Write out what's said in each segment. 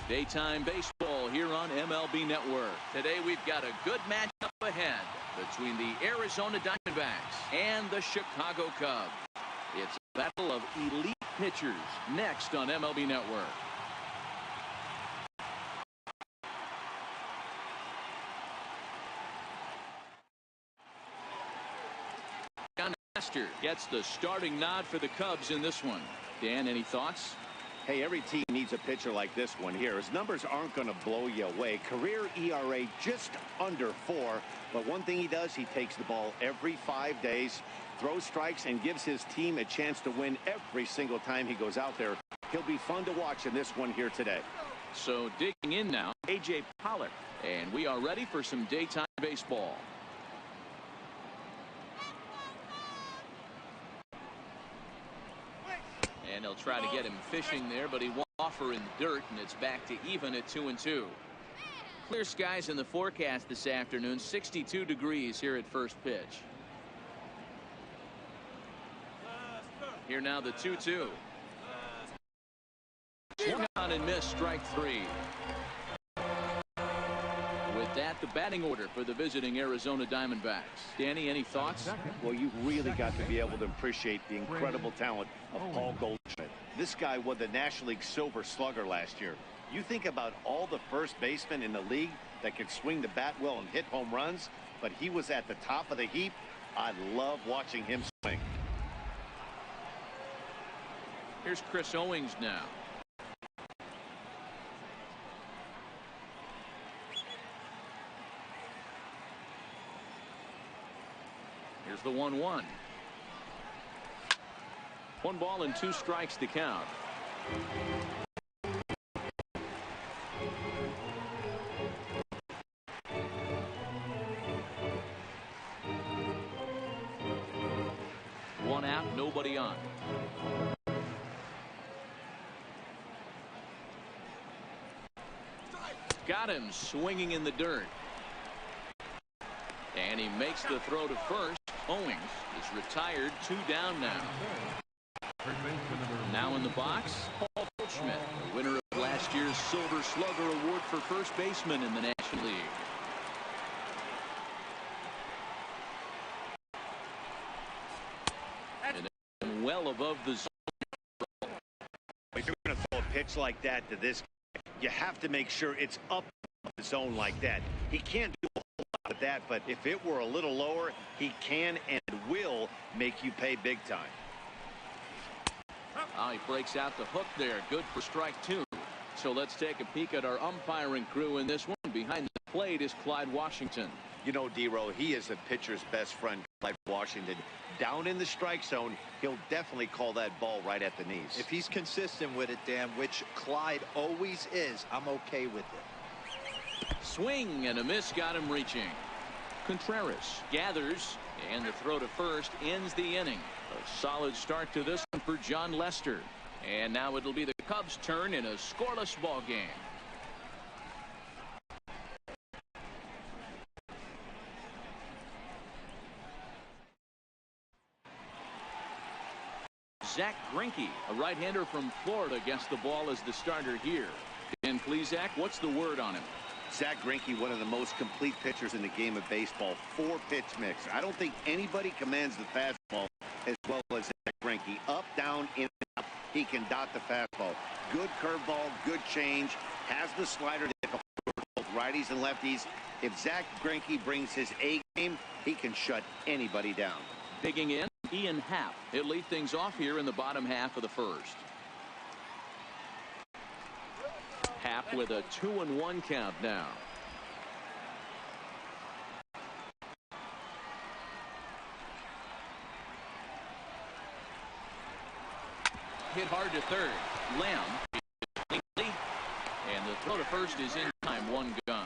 Daytime baseball here on MLB Network. Today we've got a good matchup ahead between the Arizona Diamondbacks and the Chicago Cubs. It's a battle of elite pitchers next on MLB Network. Jon Lester gets the starting nod for the Cubs in this one. Dan, any thoughts? Hey, every team needs a pitcher like this one here. His numbers aren't going to blow you away. Career ERA just under 4. But one thing he does, he takes the ball every 5 days, throws strikes, and gives his team a chance to win every single time he goes out there. He'll be fun to watch in this one here today. So digging in now, A.J. Pollock. And we are ready for some daytime baseball. And they'll try to get him fishing there, but he won't offer in the dirt, and it's back to even at 2-2. Clear skies in the forecast this afternoon, 62 degrees here at first pitch. Here now the 2-2. Swung on and missed, strike 3. With that, the batting order for the visiting Arizona Diamondbacks. Danny, any thoughts? Well, you've really got to be able to appreciate the incredible talent of Paul Goldschmidt. This guy won the National League Silver Slugger last year. You think about all the first basemen in the league that can swing the bat well and hit home runs, but he was at the top of the heap. I love watching him swing. Here's Chris Owings now. Here's the 1-1. 1 ball and 2 strikes to count. One out, nobody on. Got him swinging in the dirt. And he makes the throw to first. Owings is retired, 2 down now. Now in the box, Paul Goldschmidt, the winner of last year's Silver Slugger Award for first baseman in the National League. And well above the zone. If you're going to throw a pitch like that to this guy, you have to make sure it's up the zone like that. He can't do a whole lot of that, but if it were a little lower, he can and will make you pay big time. Oh, he breaks out the hook there. Good for strike 2. So let's take a peek at our umpiring crew in this one. Behind the plate is Clyde Washington. You know, D-Row, he is a pitcher's best friend, Clyde Washington. Down in the strike zone, he'll definitely call that ball right at the knees. If he's consistent with it, Dan, which Clyde always is, I'm okay with it. Swing and a miss got him reaching. Contreras gathers, and the throw to first ends the inning. A solid start to this one for Jon Lester. And now it'll be the Cubs' turn in a scoreless ball game. Zach Greinke, a right-hander from Florida, gets the ball as the starter here. And please, Zach, what's the word on him? Zach Greinke, one of the most complete pitchers in the game of baseball. 4-pitch mix. I don't think anybody commands the fastball as well as Zach Greinke. Up, down, in, out. He can dot the fastball. Good curveball, good change. Has the slider to hit both righties and lefties. If Zach Greinke brings his A game, he can shut anybody down. Digging in, Ian Happ. He'll lead things off here in the bottom half of the first. Happ with a 2-1 count now. Hit hard to third. Lamb. And the throw to first is in time. 1 gone.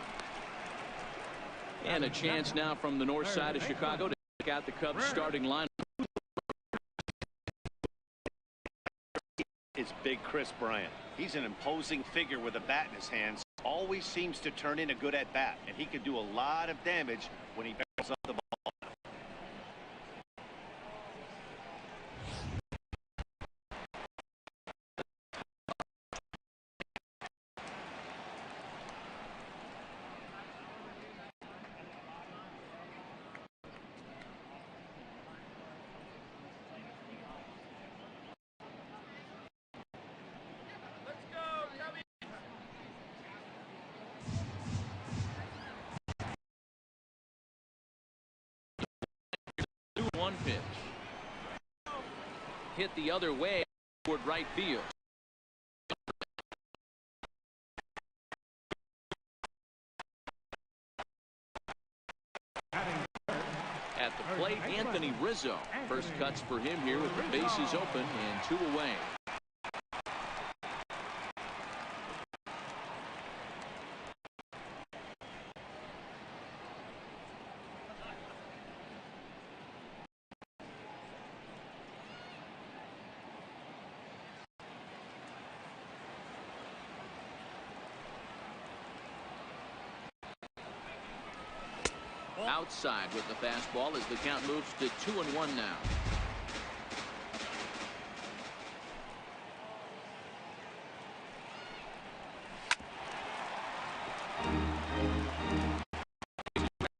And a chance now from the north side of Chicago to check out the Cubs starting line. It's big Chris Bryant. He's an imposing figure with a bat in his hands. Always seems to turn in a good at-bat, and he can do a lot of damage when he barrels up the ball. 1 pitch. Hit the other way toward right field. At the plate, Anthony Rizzo. First cuts for him here with the bases open and 2 away. Outside with the fastball as the count moves to 2-1 now.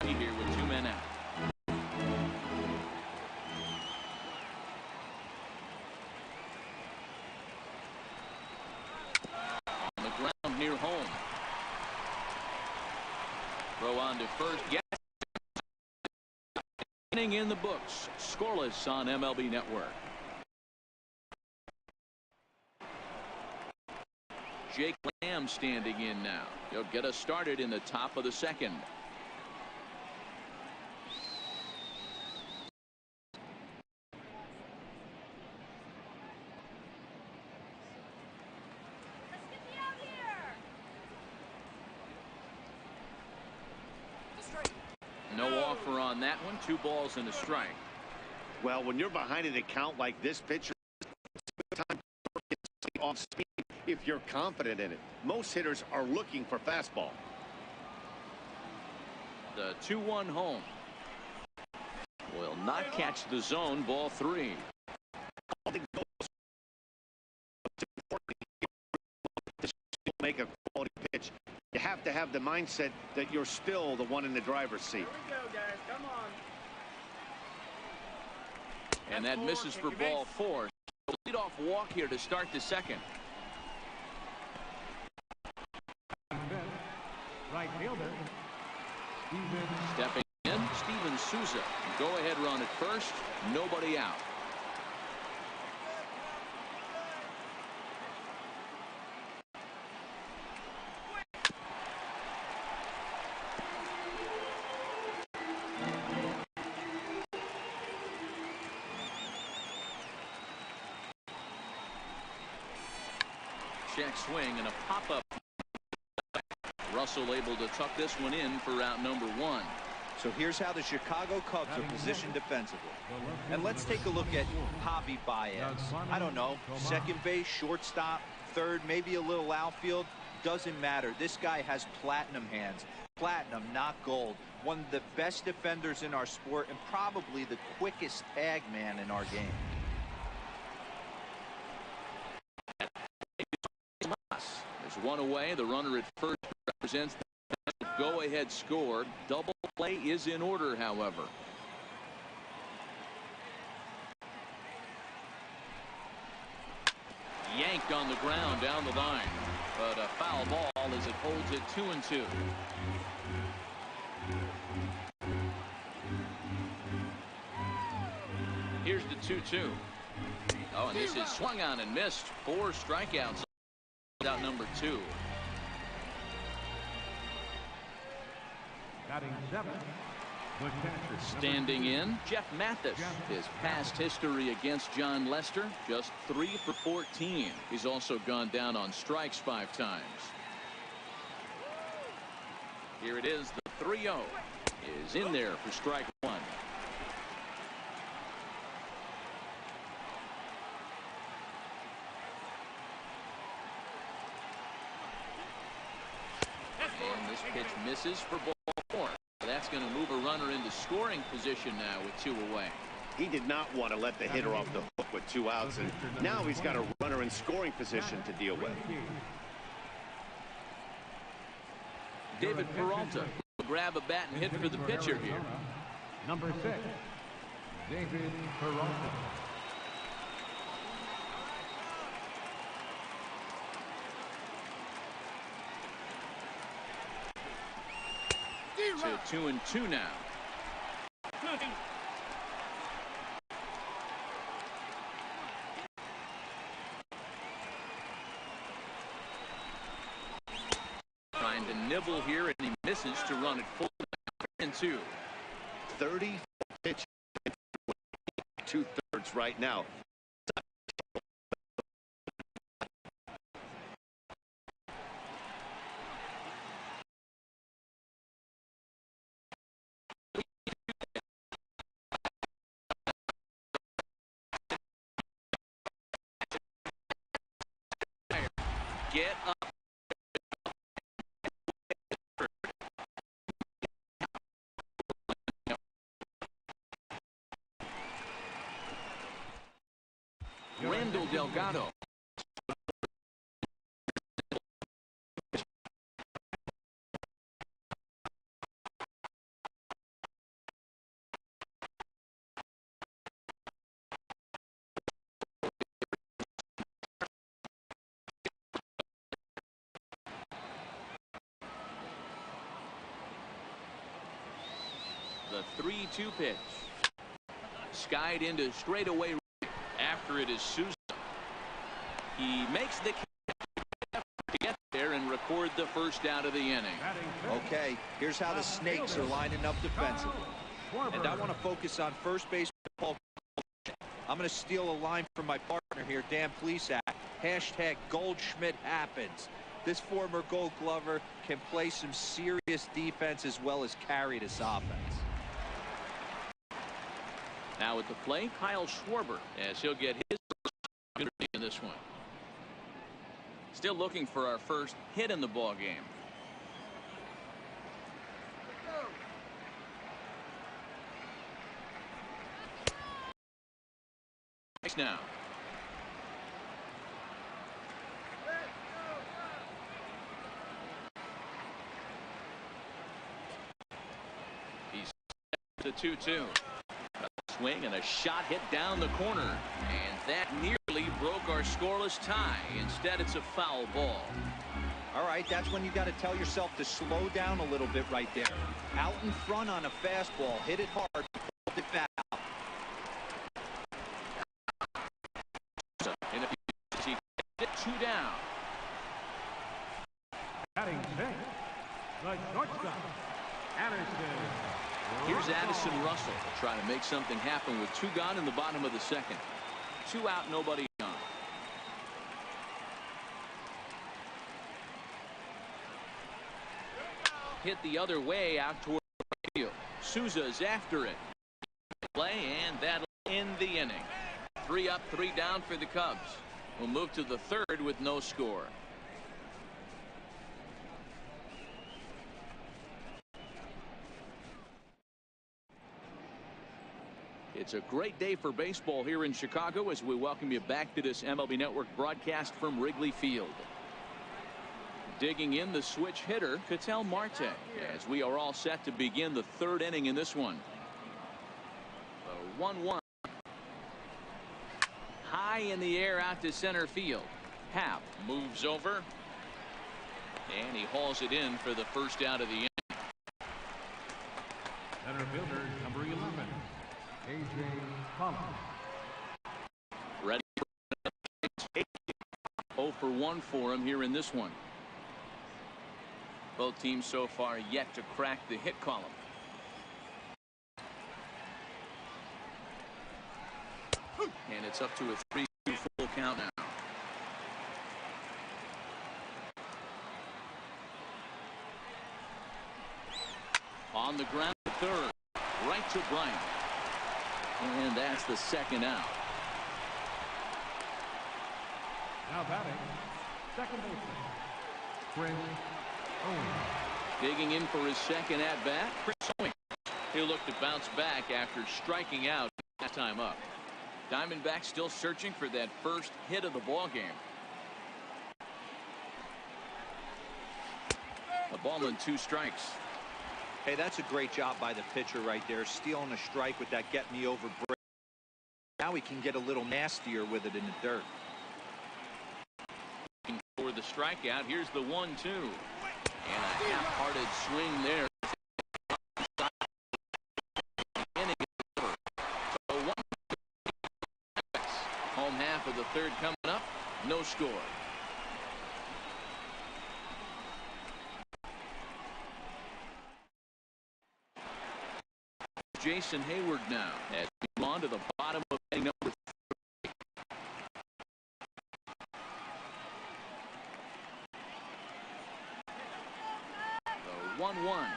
Here with 2 men out. On the ground near home. Throw on to first. Yes. In the books, scoreless on MLB Network. Jake Lamb standing in now. He'll get us started in the top of the second. No offer on that one. 2 balls and a strike. Well, when you're behind in a count like this, pitcher time off speed if you're confident in it. Most hitters are looking for fastball. The 2-1 home will not catch the zone. Ball 3. Make a quality pitch. You have to have the mindset that you're still the one in the driver's seat. Here we go, guys. Come on. And that misses for ball 4. Leadoff walk here to start the second. Right fielder. Stepping in, Steven Souza. Go ahead run at first. Nobody out. Check swing and a pop-up. Russell able to tuck this one in for out number 1. So here's how the Chicago Cubs are positioned defensively. And let's take a look at Javi Baez. I don't know, second base, shortstop, third, maybe a little outfield. Doesn't matter. This guy has platinum hands. Platinum, not gold. One of the best defenders in our sport and probably the quickest tag man in our game. There's 1 away. The runner at first represents the go-ahead score. Double play is in order, however. Yanked on the ground down the line, but a foul ball as it holds it 2-2. Here's the 2-2. Oh, and this is swung on and missed. 4 strikeouts. Out number 2. Batting 7. Standing in, Jeff Mathis. His past history against John Lester, just 3 for 14. He's also gone down on strikes 5 times. Here it is. The 3-0 is in there for strike 1. And this pitch misses for ball 4. That's going to move a runner into scoring position now with 2 away. He did not want to let the hitter off the hook with 2 outs, and now he's got a runner in scoring position to deal with. David Peralta will grab a bat and hit for the pitcher here. Number 6, David Peralta. To 2-2 now. nibble here, and he misses to run it full and 2. 30 pitches, 2/3 right now. Get up. Randall Delgado. The 3-2 pitch. Skied into straightaway right. After it is Souza. He makes the effort to get there and record the first out of the inning. Okay, here's how the Snakes are lining up defensively. And I want to focus on first base. I'm going to steal a line from my partner here, Dan Plesac. Hashtag Goldschmidt happens. This former Gold Glover can play some serious defense as well as carry this offense. Now at the plate, Kyle Schwarber, as he'll get his first opportunity in this one. Still looking for our first hit in the ball game. Now. He's to 2-2. A swing and a shot hit down the corner. And that nearly broke our scoreless tie. Instead, it's a foul ball. All right, that's when you got to tell yourself to slow down a little bit right there. Out in front on a fastball, hit it hard, hold it back. And if he gets 2 down. Batting 6, the shortstop, Addison. Here's Addison Russell trying to make something happen with 2 gone in the bottom of the second. 2 out, nobody on. Hit the other way out toward the field. Souza's after it. Play, and that'll end the inning. 3 up, 3 down for the Cubs. We'll move to the 3rd with no score. It's a great day for baseball here in Chicago as we welcome you back to this MLB Network broadcast from Wrigley Field. Digging in the switch hitter, Ketel Marte, as we are all set to begin the 3rd inning in this one. The 1-1. High in the air out to center field. Happ moves over. And he hauls it in for the first out of the inning. Center fielder, number 11, A.J. Collins. Ready for 0 for 1 for him here in this one. Both teams so far yet to crack the hit column. And it's up to a 3-2 full count now. On the ground, 3rd, right to Bryant. And that's the 2nd out. Now batting, second baseman, Chris Owings. Digging in for his 2nd at bat, Chris Owings. He'll look to bounce back after striking out that time up. Diamondbacks still searching for that first hit of the ball game. A ball and 2 strikes. Hey, that's a great job by the pitcher right there, stealing a strike with that get me over break. Now he can get a little nastier with it in the dirt. For the strikeout, here's the 1-2. And a half-hearted swing there. So 1. Home half of the 3rd coming up. No score. Jason Hayward now as we move on to the bottom of inning number 3. The 1-1.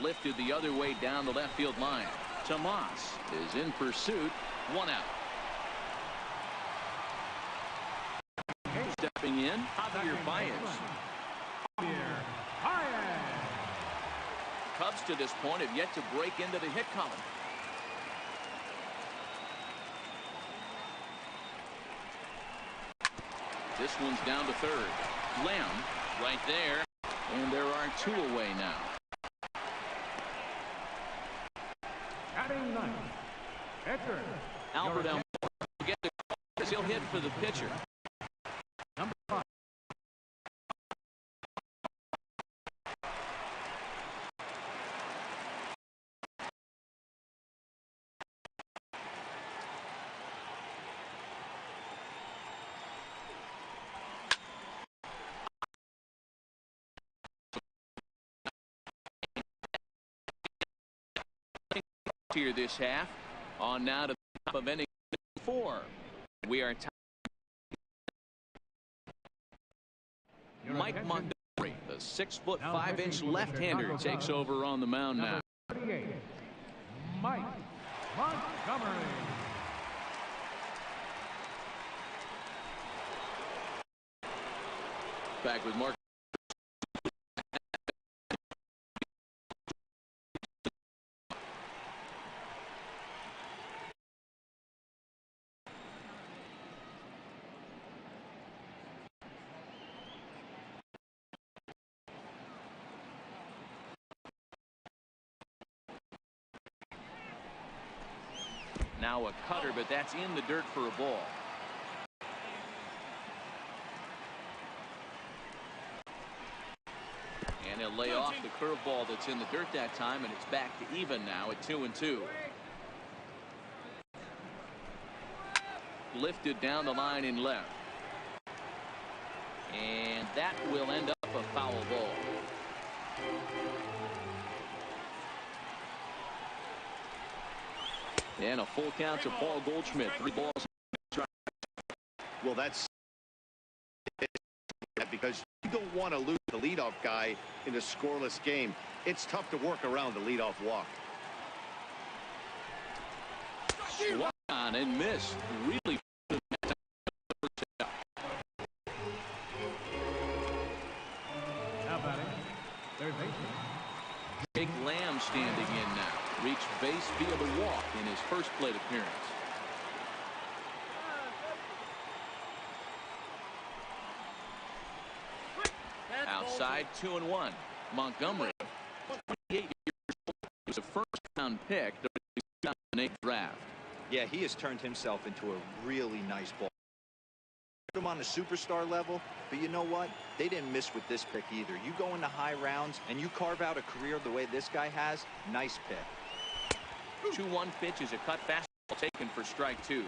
Lifted the other way down the left field line. Tomas is in pursuit. 1 out. Stepping in, Javier Baez. Cubs to this point have yet to break into the hit column. This one's down to third. Lamb right there, and there are 2 away now. Batting ninth, pitcher. Albert Almora will get the call as he'll hit for the pitcher. Number 5. Here this half. On now to the top of inning 4. We are Mike Montgomery, the 6'5" left-hander, takes over on the mound now. 38, Mike Montgomery. Back with Mark. Now a cutter, but that's in the dirt for a ball. And he'll lay off the curveball that's in the dirt that time, and it's back to even now at 2-2. Lifted down the line in left. And that will end up a foul ball. And a full count to Paul Goldschmidt. 3 balls. Well, that's because you don't want to lose the leadoff guy in a scoreless game. It's tough to work around the leadoff walk. Swung on and missed. Really. Now batting, third baseman. Jake Lamb standing in now. Reached base via the walk in his first plate appearance. Outside 2-1. Montgomery, 28 years old, was a first-round pick during the 2008 draft. Yeah, he has turned himself into a really nice ball. Put him on a superstar level, but you know what? They didn't miss with this pick either. You go into high rounds and you carve out a career the way this guy has. Nice pick. 2-1 pitch is a cut fastball taken for strike 2.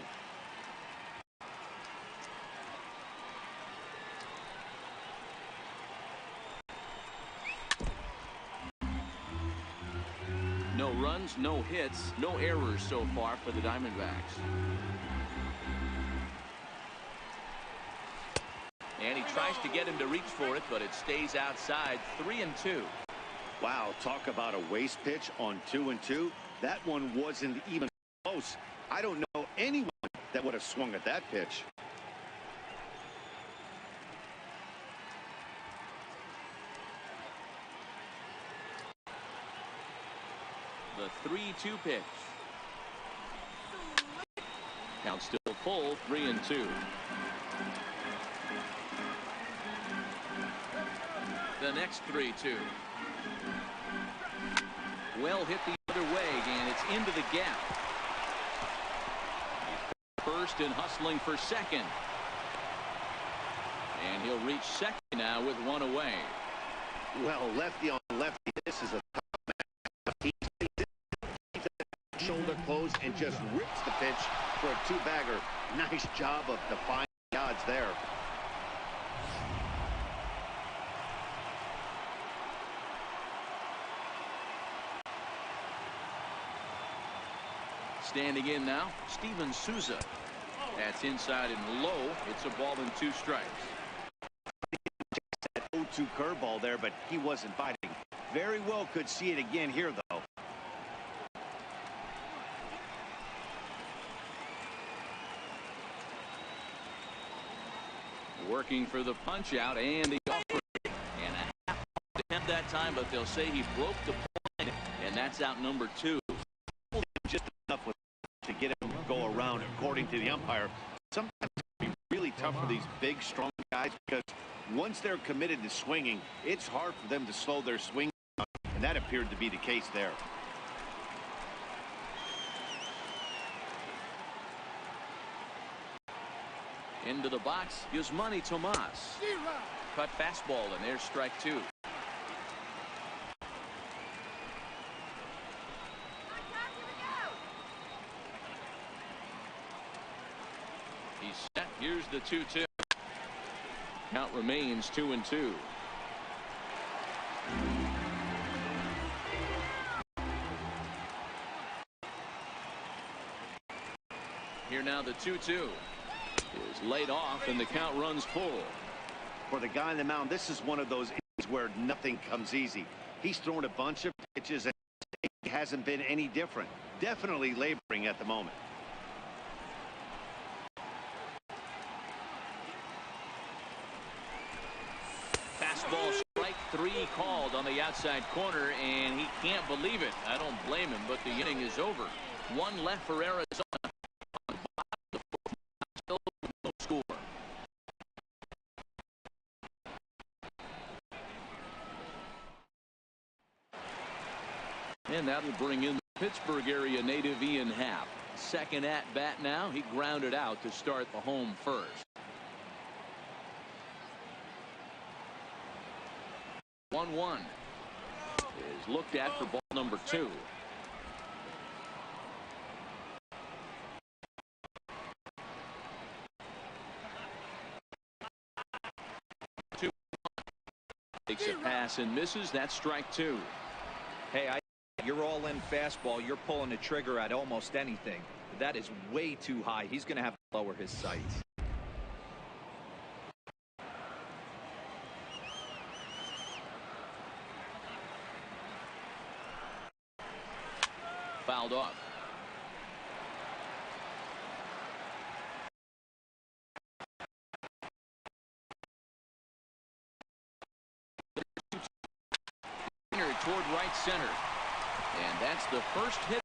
No runs, no hits, no errors so far for the Diamondbacks. And he tries to get him to reach for it, but it stays outside. 3-2. Wow, talk about a waste pitch on 2-2. That one wasn't even close. I don't know anyone that would have swung at that pitch. The 3-2 pitch. Count still full. 3-2. The next 3-2. Well hit the other way, and it's into the gap. He's first and hustling for second. And he'll reach second now with 1 away. Well, lefty on lefty. This is a tough match. He shoulder closed and just rips the pitch for a 2-bagger. Nice job of defying the odds there. Standing in now, Steven Souza. That's inside and low. It's a ball and 2 strikes. That 0-2 curveball there, but he wasn't fighting. Very well could see it again here, though. Working for the punch out and the offer. And a half to him that time, but they'll say he broke the point, and that's out number 2. Just enough to get him to go around, according to the umpire. Sometimes it can be really tough for these big, strong guys because once they're committed to swinging, it's hard for them to slow their swing down, and that appeared to be the case there. Into the box, Yasmani Tomas. Cut fastball, and there's strike 2. He's set. Here's the 2-2. Count remains 2-2. Here now the 2-2 is laid off, and the count runs full. For the guy on the mound, this is one of those innings where nothing comes easy. He's thrown a bunch of pitches, and it hasn't been any different. Definitely laboring at the moment. Fastball strike 3 called on the outside corner, and he can't believe it. I don't blame him, but the inning is over. 1 left for Arizona. Still no score. And that'll bring in the Pittsburgh area native Ian Happ. Second at bat now. He grounded out to start the home first. 1-1 is looked at for ball number 2. Takes a pass and misses. That's strike 2. Hey, you're all in fastball. You're pulling the trigger at almost anything. That is way too high. He's going to have to lower his sights. Fouled off. Toward right center, and that's the first hit.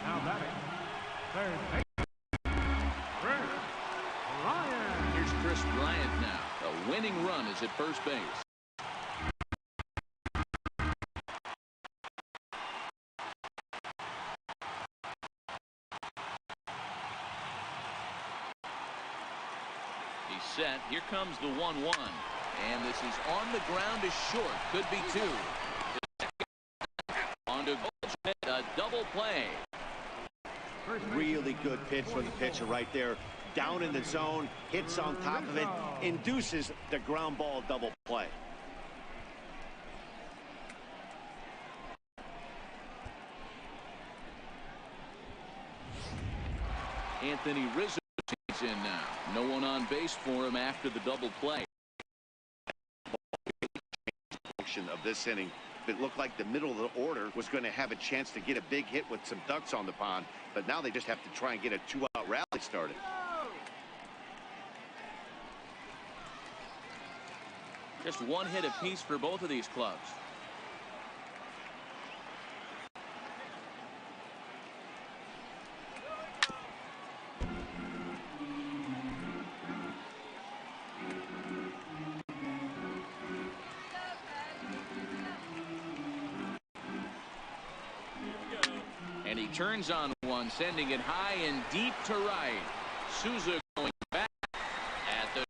Now batting, third base, Bryant. Here's Chris Bryant now. A winning run is at first base. He's set. Here comes the 1-1. And this is on the ground is short. Could be 2. On to Goldschmidt. A double play. Really good pitch from the pitcher right there. Down in the zone. Hits on top of it. Induces the ground ball double play. Anthony Rizzo is in now. No one on base for him after the double play. Of this inning, it looked like the middle of the order was going to have a chance to get a big hit with some ducks on the pond, but now they just have to try and get a 2-out rally started. Just 1 hit apiece for both of these clubs. And he turns on one, sending it high and deep to right. Souza going back at the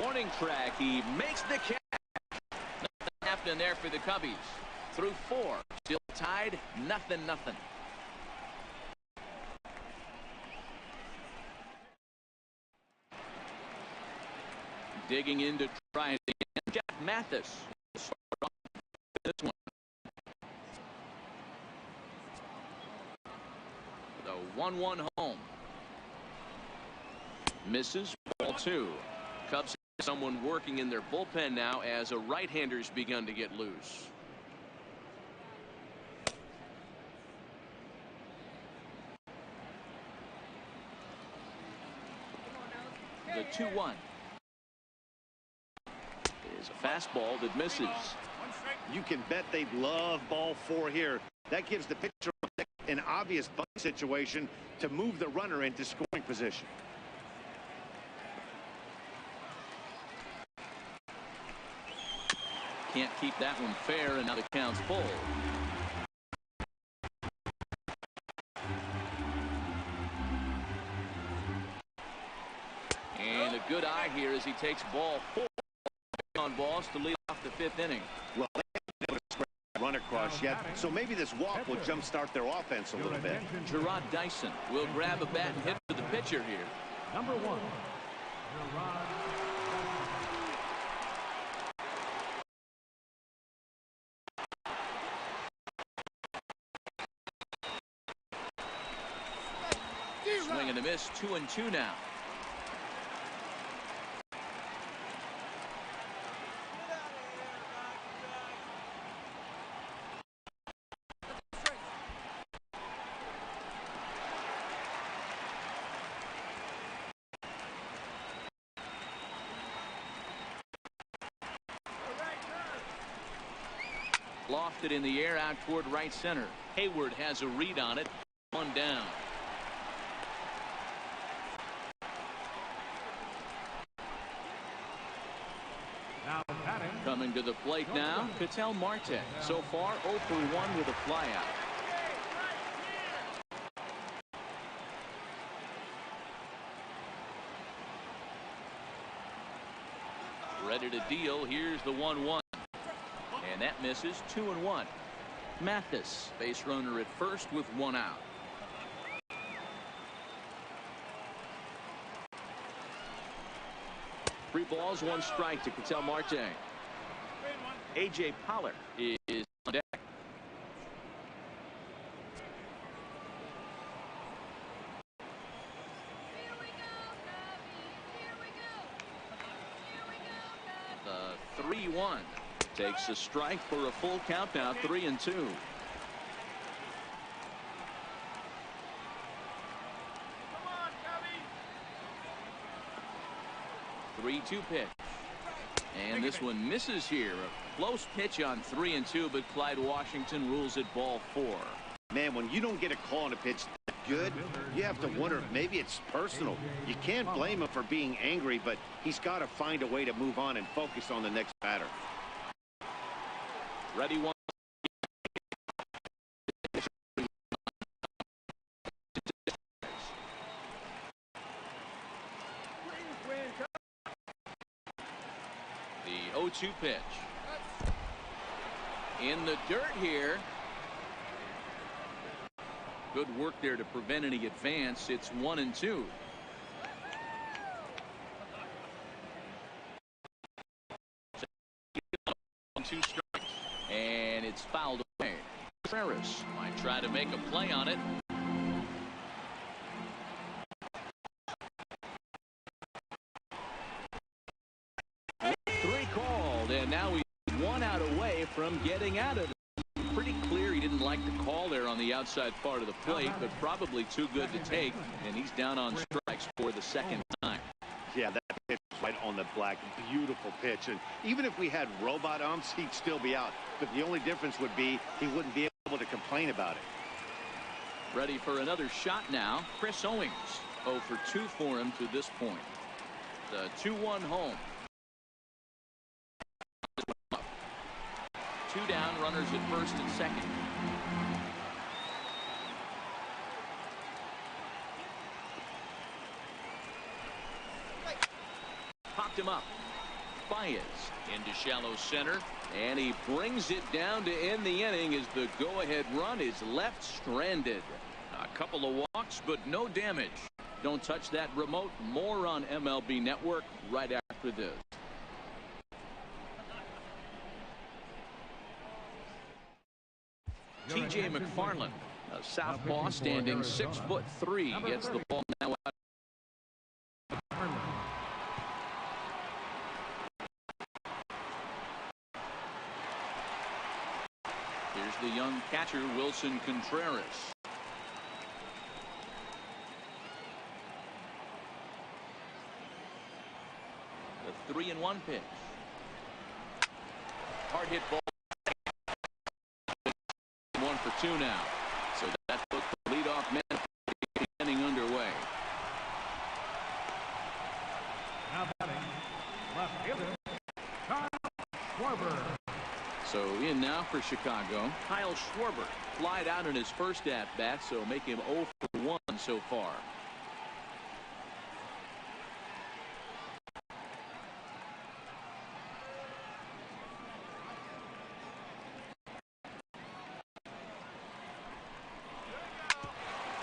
warning track. He makes the catch. Nothing happening there for the Cubbies. Through 4. Still tied. Nothing. Digging into try it again. Jeff Mathis. This one. The 1-1 home. Misses. Ball 2. Cubs have someone working in their bullpen now as a right-hander's begun to get loose. The 2-1 is a fastball that misses. You can bet they love ball 4 here. That gives the pitcher an obvious bunt situation to move the runner into scoring position. Can't keep that one fair, and now the count's full. And a good eye here as he takes ball 4 on balls to lead off the 5th inning. Well, they haven't run across yet, so maybe this walk will jumpstart their offense a little bit. Gerard Dyson will grab a bat and hit for the pitcher here. Number 1, Gerard. Swing and a miss, 2-2 now. Lofted in the air out toward right center. Hayward has a read on it. 1 down. Coming to the plate now, Ketel Marte. So far, 0 for 1 with a flyout. Ready to deal. Here's the 1-1. And that misses. 2-1. Mathis, base runner at first with 1 out. Three balls, 1 strike to Ketel Marte. A.J. Pollard is on deck. The 3-1 takes a strike for a full count now. 3-2. 3-2 pitch. And this one misses here. A close pitch on 3-2, but Clyde Washington rules it ball 4. Man, when you don't get a call on a pitch that good, you have to wonder if maybe it's personal. You can't blame him for being angry, but he's got to find a way to move on and focus on the next batter. Ready, 1. The 0-2 pitch. In the dirt here. Good work there to prevent any advance. It's 1-2. 2 strikes. And it's fouled away. Ferris might try to make a play on it. And now he's 1 out away from getting out of it. Pretty clear he didn't like the call there on the outside part of the plate, but probably too good to take, and he's down on strikes for the 2nd time. Yeah, that pitch was right on the black. Beautiful pitch. And even if we had robot umps, he'd still be out. But the only difference would be he wouldn't be able to complain about it. Ready for another shot now. Chris Owings. 0 for 2 for him to this point. The 2-1 home. 2 down, runners at first and second. Popped him up. Baez into shallow center, and he brings it down to end the inning as the go-ahead run is left stranded. A couple of walks, but no damage. Don't touch that remote. More on MLB Network right after this. T.J. McFarland, a southpaw standing 6'3", gets the ball now out. Here's the young catcher, Wilson Contreras. The 3-1 pitch. Hard hit ball. 1 for 2 now. So that's what the leadoff man getting underway. Now batting, left fielder, Kyle Schwarber. So in now for Chicago, Kyle Schwarber flied out in his first at-bat, so make him 0 for 1 so far.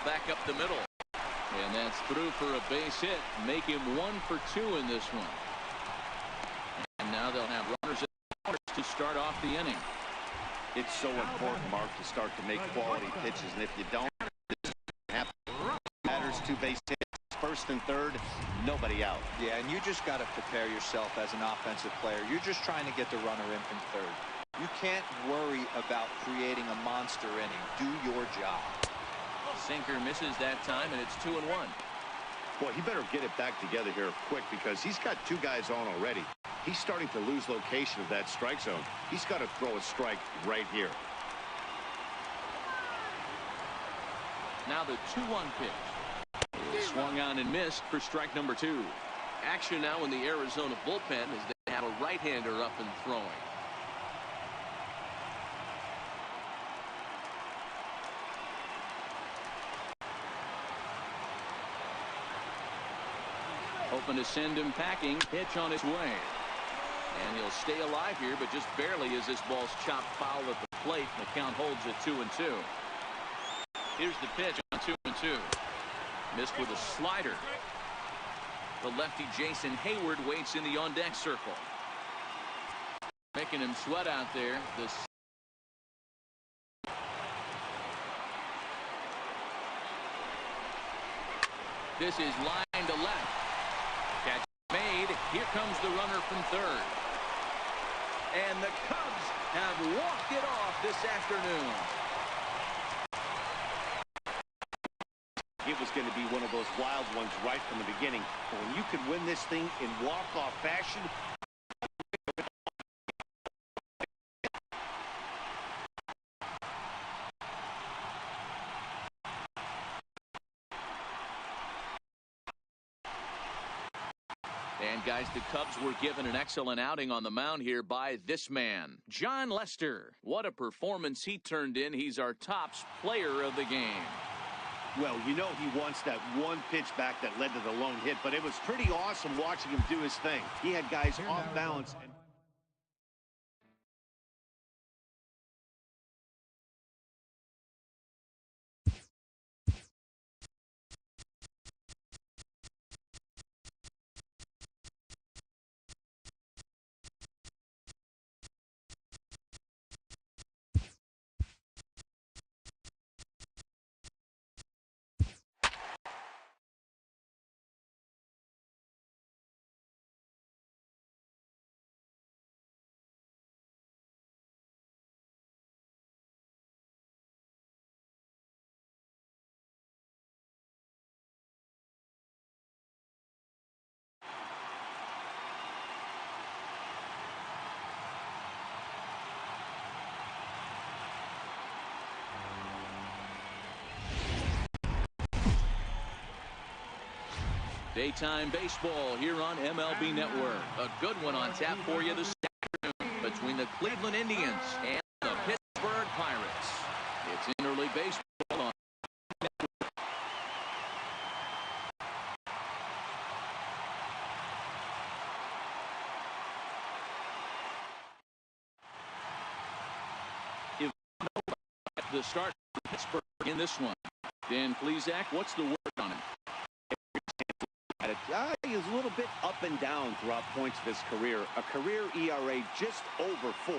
Back up the middle. And that's through for a base hit. Make him 1 for 2 in this one. And now they'll have runners at corners to start off the inning. It's so important, Mark, to start to make quality pitches, and if you don't, this happen. Matters 2 base hits, first and third, nobody out. Yeah, and you just got to prepare yourself as an offensive player. You're just trying to get the runner in from third. You can't worry about creating a monster inning. Do your job. Sinker misses that time, and it's 2-1. Boy, he better get it back together here quick because he's got 2 guys on already. He's starting to lose location of that strike zone. He's got to throw a strike right here. Now the 2-1 pitch. Is swung on and missed for strike number 2. Action now in the Arizona bullpen as they have a right-hander up and throwing. Hoping to send him packing. Pitch on its way. And he'll stay alive here, but just barely as this ball's chopped foul at the plate. And the count holds at 2-2. Here's the pitch on 2-2. Missed with a slider. The lefty Jason Hayward waits in the on-deck circle. Making him sweat out there. This is line to left. Catch made. Here comes the runner from third. And the Cubs have walked it off this afternoon. It was going to be one of those wild ones right from the beginning. But when you can win this thing in walk-off fashion, and guys, the Cubs were given an excellent outing on the mound here by this man, Jon Lester. What a performance he turned in. He's our top player of the game. well, you know he wants that one pitch back that led to the lone hit, but it was pretty awesome watching him do his thing. He had guys off balance. Daytime baseball here on MLB Network. A good one on tap for you this afternoon between the Cleveland Indians and the Pittsburgh Pirates. It's interleague baseball on. The start for Pittsburgh in this one. Dan Plesac, what's the word on him? He's a little bit up and down throughout points of his career. A career ERA just over 4,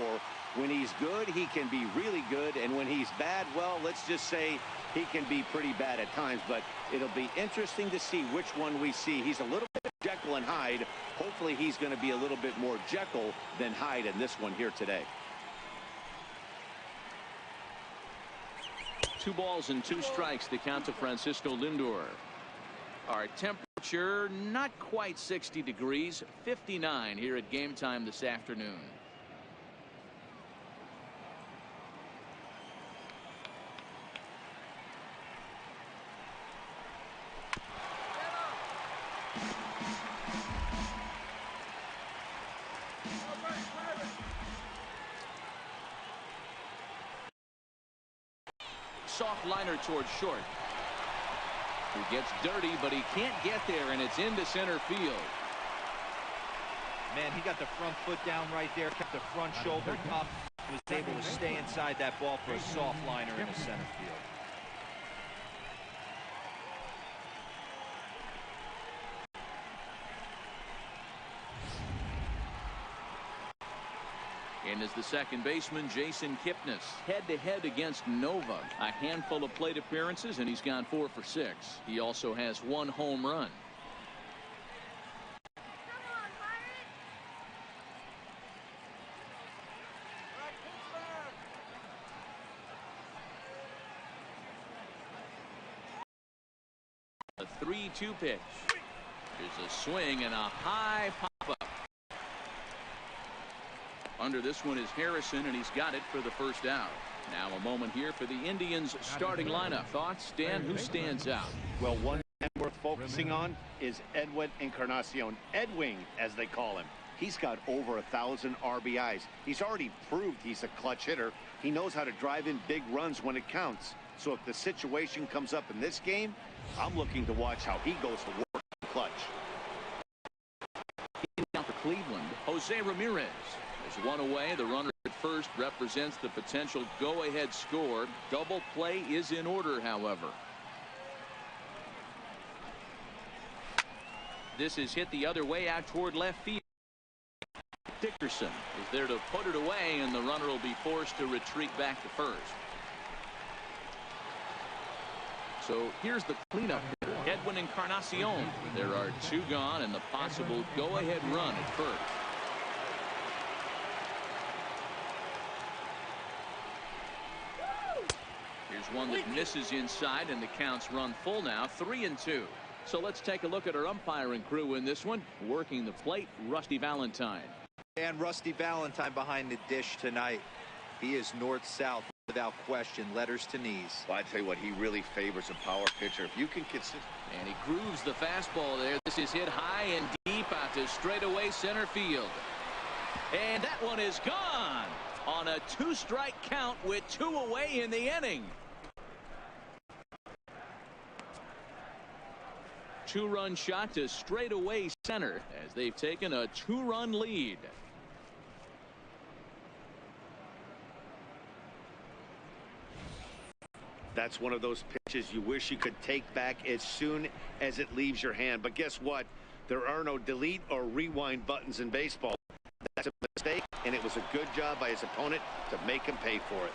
When he's good, he can be really good. And when he's bad, well, let's just say he can be pretty bad at times. But it'll be interesting to see which one we see. He's a little bit Jekyll and Hyde. Hopefully he's going to be a little bit more Jekyll than Hyde in this one here today. 2 balls and 2 strikes to count to Francisco Lindor. Our temperature not quite 60 degrees, 59 here at game time this afternoon. Soft liner towards short. He gets dirty, but he can't get there, and it's into center field. Man, he got the front foot down right there, kept the front shoulder up, was able to stay inside that ball for a soft liner in the center field. And is the second baseman, Jason Kipnis, head-to-head against Nova. A handful of plate appearances, and he's gone 4 for 6. He also has 1 home run. A 3-2 pitch. There's a swing and a high pop-up. Under this one is Harrison, and he's got it for the first out. Now a moment here for the Indians starting lineup. Thoughts, Dan? Who stands out? Well, one man worth focusing on is Edwin Encarnacion. Edwin, as they call him. He's got over 1,000 RBIs. He's already proved he's a clutch hitter. He knows how to drive in big runs when it counts. So if the situation comes up in this game, I'm looking to watch how he goes to work in clutch. Down for Cleveland, Jose Ramirez. There's one away. The runner at first represents the potential go-ahead score. Double play is in order, however. This is hit the other way out toward left field. Dickerson is there to put it away, and the runner will be forced to retreat back to first. So here's the cleanup hitter, Edwin Encarnacion. There are 2 gone and the possible go-ahead run at first. Here's one that misses inside, and the count's run full now, 3-2. So let's take a look at our umpiring crew in this one. Working the plate, Rusty Valentine. And Rusty Valentine behind the dish tonight. He is north-south without question, letters to knees. Well, I tell you what, he really favors a power pitcher. If you can consider. And he grooves the fastball there. This is hit high and deep out to straightaway center field. And that one is gone on a 2-strike count with 2 away in the inning. 2-run shot to straightaway center as they've taken a 2-run lead. That's one of those pitches you wish you could take back as soon as it leaves your hand. But guess what? There are no delete or rewind buttons in baseball. That's a mistake, and it was a good job by his opponent to make him pay for it.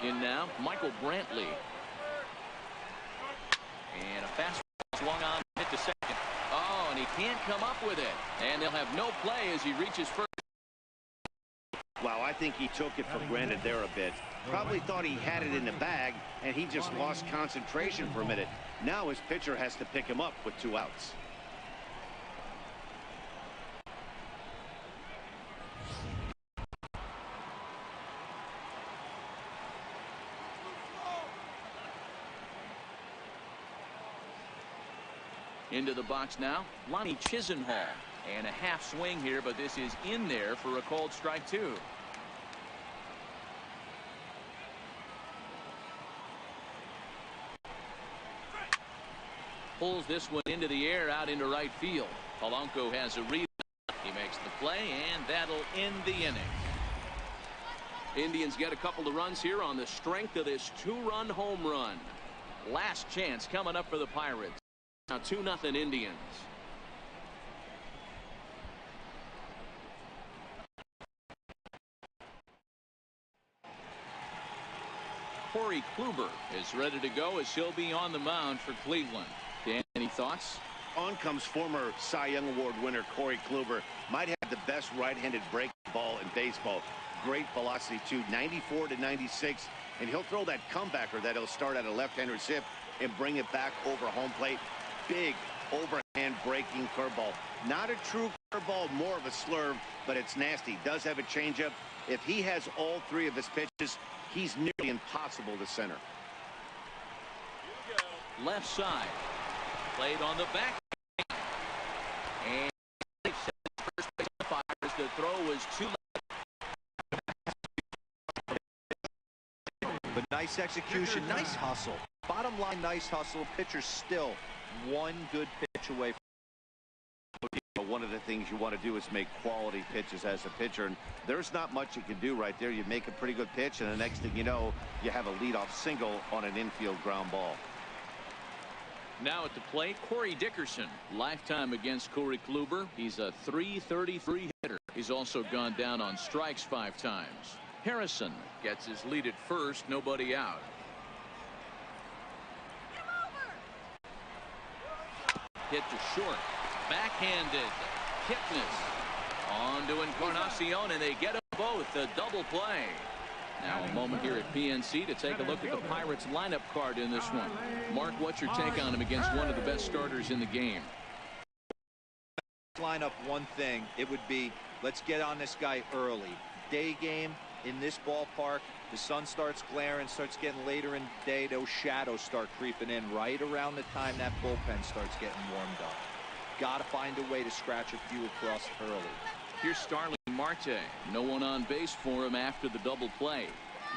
In now, Michael Brantley. And a fastball swung on, hit to second. Oh, and he can't come up with it. And they'll have no play as he reaches first. Wow, I think he took it for granted there a bit. Probably thought he had it in the bag, and he just lost concentration for a minute. Now his pitcher has to pick him up with 2 outs. Into the box now, Lonnie Chisenhall. And a half swing here, but this is in there for a called strike 2. Pulls this one into the air out into right field. Polanco has a read. He makes the play, and that'll end the inning. Indians get a couple of runs here on the strength of this 2-run home run. Last chance coming up for the Pirates. Now 2-0 Indians. Corey Kluber is ready to go as he'll be on the mound for Cleveland. Dan, any thoughts? On comes former Cy Young Award winner Corey Kluber. Might have the best right-handed breaking ball in baseball. Great velocity too, 94 to 96, and he'll throw that comebacker that he'll start at a left-hander's hip and bring it back over home plate. Big overhand breaking curveball. Not a true curveball, more of a slurve, but it's nasty. Does have a changeup. If he has all three of his pitches, he's nearly impossible to center. Left side. Played on the back. And first base fires. The throw was too late. But nice execution, nice hustle. Bottom line, nice hustle. Pitcher's still one good pitch away. One of the things you want to do is make quality pitches as a pitcher, and there's not much you can do right there. You make a pretty good pitch, and the next thing you know, you have a leadoff single on an infield ground ball. Now at the plate, Corey Dickerson. Lifetime against Corey Kluber. He's a .333 hitter. He's also gone down on strikes 5 times. Harrison gets his lead at first, nobody out. Hit to short. Backhanded. Kipnis. On to Encarnacion, and they get them both. A double play. Now a moment here at PNC to take a look at the Pirates lineup card in this one. Mark, what's your take on him against one of the best starters in the game? Line up one thing, it would be, let's get on this guy early. Day game in this ballpark, the sun starts glaring, starts getting later in the day, those shadows start creeping in right around the time that bullpen starts getting warmed up. Got to find a way to scratch a few across early. Here's Starling Marte. No one on base for him after the double play.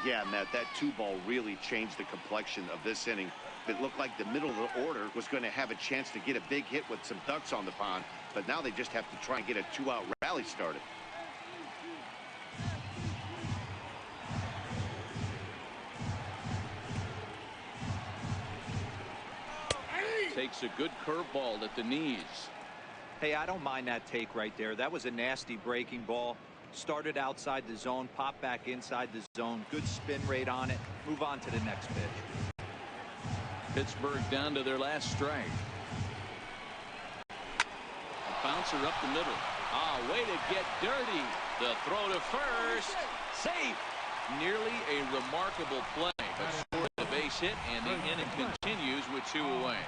Yeah, Matt, that 2-ball really changed the complexion of this inning. It looked like the middle of the order was going to have a chance to get a big hit with some ducks on the pond, but now they just have to try and get a 2-out rally started. Takes a good curveball at the knees. Hey, I don't mind that take right there. That was a nasty breaking ball. Started outside the zone, popped back inside the zone. Good spin rate on it. Move on to the next pitch. Pittsburgh down to their last strike. A bouncer up the middle. Way to get dirty. The throw to first. Safe. Nearly a remarkable play, but scored the base hit, and the inning continues with 2 away.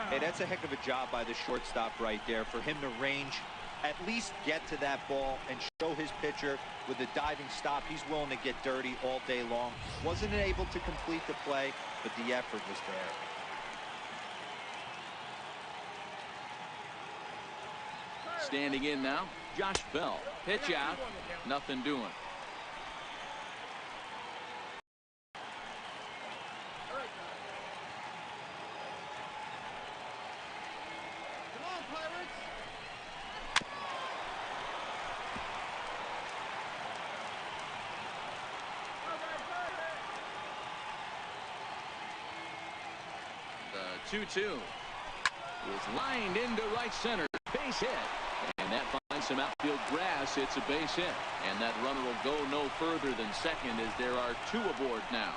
Hey, that's a heck of a job by the shortstop right there for him to range, at least get to that ball and show his pitcher with a diving stop. He's willing to get dirty all day long. Wasn't able to complete the play, but the effort was there. Standing in now, Josh Bell. Pitch out. Nothing doing. The 2-2 was lined into right center. Base hit. And that finds some outfield grass. It's a base hit. And that runner will go no further than second as there are 2 aboard now.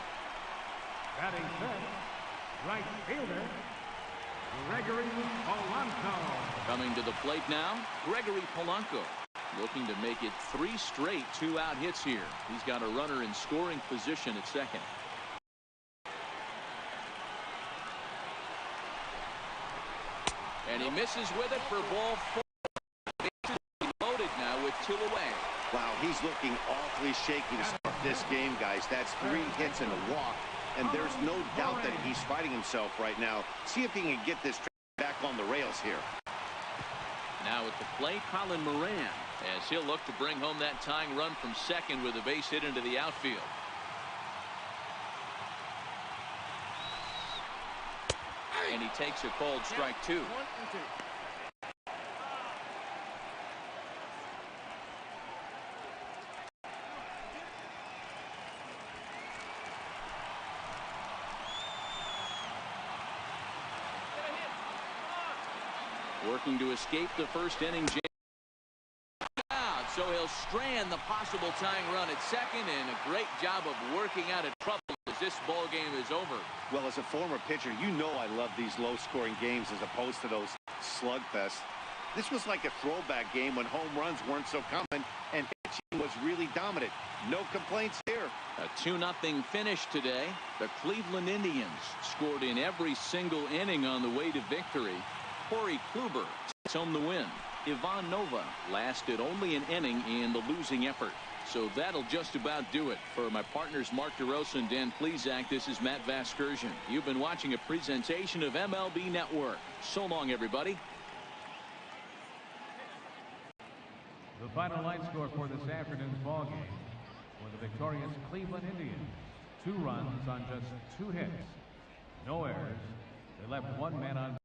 Batting fifth, right fielder, Gregory Polanco. Coming to the plate now, Gregory Polanco. Looking to make it 3 straight 2-out hits here. He's got a runner in scoring position at second. And he misses with it for ball 4. Bases loaded now with 2 away. Wow, he's looking awfully shaky to start this game, guys. That's 3 hits and a walk, and there's no doubt that he's fighting himself right now. See if he can get this back on the rails here. Now at the plate, Colin Moran, as he'll look to bring home that tying run from second with a base hit into the outfield. And he takes a called strike 2. Working to escape the first inning. So he'll strand the possible tying run at second, and a great job of working out of trouble as this ball game is over. Well, as a former pitcher, you know I love these low-scoring games as opposed to those slugfests. This was like a throwback game when home runs weren't so common and pitching was really dominant. No complaints here. A 2-0 finish today. The Cleveland Indians scored in every single inning on the way to victory. Corey Kluber takes home the win. Ivan Nova lasted only an inning in the losing effort. So that'll just about do it. For my partners Mark DeRosa and Dan Plesac, this is Matt Vasgersian. You've been watching a presentation of MLB Network. So long, everybody. The final line score for this afternoon's ball game for the victorious Cleveland Indians. 2 runs on just 2 hits. No errors. They left 1 man on base.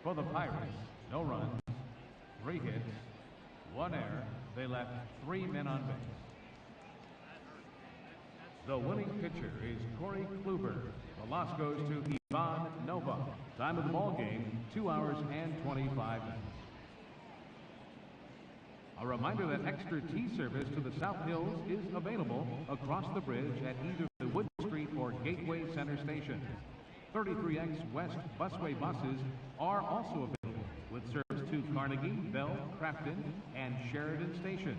For the Pirates, no runs, 3 hits, 1 error. They left 3 men on base. The winning pitcher is Corey Kluber. The loss goes to Ivan Nova. Time of the ball game, 2 hours and 25 minutes. A reminder that extra tea service to the South Hills is available across the bridge at either the Wood Street or Gateway Center stations. 33X West busway buses are also available with service to Carnegie, Bell, Crafton, and Sheridan stations.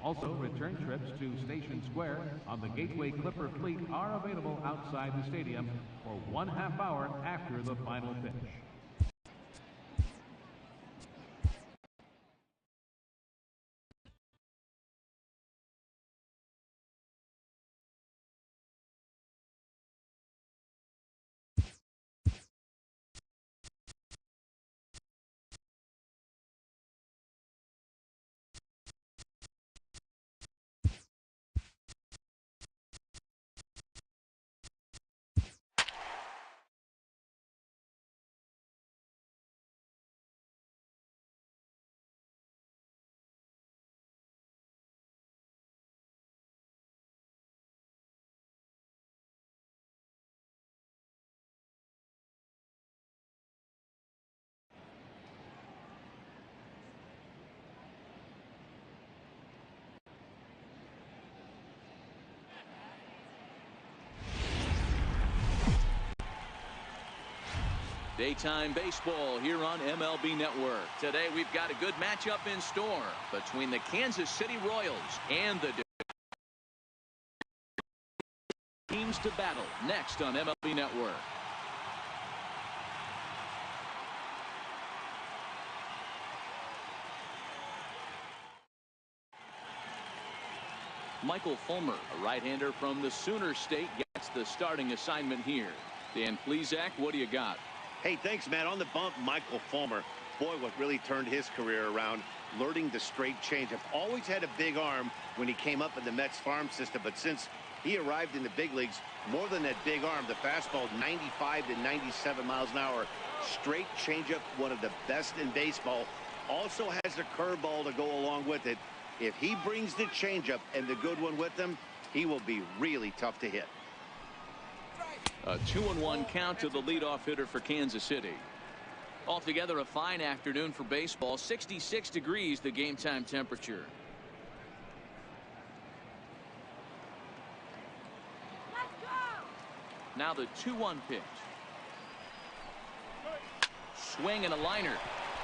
Also, return trips to Station Square on the Gateway Clipper fleet are available outside the stadium for 1/2 hour after the final pitch. Daytime baseball here on MLB Network. Today we've got a good matchup in store between the Kansas City Royals and the teams to battle next on MLB Network. Michael Fulmer, a right-hander from the Sooner State, gets the starting assignment here. Dan Plesac, what do you got? Hey, thanks, Matt. On the bump, Michael Fulmer. Boy, what really turned his career around, learning the straight changeup. Always had a big arm when he came up in the Mets farm system, but since he arrived in the big leagues, more than that big arm, the fastball 95 to 97 miles an hour. Straight changeup, one of the best in baseball. Also has a curveball to go along with it. If he brings the changeup and the good one with him, he will be really tough to hit. A 2-1 count to the leadoff hitter for Kansas City. Altogether, a fine afternoon for baseball. 66 degrees, the game time temperature. Let's go! Now the 2-1 pitch. Swing and a liner.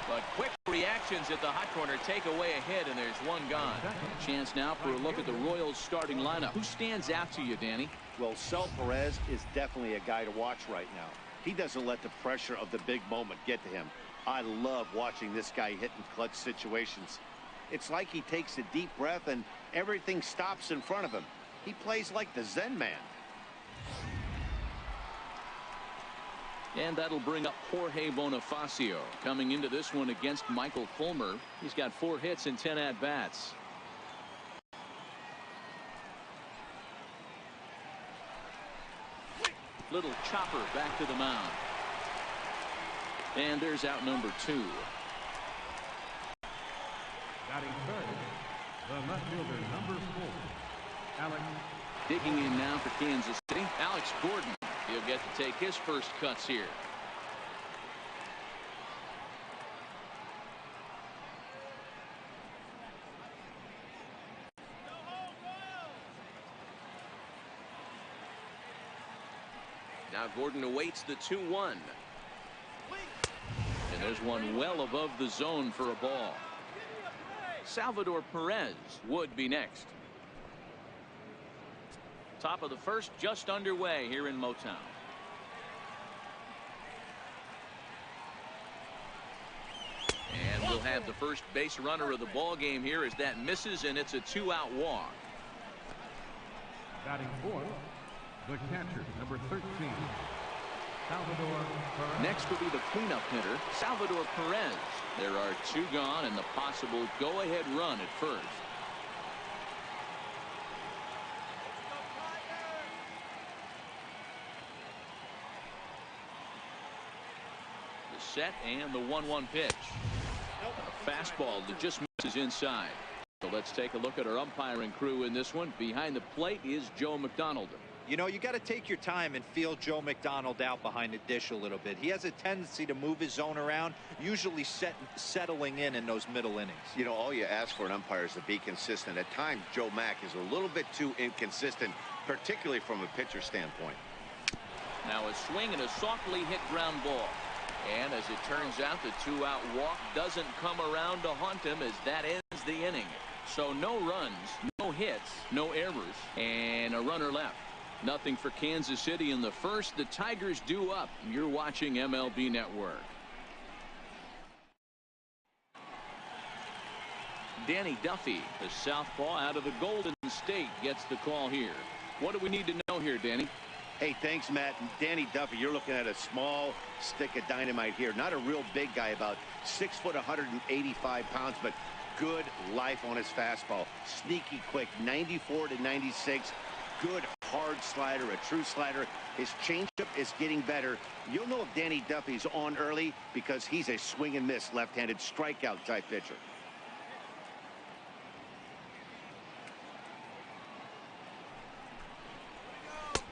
But quick reactions at the hot corner take away a hit, and there's one gone. Chance now for a look at the Royals starting lineup. Who stands out to you, Danny? Well, Sel Perez is definitely a guy to watch right now. He doesn't let the pressure of the big moment get to him. I love watching this guy hit in clutch situations. It's like he takes a deep breath and everything stops in front of him. He plays like the Zen man. And that'll bring up Jorge Bonifacio coming into this one against Michael Fulmer. He's got 4 hits and 10 at-bats. Little chopper back to the mound. And there's out number 2. Batting third, the left fielder, number 4, Alex. Digging in now for Kansas City, Alex Gordon. He'll get to take his first cuts here. Now Gordon awaits the 2-1. And there's one well above the zone for a ball. Salvador Perez would be next. Top of the first just underway here in Motown. And we'll have the first base runner of the ball game here as that misses, and it's a 2-out walk. Batting fourth, the catcher, number 13, Salvador Perez. Next will be the cleanup hitter, Salvador Perez. There are 2 gone and the possible go-ahead run at first. The set and the 1-1 pitch. A fastball that just misses inside. So let's take a look at our umpiring crew in this one. Behind the plate is Joe McDonald. You know, you got to take your time and feel Joe McDonald out behind the dish a little bit. He has a tendency to move his zone around, usually settling in those middle innings. You know, all you ask for an umpire is to be consistent. At times, Joe Mack is a little bit too inconsistent, particularly from a pitcher standpoint. Now a swing and a softly hit ground ball. And as it turns out, the 2-out walk doesn't come around to haunt him as that ends the inning. So no runs, no hits, no errors, and a runner left. Nothing for Kansas City in the first. The Tigers due up. You're watching MLB Network. Danny Duffy, the southpaw out of the Golden State, gets the call here. What do we need to know here, Danny? Hey, thanks, Matt. Danny Duffy, you're looking at a small stick of dynamite here. Not a real big guy, about 6 foot, 185 pounds, but good life on his fastball. Sneaky quick, 94 to 96. Good hard slider, a true slider. His changeup is getting better. You'll know if Danny Duffy's on early because he's a swing and miss left-handed strikeout type pitcher.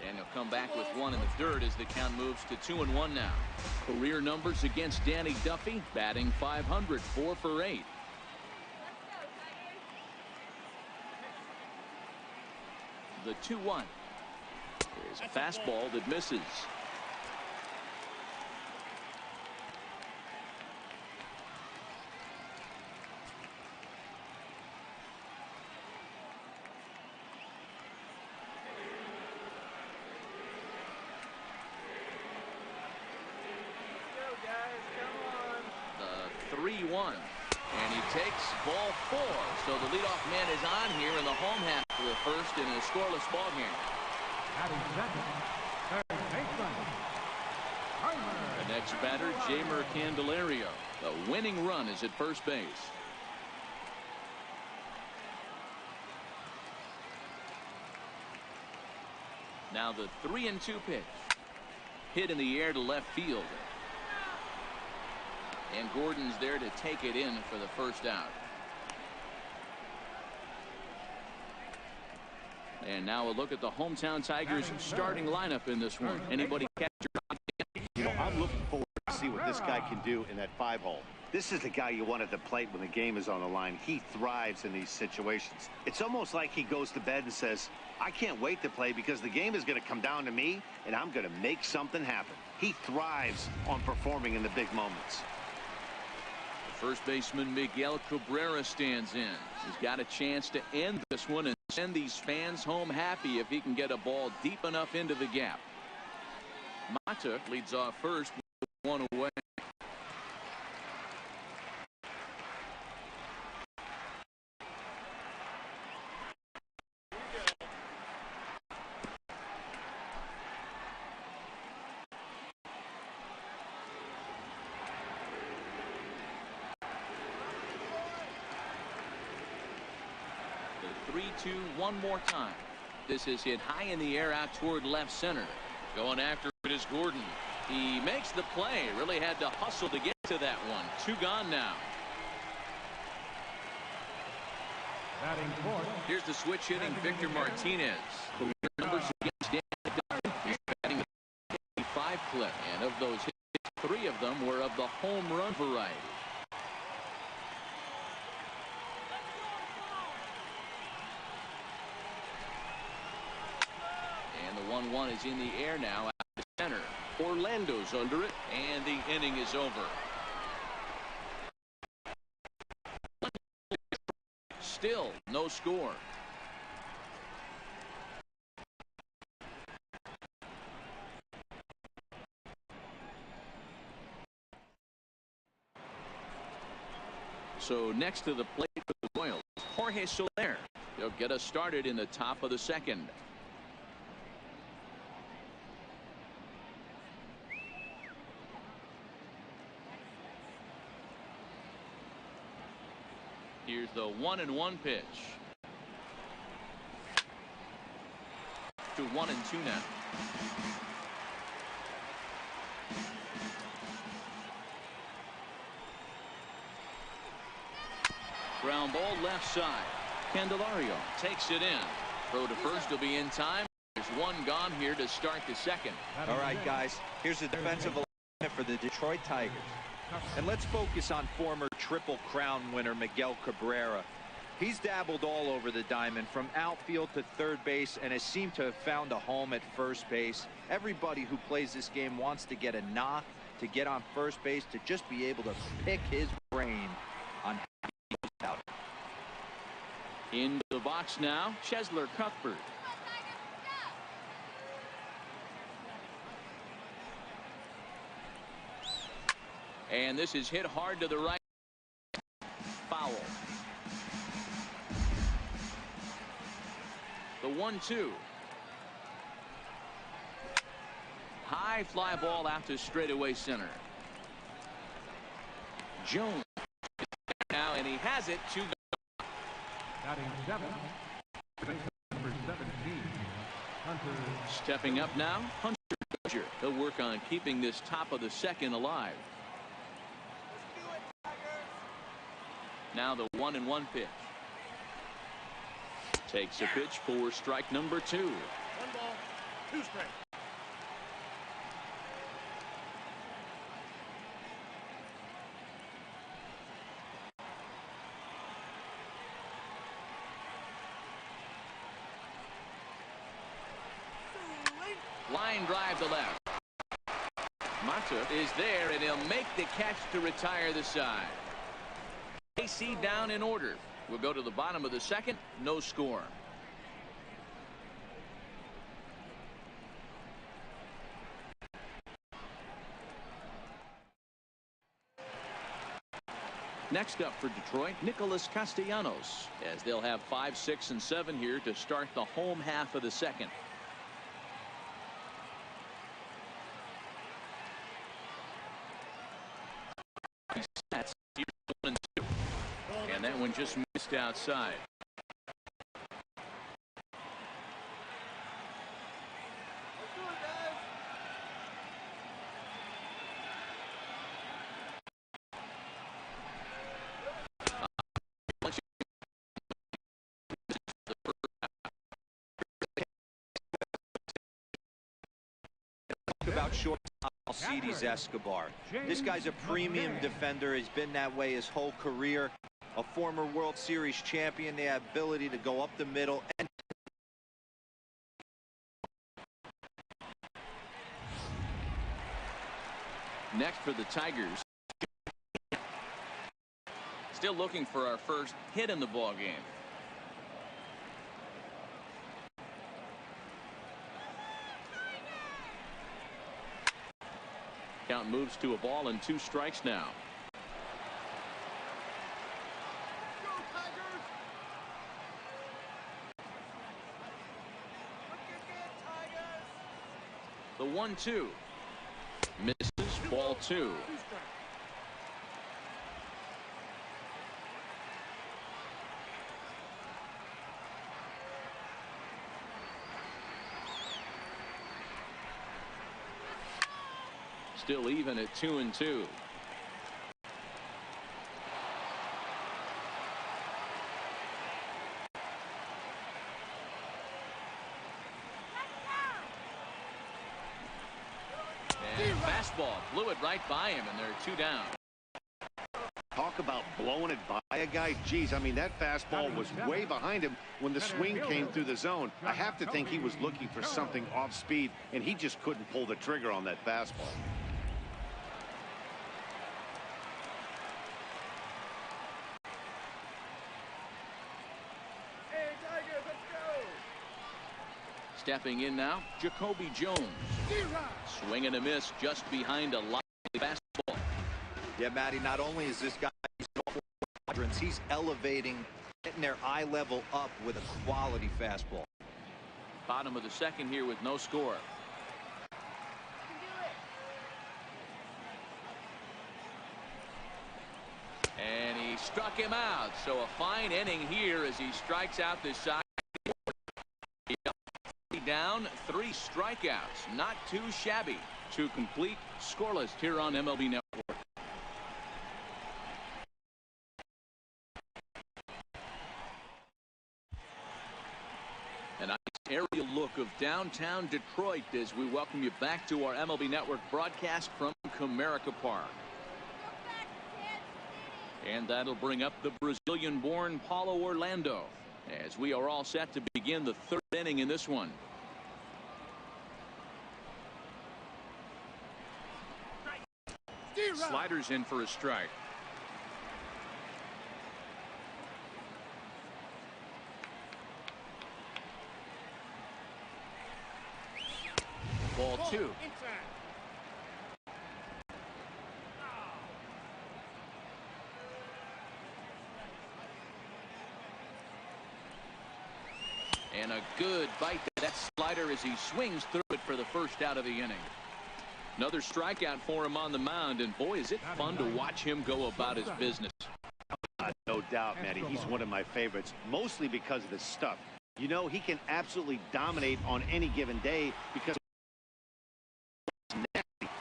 And he'll come back with one in the dirt as the count moves to 2-1 now. Career numbers against Danny Duffy, batting .500, 4 for 8. The 2-1 is a fastball that misses. The 3-1. And he takes ball 4. So the leadoff man is on here in the home half of the first in a scoreless ball game. Batting second, third baseman, Harmer. The next batter, Jamer Candelario. The winning run is at first base. Now the 3-2 pitch. Hit in the air to left field. And Gordon's there to take it in for the first out. And now a look at the hometown Tigers starting lineup in this one. Anybody catch your eye? You know, I'm looking forward to see what this guy can do in that 5-hole. This is the guy you want at the plate when the game is on the line. He thrives in these situations. It's almost like he goes to bed and says, I can't wait to play because the game is going to come down to me and I'm going to make something happen. He thrives on performing in the big moments. First baseman Miguel Cabrera stands in. He's got a chance to end this one and send these fans home happy if he can get a ball deep enough into the gap. Mata leads off first with 1 away. The 3-2 one more time. This is hit high in the air out toward left center. Going after it is Gordon. He makes the play. Really had to hustle to get to that one. 2 gone now. Batting fourth. Here's the switch hitting Victor Martinez. Career numbers against Danny Duffy. He's batting a 5 clip. And of those hits, 3 of them were of the home run variety. And the 1-1 is in the air now. center. Orlando's under it. And the inning is over. Still no score. So next to the plate for the Royals, Jorge Soler. He'll get us started in the top of the second. Here's the 1-1 pitch. To 1-2 now. Ground ball left side. Candelario takes it in. Throw to first will be in time. There's one gone here to start the second. All right, guys. Here's the defensive alignment for the Detroit Tigers. And let's focus on former Triple Crown winner Miguel Cabrera. He's dabbled all over the diamond from outfield to third base and has seemed to have found a home at first base. Everybody who plays this game wants to get a knock, to get on first base, to just be able to pick his brain on how he goes out. Into the box now, Chesler Cuthbert. And this is hit hard to the right. Foul. The 1-2. High fly ball out to straightaway center. Jones now, and he has it to go. Batting seventh, number 17, Hunter. Stepping up now, Hunter Dozier. He'll work on keeping this top of the second alive. Now the 1-1 pitch. Takes a pitch for strike number 2. 1 ball, 2 strikes. Line drive to left. Mata is there, and he'll make the catch to retire the side. AC down in order. We'll go to the bottom of the second. No score. Next up for Detroit, Nicholas Castellanos, as they'll have 5, 6, and 7 here to start the home half of the second. And that one just missed outside. About shortstop Alcides Escobar. This guy's a premium defender. He's been that way his whole career. A former World Series champion. The ability to go up the middle and next for the Tigers. Still looking for our first hit in the ball game. Count moves to a ball and 2 strikes now. Go Tigers! Look at The 1-2 misses. Ball 2. 2 strikes. Still even at 2-2. And fastball blew it right by him, and they're 2 down. Talk about blowing it by a guy. Geez, I mean, that fastball was way behind him when the swing came through the zone. I have to think he was looking for something off speed, and he just couldn't pull the trigger on that fastball. Hey, Tigers, let's go. Stepping in now, Jacoby Jones. Swing and a miss just behind a lively fastball. Yeah, Matty, not only is this guy quadrants, he's elevating, getting their eye level up with a quality fastball. Bottom of the second here with no score. And he struck him out. So a fine inning here as he strikes out this side. Down, 3 strikeouts. Not too shabby. To complete, scoreless here on MLB Network. A nice aerial look of downtown Detroit as we welcome you back to our MLB Network broadcast from Comerica Park. And that'll bring up the Brazilian-born Paulo Orlando as we are all set to begin the 3rd inning in this one. Sliders in for a strike. Ball 2. And a good bite to that slider as he swings through it for the first out of the inning. Another strikeout for him on the mound, and boy, is it fun to watch him go about his business. No doubt, Matty. He's one of my favorites, mostly because of the stuff. You know, he can absolutely dominate on any given day because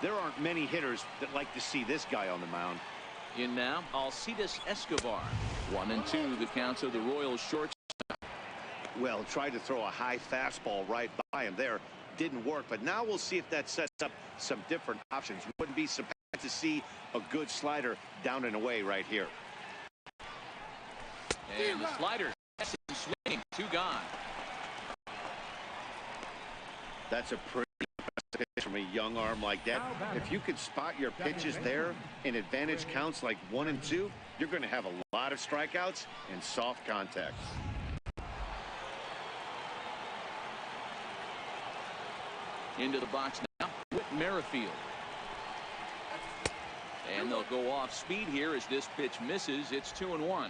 there aren't many hitters that like to see this guy on the mound. In now, Alcides Escobar. 1-2 the counts of the Royals shortstop. Well, tried to throw a high fastball right by him there. Didn't work, but now we'll see if that sets up some different options. Wouldn't be surprised to see a good slider down and away right here. And the slider swinging, 2 gone. That's a pretty impressive pitch from a young arm like that. If you could spot your pitches there and advantage counts like 1 and 2, you're going to have a lot of strikeouts and soft contact. Into the box now, Whit Merrifield. And they'll go off speed here as this pitch misses. It's 2-1.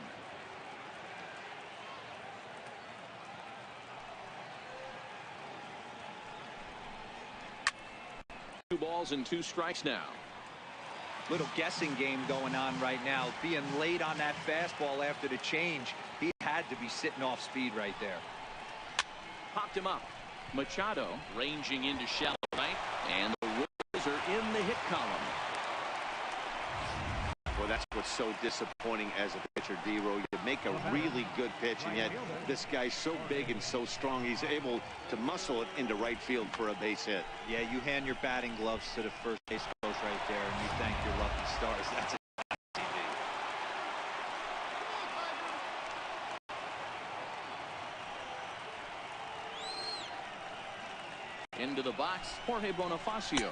2 balls and 2 strikes now. Little guessing game going on right now. Being late on that fastball after the change. He had to be sitting off speed right there. Popped him up. Machado ranging into shallow right, and the Royals are in the hit column. Well, that's what's so disappointing as a pitcher, D-Row. You make a really good pitch, and yet this guy's so big and so strong, he's able to muscle it into right field for a base hit. Yeah, you hand your batting gloves to the first base coach right there, and you thank your lucky stars. That's it. Into the box, Jorge Bonifacio.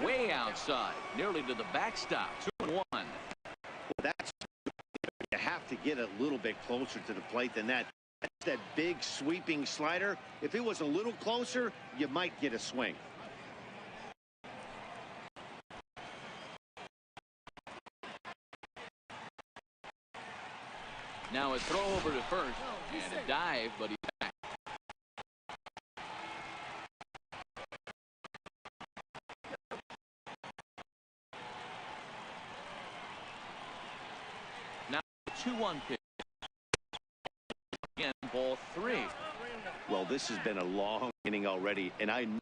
Way outside, nearly to the backstop. 2-1. Well, that's, you have to get a little bit closer to the plate than that. That's that big sweeping slider. If it was a little closer, you might get a swing. Now a throw over to first and a dive, but he's back. Now 2-1 pitch. Again, ball 3. Well, this has been a long inning already, and I know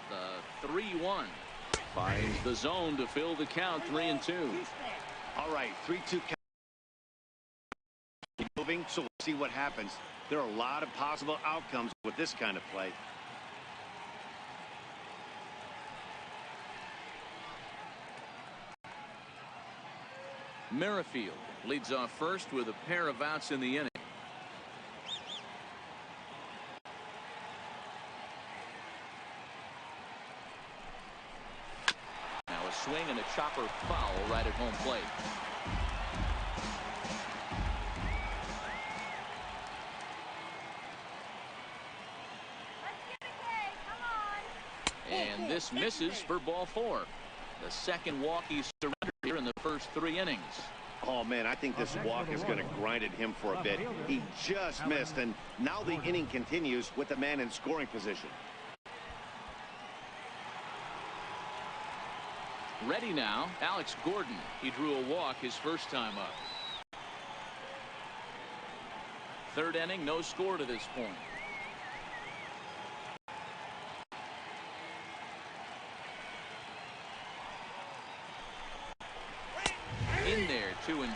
the 3-1 finds the zone to fill the count. 3-2. all right, 3-2 count. So we'll see what happens. There are a lot of possible outcomes with this kind of play. Merrifield leads off first with a pair of outs in the inning. Now a swing and a chopper foul right at home plate. And this misses for ball 4. The second walk he's surrendered here in the first 3 innings. Oh, man, I think this walk is going to grind at him for a bit. He just missed, and now the inning continues with the man in scoring position. Ready now, Alex Gordon. He drew a walk his first time up. 3rd inning, no score to this point. In there, 2-2.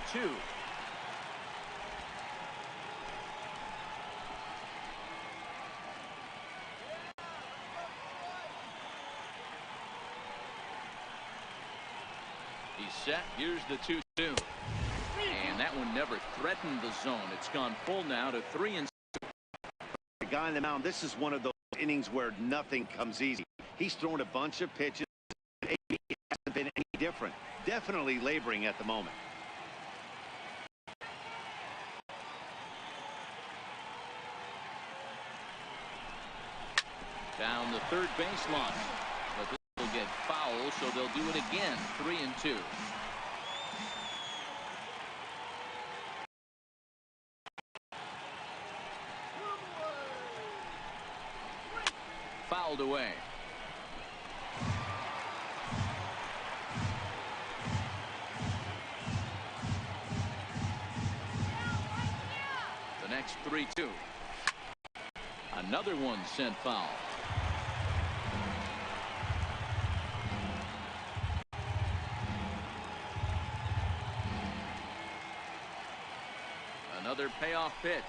He's set. Here's the 2-2. And that one never threatened the zone. It's gone full now to 3-2. The guy on the mound, this is one of those innings where nothing comes easy. He's thrown a bunch of pitches. It hasn't been any different. Definitely laboring at the moment. Down the third baseline. But this will get foul, so they'll do it again. 3-2. Fouled away. The next 3-2. Another one sent foul. Another payoff pitch.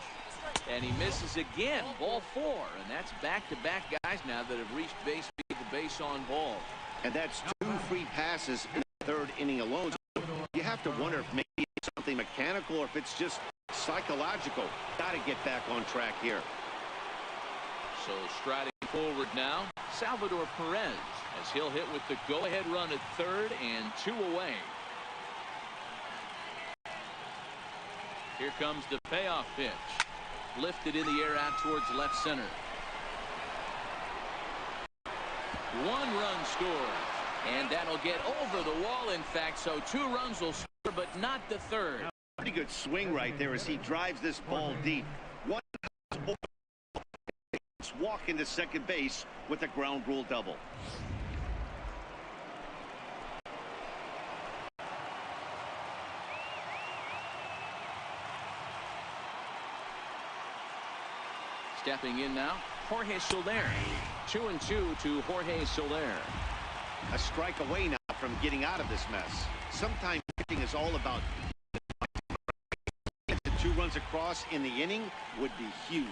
And he misses again. Ball 4. And that's back-to-back guys now that have reached base via the base on ball. And that's 2 free passes in the 3rd inning alone. So you have to wonder if maybe it's something mechanical or if it's just psychological. Got to get back on track here. So striding forward now, Salvador Perez, as he'll hit with the go-ahead run at 3rd and 2 away. Here comes the payoff pitch. Lifted in the air out towards left center. 1 run scores. And that'll get over the wall, in fact, so 2 runs will score, but not the 3rd. Pretty good swing right there as he drives this ball deep. One walk into second base with a ground rule double. Stepping in now, Jorge Soler. 2-2 to Jorge Soler. A strike away now from getting out of this mess. Sometimes pitching is all about 2 runs across in the inning would be huge.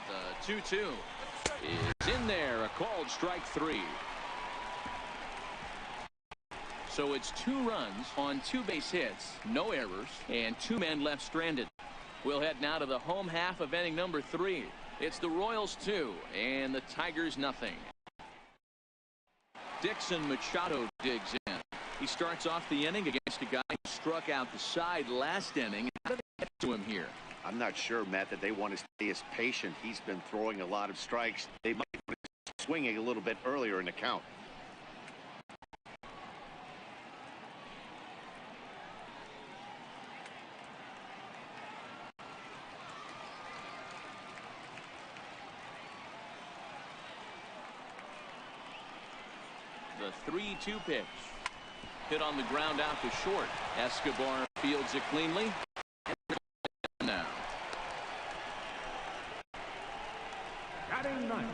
The 2-2 is in there. A called strike 3. So it's 2 runs on 2 base hits, no errors, and 2 men left stranded. We'll head now to the home half of inning number 3. It's the Royals 2 and the Tigers nothing. Dixon Machado digs in. He starts off the inning against a guy who struck out the side last inning. How do they get to him here? I'm not sure, Matt, that they want to stay as patient. He's been throwing a lot of strikes. They might be swinging a little bit earlier in the count. The 3-2 pitch. Hit on the ground out to short. Escobar fields it cleanly. Now. Batting 9.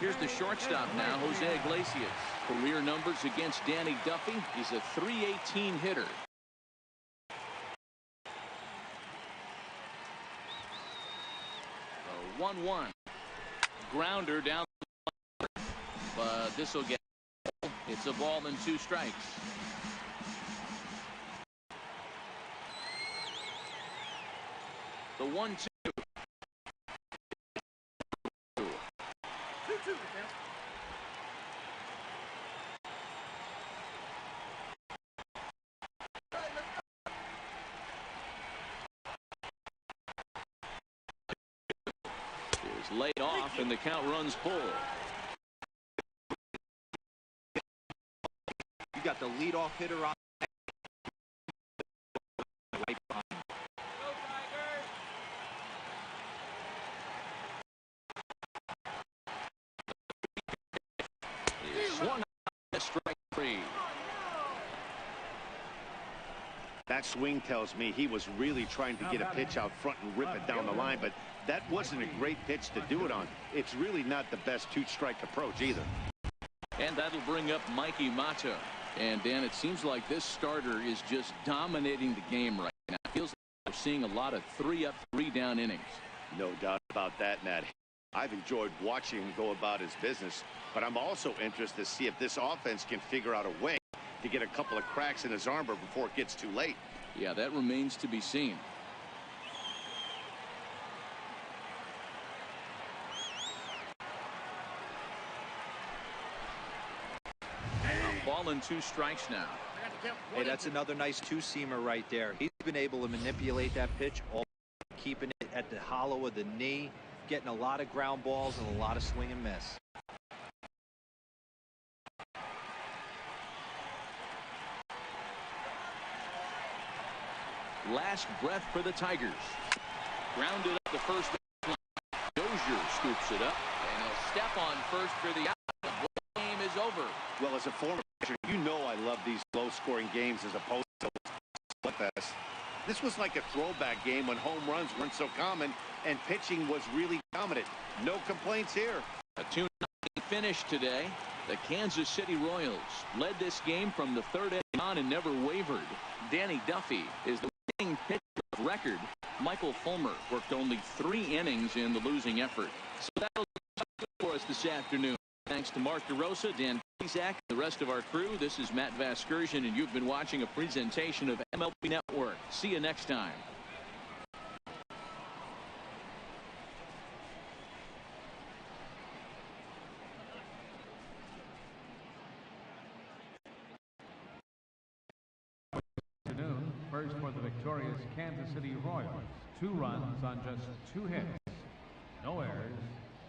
Here's the shortstop now, Jose Iglesias. Career numbers against Danny Duffy. He's a .318 hitter. A 1-1. Grounder down, but this will get. It's a ball and 2 strikes. The 1-2. Is laid off and the count runs full. You got the leadoff hitter on. Swung out, strike 3. That swing tells me he was really trying to get a pitch out front and rip it down the line, but that wasn't a great pitch to do it on. It's really not the best 2-strike approach either. And that'll bring up Mikey Mata. And Dan, it seems like this starter is just dominating the game right now. It feels like we're seeing a lot of 3-up, 3-down innings. No doubt about that, Matt. I've enjoyed watching him go about his business, but I'm also interested to see if this offense can figure out a way to get a couple of cracks in his armor before it gets too late. Yeah, that remains to be seen. A ball and 2 strikes now. Hey, that's another nice 2-seamer right there. He's been able to manipulate that pitch, keeping it at the hollow of the knee, getting a lot of ground balls and a lot of swing and miss. Last breath for the Tigers. Grounded up the first. Dozier scoops it up, and he'll step on first for the out. The game is over. Well, as a former pitcher, you know I love these low-scoring games as opposed to slugfest. This was like a throwback game when home runs weren't so common and pitching was really dominant. No complaints here. A 2-0 finish today. The Kansas City Royals led this game from the 3rd inning on and never wavered. Danny Duffy is the winning pitcher of record. Michael Fulmer worked only 3 innings in the losing effort. So that'll be good for us this afternoon. Thanks to Mark DeRosa, Dan Pizak, and the rest of our crew. This is Matt Vasgersian, and you've been watching a presentation of MLB Network. See you next time. First for the victorious Kansas City Royals. 2 runs on just 2 hits. No errors.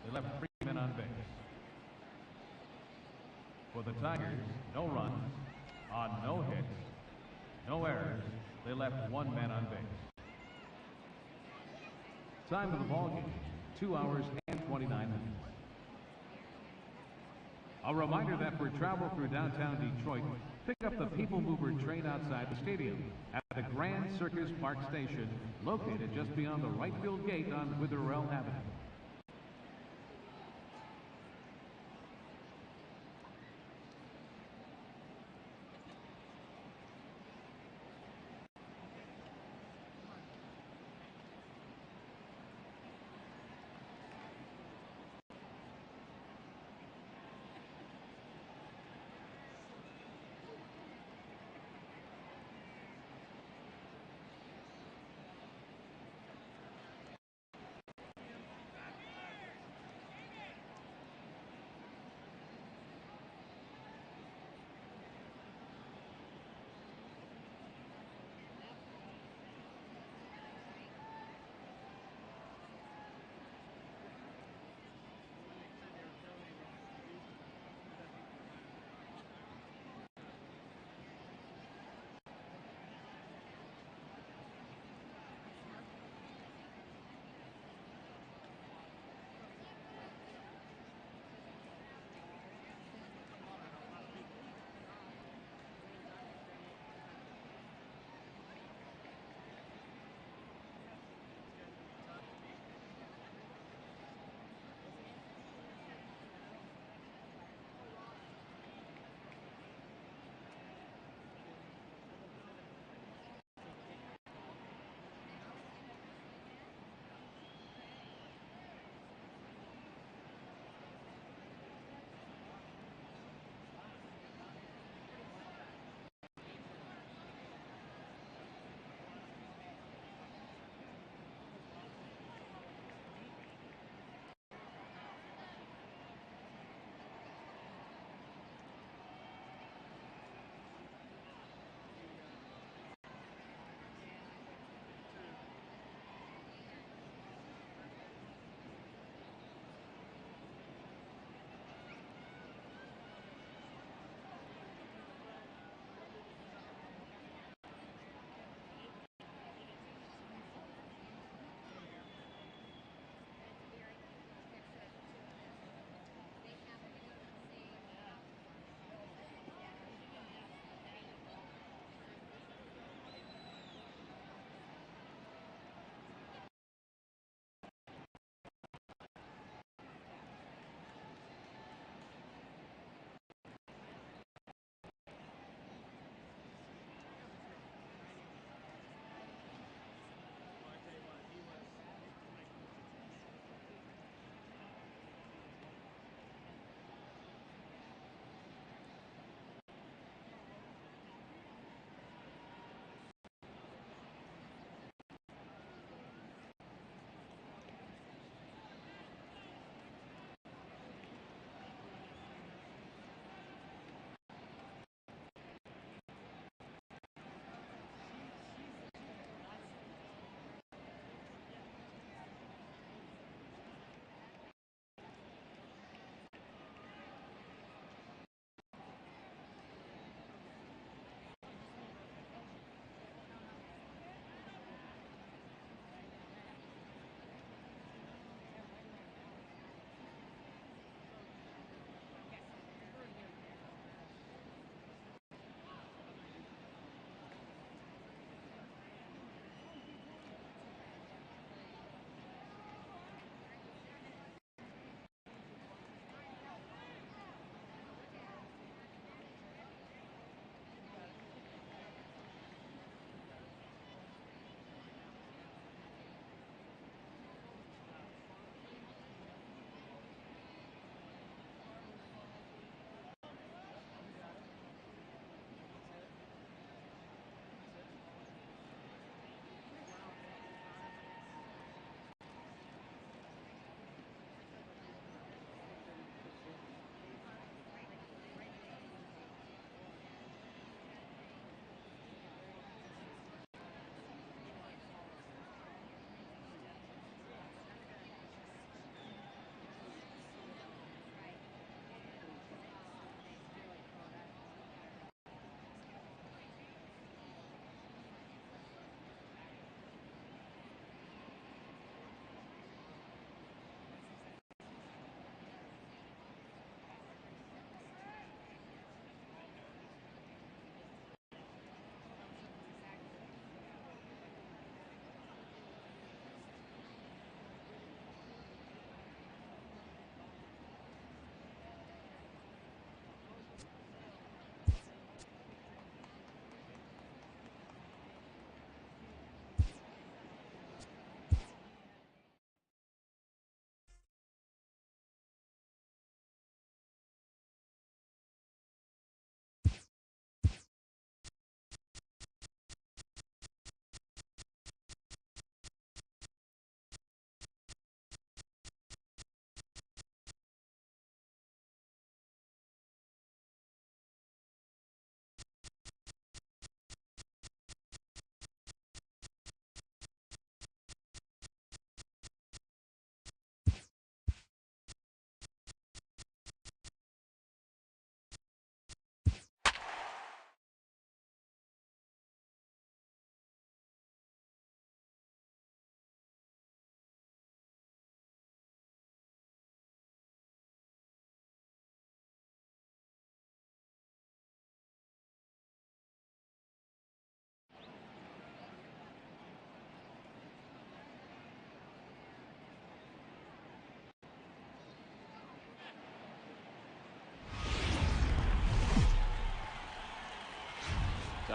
They left 3 men on base. For the Tigers, no runs on no hits. No errors. They left 1 man on base. Time of the ball game, 2 hours and 29 minutes. A reminder that for travel through downtown Detroit, pick up the People Mover train outside the stadium at the Grand Circus Park Station, located just beyond the right field gate on Witherell Avenue.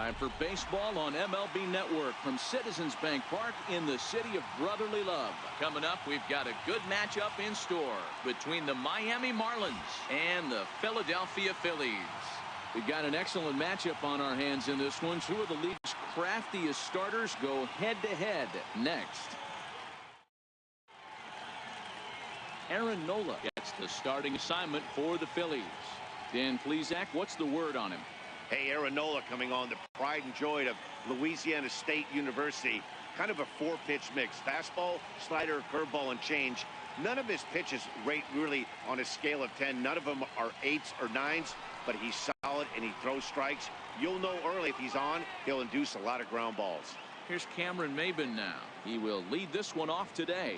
Time for baseball on MLB Network from Citizens Bank Park in the city of brotherly love. Coming up, we've got a good matchup in store between the Miami Marlins and the Philadelphia Phillies. We've got an excellent matchup on our hands in this one. Two of the league's craftiest starters go head-to-head next. Aaron Nola gets the starting assignment for the Phillies. Dan Plesac, what's the word on him? Hey, Aaron Nola coming on, the pride and joy of Louisiana State University. Kind of a four-pitch mix. Fastball, slider, curveball, and change. None of his pitches rate really on a scale of 10. None of them are 8s or 9s, but he's solid and he throws strikes. You'll know early if he's on, he'll induce a lot of ground balls. Here's Cameron Maben now. He will lead this one off today.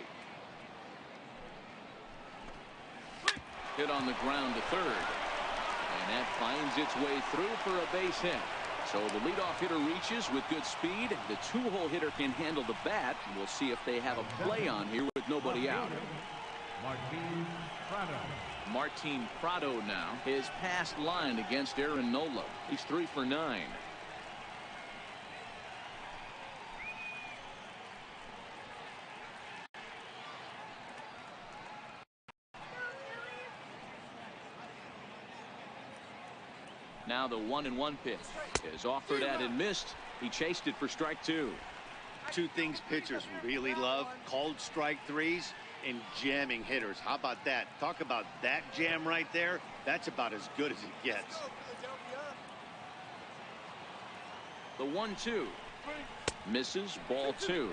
Hit on the ground to third. And that finds its way through for a base hit. So the leadoff hitter reaches with good speed. The two-hole hitter can handle the bat. We'll see if they have a play on here with nobody out. Martin Prado now. His past line against Aaron Nola. He's 3 for 9. Now the 1-1 pitch is offered at and missed. He chased it for strike 2. Two things pitchers really love: called strike threes and jamming hitters. How about that? Talk about that jam right there. That's about as good as it gets. The 1-2 misses, ball 2.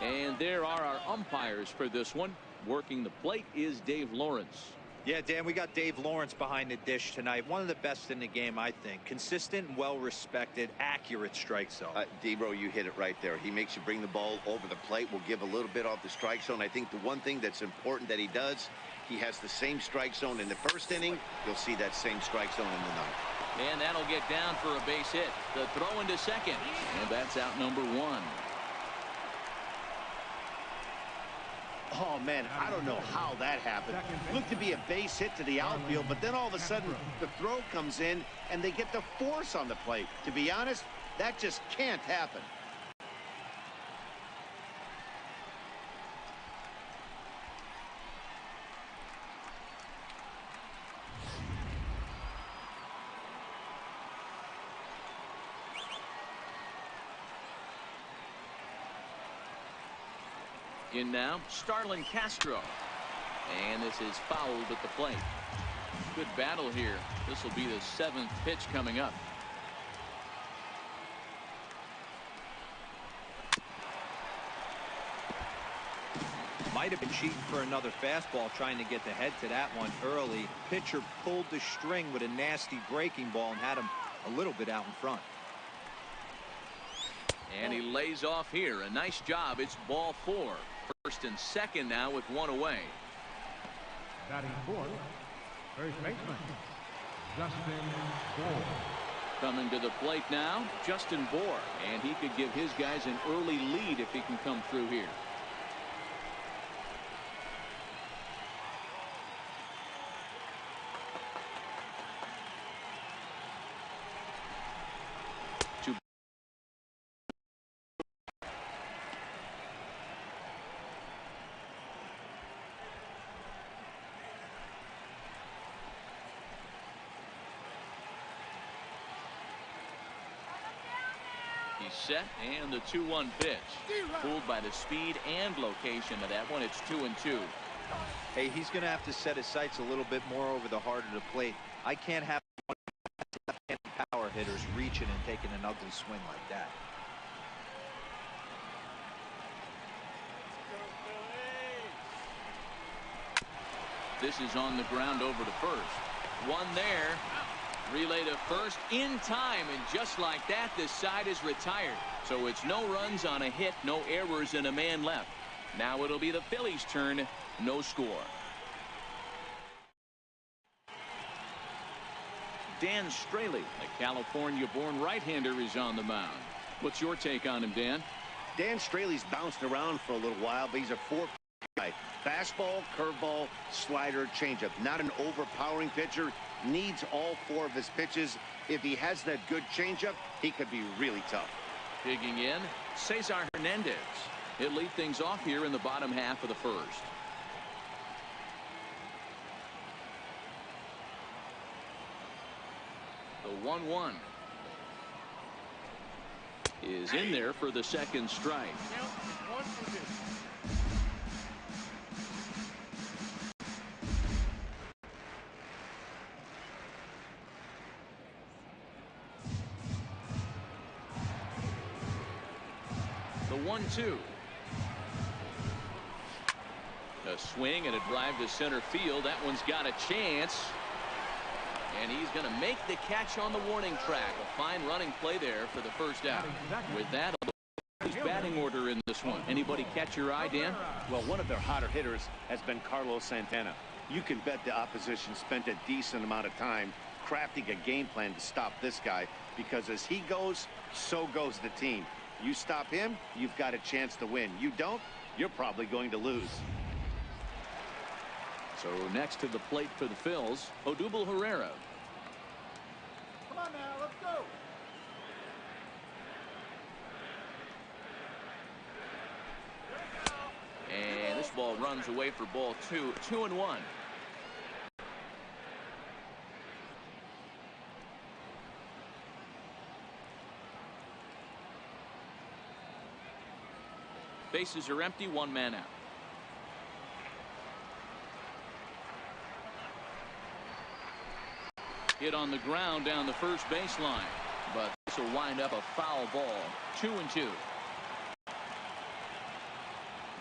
And there are our umpires for this one. Working the plate is Dave Lawrence. Yeah, Dan, we got Dave Lawrence behind the dish tonight. One of the best in the game, I think. Consistent, well-respected, accurate strike zone. D-Bro, you hit it right there. He makes you bring the ball over the plate. Will give a little bit off the strike zone. I think the one thing that's important that he does, he has the same strike zone in the first inning. You'll see that same strike zone in the ninth. And that'll get down for a base hit. The throw into second. And that's out number 1. Oh, man, I don't know how that happened. Looked to be a base hit to the outfield, but then all of a sudden the throw comes in and they get the force on the plate. To be honest, that just can't happen. In now, Starlin Castro. And this is fouled at the plate. Good battle here. This will be the 7th pitch coming up. Might have been cheating for another fastball, trying to get the head to that one early. Pitcher pulled the string with a nasty breaking ball and had him a little bit out in front. And he lays off here. A nice job. It's ball 4. First and second now with 1 away. Batting fourth, first baseman, Justin Bohr. Coming to the plate now, Justin Bohr. And he could give his guys an early lead if he can come through here. He's set, and the 2-1 pitch. Fooled by the speed and location of that one. It's 2-2. Hey, he's going to have to set his sights a little bit more over the heart of the plate. I can't have left-handed power hitters reaching and taking an ugly swing like that. This is on the ground over to first. One there. Relay to first in time, and just like that, this side is retired. So it's no runs on a hit, no errors, and a man left. Now it'll be the Phillies' turn. No score. Dan Straley, a California-born right-hander, is on the mound. What's your take on him, Dan? Dan Straley's bounced around for a little while, but he's a 4 guy. Fastball, curveball, slider, changeup. Not an overpowering pitcher. Needs all 4 of his pitches. If he has that good changeup, he could be really tough. Digging in, Cesar Hernandez. He'll lead things off here in the bottom half of the first. The 1-1 is in there for the second strike. The 1-2. A swing and a drive to center field. That one's got a chance. And he's going to make the catch on the warning track. A fine running play there for the first out. With that, his batting order in this one. Anybody catch your eye, Dan? Well, one of their hotter hitters has been Carlos Santana. You can bet the opposition spent a decent amount of time crafting a game plan to stop this guy, because as he goes, so goes the team. You stop him, you've got a chance to win. You don't, you're probably going to lose. So next to the plate for the Phils, Odubel Herrera. Come on now, let's go. And this ball runs away for ball 2. 2-1. Bases are empty, 1 man out. Hit on the ground down the first baseline, but this will wind up a foul ball. 2-2.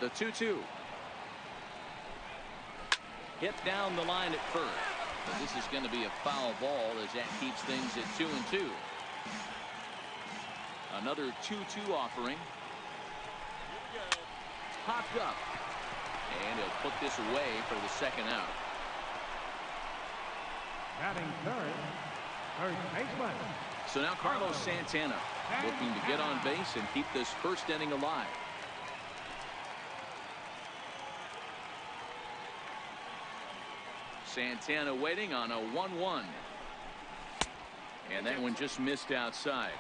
The 2-2. Hit down the line at first, but this is going to be a foul ball as that keeps things at 2-2. Another 2-2 offering. Popped up, and he'll put this away for the second out. Batting third, first baseman. So now Carlos Santana looking to get on base and keep this first inning alive. Santana waiting on a 1-1. And that one just missed outside.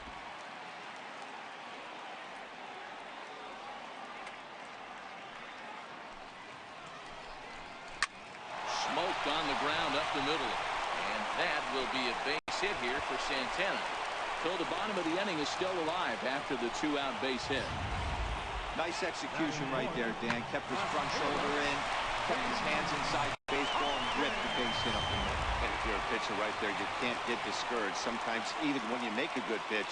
Smoked on the ground up the middle. And that will be a base hit here for Santana. So the bottom of the inning is still alive after the 2-out base hit. Nice execution right there, Dan. Kept his front shoulder in, kept his hands inside the baseball, and ripped the base hit up the middle. And if you're a pitcher right there, you can't get discouraged. Sometimes even when you make a good pitch,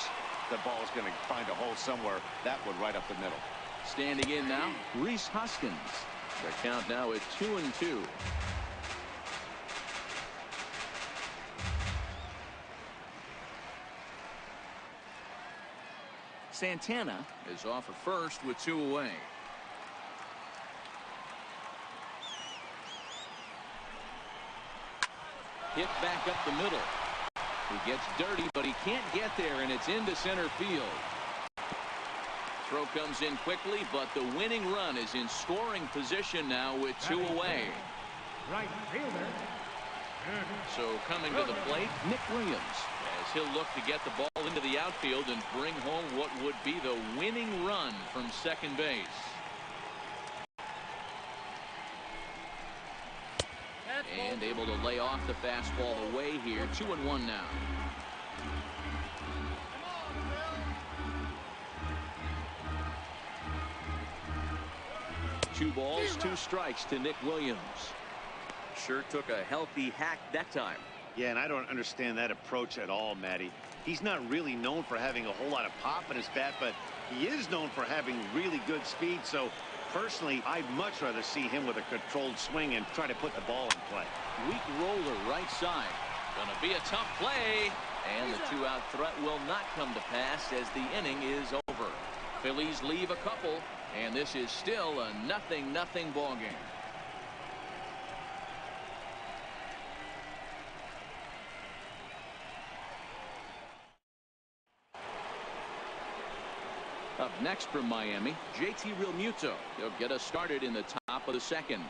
the ball is going to find a hole somewhere. That one right up the middle. Standing in now, Rhys Hoskins. The count now at 2-2. Santana is off at first with 2 away. Hit back up the middle. He gets dirty, but he can't get there, and it's into center field. Throw comes in quickly, but the winning run is in scoring position now with 2 away. Right fielder. So coming to the plate, Nick Williams, as he'll look to get the ball into the outfield and bring home what would be the winning run from second base. And able to lay off the fastball away here. 2-1 now. 2 balls, 2 strikes to Nick Williams. Sure took a healthy hack that time. Yeah, and I don't understand that approach at all, Matty. He's not really known for having a whole lot of pop in his bat, but he is known for having really good speed. So personally, I'd much rather see him with a controlled swing and try to put the ball in play. Weak roller right side. Gonna be a tough play. And the 2-out threat will not come to pass as the inning is over. Phillies leave a couple, and this is still a 0-0 ball game. Up next from Miami, JT Realmuto. He'll get us started in the top top of the second.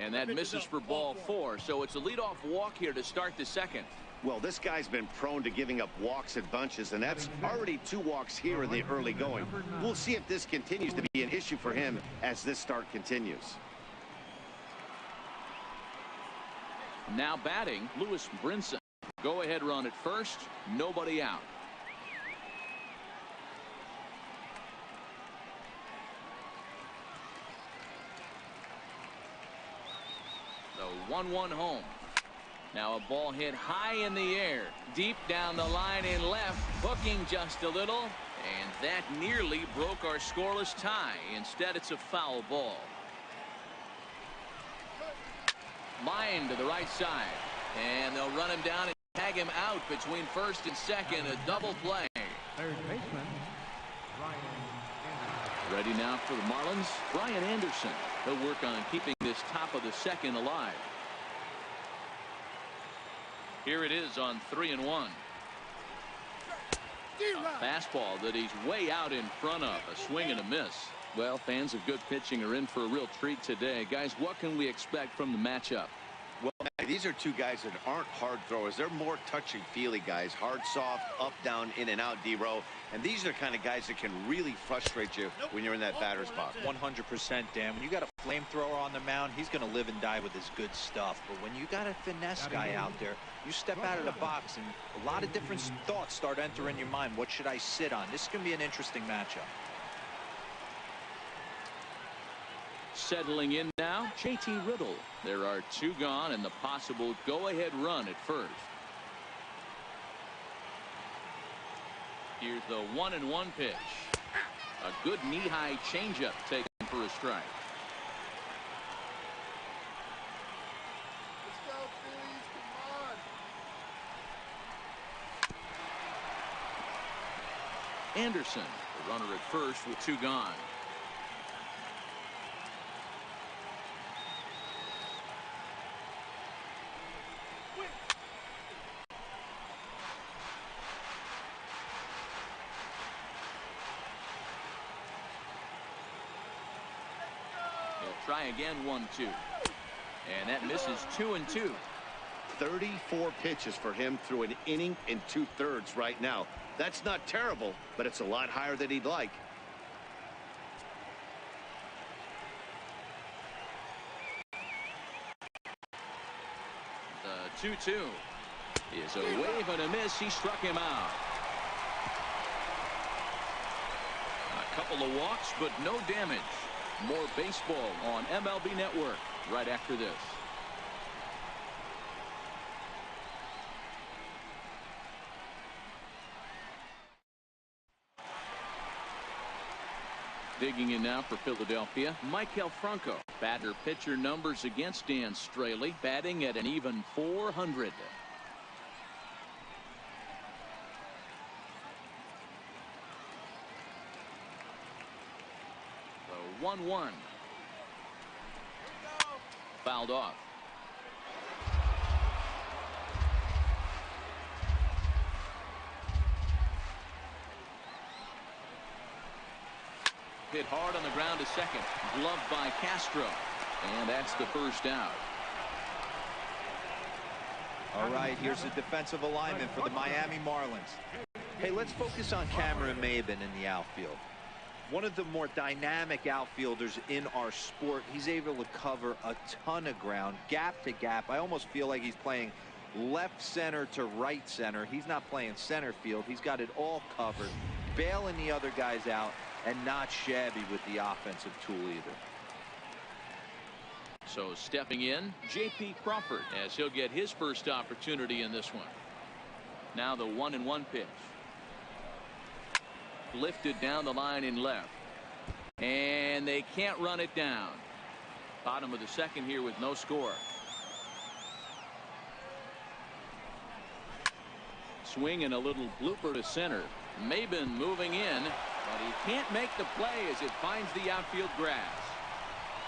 And that misses for ball 4, so it's a leadoff walk here to start the second. Well, this guy's been prone to giving up walks and bunches, and that's already 2 walks here in the early going. We'll see if this continues to be an issue for him as this start continues. Now batting, Lewis Brinson. Go ahead run at first, nobody out. The 1-1 home. Now a ball hit high in the air, deep down the line in left, hooking just a little, and that nearly broke our scoreless tie. Instead, it's a foul ball. Line to the right side, and they'll run him down and tag him out between first and second. A double play. Third baseman, Brian Anderson. Ready now for the Marlins, Brian Anderson. He'll work on keeping this top of the second alive. Here it is on 3-1. A fastball that he's way out in front of. A swing and a miss. Well, fans of good pitching are in for a real treat today. Guys, what can we expect from the matchup? Well, these are 2 guys that aren't hard throwers. They're more touchy-feely guys. Hard, soft, up, down, in and out, D-row. And these are the kind of guys that can really frustrate you when you're in that batter's box. 100%, Dan. When you got a flamethrower on the mound, he's going to live and die with his good stuff. But when you got a finesse guy out there, you step out of the box and a lot of different thoughts start entering your mind. What should I sit on? This is going to be an interesting matchup. Settling in now, JT Riddle. There are 2 gone and the possible go-ahead run at first. Here's the 1-1 pitch. A good knee-high changeup taken for a strike. Let's go, Phillies. Come on. Anderson, the runner at first with 2 gone. Try again, 1-2. And that misses 2-2. 34 pitches for him through an inning and 2/3 right now. That's not terrible, but it's a lot higher than he'd like. The 2-2 is a wave and a miss. He struck him out. A couple of walks, but no damage. More baseball on MLB Network right after this. Digging in now for Philadelphia, Michael Franco. Batter pitcher numbers against Dan Straley, batting at an even .400. The 1-1. Fouled off. Hit hard on the ground to second. Gloved by Castro. And that's the first out. All right, here's the defensive alignment for the Miami Marlins. Hey, let's focus on Cameron Maybin in the outfield. One of the more dynamic outfielders in our sport. He's able to cover a ton of ground, gap to gap. I almost feel like he's playing left center to right center. He's not playing center field. He's got it all covered, bailing the other guys out, and not shabby with the offensive tool either. So stepping in, J.P. Crawford, as he'll get his first opportunity in this one. Now the 1-1 pitch. Lifted down the line in left. And they can't run it down. Bottom of the second here with no score. Swing and a little blooper to center. Maybin moving in, but he can't make the play as it finds the outfield grass.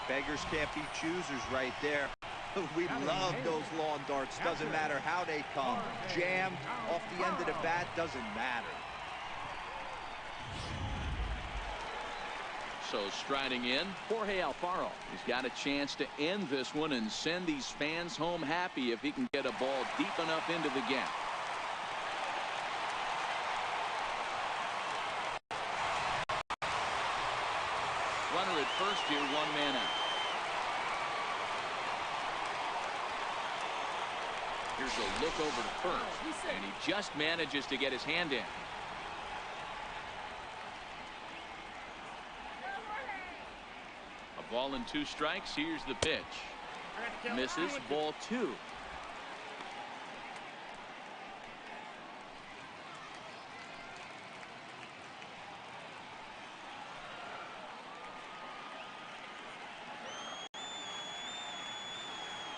Beggars can't be choosers right there. We love those lawn darts. Doesn't matter how they come. Jammed, off the end of the bat, doesn't matter. So striding in, Jorge Alfaro. He's got a chance to end this one and send these fans home happy if he can get a ball deep enough into the gap. Runner at first here, one man out. Here's a look over to first, and he just manages to get his hand in. A ball and 2 strikes. Here's the pitch. Misses, ball 2.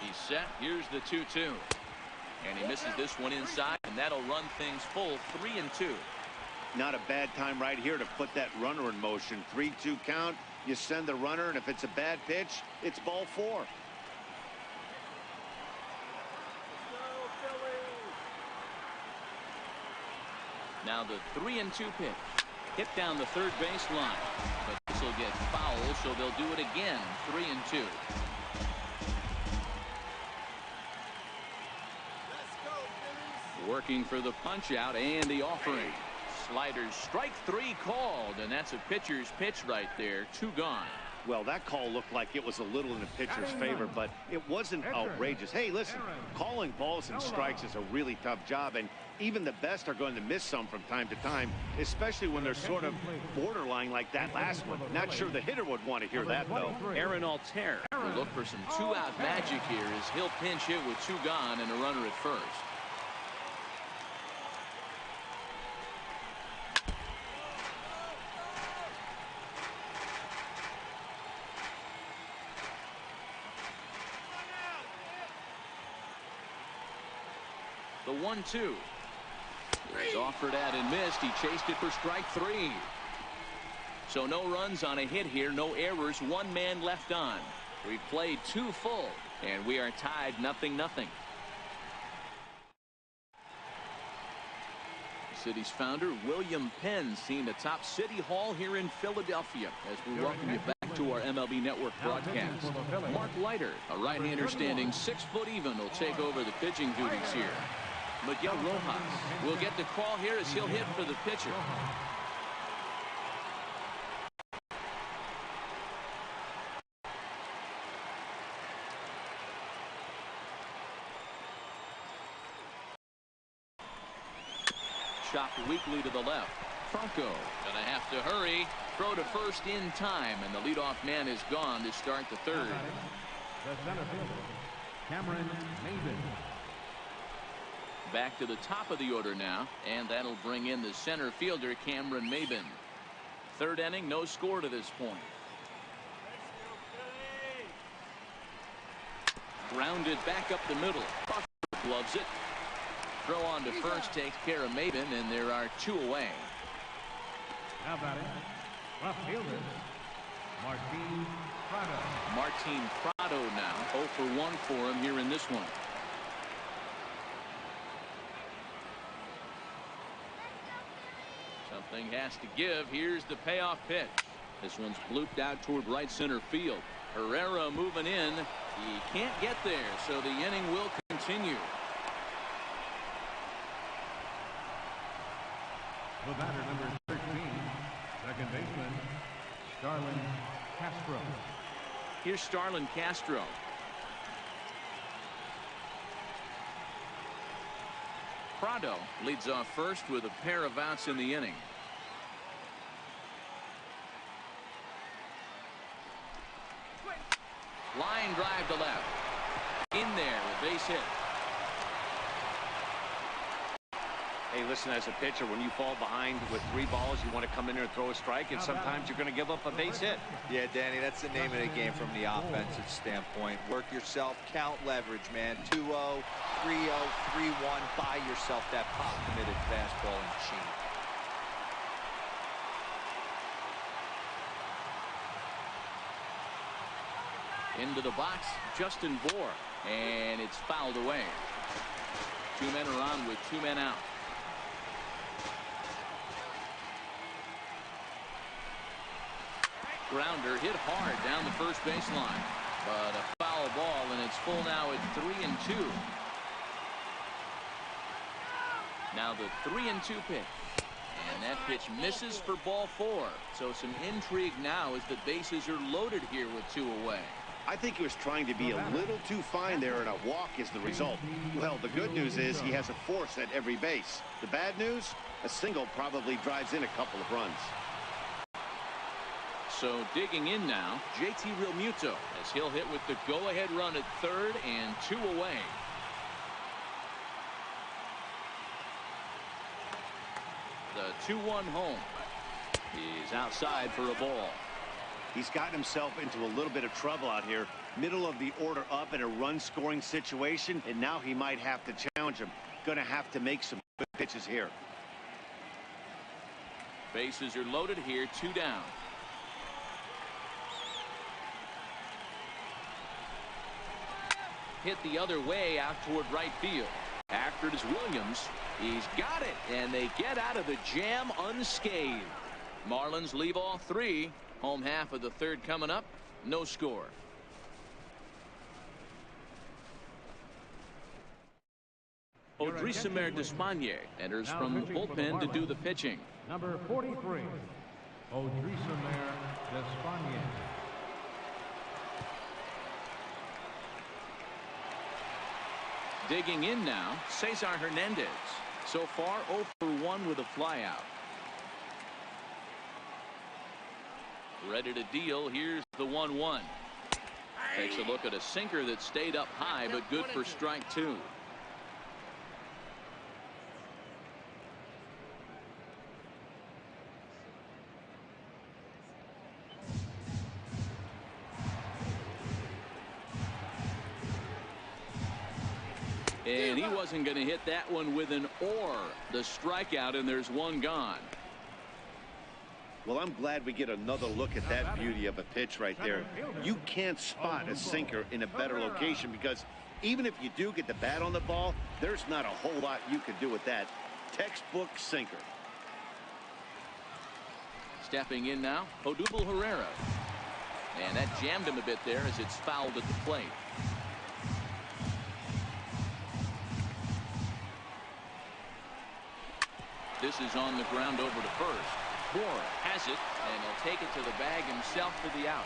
He's set. Here's the 2-2. And he misses this one inside, and that'll run things full 3-2. Not a bad time right here to put that runner in motion. 3-2 count. You send the runner, and if it's a bad pitch, it's ball 4. Now the 3-2 pitch. Hit down the third base line. But this will get foul, so they'll do it again. 3-2. Working for the punch out and the offering. Sliders, strike 3 called, and that's a pitcher's pitch right there. 2 gone. Well, that call looked like it was a little in the pitcher's favor, but it wasn't outrageous. Hey, listen, calling balls and strikes is a really tough job, and even the best are going to miss some from time to time, especially when they're sort of borderline like that last one. Not sure the hitter would want to hear that, though. Aaron Altair will look for some 2-out magic here as he'll pinch hit with 2 gone and a runner at first. The 1-2. He's offered at and missed. He chased it for strike 3. So no runs on a hit here, no errors, 1 man left on. We've played 2 full, and we are tied 0-0. The city's founder, William Penn, seen atop City Hall here in Philadelphia as we welcome you back to our MLB Network broadcast. Mark Leiter, a right-hander standing 6 foot even, will take over the pitching duties here. Miguel Rojas will get the call here as he'll hit for the pitcher. Chopped weakly to the left. Franco gonna have to hurry. Throw to first in time, and the leadoff man is gone to start the 3rd. The center fielder, Cameron Maven. Back to the top of the order now, and that'll bring in the center fielder, Cameron Maven. 3rd inning, no score to this point. Grounded back up the middle. Buffer gloves it. Throw on to first takes care of Maven, and there are 2 away. Now batting, left fielder, Martin Prado. Martin Prado now 0 for 1 for him here in this one. Something has to give. Here's the payoff pitch. This one's blooped out toward right center field. Herrera moving in. He can't get there, so the inning will continue. The batter, number 13, second baseman, Starlin Castro. Here's Starlin Castro. Prado leads off first with a pair of outs in the inning. Line drive to left. In there, a base hit. Hey, listen, as a pitcher, when you fall behind with 3 balls, you want to come in there and throw a strike, and sometimes you're going to give up a base hit. Yeah, Danny, that's the name of the game from the offensive standpoint. Work yourself, count leverage, man. 2-0, 3-0, 3-1. Buy yourself that pop-committed fastball and change. Into the box, Justin Bohr, and it's fouled away. 2 men are on with 2 men out. Grounder hit hard down the first baseline, but a foul ball, and it's full now at 3-2. Now the 3-2 pitch, and that pitch misses for ball 4. So some intrigue now as the bases are loaded here with 2 away. I think he was trying to be a little too fine there, and a walk is the result. Well, the good news is he has a force at every base. The bad news, a single probably drives in a couple of runs. So digging in now, JT Realmuto, as he'll hit with the go-ahead run at third and 2 away. The 2-1 home. He's outside for a ball. He's gotten himself into a little bit of trouble out here. Middle of the order up in a run-scoring situation, and now he might have to challenge him. Going to have to make some good pitches here. Bases are loaded here, 2 down. Hit the other way out toward right field. After it is Williams. He's got it, and they get out of the jam unscathed. Marlins leave all 3. Home half of the 3rd coming up. No score. Odrisamer Despaigne enters from the bullpen to do the pitching. Number 43, Odrisamer Despaigne. Digging in now, Cesar Hernandez. So far 0 for 1 with a flyout. Ready to deal. Here's the 1-1. Takes a look at a sinker that stayed up high, but good for strike 2. And he wasn't going to hit that one with an or. The strikeout, and there's 1 gone. Well, I'm glad we get another look at that beauty of a pitch right there. You can't spot a sinker in a better location, because even if you do get the bat on the ball, there's not a whole lot you can do with that. Textbook sinker. Stepping in now, Odubel Herrera. And that jammed him a bit there as it's fouled at the plate. This is on the ground over to first. Bohr has it, and he'll take it to the bag himself for the out.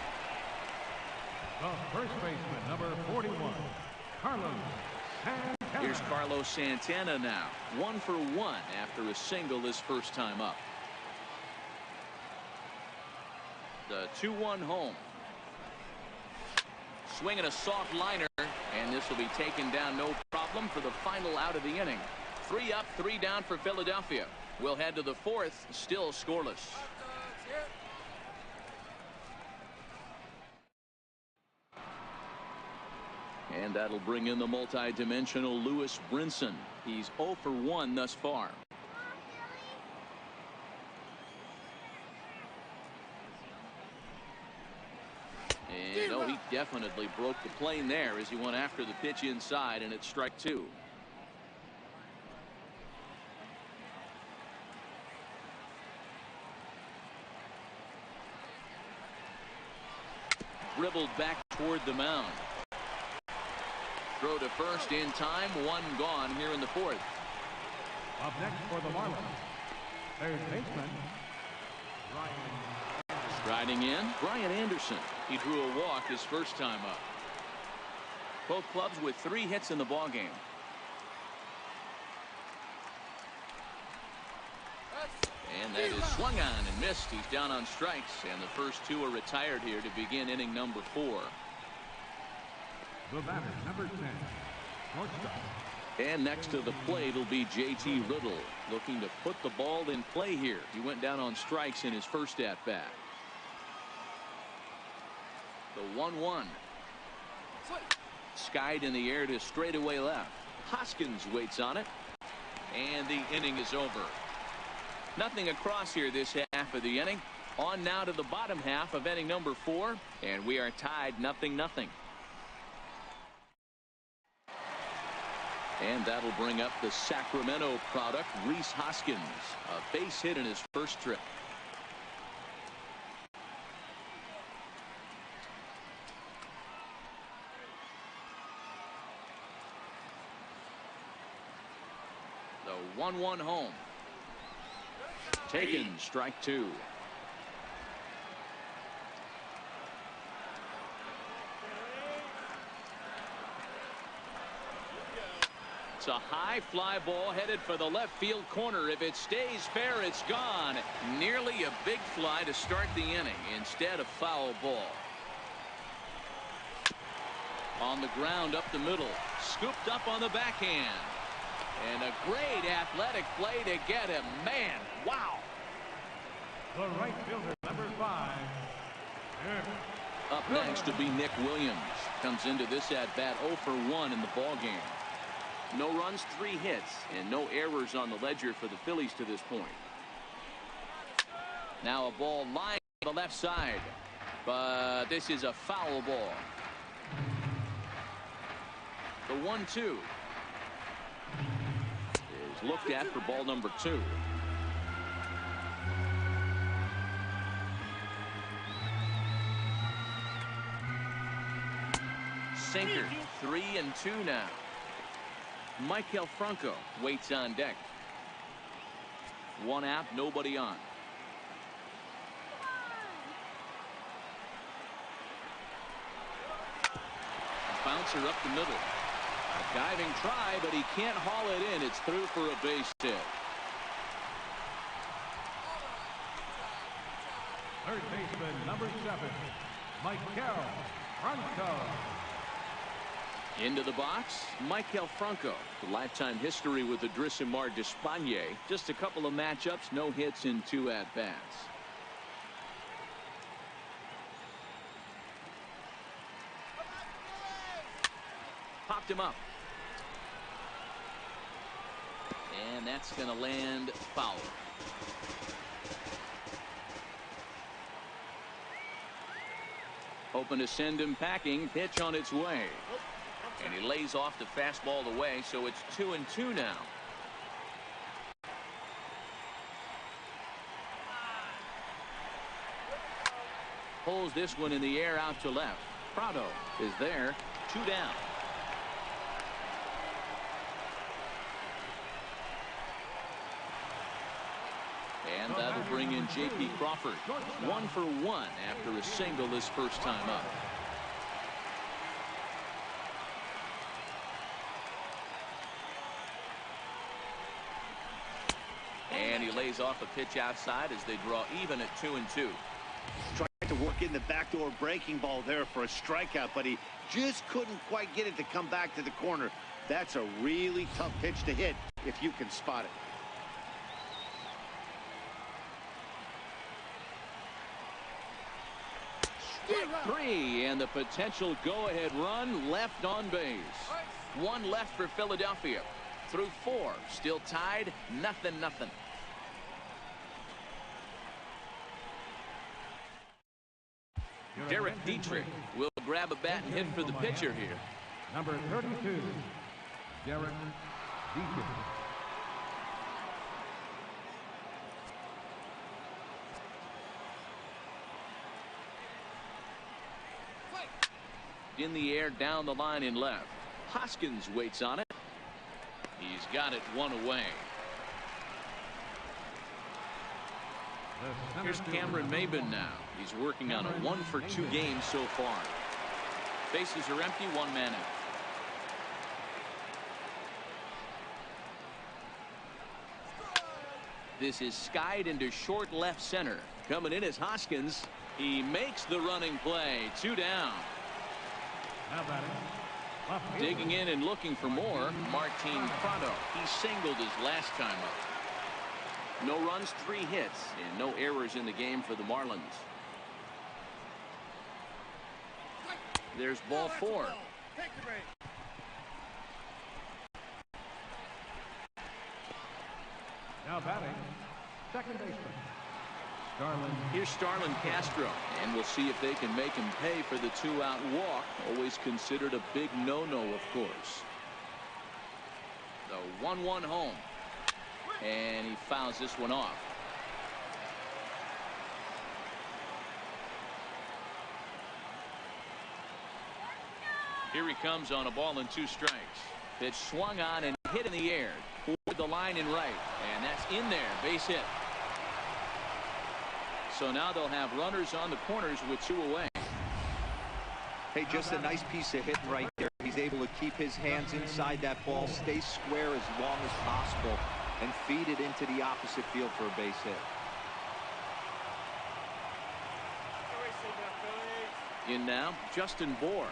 The first baseman, number 41, Carlos Santana. Here's Carlos Santana now. 1 for 1 after a single his first time up. The 2-1 home. Swinging a soft liner, and this will be taken down no problem for the final out of the inning. 3 up, 3 down for Philadelphia. We'll head to the 4th, still scoreless. And that'll bring in the multi-dimensional Lewis Brinson. He's 0 for 1 thus far. And oh, he definitely broke the plane there as he went after the pitch inside, and it's strike 2. Dribbled back toward the mound. Throw to first in time. 1 gone here in the 4th. Up next for the Marlins, third baseman, Brian. Striding in, Brian Anderson. He drew a walk his first time up. Both clubs with 3 hits in the ballgame. And that is swung on and missed. He's down on strikes, and the first 2 are retired here to begin inning number 4. The batter, number 10, shortstop. And next to the plate will be JT Riddle, looking to put the ball in play here. He went down on strikes in his first at-bat. The 1-1. Skied in the air to straightaway left. Hoskins waits on it, and the inning is over. Nothing across here this half of the inning. On now to the bottom half of inning number 4, and we are tied 0-0. And that'll bring up the Sacramento product, Rhys Hoskins. A base hit in his first trip. The 1-1 home. Taken, strike two. It's a high fly ball headed for the left field corner. If it stays fair, it's gone. Nearly a big fly to start the inning. Instead, a foul ball. On the ground up the middle. Scooped up on the backhand. And a great athletic play to get him. Man, wow. The right fielder, number 5. Up next will be Nick Williams. Comes into this at-bat 0 for 1 in the ballgame. No runs, 3 hits, and no errors on the ledger for the Phillies to this point. Now a ball lying on the left side. But this is a foul ball. The 1-2 is looked at for ball number 2. Sinker, 3-2 now. Michael Franco waits on deck. 1 out, nobody on. A bouncer up the middle. A diving try, but he can't haul it in. It's through for a base hit. Third baseman, number 7, Michael Franco. Into the box, Michael Franco. The lifetime history with the Adrisimar d'Espagne. Just a couple of matchups, no hits in 2 at-bats. Popped him up. And that's going to land foul. Hoping to send him packing. Pitch on its way. And he lays off the fastball away, so it's 2-2 now. Pulls this one in the air out to left. Prado is there. 2 down. And that'll bring in J.P. Crawford. 1 for 1 after a single his first time up. And he lays off a pitch outside as they draw even at 2-2. Tried to work in the backdoor breaking ball there for a strikeout, but he just couldn't quite get it to come back to the corner. That's a really tough pitch to hit if you can spot it. Strike 3, and the potential go-ahead run left on base. 1 left for Philadelphia. Through 4, still tied, 0-0. Derek Dietrich will grab a bat and hit for the pitcher here. Number 32, Derek Dietrich. In the air, down the line in left. Hoskins waits on it. He's got it 1 away. Here's Cameron Maben now. He's working on a 1 for 2 game so far. Bases are empty, 1 man out. This is skied into short left center. Coming in is Hoskins. He makes the running play. 2 down. Now batting. Digging in and looking for more, Martin Prado. He singled his last time up. No runs, 3 hits, and no errors in the game for the Marlins. There's ball 4. Now batting, second baseman, Starlin. Here's Starlin Castro, and we'll see if they can make him pay for the 2-out walk. Always considered a big no-no, of course. a 1-1 home. And he fouls this one off. Here he comes on a ball and 2 strikes. Pitch swung on and hit in the air toward the line and right. And that's in there. Base hit. So now they'll have runners on the corners with 2 away. Hey, just a nice piece of hitting right there. He's able to keep his hands inside that ball, stay square as long as possible, and feed it into the opposite field for a base hit. In now, Justin Bohr.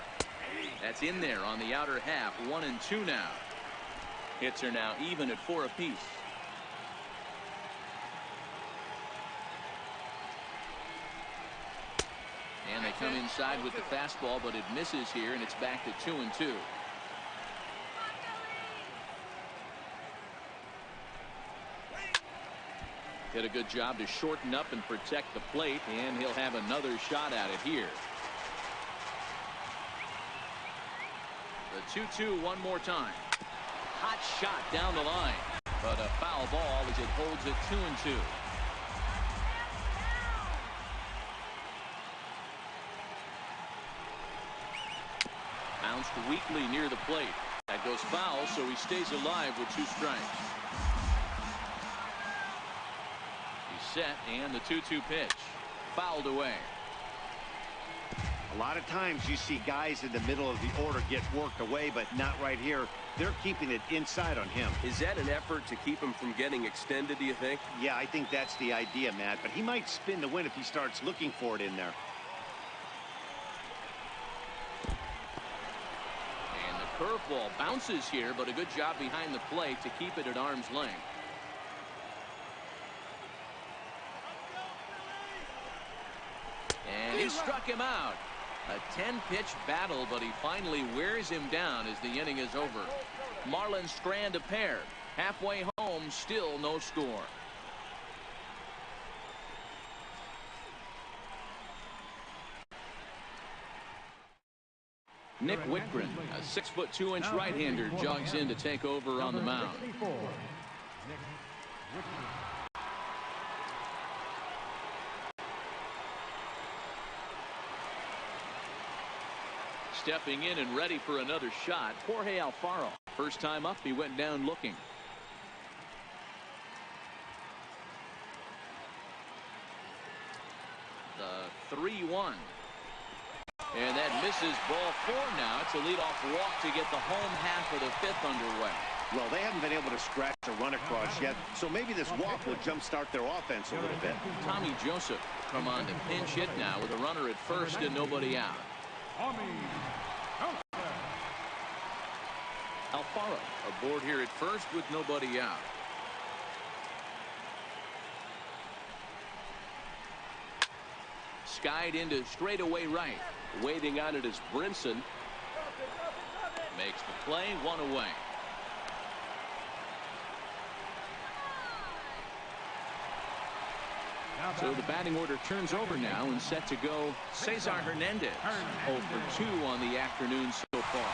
That's in there on the outer half. 1-2 now. Hits are now even at 4 apiece. And they come inside with the fastball, but it misses here, and it's back to 2-2. Did a good job to shorten up and protect the plate, and he'll have another shot at it here. The 2-2 one more time. Hot shot down the line, but a foul ball as it holds it 2-2. Bounced weakly near the plate. That goes foul, so he stays alive with 2 strikes. He's set, and the 2-2 pitch. Fouled away. A lot of times you see guys in the middle of the order get worked away, but not right here. They're keeping it inside on him. Is that an effort to keep him from getting extended, do you think? Yeah, I think that's the idea, Matt, but he might spin the win if he starts looking for it in there. And the curveball bounces here, but a good job behind the plate to keep it at arm's length. And he struck him out. A 10-pitch battle, but he finally wears him down as the inning is over. Marlins strand a pair. Halfway home, still no score. Nick Whitgren, a 6'2" right-hander, jogs in to take over on the mound. Stepping in and ready for another shot, Jorge Alfaro. First time up, he went down looking. The 3-1. And that misses ball 4 now. It's a leadoff walk to get the home half of the 5th underway. Well, they haven't been able to scratch a run across yet, so maybe this walk will jumpstart their offense a little bit. Tommy Joseph come on to pinch hit now with a runner at first and nobody out. Alfaro aboard here at first with nobody out. Skied into straightaway right. Waiting on it is Brinson. Makes the play, 1 away. So the batting order turns over now and set to go Cesar Hernandez. 0 for 2 on the afternoon so far.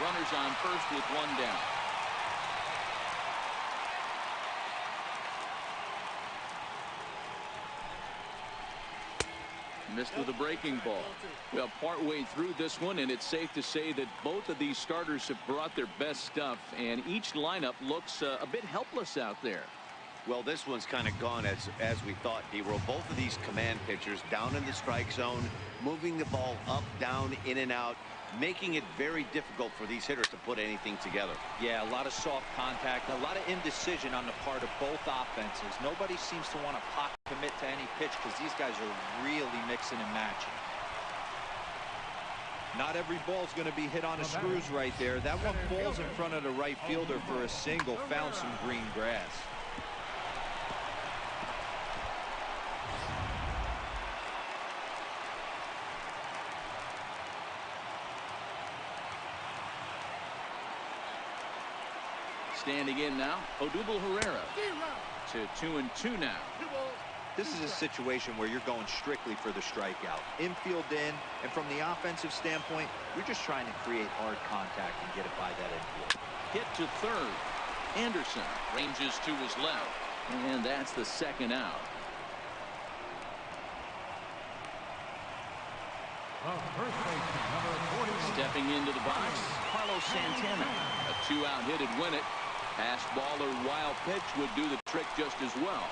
Runners on first with 1 down. Missed with a breaking ball. Well, partway through this one, and it's safe to say that both of these starters have brought their best stuff, and each lineup looks a bit helpless out there. Well, this one's kind of gone as we thought, D-Roll. Both of these command pitchers down in the strike zone, moving the ball up, down, in and out, making it very difficult for these hitters to put anything together. Yeah, a lot of soft contact, a lot of indecision on the part of both offenses. Nobody seems to want to pocket commit to any pitch because these guys are really mixing and matching. Not every ball's going to be hit on the screws right there. That one falls in front of the right fielder for a single. Found some green grass. Standing in now, Odubel Herrera to 2-2 now. This is a situation where you're going strictly for the strikeout. Infield in, and from the offensive standpoint, you're just trying to create hard contact and get it by that infield. Hit to third. Anderson ranges to his left. And that's the second out. First baseman, number 40. Stepping into the box, Carlos Santana. A 2-out hit would win it. Pass ball or wild pitch would do the trick just as well.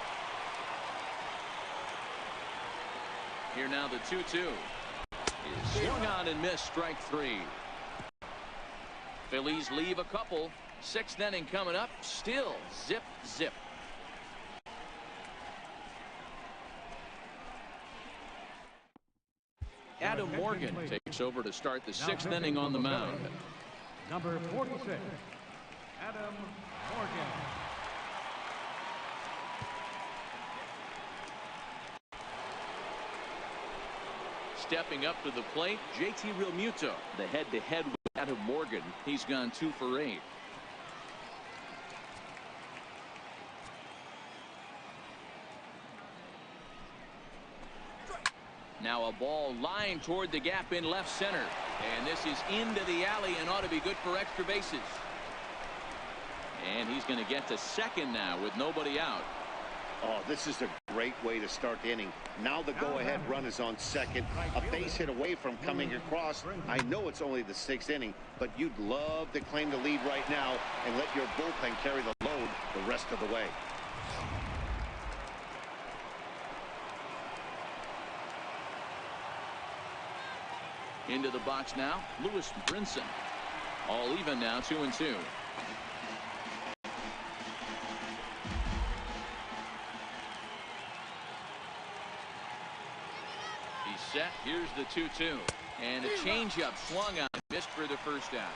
Here now the 2-2. Is swung on and missed, strike 3. Phillies leave a couple. 6th inning coming up. Still zip, zip. Adam Morgan takes over to start the 6th inning on the mound. Number 46, Adam Morgan. Stepping up to the plate, JT Realmuto. The head-to-head with Adam Morgan. He's gone 2 for 8. Now a ball lined toward the gap in left center. And this is into the alley and ought to be good for extra bases. And he's going to get to second now with nobody out. Oh, this is a great way to start the inning. Now the go-ahead run is on second. A base hit away from coming across. I know it's only the 6th inning, but you'd love to claim the lead right now and let your bullpen carry the load the rest of the way. Into the box now, Lewis Brinson. All even now, 2-2. He's set. Here's the 2-2. And a changeup swung on, missed for the first out.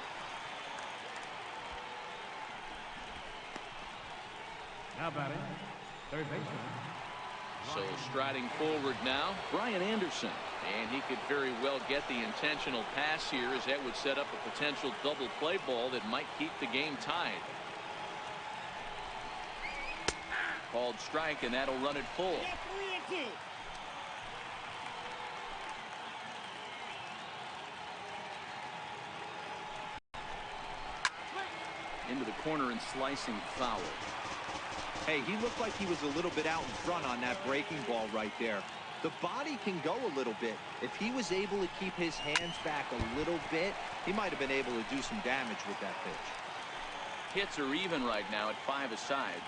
Now batting, third baseman. So striding forward now, Brian Anderson. And he could very well get the intentional pass here, as that would set up a potential double play ball that might keep the game tied. Called strike, and that'll run it full. 3-2. Into the corner and slicing foul. Hey, he looked like he was a little bit out in front on that breaking ball right there. The body can go a little bit. If he was able to keep his hands back a little bit, he might have been able to do some damage with that pitch. Hits are even right now at 5 aside.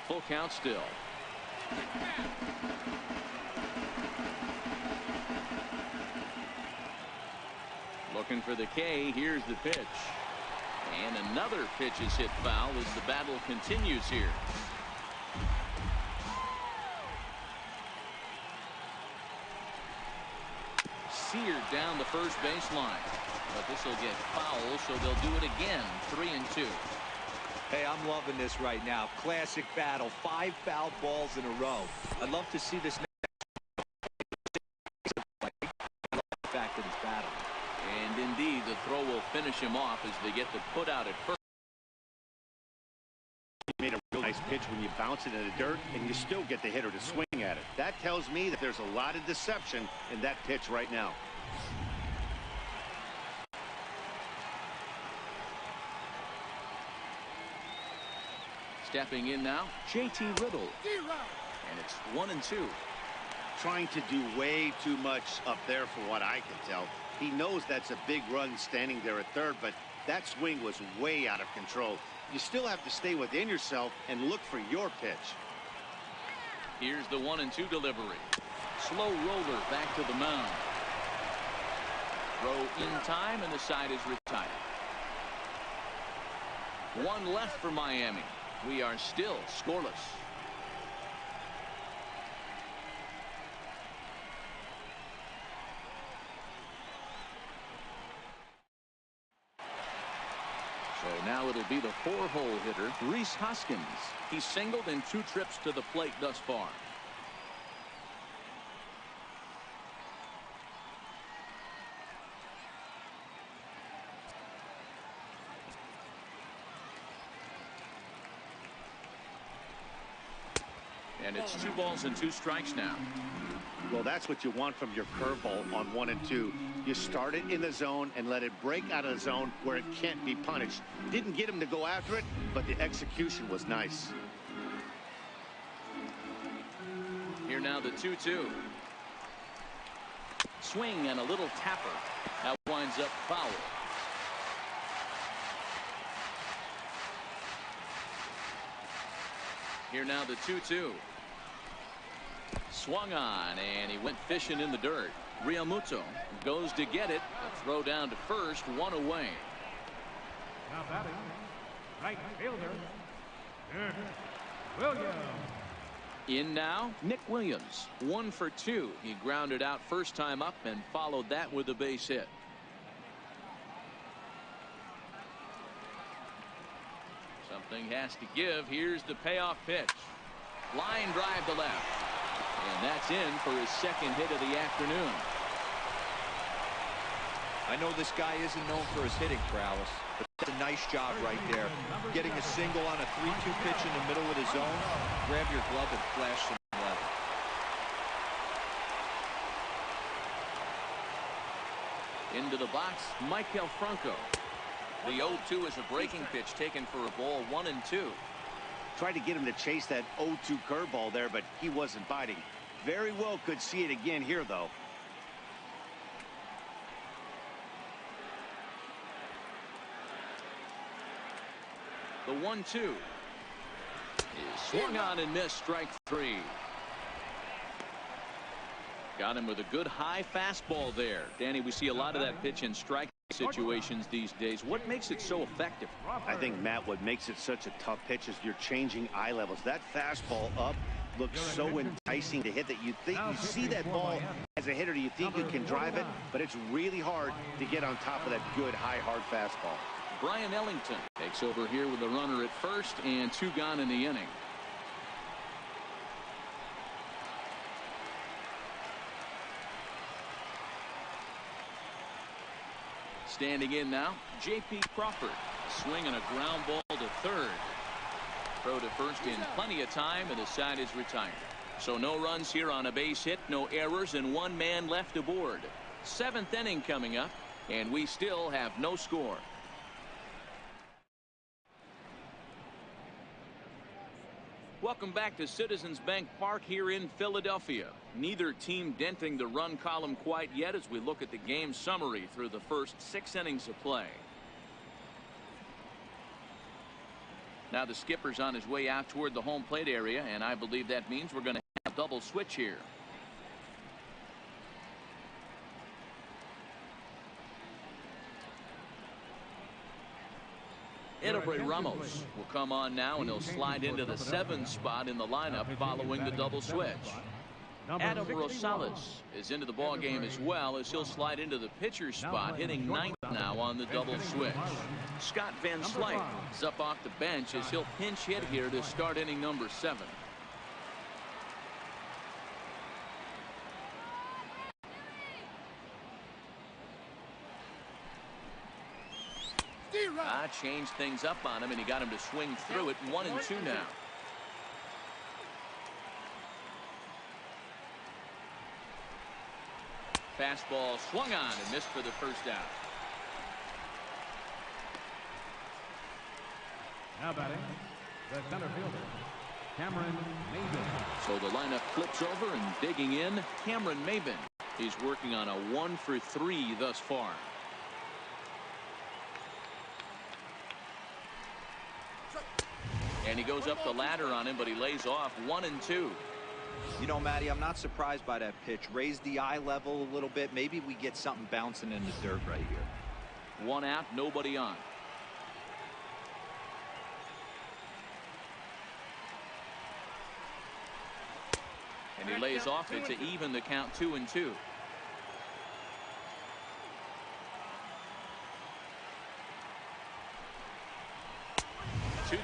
Full count still. Looking for the K. Here's the pitch. And another pitch is hit foul as the battle continues here. Seared down the first baseline. But this will get foul, so they'll do it again. 3-2. Hey, I'm loving this right now. Classic battle. 5 fouled balls in a row. I'd love to see this. The fact that he's battling. And indeed, the throw will finish him off as they get the put out at first. You made a real nice pitch when you bounce it in the dirt and you still get the hitter to swing at it. That tells me that there's a lot of deception in that pitch right now. Stepping in now, JT Riddle. And it's 1-2. Trying to do way too much up there for what I can tell. He knows that's a big run standing there at third, but that swing was way out of control. You still have to stay within yourself and look for your pitch. Here's the 1-2 delivery. Slow roller back to the mound. Throw in time, and the side is retired. 1 left for Miami. We are still scoreless. So now it'll be the 4-hole hitter, Rhys Hoskins. He's singled in 2 trips to the plate thus far. And it's 2 balls and 2 strikes now. Well, that's what you want from your curveball on 1 and 2. You start it in the zone and let it break out of the zone where it can't be punished. Didn't get him to go after it, but the execution was nice. Here now the 2-2. Swing and a little tapper. That winds up foul. Here now the 2-2. Swung on, and he went fishing in the dirt. Realmuto goes to get it. A throw down to first, 1 away. Now batting, right fielder, Nick Williams. In now, Nick Williams, 1 for 2. He grounded out first time up and followed that with a base hit. Something has to give. Here's the payoff pitch. Line drive to left. And that's in for his second hit of the afternoon. I know this guy isn't known for his hitting prowess, but that's a nice job right there. Getting a single on a 3-2 pitch in the middle of the zone. Grab your glove and flash some leather. Into the box, Michael Franco. The 0-2 is a breaking pitch taken for a ball, 1 and 2. Tried to get him to chase that 0-2 curveball there, but he wasn't biting. Very well could see it again here, though. The 1-2 is swung on and missed, strike 3. Got him with a good high fastball there. Danny, we see a lot of that pitch in strike situations these days. What makes it so effective? I think, Matt, what makes it such a tough pitch is you're changing eye levels. That fastball up looks so enticing to hit that you think you see that ball as a hitter. Do you think you can drive it? But it's really hard to get on top of that good high hard fastball. Brian Ellington takes over here with a runner at first and 2 gone in the inning. Standing in now, J.P. Crawford. Swinging a ground ball to third. Throw to first in plenty of time, and the side is retired. So no runs here on a base hit, no errors, and 1 man left aboard. 7th inning coming up, and we still have no score. Welcome back to Citizens Bank Park here in Philadelphia. Neither team denting the run column quite yet as we look at the game summary through the first 6 innings of play. Now the skipper's on his way out toward the home plate area, and I believe that means we're going to have a double switch here. Edelbert Ramos will come on now, and he'll slide into the 7th spot in the lineup following the double switch. Adam Rosales is into the ball game as well, as he'll slide into the pitcher's spot, hitting 9th now on the double switch. Scott Van Slyke is up off the bench as he'll pinch hit here to start inning number 7. Changed things up on him, and he got him to swing through it. 1 and 2 now. Fastball swung on and missed for the first out. Now batting, the center fielder, Cameron Maybin. So the lineup flips over, and digging in, Cameron Maybin. He's working on a 1 for 3 thus far. And he goes up the ladder on him, but he lays off. 1 and 2. You know, Matty, I'm not surprised by that pitch. Raise the eye level a little bit. Maybe we get something bouncing in the dirt right here. 1 out, nobody on. And he lays off it to even the count. 2 and 2.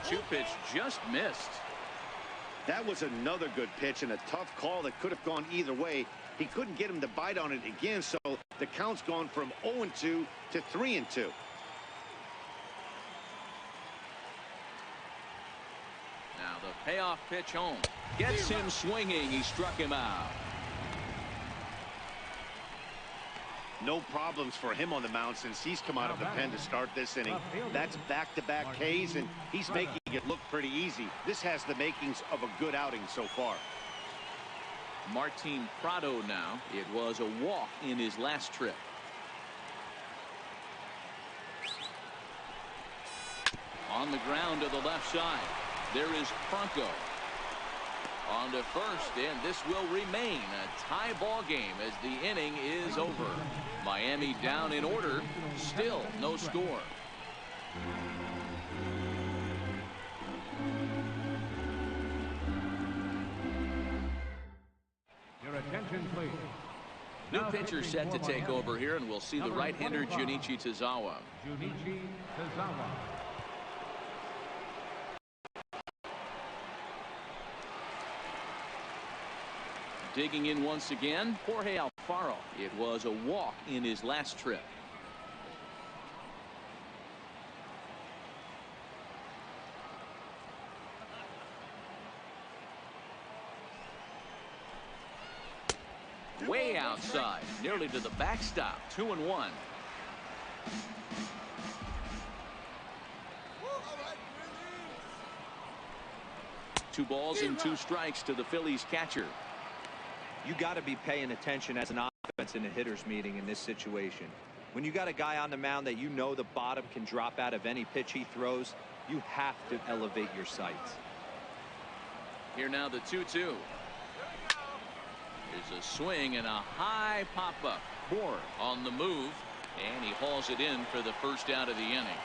Two pitch just missed. That was another good pitch and a tough call that could have gone either way. He couldn't get him to bite on it again, so the count's gone from 0-2 to 3-2. Now the Payoff pitch home. Gets him swinging. He struck him out. No problems for him on the mound since he's come out of the pen to start this inning. That's back-to-back Ks, and he's making it look pretty easy. This has the makings of a good outing so far. Martin Prado now. It was a walk in his last trip. On the ground to the left side. There is Franco. On to first, and this will remain a tie ball game as the inning is over. Miami down in order. Still no score. Your attention, please. New pitcher set to take over here, and we'll see the right-hander Junichi Tazawa. Junichi Tazawa. Digging in once again, Jorge Alfaro. It was a walk in his last trip. Way outside, nearly to the backstop. 2-1. Two balls and two strikes to the Phillies catcher. You got to be paying attention as an offense in a hitter's meeting in this situation. When you got a guy on the mound that you know the bottom can drop out of any pitch he throws, you have to elevate your sights. Here now the 2-2. Here's a swing and a high pop-up. Moore on the move, and he hauls it in for the first out of the inning.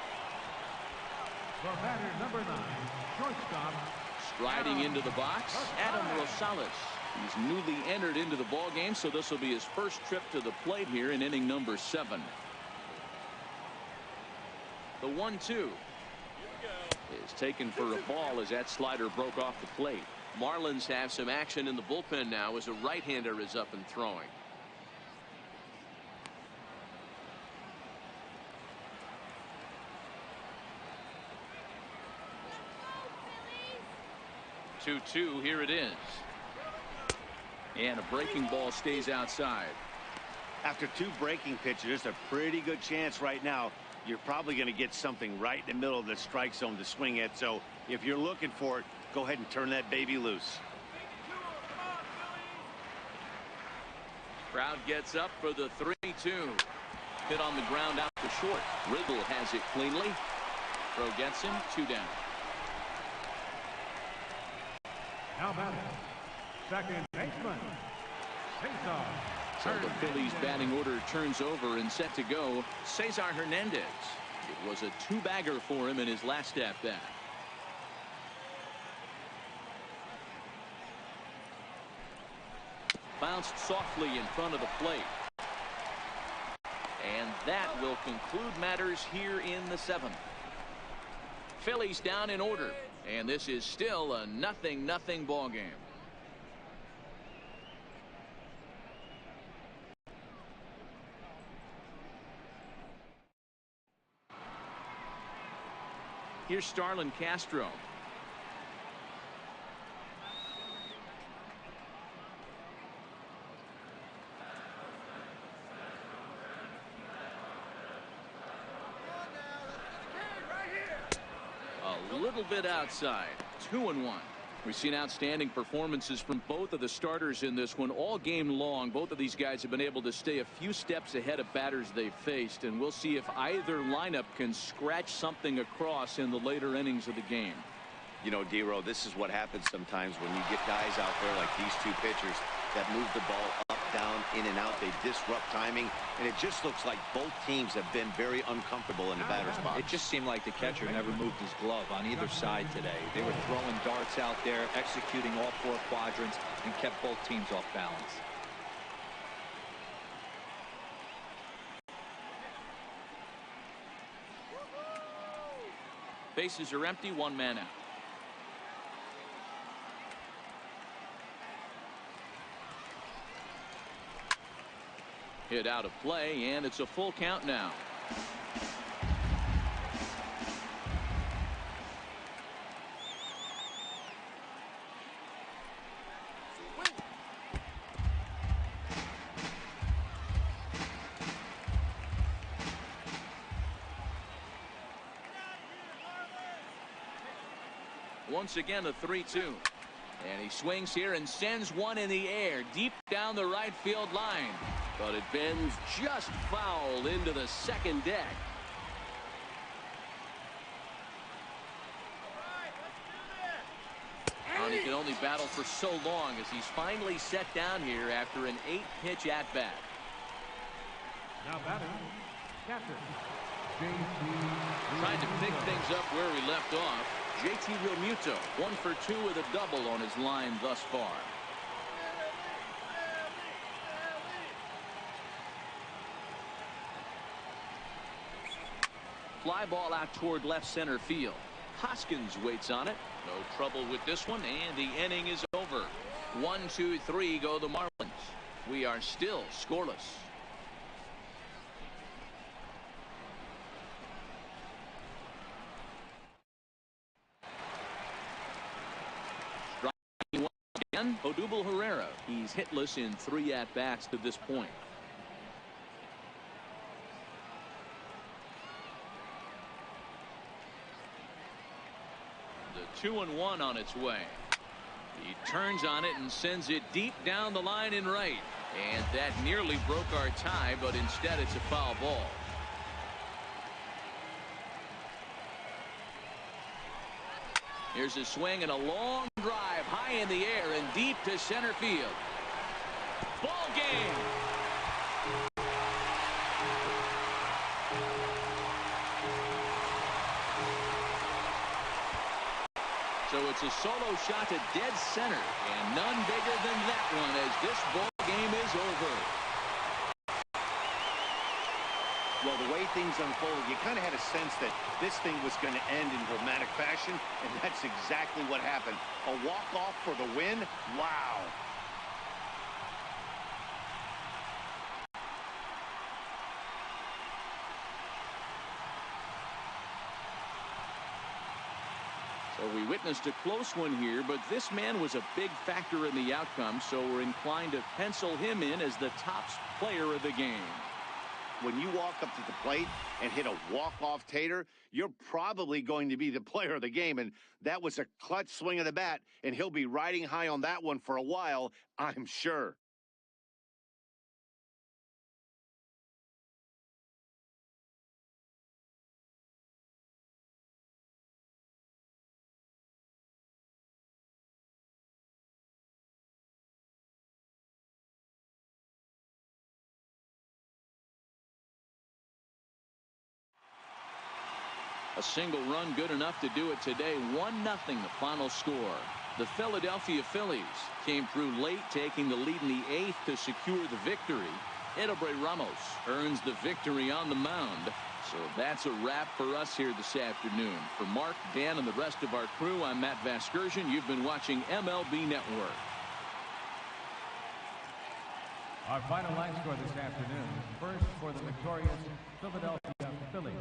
The batter, number 9, shortstop. Striding into the box, Adam Rosales. He's newly entered into the ball game, so this will be his first trip to the plate here in inning number 7. The 1-2 is taken for a ball as that slider broke off the plate. Marlins have some action in the bullpen now as a right-hander is up and throwing. Let's go, Phillies. 2-2, here it is. And a breaking ball stays outside. After two breaking pitches, there's a pretty good chance right now you're probably going to get something right in the middle of the strike zone to swing at. So if you're looking for it, go ahead and turn that baby loose. Crowd gets up for the 3-2. Hit on the ground out to short. Riddle has it cleanly. Throw gets him. 2 down. Now batting, second baseman, Cesar. So the Phillies batting order turns over and set to go. Cesar Hernandez. It was a 2-bagger for him in his last at-bat. Bounced softly in front of the plate. And that will conclude matters here in the 7th. Phillies down in order. And this is still a 0-0 ball game. Here's Starlin Castro. A little bit outside. 2-1. We've seen outstanding performances from both of the starters in this one all game long. Both of these guys have been able to stay a few steps ahead of batters they've faced, and we'll see if either lineup can scratch something across in the later innings of the game. You know, D-Row, this is what happens sometimes when you get guys out there like these two pitchers that move the ball up, down, in and out. They disrupt timing, and it just looks like both teams have been very uncomfortable in the batter's box. It just seemed like the catcher never moved his glove on either side today. They were throwing darts out there, executing all 4 quadrants, and kept both teams off balance. Bases are empty, 1 man out. Hit out of play, and it's a full count now. Once again, a 3-2. And he swings here and sends one in the air deep down the right field line. But it bends just foul into the second deck. And he can only battle for so long as he's finally set down here after an 8-pitch at-bat. Now batting, catcher. Trying to pick things up where he left off. JT Realmuto, 1 for 2 with a double on his line thus far. Fly ball out toward left center field. Hoskins waits on it. No trouble with this one, and the inning is over. 1, 2, 3 go the Marlins. We are still scoreless. Striking one again, Odubel Herrera. He's hitless in 3 at-bats to this point. The 2-1 on its way. He turns on it and sends it deep down the line in right. And that nearly broke our tie, but instead it's a foul ball. Here's a swing and a long drive high in the air and deep to center field. Ball game. So it's a solo shot to dead center, and none bigger than that one as this ball game is over. Well, the way things unfolded, you kind of had a sense that this thing was going to end in dramatic fashion, and that's exactly what happened. A walk-off for the win? Wow. So we witnessed a close one here, but this man was a big factor in the outcome, so we're inclined to pencil him in as the top player of the game. When you walk up to the plate and hit a walk-off tater, you're probably going to be the player of the game, and that was a clutch swing of the bat, and he'll be riding high on that one for a while, I'm sure. A single run good enough to do it today. 1-0 the final score. The Philadelphia Phillies came through late, taking the lead in the 8th to secure the victory. Edelbray Ramos earns the victory on the mound. So that's a wrap for us here this afternoon. For Mark, Dan, and the rest of our crew, I'm Matt Vasgersian. You've been watching MLB Network. Our final line score this afternoon. First for the victorious Philadelphia Phillies.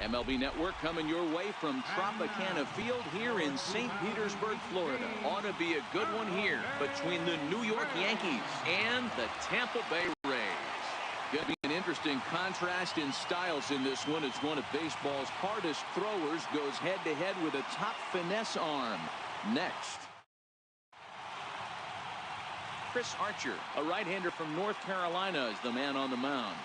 MLB Network coming your way from Tropicana Field here in St. Petersburg, Florida. Ought to be a good one here between the New York Yankees and the Tampa Bay Rays. Going to be an interesting contrast in styles in this one as one of baseball's hardest throwers goes head-to-head with a top finesse arm. Next. Chris Archer, a right-hander from North Carolina, is the man on the mound.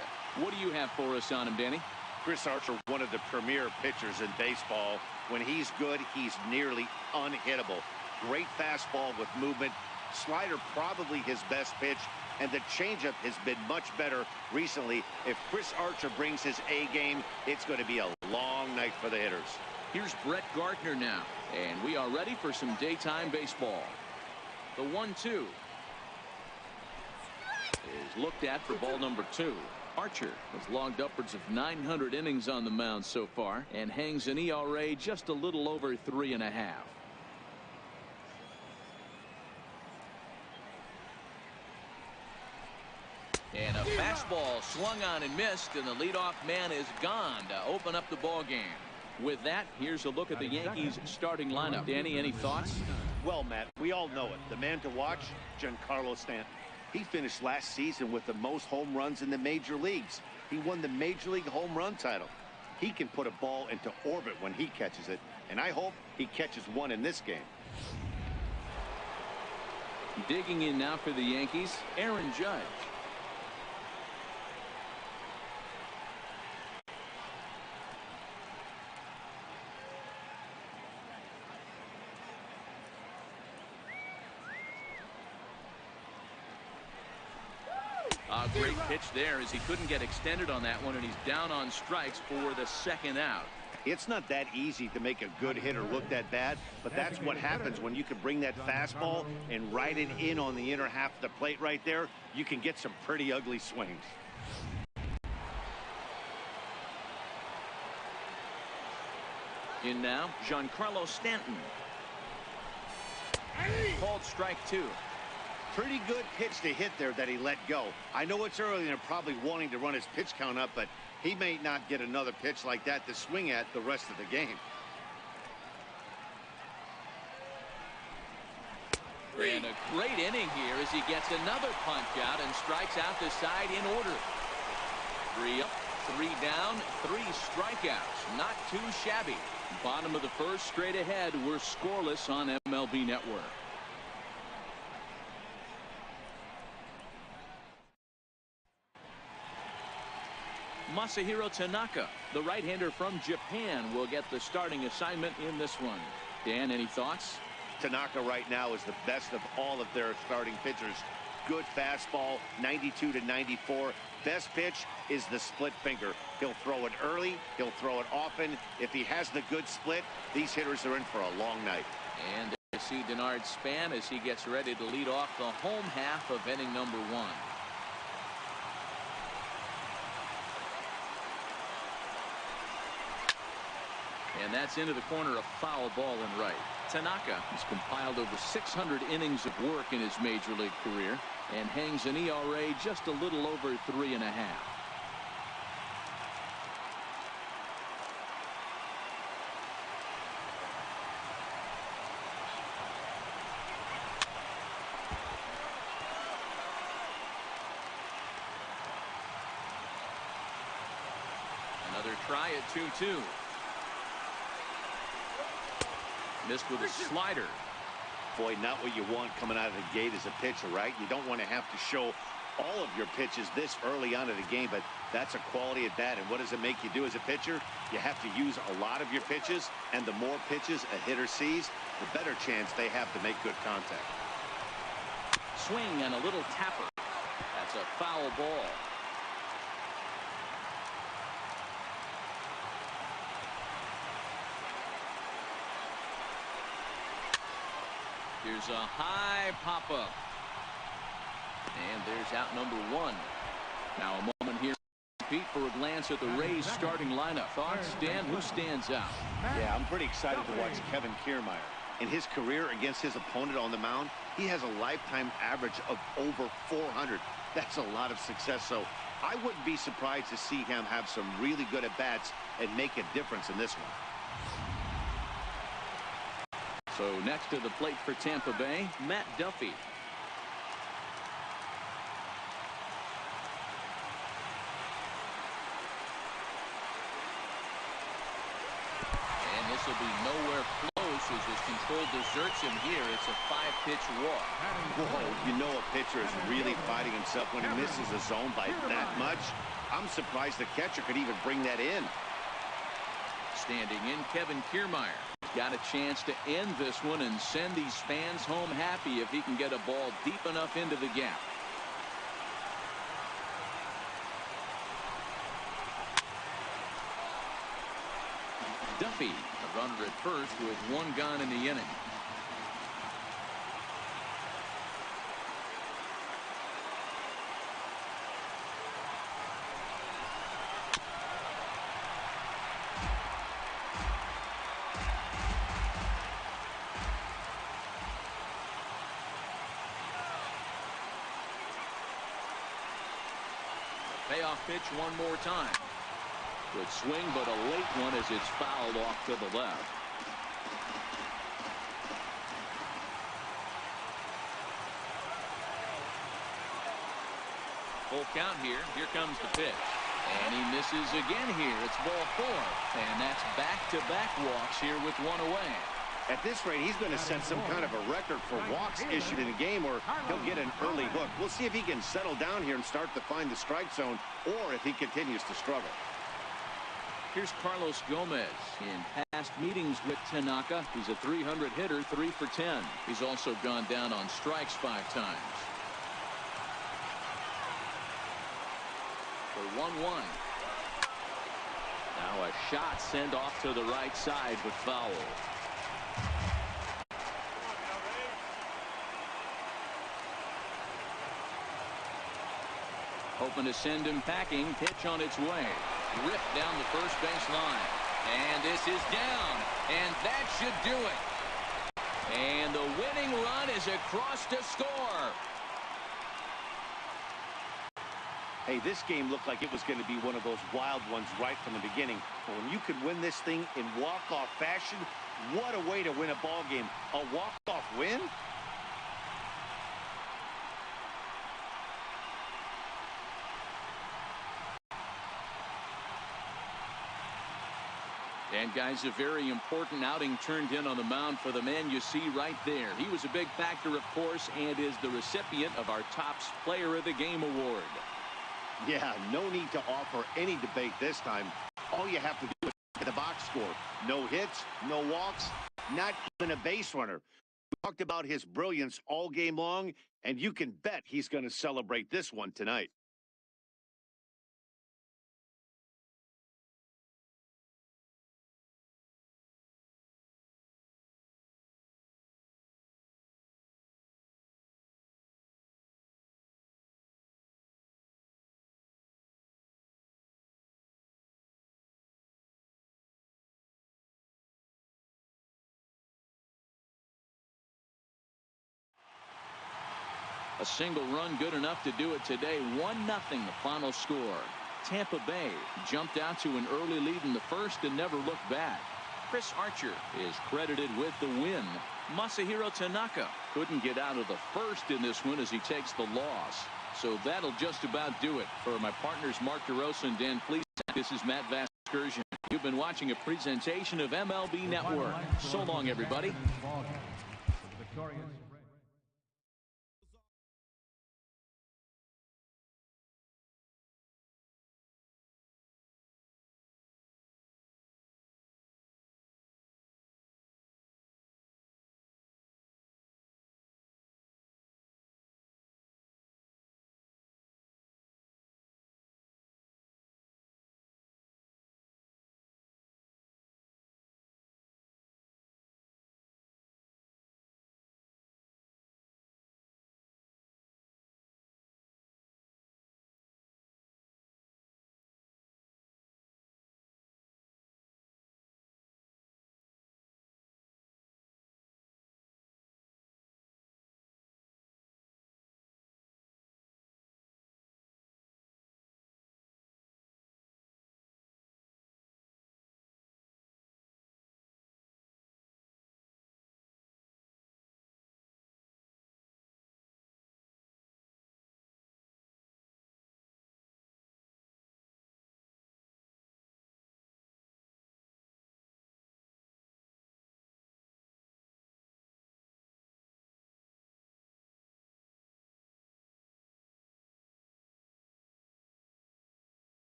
What do you have for us on him, Danny? Chris Archer, one of the premier pitchers in baseball. When he's good, he's nearly unhittable. Great fastball with movement. Slider probably his best pitch, and the changeup has been much better recently. If Chris Archer brings his A game, it's going to be a long night for the hitters. Here's Brett Gardner now, and we are ready for some daytime baseball. The 1-2 is looked at for ball number 2. Archer has logged upwards of 900 innings on the mound so far and hangs an ERA just a little over 3.5. And a fastball swung on and missed, and the leadoff man is gone to open up the ball game. With that, here's a look at the Yankees starting lineup. Danny, any thoughts? Well, Matt, we all know it. The man to watch, Giancarlo Stanton. He finished last season with the most home runs in the major leagues. He won the Major League home run title. He can put a ball into orbit when he catches it, and I hope he catches one in this game. Digging in now for the Yankees, Aaron Judge. A great pitch there as he couldn't get extended on that one, and he's down on strikes for the second out. It's not that easy to make a good hitter look that bad, but that's what happens when you can bring that fastball and ride it in on the inner half of the plate right there. You can get some pretty ugly swings. In now, Giancarlo Stanton. Called strike 2. Pretty good pitch to hit there that he let go. I know it's early and they're probably wanting to run his pitch count up, but he may not get another pitch like that to swing at the rest of the game. And a great inning here as he gets another punch out and strikes out the side in order. 3 up, 3 down, 3 strikeouts. Not too shabby. Bottom of the first, straight ahead. We're scoreless on MLB Network. Masahiro Tanaka, the right-hander from Japan, will get the starting assignment in this one. Dan, any thoughts? Tanaka right now is the best of all of their starting pitchers. Good fastball, 92 to 94. Best pitch is the split finger. He'll throw it early. He'll throw it often. If he has the good split, these hitters are in for a long night. And you see Denard Span as he gets ready to lead off the home half of inning number 1. And that's into the corner, a foul ball and right. Tanaka has compiled over 600 innings of work in his major league career and hangs an ERA just a little over 3.5. Another try at 2-2. Missed with a slider. Boy, not what you want coming out of the gate as a pitcher, right? You don't want to have to show all of your pitches this early on in the game, but that's a quality at bat. And what does it make you do as a pitcher? You have to use a lot of your pitches, and the more pitches a hitter sees, the better chance they have to make good contact. Swing and a little tapper. That's a foul ball. Here's a high pop-up. And there's out number 1. Now a moment here, Pete, for a glance at the Rays starting lineup. Thoughts, Dan? Who stands out? Yeah, I'm pretty excited to watch Kevin Kiermaier. In his career against his opponent on the mound, he has a lifetime average of over 400. That's a lot of success, so I wouldn't be surprised to see him have some really good at-bats and make a difference in this one. So next to the plate for Tampa Bay, Matt Duffy. And this will be nowhere close as his control deserts him here. It's a 5-pitch walk. Whoa, you know a pitcher is really fighting himself when he misses a zone by that much. I'm surprised the catcher could even bring that in. Standing in, Kevin Kiermaier. Got a chance to end this one and send these fans home happy if he can get a ball deep enough into the gap. Duffy, a runner at first with 1 gone in the inning. Payoff pitch one more time. Good swing, but a late one as it's fouled off to the left. Full count here. Here comes the pitch. And he misses again here. It's ball 4. And that's back-to-back walks here with 1 away. At this rate, he's going to set some kind of a record for walks issued in a game, or he'll get an early hook. We'll see if he can settle down here and start to find the strike zone, or if he continues to struggle. Here's Carlos Gomez. In past meetings with Tanaka, he's a 300 hitter, 3 for 10. He's also gone down on strikes 5 times. For 1-1. Now a shot sent off to the right side, but foul. Hoping to send him packing. Pitch on its way. Ripped down the first base line. And this is down. And that should do it. And the winning run is across to score. Hey, this game looked like it was going to be one of those wild ones right from the beginning. But when you could win this thing in walk-off fashion, what a way to win a ball game. A walk-off win? And guys, a very important outing turned in on the mound for the man you see right there. He was a big factor, of course, and is the recipient of our Topps Player of the Game award. Yeah, no need to offer any debate this time. All you have to do is look at the box score. No hits, no walks, not even a base runner. We talked about his brilliance all game long, and you can bet he's going to celebrate this one tonight. A single run good enough to do it today. 1-0 the final score. Tampa Bay jumped out to an early lead in the first and never looked back. Chris Archer is credited with the win. Masahiro Tanaka couldn't get out of the first in this one as he takes the loss. So that'll just about do it. For my partners Mark DeRosa and Dan Fleece, this is Matt Vasgersian. You've been watching a presentation of MLB Network. So long, everybody.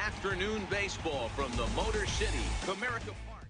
afternoon baseball from the Motor City, Comerica Park.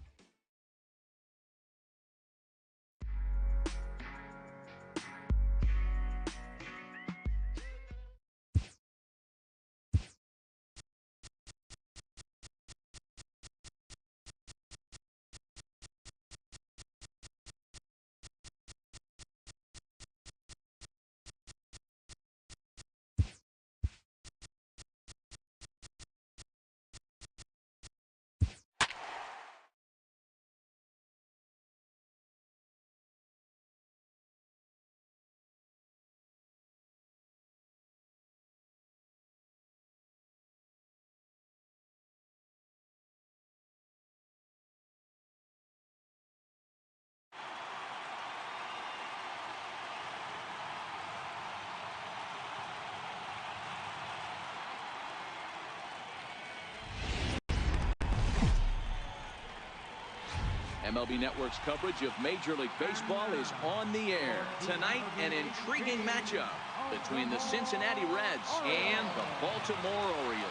MLB Network's coverage of Major League Baseball is on the air. Tonight, an intriguing matchup between the Cincinnati Reds and the Baltimore Orioles.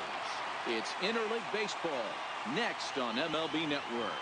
It's Interleague Baseball, next on MLB Network.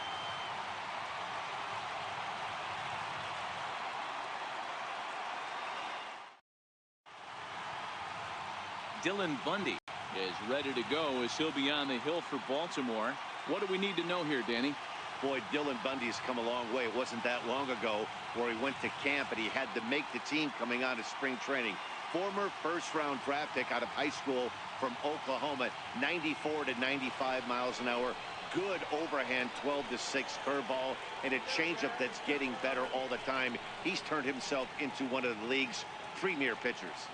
Dylan Bundy is ready to go as he'll be on the hill for Baltimore. What do we need to know here, Danny? Boy, Dylan Bundy's come a long way. It wasn't that long ago where he went to camp and he had to make the team coming out of spring training. Former first-round draft pick out of high school from Oklahoma, 94 to 95 miles an hour. Good overhand 12-6 curveball and a changeup that's getting better all the time. He's turned himself into one of the league's premier pitchers.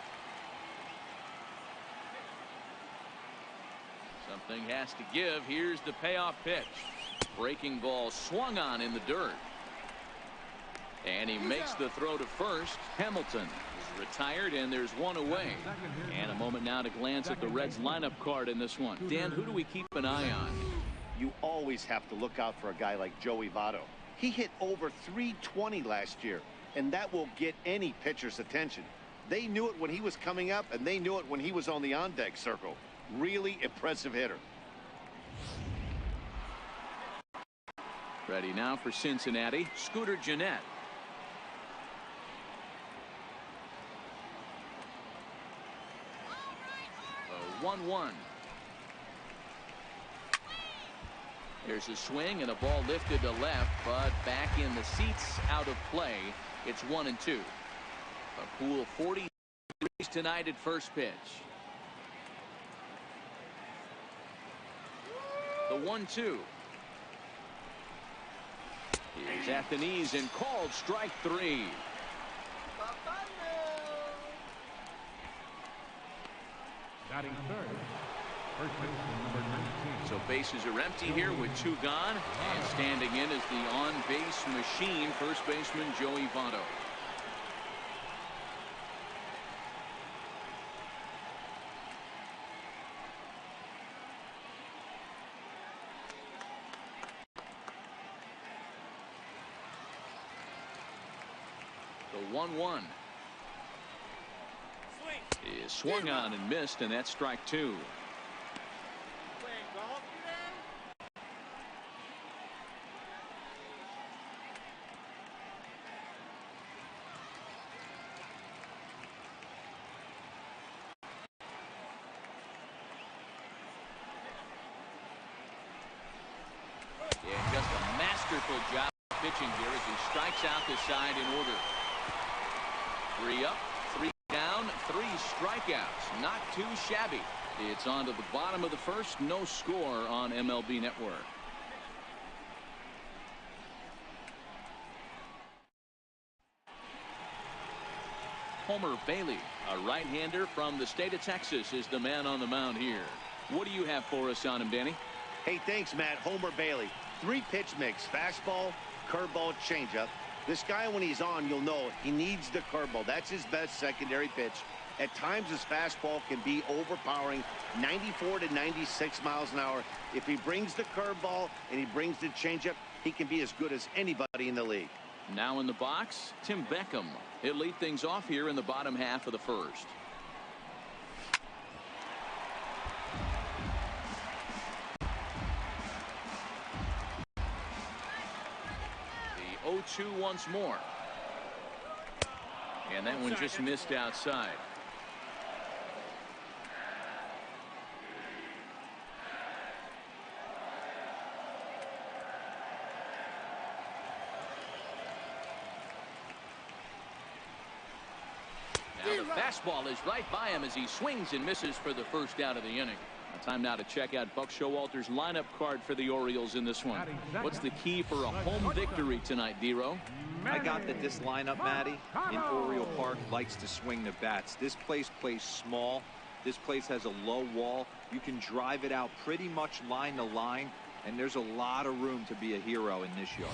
Something has to give. Here's the payoff pitch. Breaking ball swung on in the dirt. And he makes the throw to first. Hamilton is retired, and there's one away. And a moment now to glance at the Reds lineup card in this one. Dan, who do we keep an eye on? You always have to look out for a guy like Joey Votto. He hit over 320 last year, and that will get any pitcher's attention. They knew it when he was coming up, and they knew it when he was on the on-deck circle. Really impressive hitter. Ready now for Cincinnati, Scooter Gennett. A 1-1. There's a swing and a ball lifted to left, but back in the seats, out of play. It's 1-2. A cool 40 degrees tonight at first pitch. The 1-2. He's at the knees and called strike 3. Batting third, first baseman number 19. So bases are empty here with 2 gone, and standing in is the on-base machine, first baseman Joey Votto. The 1-1 is swung on and missed, and that's strike 2. Yeah, just a masterful job pitching here as he strikes out the side in order. 3 up, 3 down, 3 strikeouts. Not too shabby. It's on to the bottom of the first. No score on MLB Network. Homer Bailey, a right-hander from the state of Texas, is the man on the mound here. What do you have for us on him, Danny? Hey, thanks, Matt. Homer Bailey. 3-pitch mix. Fastball, curveball, changeup. This guy, when he's on, you'll know he needs the curveball. That's his best secondary pitch. At times, his fastball can be overpowering, 94 to 96 miles an hour. If he brings the curveball and he brings the changeup, he can be as good as anybody in the league. Now in the box, Tim Beckham. He'll lead things off here in the bottom half of the first. 0-2 once more. And that one just missed outside. Now the fastball is right by him as he swings and misses for the first out of the inning. Time now to check out Buck Showalter's lineup card for the Orioles in this one. What's the key for a home victory tonight, Dero? I got that this lineup, Matty, in Oriole Park likes to swing the bats. This place plays small. This place has a low wall. You can drive it out pretty much line to line, and there's a lot of room to be a hero in this yard.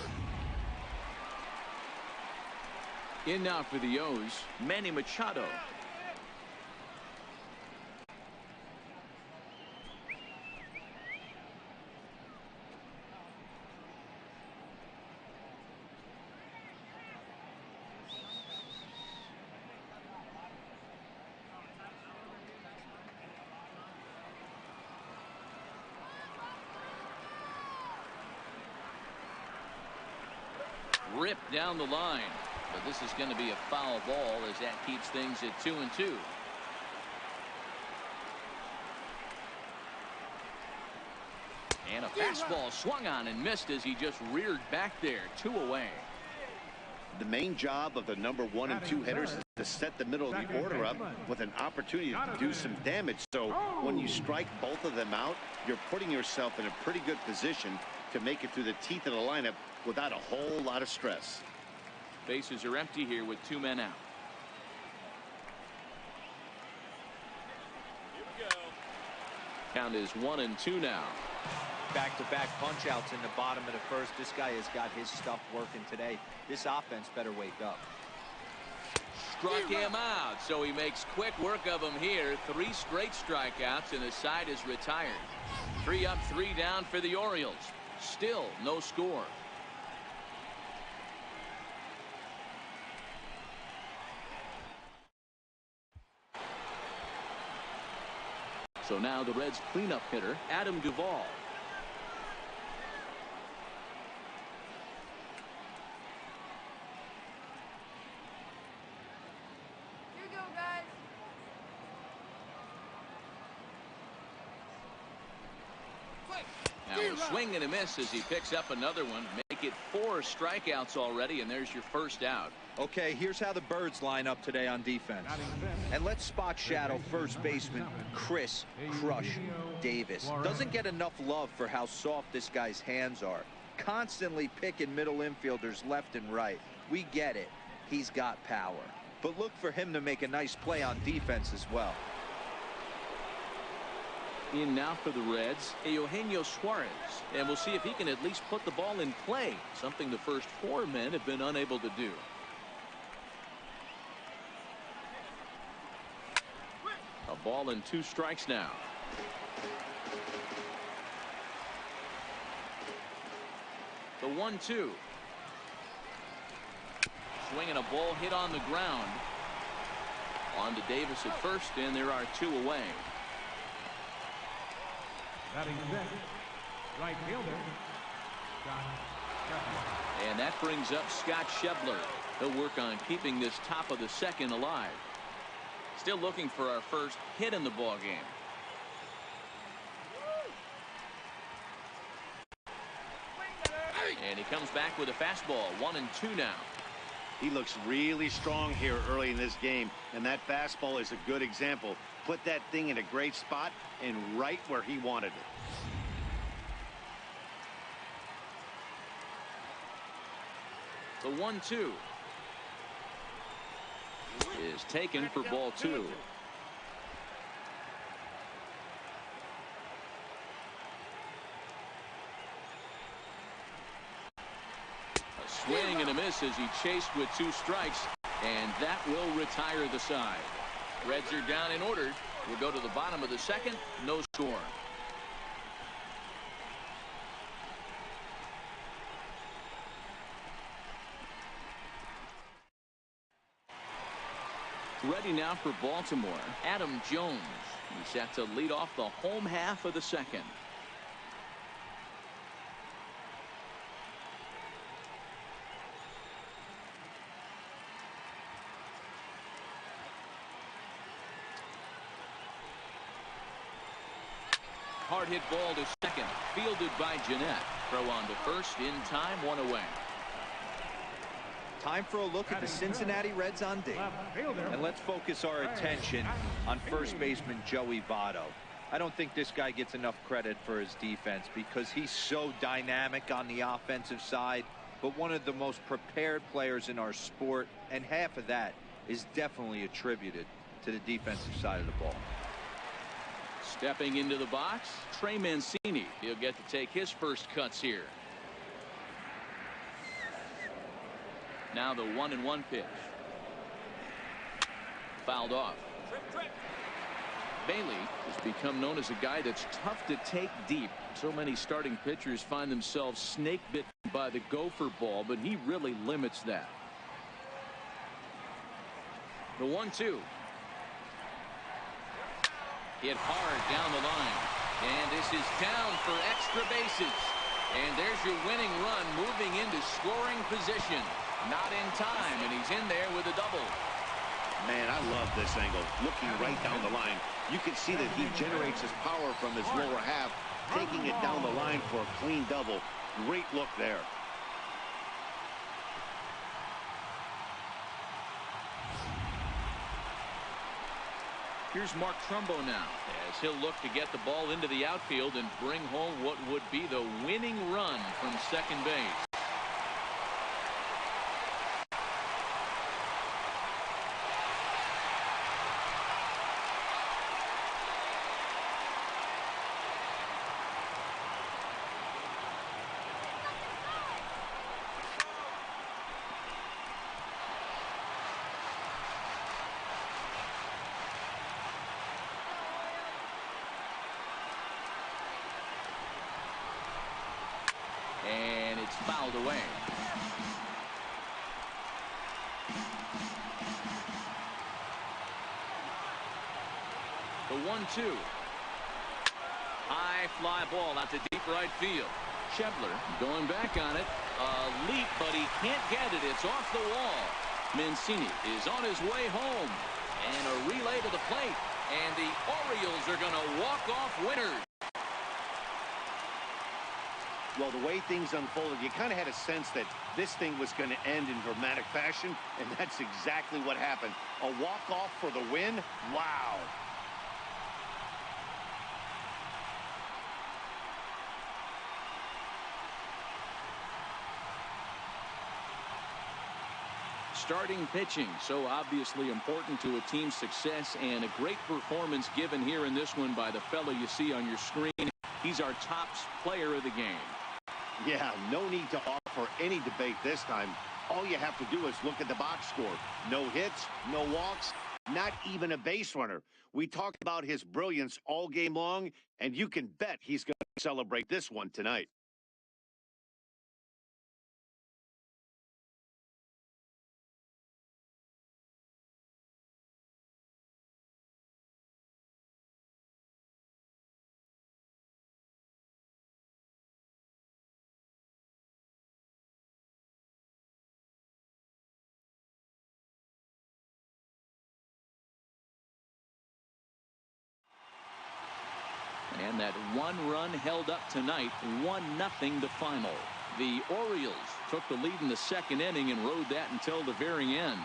In now for the O's, Manny Machado. Ripped down the line, but this is going to be a foul ball as that keeps things at 2-2. And a fastball swung on and missed as he just reared back there. 2 away. The main job of the number 1 and 2 hitters is to set the middle of the order up with an opportunity to do some damage. So when you strike both of them out, you're putting yourself in a pretty good position to make it through the teeth of the lineup without a whole lot of stress. Bases are empty here with 2 men out. Here we go. Count is 1-2 now. Back-to-back punch-outs in the bottom of the first. This guy has got his stuff working today. This offense better wake up. Struck him out, so he makes quick work of him here. 3 straight strikeouts, and the side is retired. 3 up, 3 down for the Orioles. Still no score. So now the Reds cleanup hitter, Adam Duvall. Here you go, guys. Now a swing and a miss as he picks up another one. Make it 4 strikeouts already, and there's your first out. Okay, here's how the Birds line up today on defense. And let's spot shadow first baseman Chris Crush Davis. Doesn't get enough love for how soft this guy's hands are. Constantly picking middle infielders left and right. We get it. He's got power. But look for him to make a nice play on defense as well. In now for the Reds, Eugenio Suarez. And we'll see if he can at least put the ball in play, something the first 4 men have been unable to do. A ball and 2 strikes now. The 1-2. Swinging a ball hit on the ground. On to Davis at first, and there are 2 away. Batting sixth, right fielder, Scott Shepler. And that brings up Scott Shepler. He'll work on keeping this top of the second alive. Still looking for our first hit in the ball game. And he comes back with a fastball. 1-2 now. He looks really strong here early in this game, and that fastball is a good example. Put that thing in a great spot and right where he wanted it. The 1-2 is taken for ball 2. A swing and a miss as he chased with 2 strikes, and that will retire the side. Reds are down in order. We'll go to the bottom of the second. No score. Ready now for Baltimore, Adam Jones. He's set to lead off the home half of the second. Hard hit ball to second. Fielded by Jeanette. Throw on to first in time, 1 away. Time for a look at the Cincinnati Reds on date. And let's focus our attention on first baseman Joey Votto. I don't think this guy gets enough credit for his defense because he's so dynamic on the offensive side, but one of the most prepared players in our sport, and half of that is definitely attributed to the defensive side of the ball. Stepping into the box, Trey Mancini. He'll get to take his first cuts here. Now the 1-1 pitch. Fouled off. Bailey has become known as a guy that's tough to take deep. So many starting pitchers find themselves snake bitten by the gopher ball, but he really limits that. The 1-2. Hit hard down the line. And this is down for extra bases. And there's your winning run moving into scoring position. Not in time, and he's in there with a double. Man, I love this angle. Looking right down the line. You can see that he generates his power from his lower half, taking it down the line for a clean double. Great look there. Here's Mark Trumbo now, as he'll look to get the ball into the outfield and bring home what would be the winning run from second base. And it's fouled away. The 1-2. High fly ball out to deep right field. Schebler going back on it. A leap, but he can't get it. It's off the wall. Mancini is on his way home. And a relay to the plate. And the Orioles are going to walk off winners. Well, the way things unfolded, you kind of had a sense that this thing was going to end in dramatic fashion, and that's exactly what happened. A walk-off for the win? Wow. Starting pitching, so obviously important to a team's success, and a great performance given here in this one by the fellow you see on your screen. He's our top player of the game. Yeah, no need to offer any debate this time. All you have to do is look at the box score. No hits, no walks, not even a base runner. We talked about his brilliance all game long, and you can bet he's going to celebrate this one tonight. And that one run held up tonight, 1-0 the final. The Orioles took the lead in the second inning and rode that until the very end.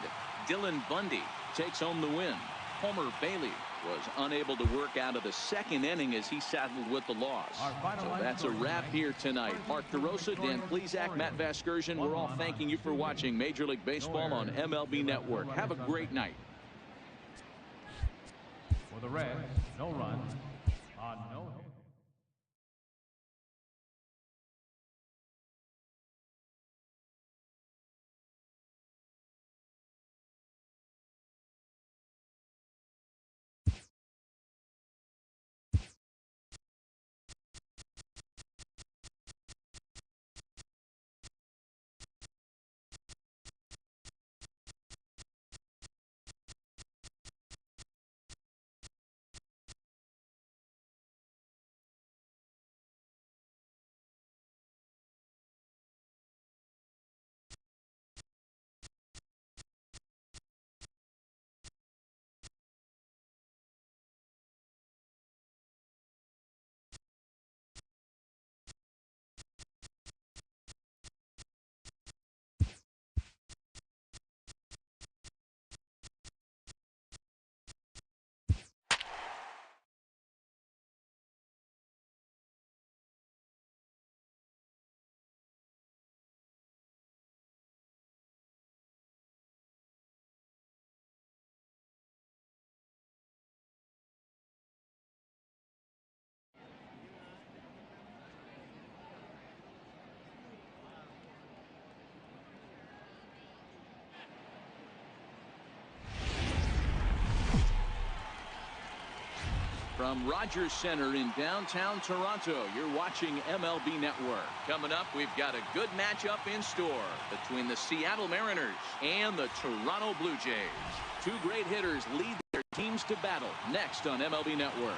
Dylan Bundy takes home the win. Homer Bailey was unable to work out of the second inning as he settled with the loss. So that's a wrap here tonight. Mark DeRosa, Dan Plesac, Matt Vasgersian, we're all thanking you for watching Major League Baseball on MLB Network. Have a great night. For the Reds, no runs on no hits. From Rogers Center in downtown Toronto, you're watching MLB Network. Coming up, we've got a good matchup in store between the Seattle Mariners and the Toronto Blue Jays. Two great hitters lead their teams to battle next on MLB Network.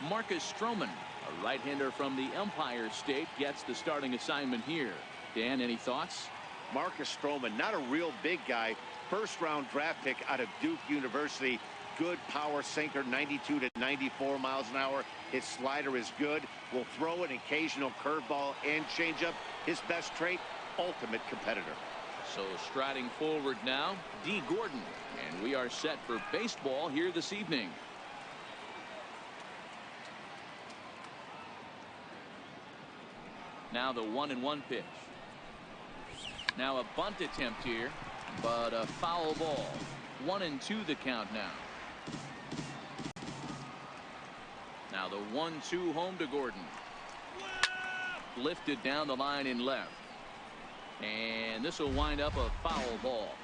Marcus Stroman, a right-hander from the Empire State, gets the starting assignment here. Dan, any thoughts? Marcus Stroman, not a real big guy. First-round draft pick out of Duke University. Good power sinker, 92 to 94 miles an hour. His slider is good. Will throw an occasional curveball and changeup. His best trait, ultimate competitor. So striding forward now, D. Gordon. And we are set for baseball here this evening. Now the 1-1 pitch. Now a bunt attempt here, but a foul ball. 1-2 the count now. Now the 1-2 home to Gordon. Lifted down the line in left. And this will wind up a foul ball.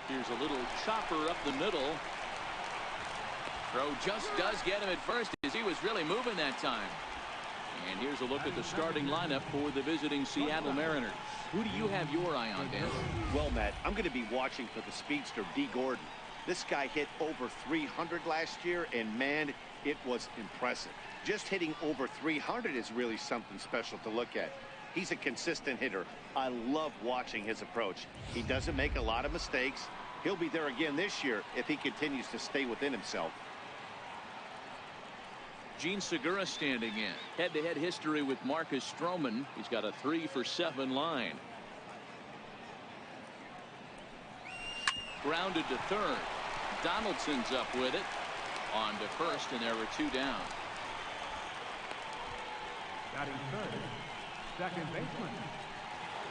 Here's a little chopper up the middle. Throw just does get him at first as he was really moving that time. And here's a look at the starting lineup for the visiting Seattle Mariners. Who do you have your eye on, Dan? Well, Matt, I'm going to be watching for the speedster, D. Gordon. This guy hit over 300 last year, and, man, it was impressive. Just hitting over 300 is really something special to look at. He's a consistent hitter. I love watching his approach. He doesn't make a lot of mistakes. He'll be there again this year if he continues to stay within himself. Gene Segura standing in. Head-to-head history with Marcus Stroman. He's got a 3-for-7 line. Grounded to third. Donaldson's up with it. On to first, and there were two down. Batting third, second baseman,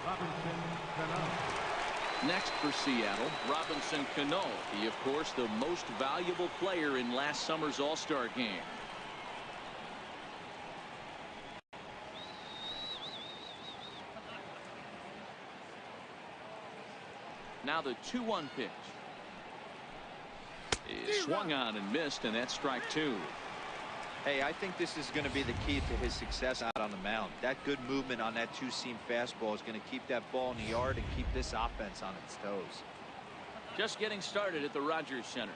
Robinson Cano. Next for Seattle, Robinson Cano. He, of course, the most valuable player in last summer's All-Star game. Now the 2-1 pitch. Is swung on and missed, and that's strike two. Hey, I think this is going to be the key to his success out on the mound. That good movement on that two-seam fastball is going to keep that ball in the yard and keep this offense on its toes. Just getting started at the Rogers Center.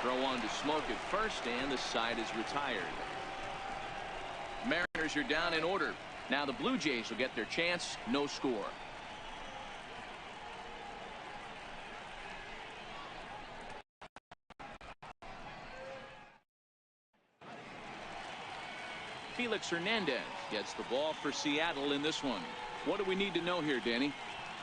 Throw on to smoke at first, and the side is retired. Mariners are down in order. Now the Blue Jays will get their chance. No score. Felix Hernandez gets the ball for Seattle in this one. What do we need to know here, Danny?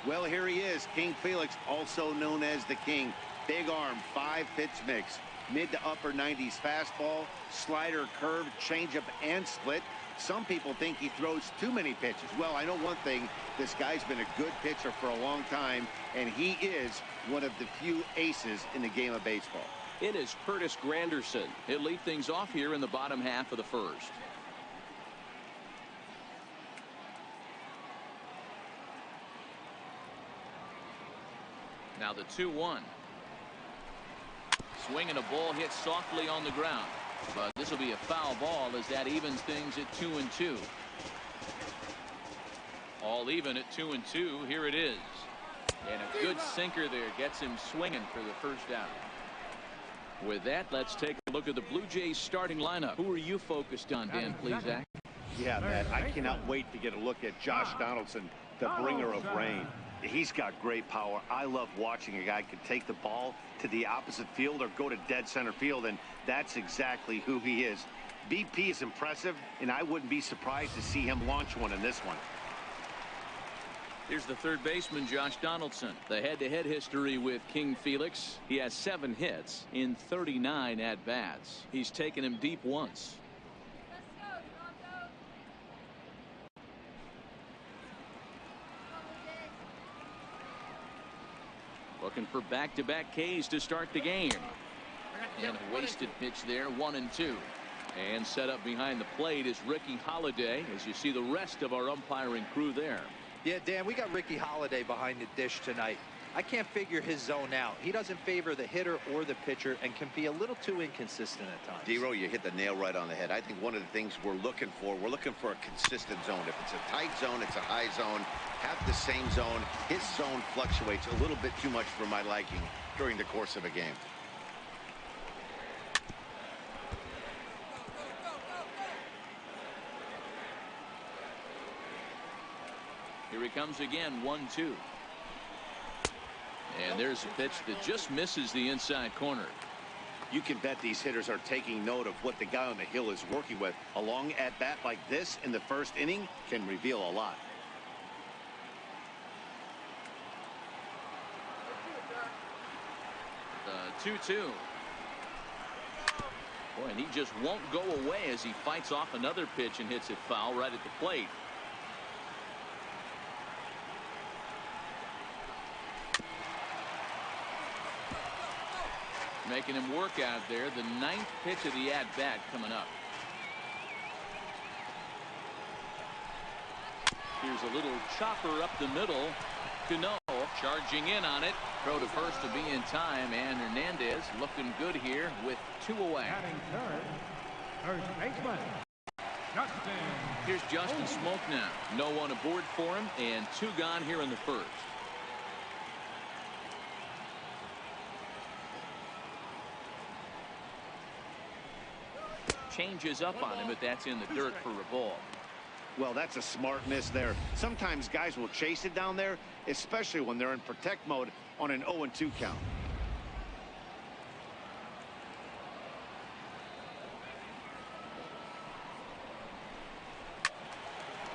Well, here he is, King Felix, also known as the King. Big arm, 5-pitch mix. Mid to upper 90s fastball, slider, curve, changeup, and split. Some people think he throws too many pitches. Well, I know one thing. This guy's been a good pitcher for a long time, and he is one of the few aces in the game of baseball. It is Curtis Granderson. He'll lead things off here in the bottom half of the first. Now the 2-1. Swinging a ball hit softly on the ground. But this will be a foul ball as that evens things at 2-2. All even at 2-2. Here it is. And a good sinker there gets him swinging for the first out. With that, let's take a look at the Blue Jays starting lineup. Who are you focused on, Dan Plesac? Yeah, Matt, I cannot wait to get a look at Josh Donaldson, the bringer of rain. He's got great power. I love watching a guy can take the ball to the opposite field or go to dead center field, and that's exactly who he is. BP is impressive, and I wouldn't be surprised to see him launch one in this one. Here's the third baseman, Josh Donaldson. The head-to-head history with King Felix. He has 7 hits in 39 at-bats. He's taken him deep once. looking for back-to-back Ks to start the game. And a wasted pitch there, 1-2. And set up behind the plate is Ricky Holiday, as you see the rest of our umpiring crew there. Yeah, Dan, we got Ricky Holiday behind the dish tonight. I can't figure his zone out. He doesn't favor the hitter or the pitcher and can be a little too inconsistent at times. D-Row, you hit the nail right on the head. I think one of the things we're looking for a consistent zone. If it's a tight zone, it's a high zone. Have the same zone. His zone fluctuates a little bit too much for my liking during the course of a game. Here he comes again, 1-2. And there's a pitch that just misses the inside corner. You can bet these hitters are taking note of what the guy on the hill is working with. A long at bat like this in the first inning can reveal a lot. The 2-2. Boy, and he just won't go away as he fights off another pitch and hits it foul right at the plate. Making him work out there. The 9th pitch of the at-bat coming up. Here's a little chopper up the middle. Cano charging in on it. Throw to first to be in time, and Hernandez looking good here with 2 away. Batting third, first baseman, Justin. Here's Justin Smoak now. No one aboard for him, and 2 gone here in the first. Changes up on him, but that's in the dirt for a ball. Well, that's a smart miss there. Sometimes guys will chase it down there, especially when they're in protect mode on an 0-2 count.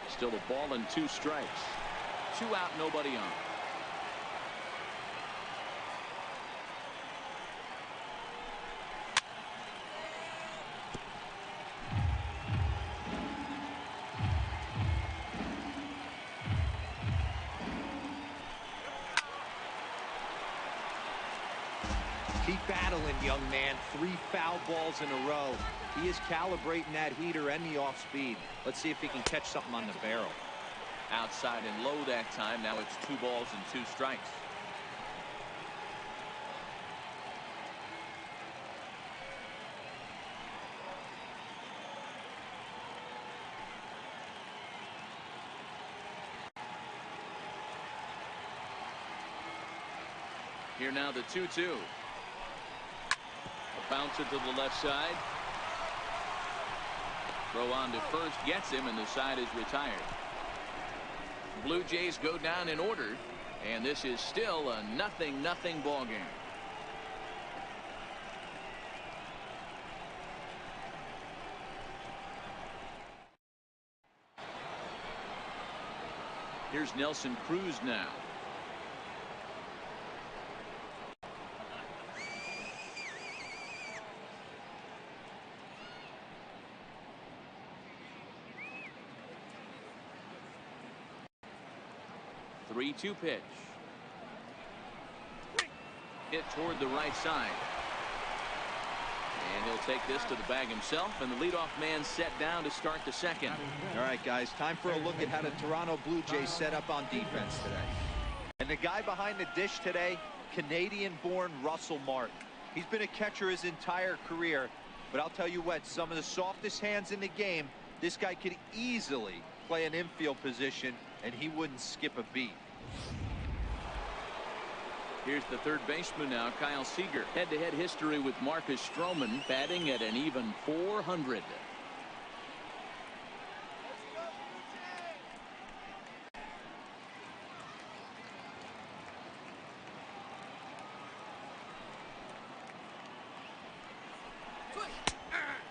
Still a ball and 2 strikes. 2 out, nobody on. Keep battling, young man. 3 foul balls in a row. He is calibrating that heater and the off speed. Let's see if he can catch something on the barrel. Outside and low that time. Now it's 2 balls and 2 strikes. Here now the 2-2. A bouncer to the left side. Throw on to first gets him, and the side is retired. Blue Jays go down in order, and this is still a 0-0 ball game. Here's Nelson Cruz now. The 3-2 pitch. Hit toward the right side. And he'll take this to the bag himself, and the leadoff man set down to start the second. All right, guys, time for a look at how the Toronto Blue Jays set up on defense today. And the guy behind the dish today, Canadian-born Russell Martin. He's been a catcher his entire career, but I'll tell you what, some of the softest hands in the game, this guy could easily play an infield position, and he wouldn't skip a beat. Here's the third baseman now, Kyle Seager. Head-to-head history with Marcus Stroman, batting at an even .400.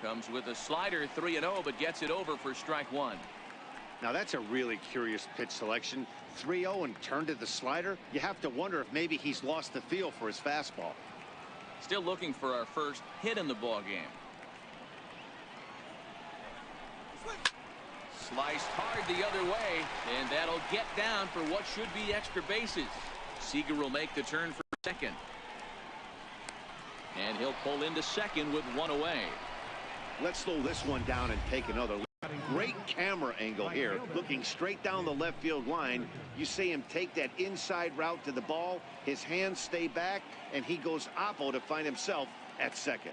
Comes with a slider, 3-0, but gets it over for strike 1. Now that's a really curious pitch selection. 3-0 and turned to the slider. You have to wonder if maybe he's lost the feel for his fastball. Still looking for our first hit in the ball game. Sliced hard the other way, and that'll get down for what should be extra bases. Seager will make the turn for second. And he'll pull into second with one away. Let's slow this one down and take another look. Great camera angle here, looking straight down the left field line. You see him take that inside route to the ball. His hands stay back, and he goes oppo to find himself at second.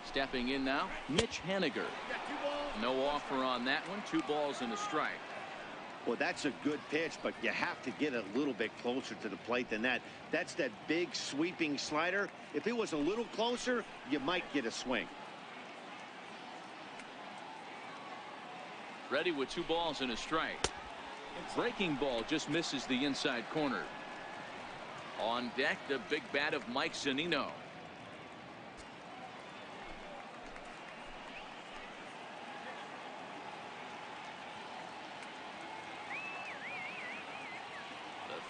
Stepping in now, Mitch Haniger. No offer on that one. 2 balls and a strike. Well, that's a good pitch, but you have to get a little bit closer to the plate than that. That's that big sweeping slider. If it was a little closer, you might get a swing. Ready with 2 balls and a strike. Breaking ball just misses the inside corner. On deck, the big bat of Mike Zunino.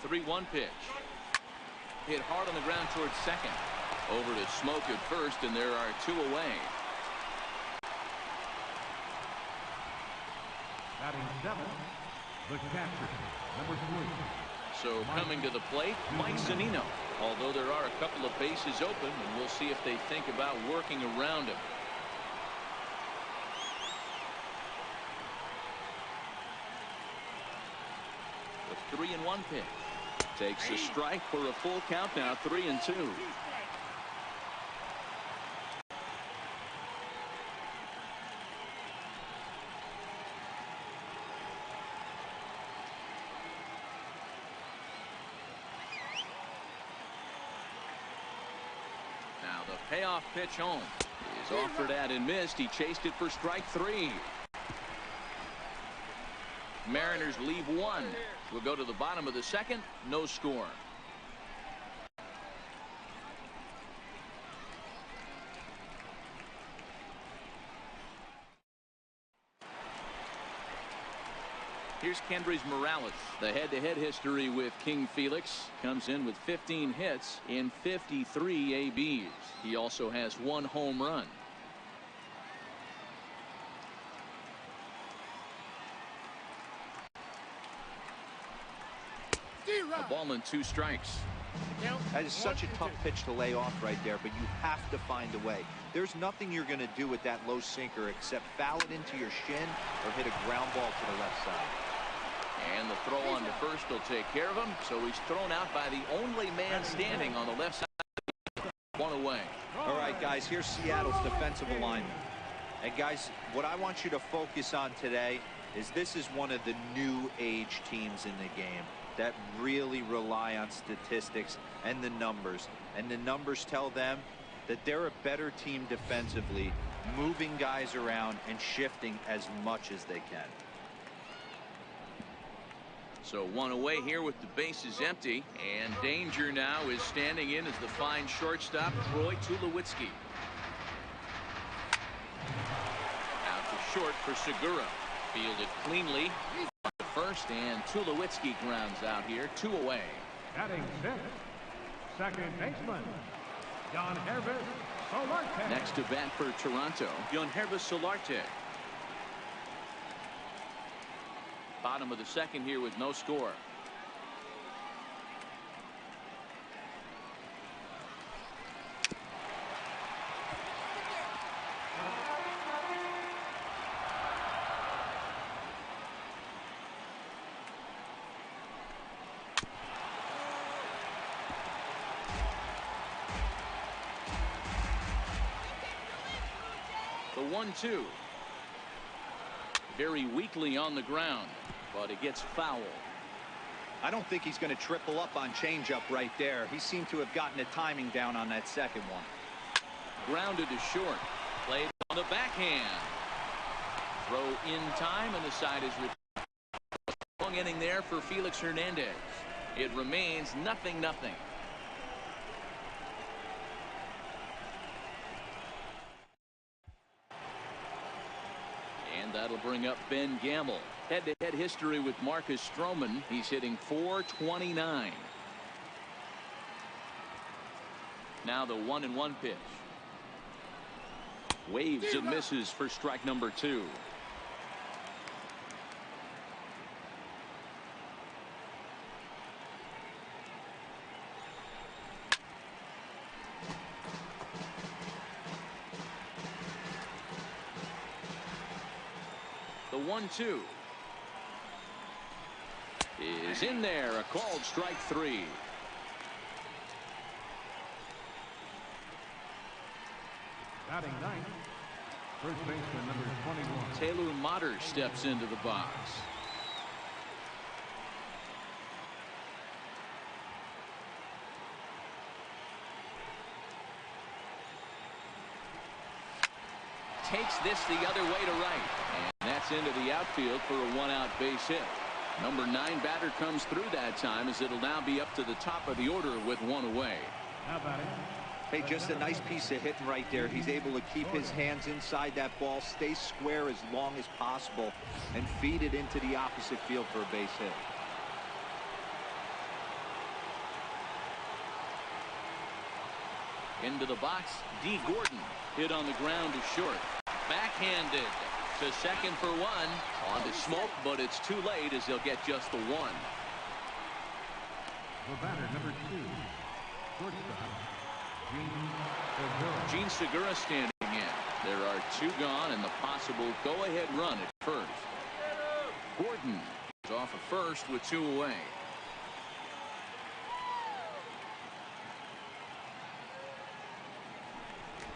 The 3-1 pitch. Hit hard on the ground towards second. Over to Smoke at first, and there are 2 away. Batting 7, the catcher, number 3. So coming to the plate, Mike Zunino. Although there are a couple of bases open, and we'll see if they think about working around him. The 3-1 pitch. Takes a strike for a full count now, 3-2. Now the payoff pitch home is offered at and missed. He chased it for strike 3. Mariners leave 1. We'll go to the bottom of the second. No score. Here's Kendrys Morales. The head-to-head history with King Felix comes in with 15 hits in 53 ABs. He also has 1 home run. A ball and 2 strikes. That is such a tough pitch to lay off right there, but you have to find a way. There's nothing you're going to do with that low sinker except foul it into your shin or hit a ground ball to the left side. And the throw on to first will take care of him. So he's thrown out by the only man standing on the left side. 1 away. All right, guys, here's Seattle's defensive alignment. And, guys, what I want you to focus on today is this is one of the new age teams in the game that really rely on statistics and the numbers. And the numbers tell them that they're a better team defensively, moving guys around and shifting as much as they can. So 1 away here with the bases empty. And danger now is standing in as the fine shortstop, Troy Tulowitzki. Out to short for Segura. Fielded cleanly. First, and Tulowitzki grounds out here. 2 away. Batting 6, second baseman, Yangervis Solarte. Next to bat for Toronto, Yangervis Solarte. Bottom of the second here with no score. The 1-2. Very weakly on the ground, but it gets foul. I don't think he's going to triple up on changeup right there. He seemed to have gotten the timing down on that second one. Grounded to short. Played on the backhand. Throw in time, and the side is returned. Long inning there for Felix Hernandez. It remains 0-0. And that'll bring up Ben Gamble. Head-to-head history with Marcus Stroman. He's hitting .429. Now the 1-1 pitch. Waves and misses for strike number 2. The 1-2 is in there. A called strike 3. Batting ninth, first baseman number 21. Taylor Motter steps into the box. Takes this the other way to right. And that's into the outfield for a 1-out base hit. Number 9 batter comes through that time, as it'll now be up to the top of the order with 1 away. Now batting. Hey, just a nice piece of hitting right there. He's able to keep his hands inside that ball, stay square as long as possible, and feed it into the opposite field for a base hit. Into the box, D. Gordon. Hit on the ground to short. Backhanded to second for 1. On to Smoke, but it's too late, as he'll get just the 1. The batter number 2, shortstop, Gene Segura standing in. There are 2 gone and the possible go-ahead run at first. Gordon is off of first with 2 away.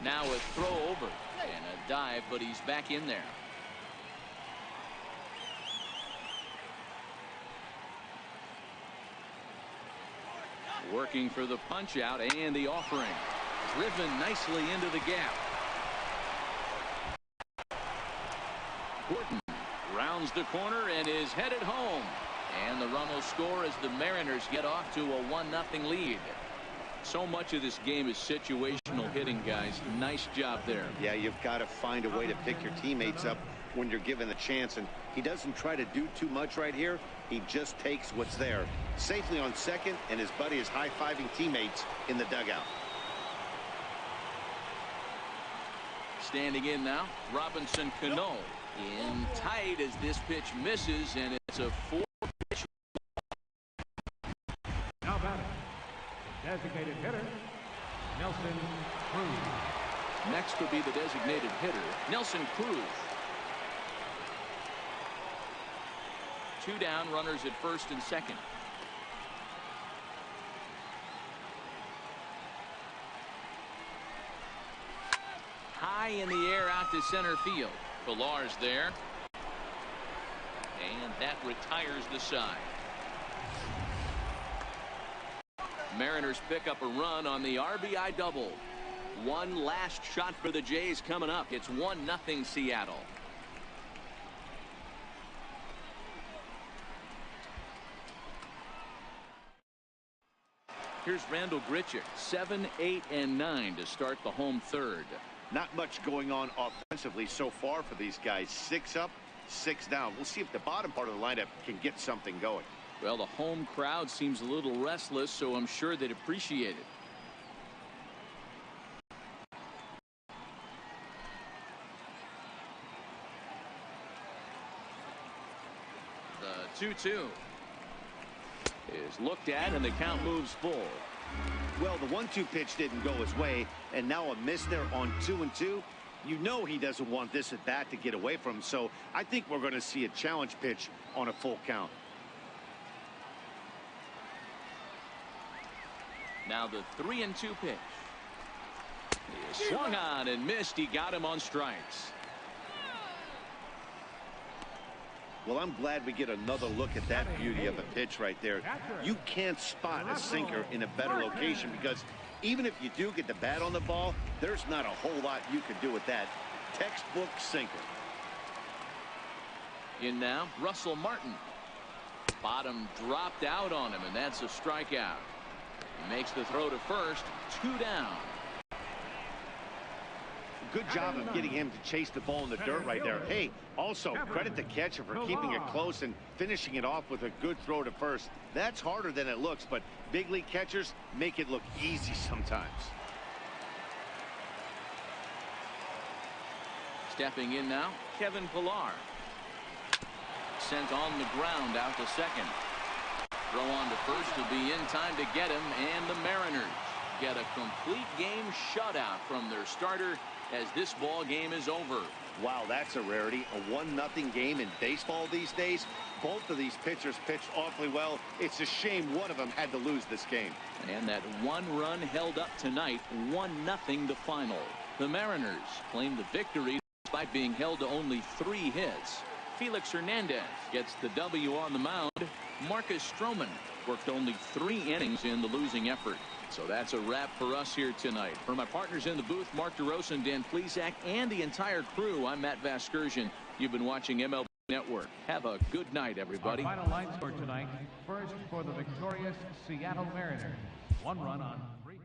Now a throw over and a dive, but he's back in there. Working for the punch out and the offering. Driven nicely into the gap. Gordon rounds the corner and is headed home. And the run will score as the Mariners get off to a 1-0 lead. So much of this game is situational hitting, guys. Nice job there. Yeah, you've got to find a way to pick your teammates up when you're given a chance, and he doesn't try to do too much right here. He just takes what's there. Safely on second, and his buddy is high-fiving teammates in the dugout. Standing in now, Robinson Cano. In tight as this pitch misses, and it's a 4-pitch. now batting. Designated hitter, Nelson Cruz. Next would be the designated hitter, Nelson Cruz. 2 down, runners at first and second. High in the air out to center field. Villar's there. And that retires the side. Mariners pick up a run on the RBI double. One last shot for the Jays coming up. It's 1-0 Seattle. Here's Randall Grichuk, 7, 8, and 9 to start the home third. Not much going on offensively so far for these guys. 6 up, 6 down. We'll see if the bottom part of the lineup can get something going. Well, the home crowd seems a little restless, so I'm sure they'd appreciate it. The 2-2 is looked at, and the count moves full. Well, the 1-2 pitch didn't go his way, and now a miss there on 2-2. You know he doesn't want this at bat to get away from him, so I think we're going to see a challenge pitch on a full count. Now the 3-2 pitch. He swung on and missed. He got him on strikes. Well, I'm glad we get another look at that beauty of a pitch right there. You can't spot a sinker in a better location, because even if you do get the bat on the ball, there's not a whole lot you can do with that. Textbook sinker. In now, Russell Martin. Bottom dropped out on him, and that's a strikeout. He makes the throw to first. 2 down. Good job of getting him to chase the ball in the dirt right there. Hey, also credit the catcher for keeping it close and finishing it off with a good throw to first. That's harder than it looks, but big league catchers make it look easy sometimes. Stepping in now, Kevin Pillar. Sent on the ground out to second. Throw on to first will be in time to get him, and the Mariners get a complete game shutout from their starter as this ball game is over. Wow, that's a rarity. A 1-0 game in baseball these days. Both of these pitchers pitched awfully well. It's a shame one of them had to lose this game. And that one run held up tonight, 1-0 the final. The Mariners claim the victory despite being held to only 3 hits. Felix Hernandez gets the W on the mound. Marcus Stroman worked only 3 innings in the losing effort. So that's a wrap for us here tonight. For my partners in the booth, Mark DeRosa and Dan Plesac, and the entire crew, I'm Matt Vasgersian. You've been watching MLB Network. Have a good night, everybody. Our final line score tonight. First for the victorious Seattle Mariners. 1 run on 3.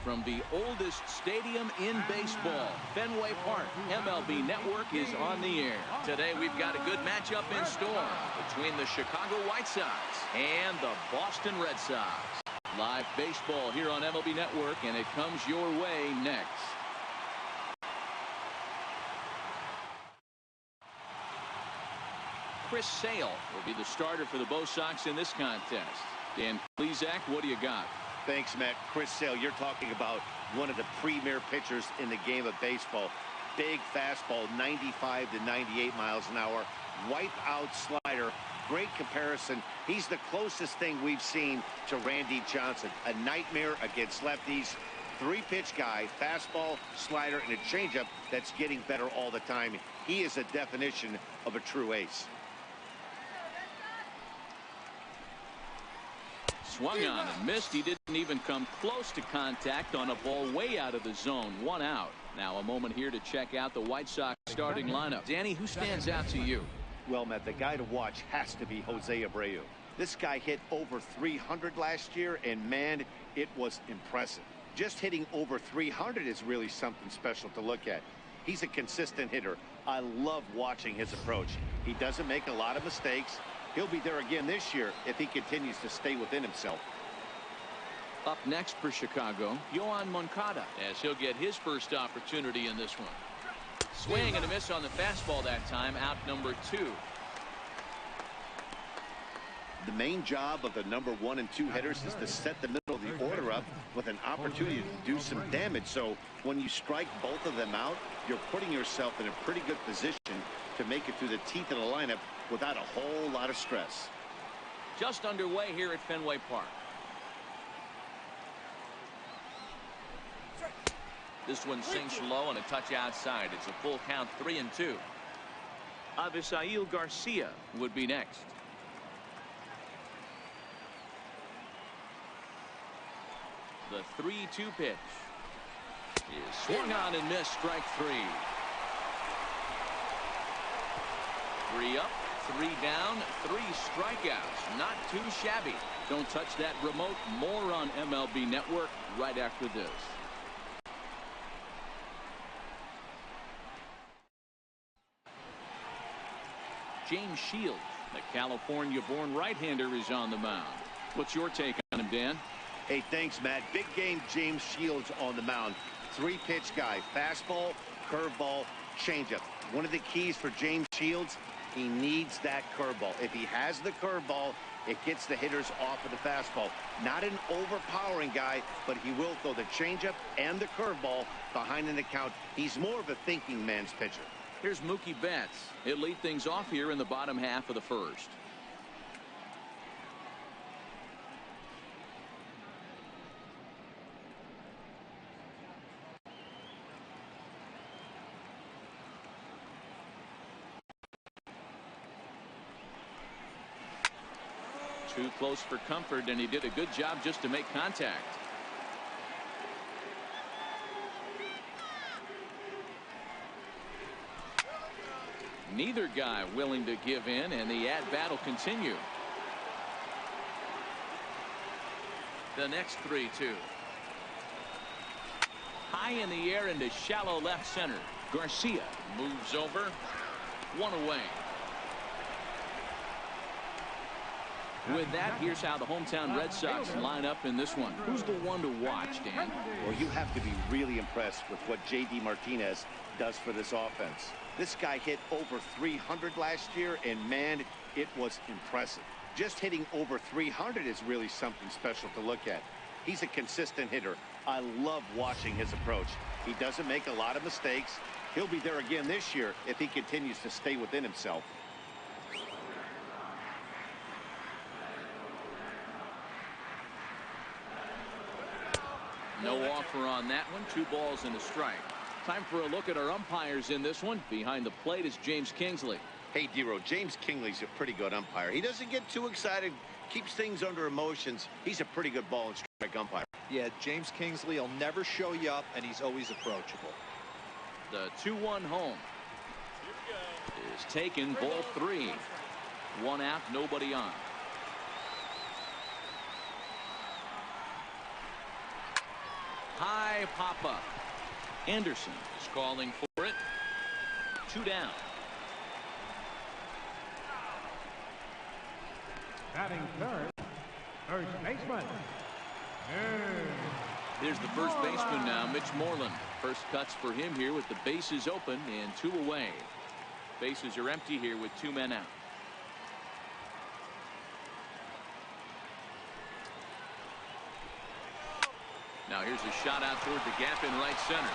From the oldest stadium in baseball, Fenway Park, MLB Network is on the air. Today we've got a good matchup in store between the Chicago White Sox and the Boston Red Sox. Live baseball here on MLB Network, and it comes your way next. Chris Sale will be the starter for the Bo Sox in this contest. Dan Plesac, what do you got? Thanks, Matt. Chris Sale, you're talking about one of the premier pitchers in the game of baseball. Big fastball, 95 to 98 miles an hour. Wipe out slider. Great comparison. He's the closest thing we've seen to Randy Johnson. A nightmare against lefties. 3-pitch guy, fastball, slider, and a changeup that's getting better all the time. He is a definition of a true ace. Swung on and missed. He didn't even come close to contact on a ball way out of the zone. 1 out. Now a moment here to check out the White Sox starting lineup. Danny, who stands out to you? Well, Matt, the guy to watch has to be Jose Abreu. This guy hit over 300 last year, and man, it was impressive. Just hitting over 300 is really something special to look at. He's a consistent hitter. I love watching his approach. He doesn't make a lot of mistakes. He'll be there again this year if he continues to stay within himself. Up next for Chicago, Yoan Moncada, as he'll get his first opportunity in this one. Swing and a miss on the fastball that time, out number 2. The main job of the number 1 and 2 hitters is to set the middle of the order up with an opportunity to do some damage. So when you strike both of them out, you're putting yourself in a pretty good position to make it through the teeth of the lineup without a whole lot of stress. Just underway here at Fenway Park. This one sinks low and a touch outside. It's a full count, 3-2. Avisail Garcia would be next. The 3-2 pitch is swung on and missed. Strike 3. 3 up, 3 down, 3 strikeouts. Not too shabby. Don't touch that remote. More on MLB Network right after this. James Shields, the California-born right-hander, is on the mound. What's your take on him, Dan? Hey, thanks, Matt. Big game James Shields on the mound. 3-pitch guy. Fastball, curveball, changeup. One of the keys for James Shields, he needs that curveball. If he has the curveball, it gets the hitters off of the fastball. Not an overpowering guy, but he will throw the changeup and the curveball behind an account. He's more of a thinking man's pitcher. Here's Mookie Betts. He'll lead things off here in the bottom half of the first. Too close for comfort, and he did a good job just to make contact. Neither guy willing to give in, and the at-bat will continue. The next 3-2. High in the air into shallow left center. Garcia moves over. One away. With that, here's how the hometown Red Sox line up in this one. Who's the one to watch, Dan? Well, you have to be really impressed with what J.D. Martinez does for this offense. This guy hit over 300 last year, and man, it was impressive. Just hitting over 300 is really something special to look at. He's a consistent hitter. I love watching his approach. He doesn't make a lot of mistakes. He'll be there again this year if he continues to stay within himself. No offer on that one. 2 balls and a strike. Time for a look at our umpires in this one. Behind the plate is James Kingsley. Hey, Dero, James Kingsley's a pretty good umpire. He doesn't get too excited, keeps things under emotions. He's a pretty good ball and strike umpire. Yeah, James Kingsley will never show you up, and he's always approachable. The 2-1 home is taken. Ball 3. 1 out, nobody on. High pop-up. Anderson is calling for it. 2 down. Batting third, first baseman. There's the first baseman now, Mitch Moreland. First cuts for him here with the bases open and 2 away. Bases are empty here with 2 men out. Now here's a shot out toward the gap in right center.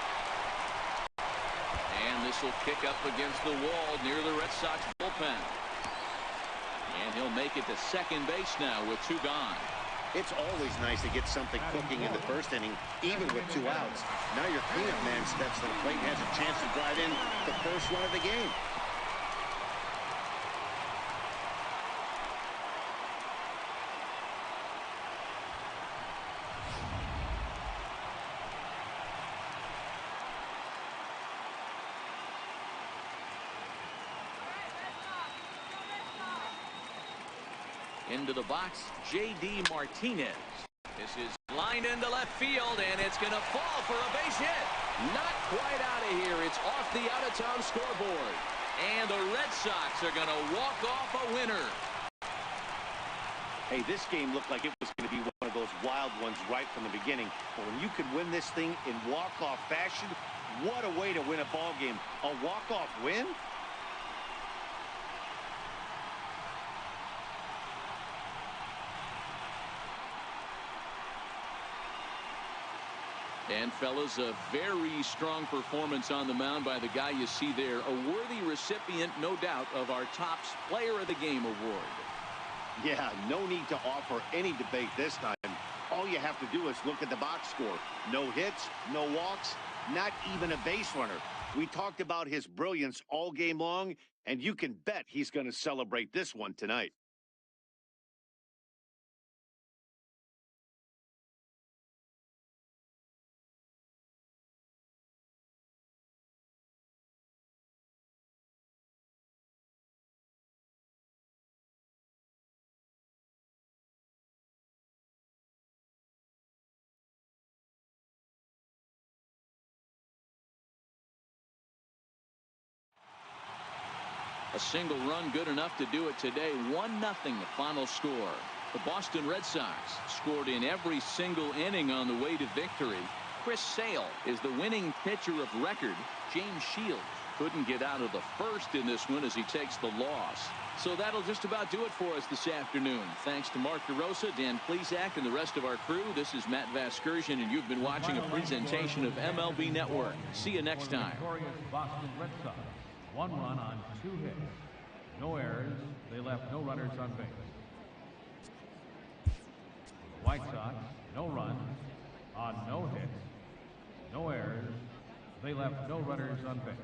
And this will kick up against the wall near the Red Sox bullpen. And he'll make it to second base now with 2 gone. It's always nice to get something cooking in the first inning, even with 2 outs. Now your cleanup man steps to the plate and has a chance to drive in the first run of the game. Into the box, J.D. Martinez. This is lined into left field, and it's going to fall for a base hit. Not quite out of here. It's off the out-of-town scoreboard. And the Red Sox are going to walk off a winner. Hey, this game looked like it was going to be one of those wild ones right from the beginning. But when you could win this thing in walk-off fashion, what a way to win a ball game. A walk-off win? And, fellas, a very strong performance on the mound by the guy you see there. A worthy recipient, no doubt, of our Topps Player of the Game award. Yeah, no need to offer any debate this time. All you have to do is look at the box score. No hits, no walks, not even a base runner. We talked about his brilliance all game long, and you can bet he's going to celebrate this one tonight. A single run good enough to do it today. 1-0 the final score. The Boston Red Sox scored in every single inning on the way to victory. Chris Sale is the winning pitcher of record. James Shields couldn't get out of the first in this one as he takes the loss. So that'll just about do it for us this afternoon. Thanks to Mark DeRosa, Dan Plesac, and the rest of our crew. This is Matt Vasgersian, and you've been watching a presentation of MLB Network. See you next time. Victorious Boston Red Sox. 1 run on 2 hits. No errors. They left no runners on base. The White Sox, no runs on no hits. No errors. They left no runners on base.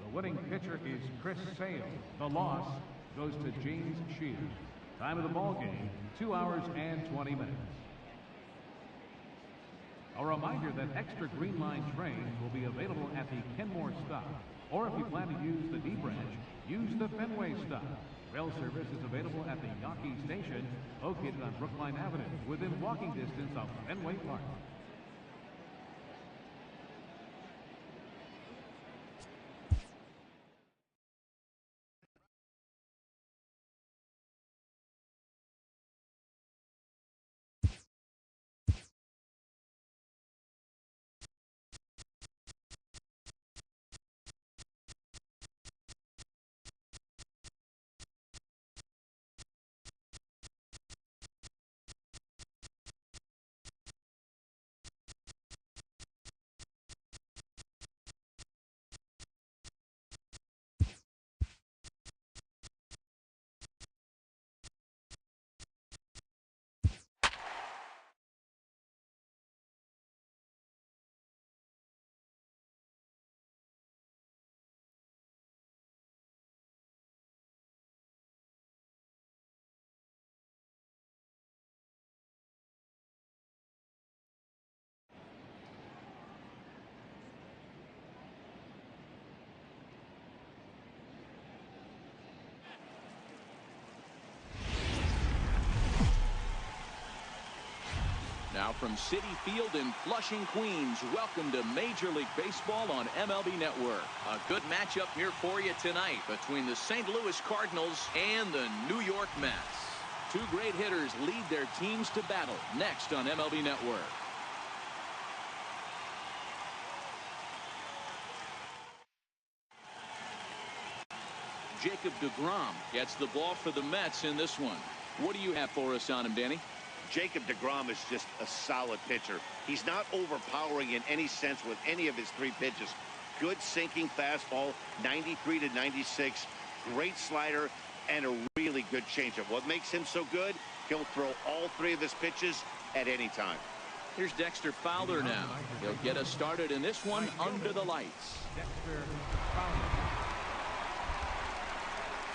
The winning pitcher is Chris Sale. The loss goes to James Shields. Time of the ball game, 2 hours and 20 minutes. A reminder that extra Green Line trains will be available at the Kenmore stop. Or if you plan to use the D branch, use the Fenway stop. Rail service is available at the Yawkey Station, located on Brookline Avenue, within walking distance of Fenway Park. Now from Citi Field in Flushing, Queens, welcome to Major League Baseball on MLB Network. A good matchup here for you tonight between the St. Louis Cardinals and the New York Mets. Two great hitters lead their teams to battle next on MLB Network. Jacob deGrom gets the ball for the Mets in this one. What do you have for us on him, Danny? Jacob deGrom is just a solid pitcher. He's not overpowering in any sense with any of his 3 pitches. Good sinking fastball, 93 to 96, great slider, and a really good changeup. What makes him so good? He'll throw all 3 of his pitches at any time. Here's Dexter Fowler now. He'll get us started in this one under the lights. Dexter Fowler.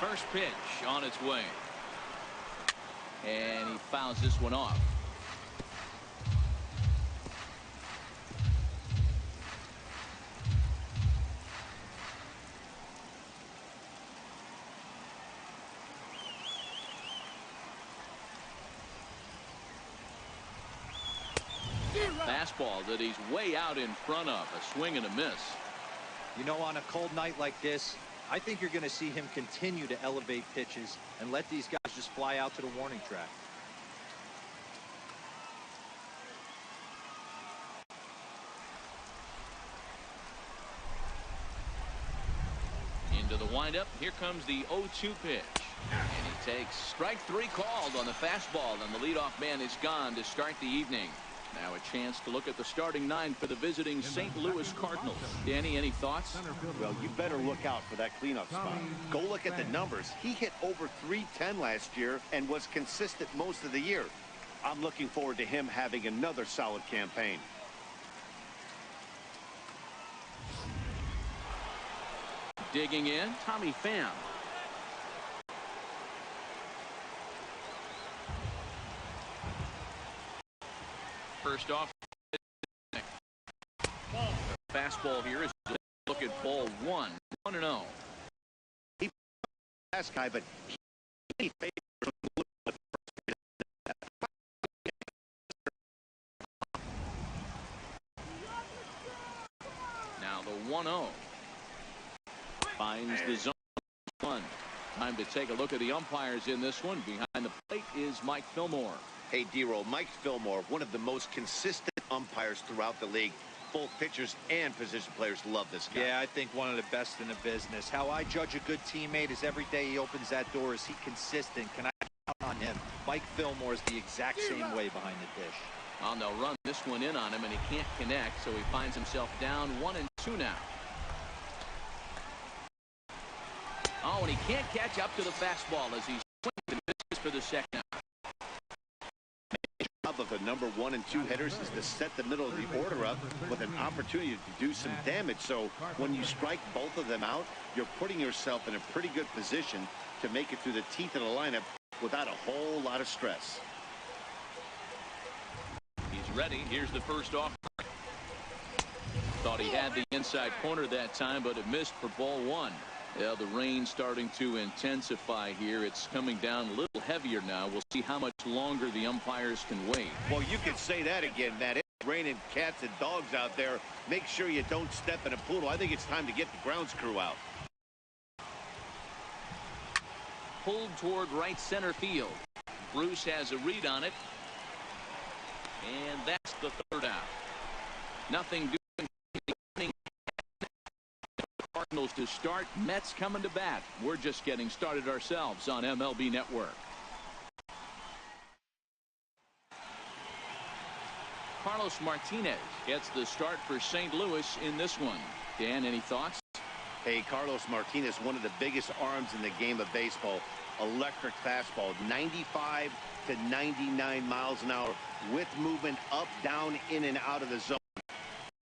First pitch on its way. And he fouls this one off. Fastball that he's way out in front of. A swing and a miss. You know, on a cold night like this, I think you're going to see him continue to elevate pitches and let these guys just fly out to the warning track. Into the windup. Here comes the 0-2 pitch. And he takes strike 3 called on the fastball, and the leadoff man is gone to start the evening. Now a chance to look at the starting 9 for the visiting St. Louis Cardinals. Danny, any thoughts? Well, you better look out for that cleanup spot. Go look at the numbers. He hit over .310 last year and was consistent most of the year. I'm looking forward to him having another solid campaign. Digging in, Tommy Pham. First off, fastball here is a look at ball 1. 1-0. He last guy, but he now the 1-0 finds the zone 1. Time to take a look at the umpires in this one. Behind the plate is Mike Fillmore. Hey, D-Roll, Mike Fillmore, one of the most consistent umpires throughout the league. Both pitchers and position players love this guy. Yeah, I think one of the best in the business. How I judge a good teammate is every day he opens that door. Is he consistent? Can I count on him? Mike Fillmore is the exact same way behind the dish. Well, they'll run this one in on him, and he can't connect, so he finds himself down 1-2 now. Oh, and he can't catch up to the fastball as he's swinging and misses for the second out. Job of the number 1 and 2 hitters is to set the middle of the order up with an opportunity to do some damage. So when you strike both of them out, you're putting yourself in a pretty good position to make it through the teeth of the lineup without a whole lot of stress. He's ready. Here's the first offer. Thought he had the inside corner that time, but it missed for ball 1. Yeah, the rain starting to intensify here. It's coming down a little heavier now. We'll see how much longer the umpires can wait. Well, you could say that again, Matt. It's raining cats and dogs out there. Make sure you don't step in a poodle. I think it's time to get the grounds crew out. Pulled toward right center field. Bruce has a read on it. And that's the third out. Nothing doing. Cardinals to start. Mets coming to bat. We're just getting started ourselves on MLB Network. Carlos Martinez gets the start for St. Louis in this one. Dan, any thoughts? Hey, Carlos Martinez, one of the biggest arms in the game of baseball. Electric fastball, 95 to 99 miles an hour with movement up, down, in, and out of the zone.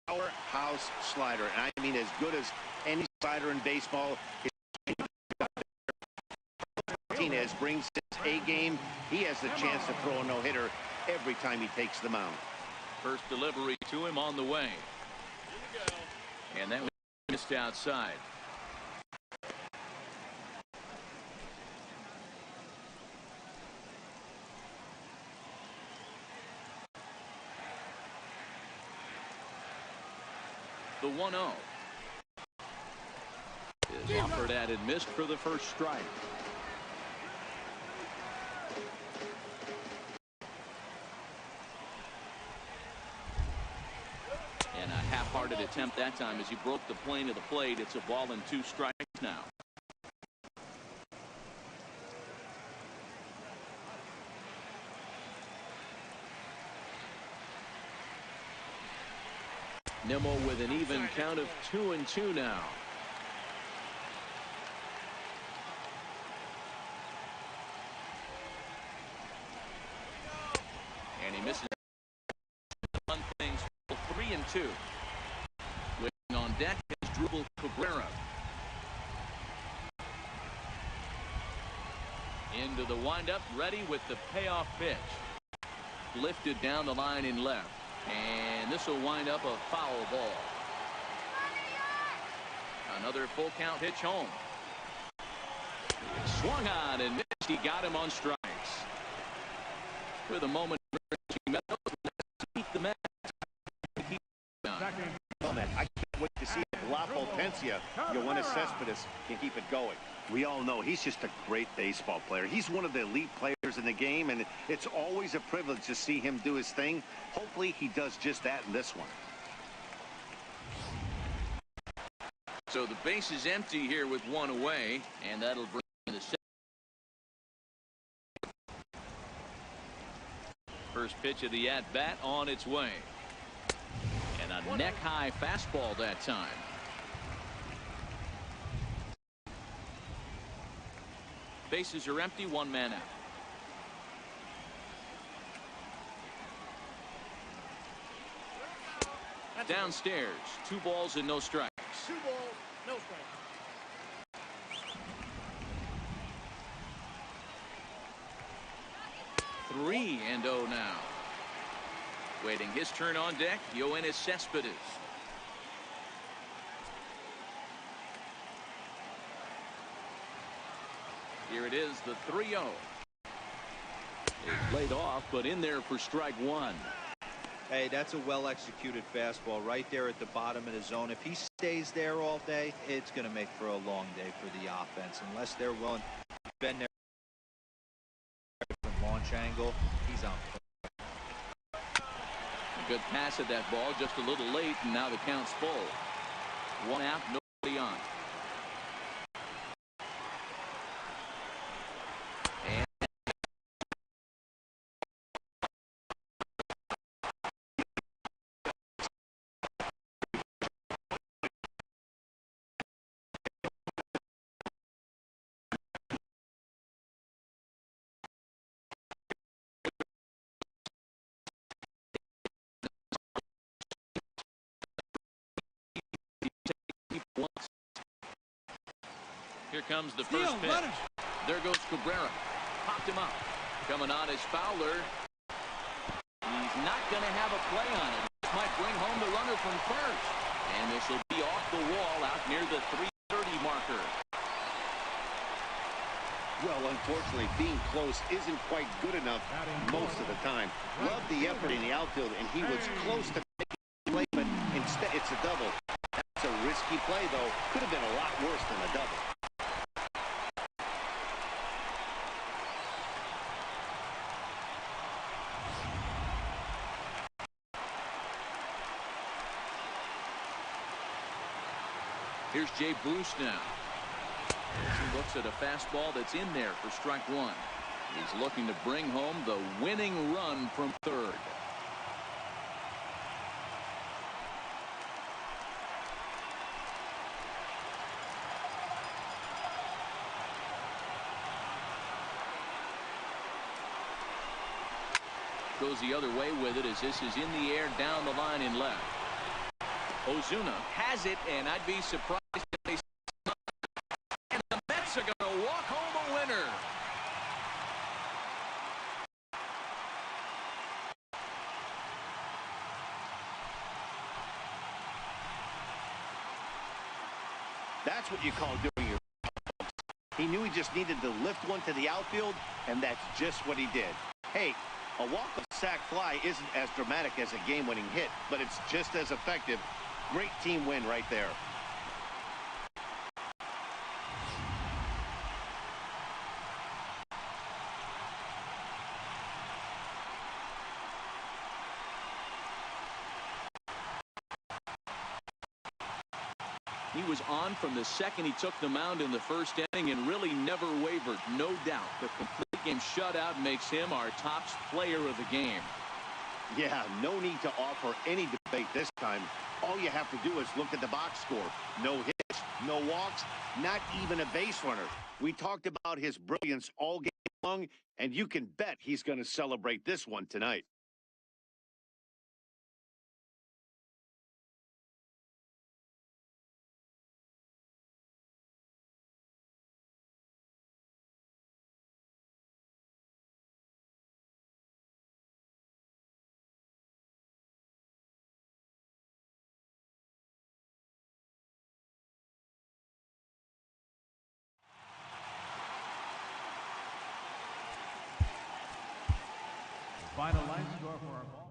Powerhouse slider, and I mean as good as any slider in baseball. Martinez brings his A game. He has the chance to throw a no-hitter every time he takes the mound. First delivery to him on the way. And that was missed outside. The 1-0 is offered at and missed for the first strike. And a half-hearted attempt that time as he broke the plane of the plate. It's a ball and 2 strikes now. Nimmo with an even count of 2-2 now. And he misses one things 3-2. Waiting on deck is Drupal Cabrera. Into the windup, ready with the payoff pitch. Lifted down the line in left. And this will wind up a foul ball. Another full count pitch home. He swung on and missed. He got him on strikes. With a moment, the match. Oh, man, I can't wait to see if La Potencia, Yoenis Cespedes, can keep it going. We all know he's just a great baseball player. He's one of the elite players in the game, and it's always a privilege to see him do his thing. Hopefully he does just that in this one. So the base is empty here with 1 away, and that'll bring the second. First pitch of the at-bat on its way. And a neck-high fastball that time. Bases are empty, 1 man out. Downstairs, 2 balls and no strikes. 2 balls, no strikes. Three and 0 now. Waiting his turn on deck, Yoenis Cespedes. Here it is, the 3-0. It's laid off, but in there for strike 1. Hey, that's a well-executed fastball right there at the bottom of the zone. If he stays there all day, it's going to make for a long day for the offense. Unless they're willing to bend their launch angle, he's on. A good pass at that ball, just a little late, and now the count's full. 1 out, nobody on. Here comes the first pitch. There goes Cabrera. Popped him up. Coming on is Fowler. He's not going to have a play on it. This might bring home the runner from first. And this will be off the wall out near the 330 marker. Well, unfortunately, being close isn't quite good enough most of the time. Love the effort in the outfield, and he was close to making the play, but instead it's a double. That's a risky play, though. Could have been a lot worse than a double. Here's Jay Bruce now. As he looks at a fastball that's in there for strike one. He's looking to bring home the winning run from third. Goes the other way with it as this is in the air down the line in left. Ozuna has it, and I'd be surprised if they... And the Mets are going to walk home a winner. That's what you call doing your... He knew he just needed to lift one to the outfield, and that's just what he did. Hey, a walk-off sac fly isn't as dramatic as a game-winning hit, but it's just as effective. Great team win right there. He was on from the second he took the mound in the first inning and really never wavered. No doubt the complete game shutout makes him our top player of the game. Yeah, no need to offer any debate this time. All you have to do is look at the box score. No hits, no walks, not even a base runner. We talked about his brilliance all game long, and you can bet he's going to celebrate this one tonight. Final line score for our ball.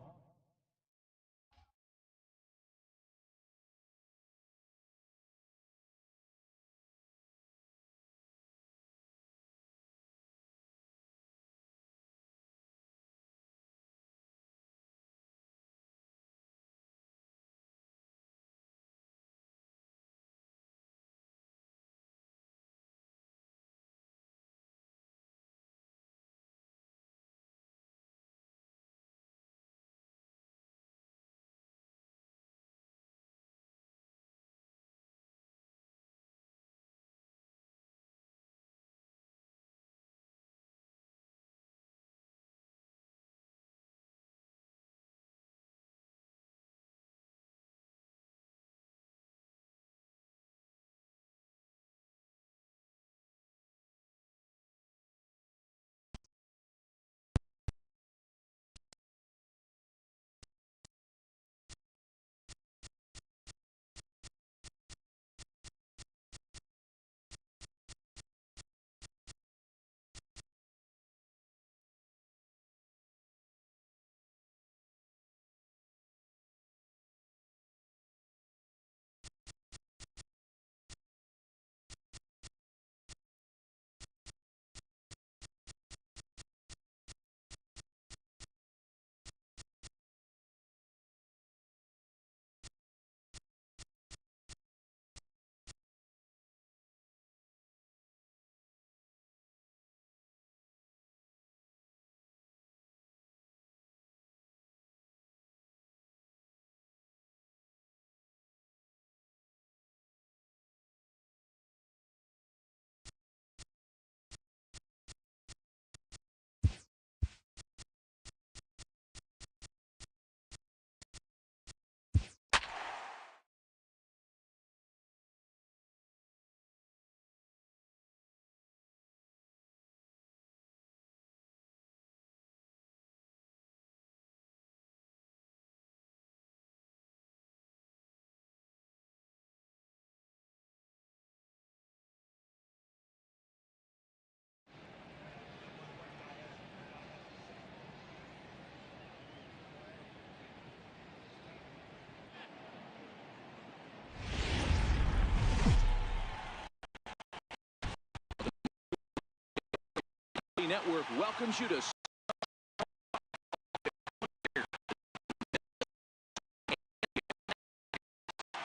MLB Network welcomes you to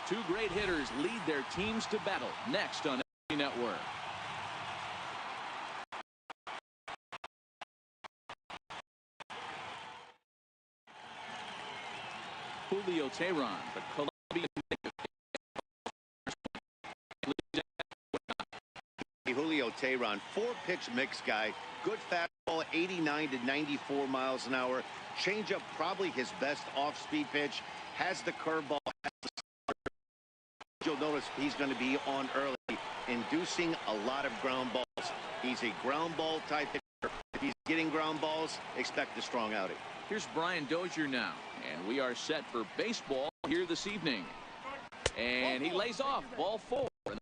two great hitters lead their teams to battle next on MLB Network. Julio Teheran, the Colombian. Julio Teheran, 4-pitch mix guy, good fastball, 89 to 94 miles an hour. Changeup, probably his best off-speed pitch. Has the curveball. You'll notice he's going to be on early, inducing a lot of ground balls. He's a ground ball type hitter. If he's getting ground balls, expect a strong outing. Here's Brian Dozier now, and we are set for baseball here this evening. And he lays off ball 4. And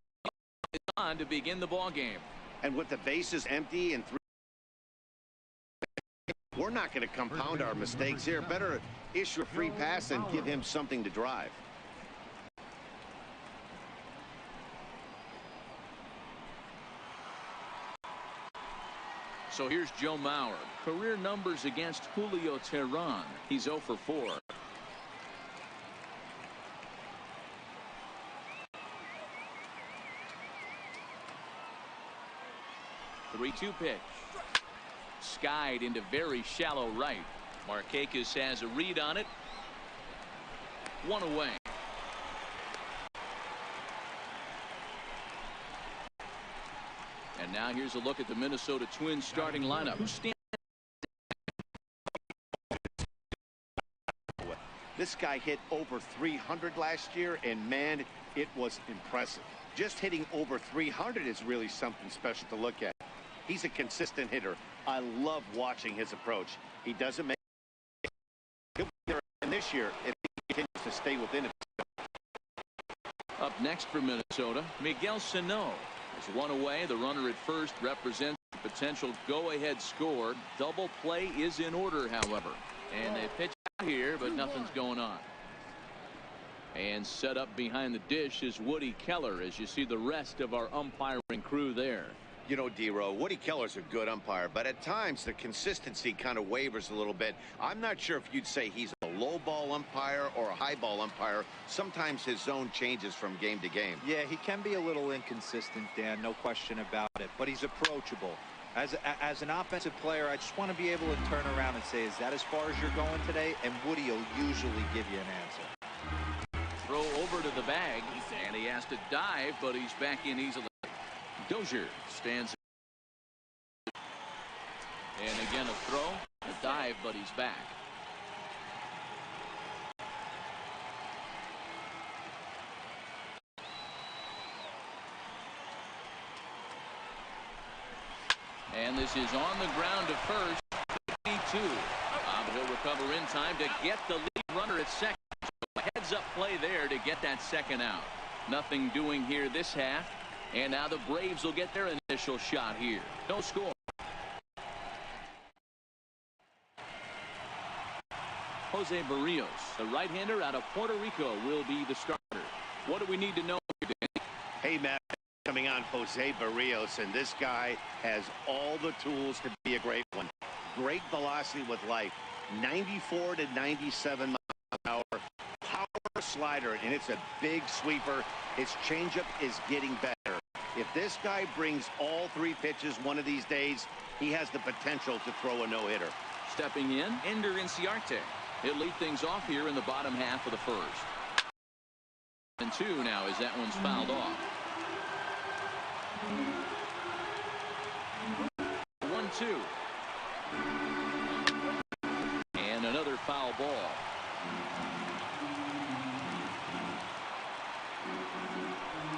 it's on to begin the ball game. And with the bases empty and 3, we're not going to compound our mistakes here. Better issue a free pass and give him something to drive. So here's Joe Mauer. Career numbers against Julio Teheran. He's 0 for 4. Three-two pitch. Skied into very shallow right. Markakis has a read on it. One away. And now here's a look at the Minnesota Twins starting lineup. Who stands? This guy hit over 300 last year, and man, it was impressive. Just hitting over 300 is really something special to look at. He's a consistent hitter. I love watching his approach. He doesn't make it. He'll be there in this year if he continues to stay within it. Up next for Minnesota, Miguel Sano. Is one away. The runner at first represents a potential go-ahead score. Double play is in order, however. And they pitch out here, but nothing's going on. And set up behind the dish is Woody Keller, as you see the rest of our umpiring crew there. You know, D-Row, Woody Keller's a good umpire, but at times the consistency kind of wavers a little bit. I'm not sure if you'd say he's a low ball umpire or a high ball umpire. Sometimes his zone changes from game to game. Yeah, he can be a little inconsistent, Dan, no question about it, but he's approachable. As an offensive player, I just want to be able to turn around and say, is that as far as you're going today? And Woody will usually give you an answer. Throw over to the bag, and he has to dive, but he's back in easily. Dozier stands. And again a throw, a dive, but he's back. And this is on the ground to first. 52. Bob will recover in time to get the lead runner at second. Heads up play there to get that second out. Nothing doing here this half. And now the Braves will get their initial shot here. No score. Jose Barrios, the right-hander out of Puerto Rico, will be the starter. What do we need to know here, Danny? Hey, Matt, coming on Jose Barrios, and this guy has all the tools to be a great one. Great velocity with life. 94 to 97 miles an hour. Power slider, and it's a big sweeper. His changeup is getting better. If this guy brings all 3 pitches one of these days, he has the potential to throw a no-hitter. Stepping in, Ender Inciarte. He'll lead things off here in the bottom half of the first. And 2 now as that one's fouled off. 1-2. And another foul ball.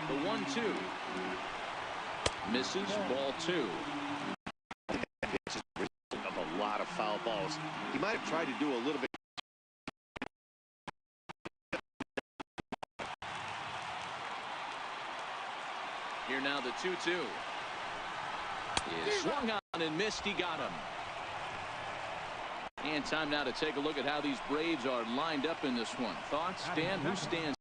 The 1-2. Misses, ball 2. It's a result of a lot of foul balls. He might have tried to do a little bit. Here now the 2-2. Is swung on and missed. He got him. And time now to take a look at how these Braves are lined up in this one. Thoughts, Stan? Who stands?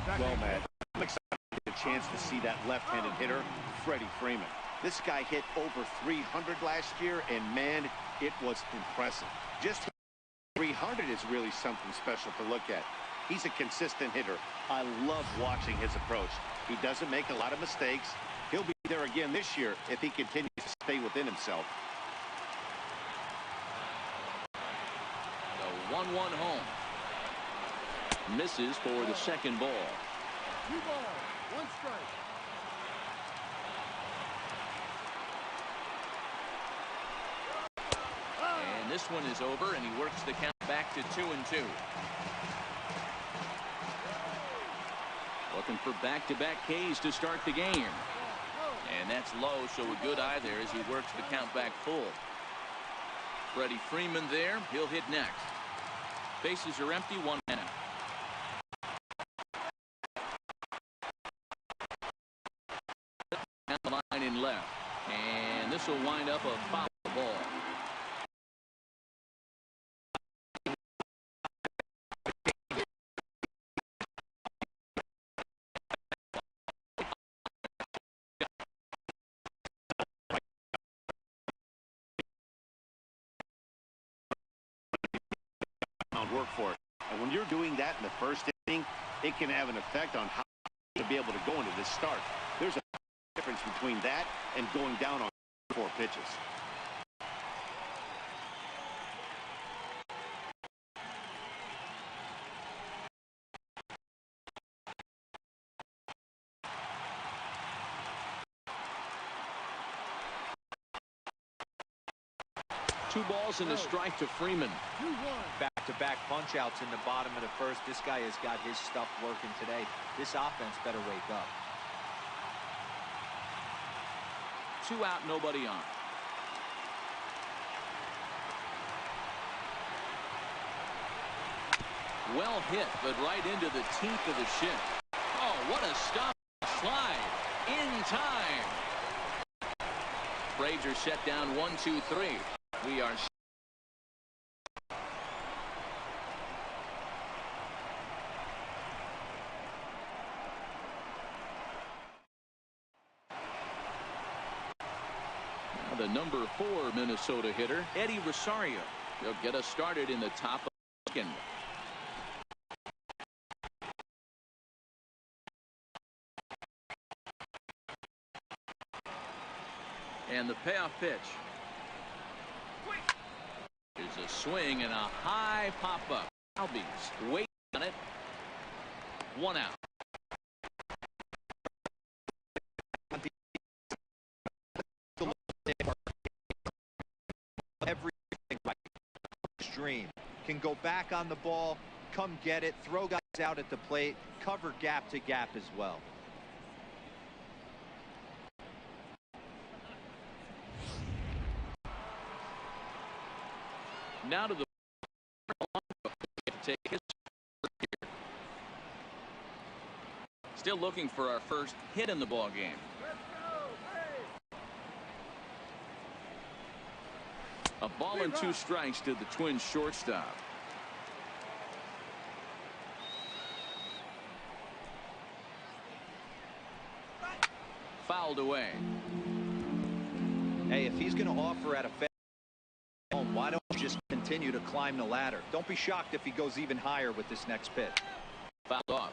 Well, Matt, I'm excited to get a chance to see that left-handed hitter, Freddie Freeman. This guy hit over 300 last year, and man, it was impressive. Just 300 is really something special to look at. He's a consistent hitter. I love watching his approach. He doesn't make a lot of mistakes. He'll be there again this year if he continues to stay within himself. The 1-1 home. Misses for the second ball. 2 balls, 1 strike. And this one is over, and he works the count back to 2-2. Looking for back-to-back Ks to start the game. And that's low, so a good eye there as he works the count back full. Freddie Freeman there. He'll hit next. Bases are empty, 1 man out. Down the line in left. And this will wind up a foul ball. Work for it. And when you're doing that in the first inning, it can have an effect on how to be able to go into this start. There's a difference between that and going down on 4 pitches. Two balls and a strike to Freeman. 2-1. Back-to-back punch-outs in the bottom of the first. This guy has got his stuff working today. This offense better wake up. 2 out, nobody on. Well hit, but right into the teeth of the shin. Oh, what a stop. Slide in time. Braves are set down 1-2-3. We are now the number 4 Minnesota hitter, Eddie Rosario. He'll get us started in the top of the second. And the payoff pitch. There's a swing and a high pop-up. Albies wait on it. 1 out. Everything right. Dream can go back on the ball, come get it, throw guys out at the plate, cover gap to gap as well. Now to the take his still looking for our first hit in the ball game. A ball and 2 strikes to the Twins shortstop. Fouled away. Hey, if he's going to offer at a home, why don't you just continue to climb the ladder? Don't be shocked if he goes even higher with this next pitch. Fouled off.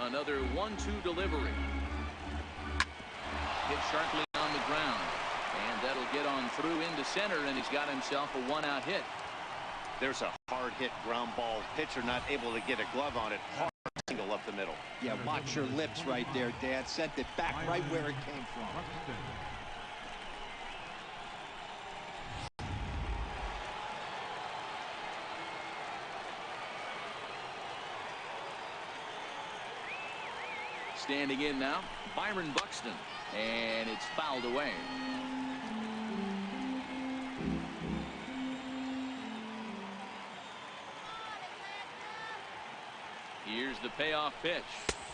Another 1-2 delivery. Hit sharply on the ground. And that'll get on through into center, and he's got himself a 1-out hit. There's a hard hit ground ball. Pitcher not able to get a glove on it. Hard single up the middle. Yeah, watch your lips right there, Dad. Sent it back right where it came from. Standing in now, Byron Buxton, and it's fouled away. Here's the payoff pitch,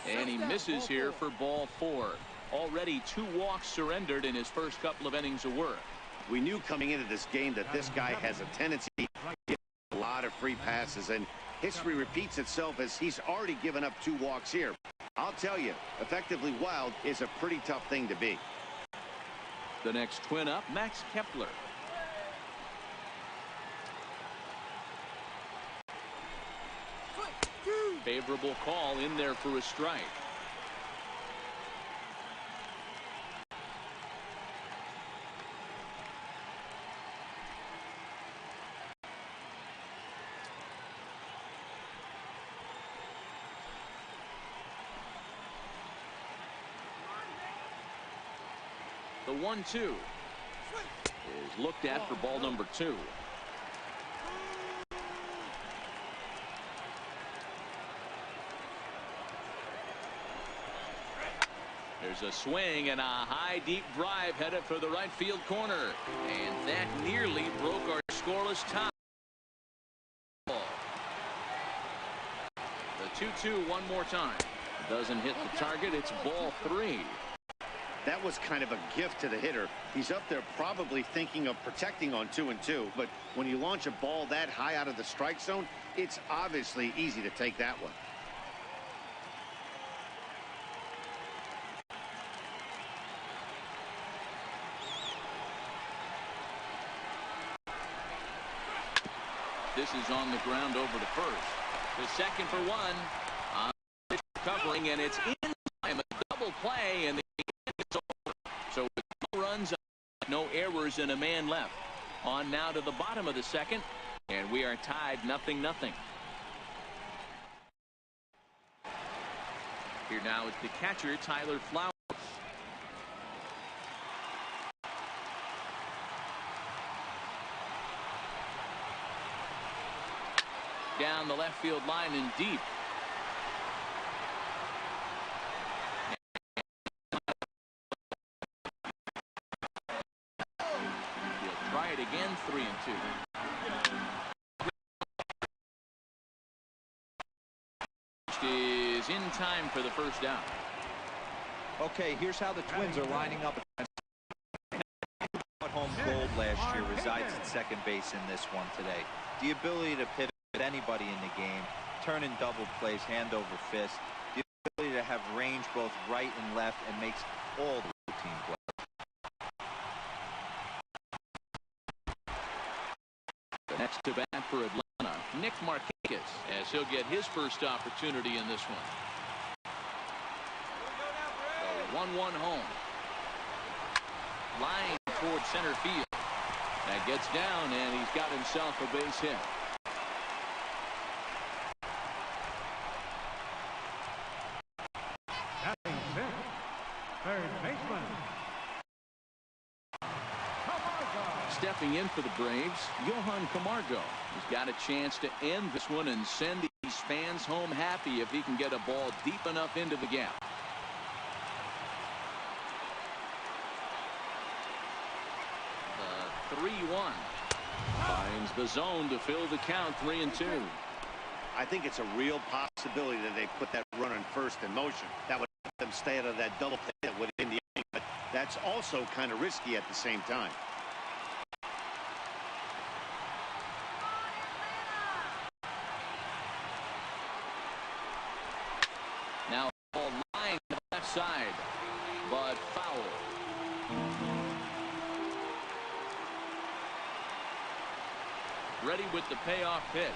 and he misses here for ball 4. Already 2 walks surrendered in his first couple of innings of work. We knew coming into this game that this guy has a tendency to give a lot of free passes, and history repeats itself as he's already given up 2 walks here. I'll tell you, effectively wild is a pretty tough thing to be. The next twin up, Max Kepler. Favorable call in there for a strike. The 1-2 is looked at for ball number 2. There's a swing and a high deep drive headed for the right field corner, and that nearly broke our scoreless tie. The 2-2 one more time. Doesn't hit the target. It's ball 3. That was kind of a gift to the hitter. He's up there probably thinking of protecting on 2-2, but when you launch a ball that high out of the strike zone, it's obviously easy to take that one. This is on the ground over to first. The second for 1. Covering, and it's in time. A double play, and the game is over. So with no runs, no errors, and a man left. On now to the bottom of the second, and we are tied 0-0. Here now is the catcher, Tyler Flowers. Down the left field line and deep. He'll try it again, 3-2. Is in time for the first down. Okay, here's how the Twins are lining up. Home gold last year resides at second base in this one today. The ability to pivot with anybody in the game, turn in double plays, hand over fist, the ability to have range both right and left, and makes all the routine plays. The next to bat for Atlanta, Nick Markakis, as he'll get his first opportunity in this one. The 1-1 home. Line toward center field. That gets down, and he's got himself a base hit. Batting sixth, third baseman. Stepping in for the Braves, Johan Camargo. He's got a chance to end this one and send these fans home happy if he can get a ball deep enough into the gap. The 3-1 finds the zone to fill the count, 3-2. I think it's a real possibility that they put that runner in first in motion. That would let them stay out of that double play that would end the inning, but that's also kind of risky at the same time. Now ball line to the left side, but foul. Ready with the payoff pitch.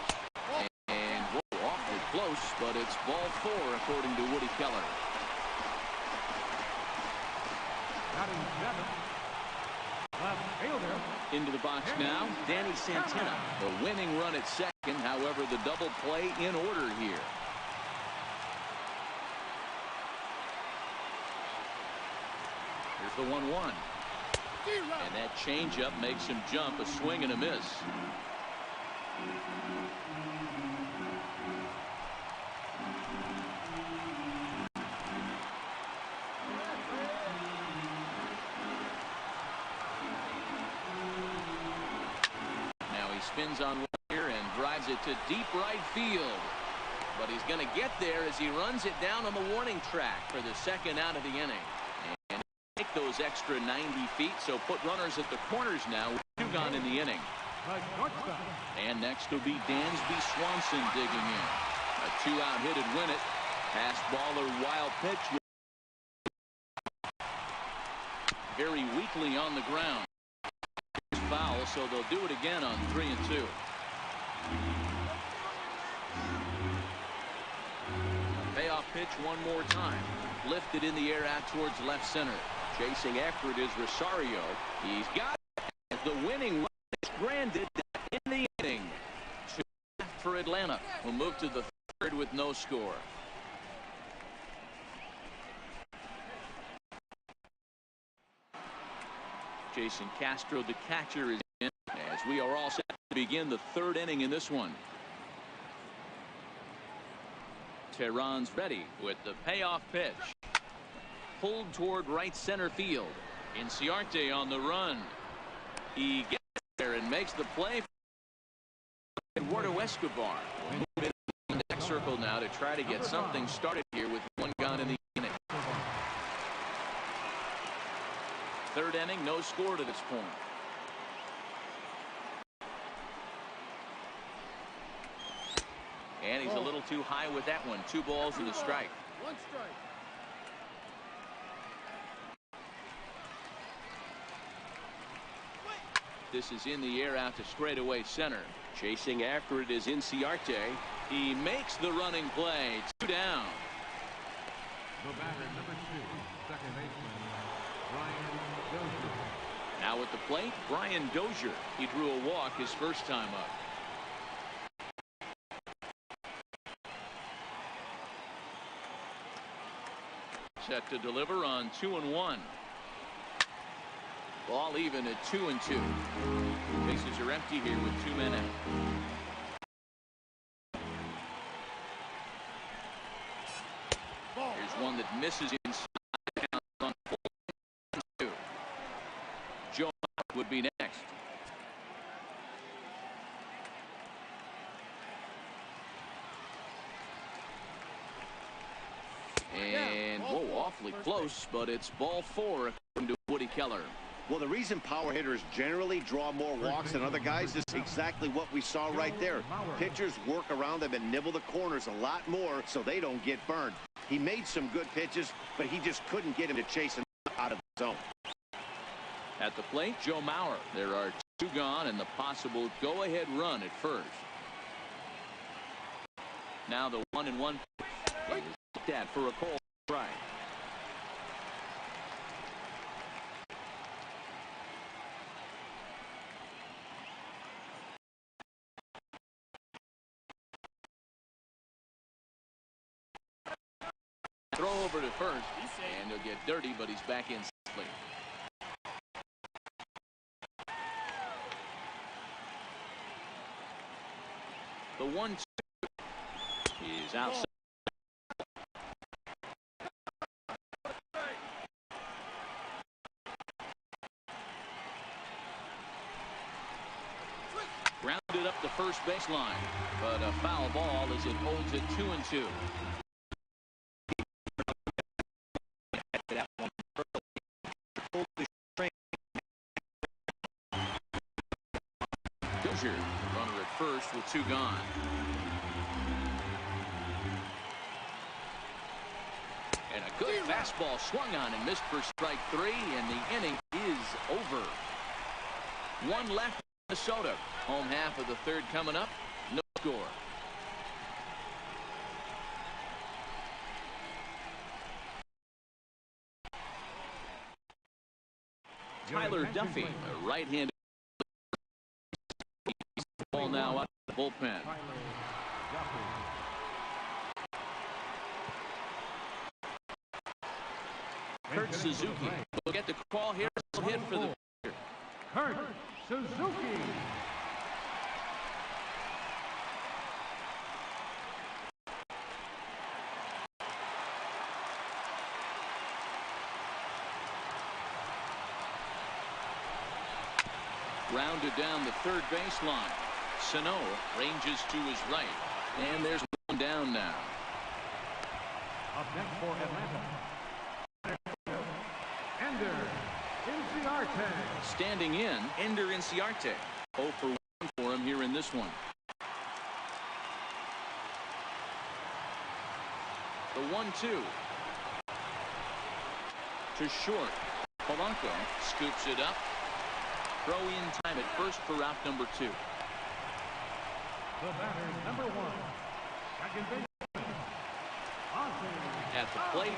And whoa, awfully close, but it's ball 4 according to Woody Keller. Batting seventh, left fielder. Into the box now, Danny Santana. The winning run at second, however, the double play in order here. Here's the 1-1. And that changeup makes him jump, a swing and a miss. Now he spins on one here and drives it to deep right field. But he's going to get there as he runs it down on the warning track for the second out of the inning. those extra 90 feet, so put runners at the corners now with 2 gone in the inning. And next will be Dansby Swanson digging in. A 2-out hit and win it. Pass ball or wild pitch. Very weakly on the ground. Foul, so they'll do it again on 3-2. Payoff pitch one more time. Lifted in the air out towards left center. Chasing after it is Rosario. He's got it. The winning run is stranded in the inning. 2 for Atlanta. We'll move to the 3rd with no score. Jason Castro, the catcher, is in as we are all set to begin the 3rd inning in this one. Tehran's ready with the payoff pitch. Pulled toward right center field. Inciarte on the run. He gets there and makes the play. Eduardo Escobar will move in the next circle now to try to get something started here with 1 gone in the inning. 3rd inning, no score to this point. And he's a little too high with that one. 2 balls and a strike. 1 strike. This is in the air out to straightaway center. Chasing after it is Inciarte. He makes the running play. 2 down. The batter, number 2, second baseman, Brian Dozier. Now at the plate, Brian Dozier. He drew a walk his first time up. Set to deliver on 2-1. Ball even at 2-2. Bases are empty here with 2 men out. Here's one that misses inside on 4-2. Joe would be next. And whoa, awfully close, but it's ball 4 according to Woody Keller. Well, the reason power hitters generally draw more walks than other guys is exactly what we saw right there. Pitchers work around them and nibble the corners a lot more so they don't get burned. He made some good pitches, but he just couldn't get him to chase him out of the zone. At the plate, Joe Mauer. There are 2 gone and the possible go-ahead run at first. Now the 1-1 is looked at for a call strike. Throw over to first, and he'll get dirty, but he's back in safely. The 1-2 is outside. Grounded up the first baseline, but a foul ball as it holds it 2-2. Dozier, runner at first with 2 gone. And a good fastball swung on and missed for strike 3, and the inning is over. 1 left, Minnesota. Home half of the 3rd coming up. No score. Tyler Duffy, a right-handed ball now out of the bullpen. Kurt Suzuki will get the call here. Hit for the Kurt Suzuki. Rounded down the 3rd baseline. Sano ranges to his right. And there's 1 down now. Up next for Atlanta, Ender Inciarte. Standing in, Ender Inciarte. 0 for 1 for him here in this one. The 1-2. To short. Polanco scoops it up. Throw in time at first for route number 2. The batter, number 1. Second baseman. At the plate,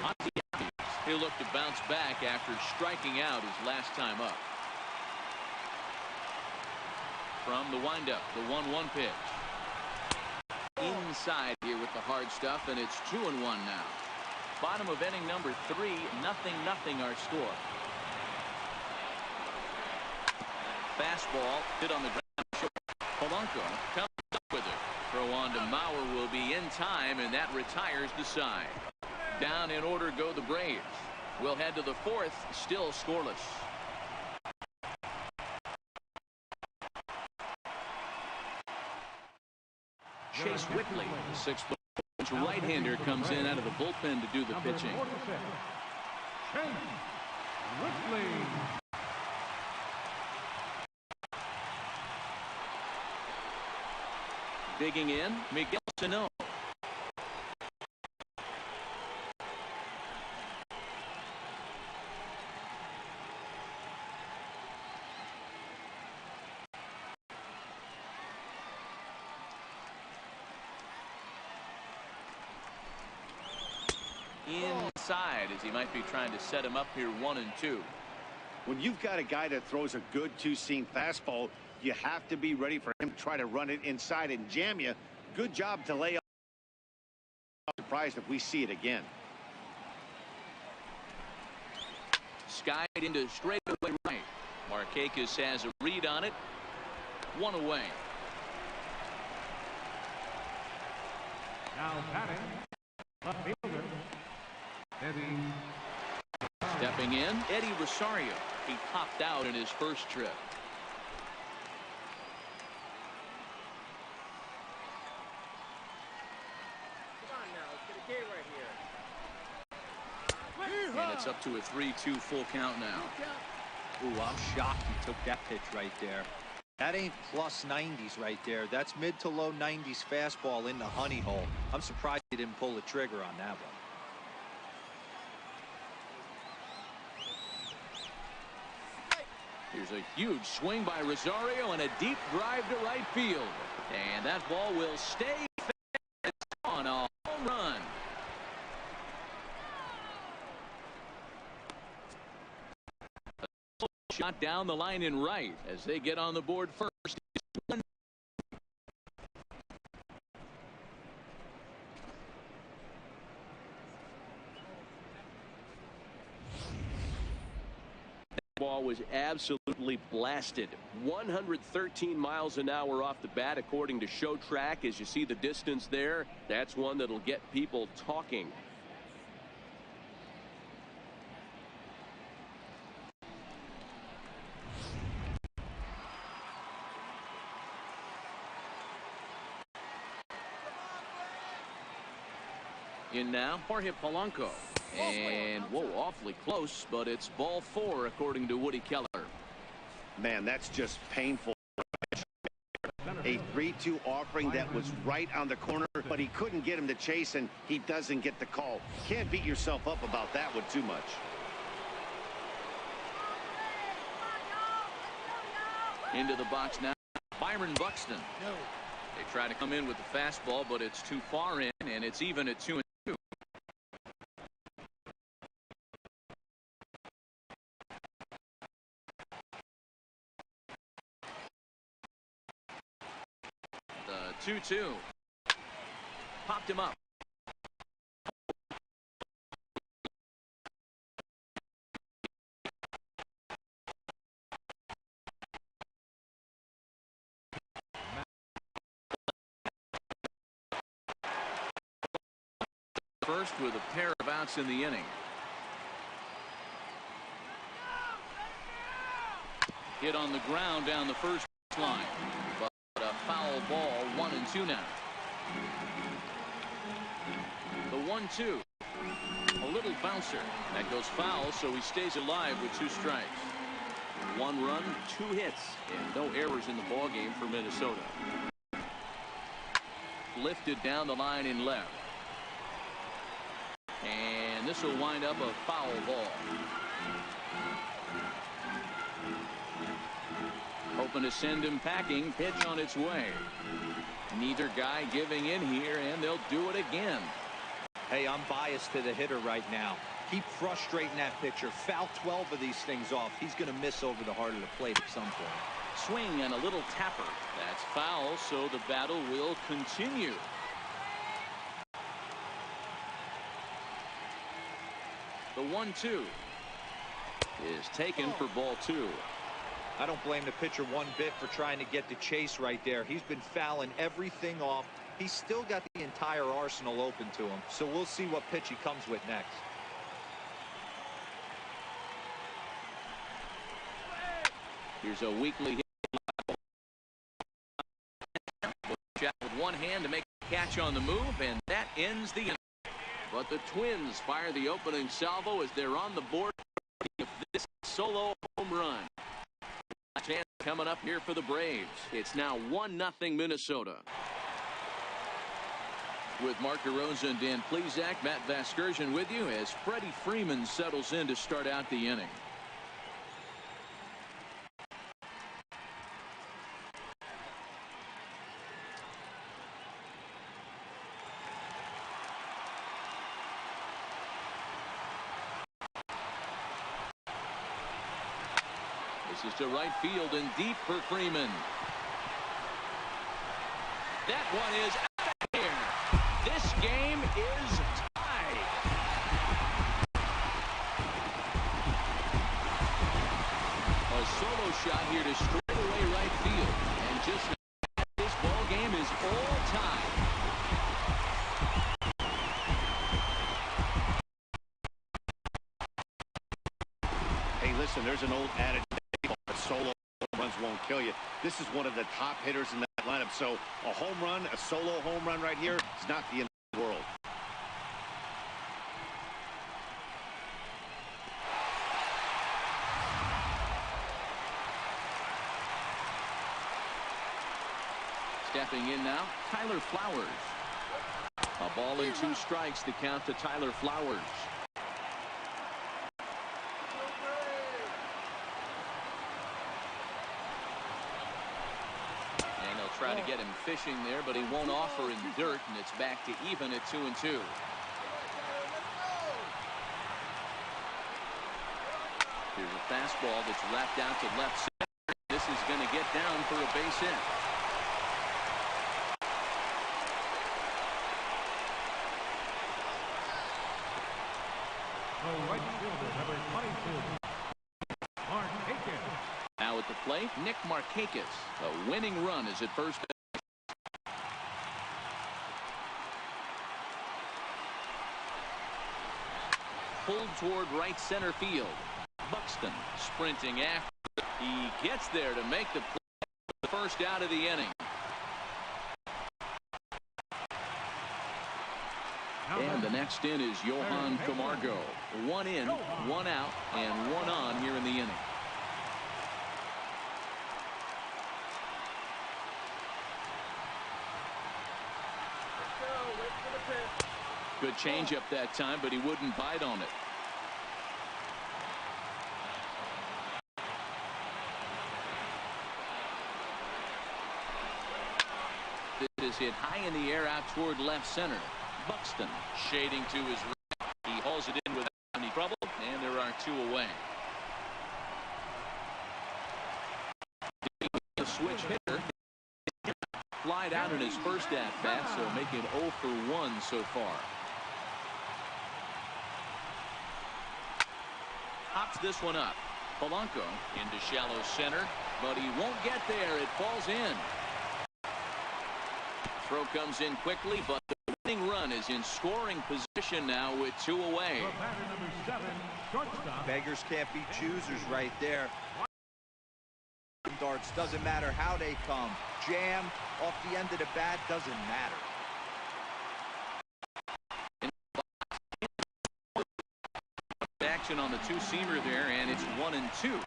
he'll look to bounce back after striking out his last time up. From the windup, the 1-1 pitch. Inside here with the hard stuff, and it's 2-1 now. Bottom of inning number 3, 0-0 our score. Fastball hit on the ground. Polanco comes up with it. Throw on to Mauer will be in time, and that retires the side. Down in order go the Braves. We'll head to the 4th, still scoreless. Chase Whitley, the 6'4" right-hander, comes in out of the bullpen to do the pitching. Chase Whitley. Digging in, Miguel Sano. Inside as he might be trying to set him up here 1-2. When you've got a guy that throws a good two-seam fastball, you have to be ready for him to try to run it inside and jam you. Good job to lay off. Surprised if we see it again. Skied into straightaway right. Markakis has a read on it. 1 away. Now batting, left fielder, Eddie. Stepping in, Eddie Rosario. He popped out in his first trip. And it's up to a 3-2 full count now. Ooh, I'm shocked he took that pitch right there. That ain't plus 90s right there. That's mid to low 90s fastball in the honey hole. I'm surprised he didn't pull the trigger on that one. Here's a huge swing by Rosario and a deep drive to right field. And that ball will stay on a home run. Shot down the line in right as they get on the board first. Ball was absolutely blasted. 113 miles an hour off the bat, according to Show Track. As you see the distance there, that's one that'll get people talking. In now, Jorge Polanco. And, whoa, awfully close, but it's ball 4, according to Woody Keller. Man, that's just painful. A 3-2 offering that was right on the corner, but he couldn't get him to chase, and he doesn't get the call. Can't beat yourself up about that one too much. Into the box now, Byron Buxton. They try to come in with the fastball, but it's too far in, and it's even at 2-2. The 2-2. Popped him up. First with a pair of outs in the inning. Hit on the ground down the first line. But a foul ball, 1-2 now. The 1-2. A little bouncer. That goes foul, so he stays alive with 2 strikes. 1 run, 2 hits, and no errors in the ball game for Minnesota. Lifted down the line in left. And this will wind up a foul ball. Hoping to send him packing. Pitch on its way. Neither guy giving in here, and they'll do it again. Hey, I'm biased to the hitter right now. Keep frustrating that pitcher. Foul 12 of these things off. He's going to miss over the heart of the plate at some point. Swing and a little tapper. That's foul, so the battle will continue. The 1-2 is taken for ball 2. I don't blame the pitcher one bit for trying to get the chase right there. He's been fouling everything off. He's still got the entire arsenal open to him, so we'll see what pitch he comes with next. Here's a weakly hit. Shot with one hand to make a catch on the move, and that ends the inning. But the Twins fire the opening salvo as they're on the board of this solo home run. Chance coming up here for the Braves. It's now 1-0 Minnesota. With Mark DeRosa and Dan Plesac, Matt Vasgersian with you as Freddie Freeman settles in to start out the inning. This is to right field and deep for Freeman. That one is out of here. This game is tied. A solo shot here to straightaway right field. And just like this ball game is all tied. Hey, listen, there's an old adage. Solo home runs won't kill you. This is one of the top hitters in that lineup. So a home run, a solo home run right here is not the end of the world. Stepping in now, Tyler Flowers. A ball and 2 strikes to count to Tyler Flowers. Try to get him fishing there, but he won't offer in dirt, and it's back to even at 2-2. Here's a fastball that's wrapped out to left center. This is going to get down for a base hit. The right fielder, number 22, Markakis. Now at the plate, Nick Markakis. A winning run is at first. Pulled toward right center field. Buxton sprinting after. He gets there to make the play. The first out of the inning. And the next in is Johan Camargo. 1 in, 1 out, and 1 on here in the inning. Good changeup that time, but he wouldn't bite on it. This is hit high in the air out toward left center. Buxton shading to his right. He hauls it in without any trouble, and there are 2 away. The switch hitter flied out in his first at-bat, so making 0 for 1 so far. Pops this one up. Polanco into shallow center, but he won't get there. It falls in. Throw comes in quickly, but the winning run is in scoring position now with 2 away. The batter, number 7, shortstop. Beggars can't be choosers right there. Darts, doesn't matter how they come. Jammed off the end of the bat, doesn't matter. Action on the 2-seamer there, and it's 1-2.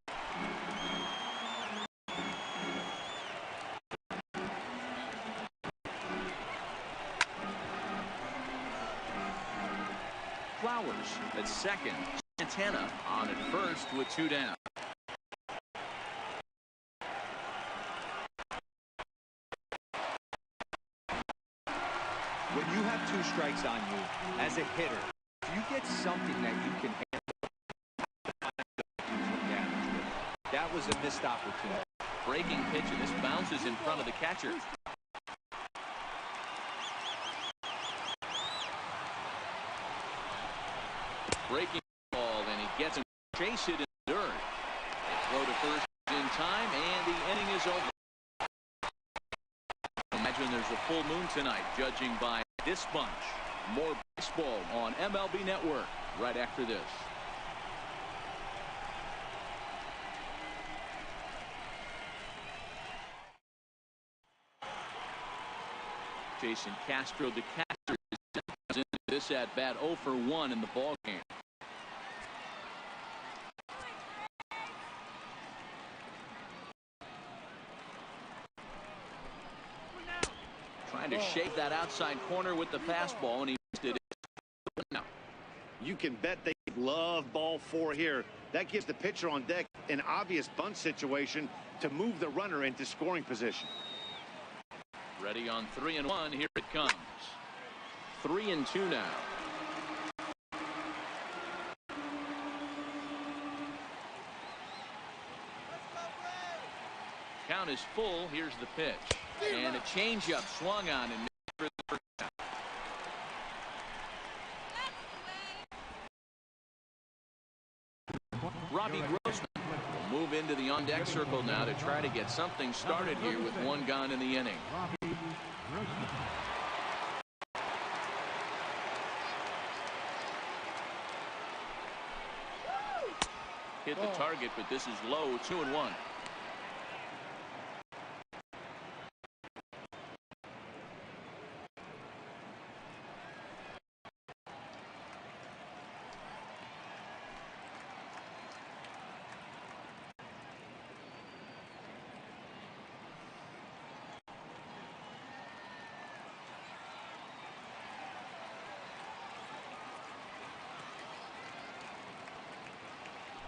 Flowers at second. Santana on at first with 2 down. When you have 2 strikes on you as a hitter, if you get something that you can handle, that was a missed opportunity. Breaking pitch, and this bounces in front of the catcher. Breaking ball, and he gets him. Chase it in third. They throw to first in time, and the inning is over. Imagine there's a full moon tonight, judging by this bunch. More baseball on MLB Network right after this. Jason Castro de Castro is in this at bat 0 for 1 in the ball game. Trying to shave that outside corner with the fastball, and he missed it. You can bet they love ball 4 here. That gives the pitcher on deck an obvious bunt situation to move the runner into scoring position. Ready on 3-1. Here it comes. 3-2 now. Count is full. Here's the pitch. And a changeup swung on and missed for the first down. Robbie Grossman will move into the on-deck circle now to try to get something started here with 1 gone in the inning. Hit the target, but this is low. 2-1.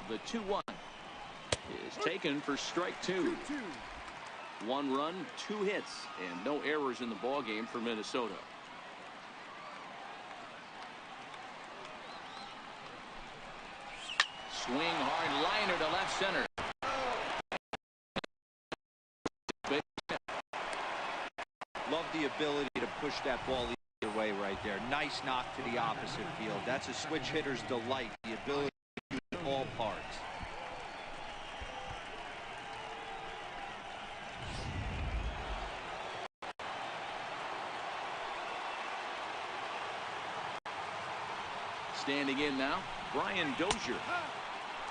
The 2-1 is taken for strike 2. 1 run, 2 hits, and no errors in the ball game for Minnesota. Swing hard liner to left center. Love the ability to push that ball either way right there. Nice knock to the opposite field. That's a switch hitter's delight, the ability to use all parts. Standing in now, Brian Dozier.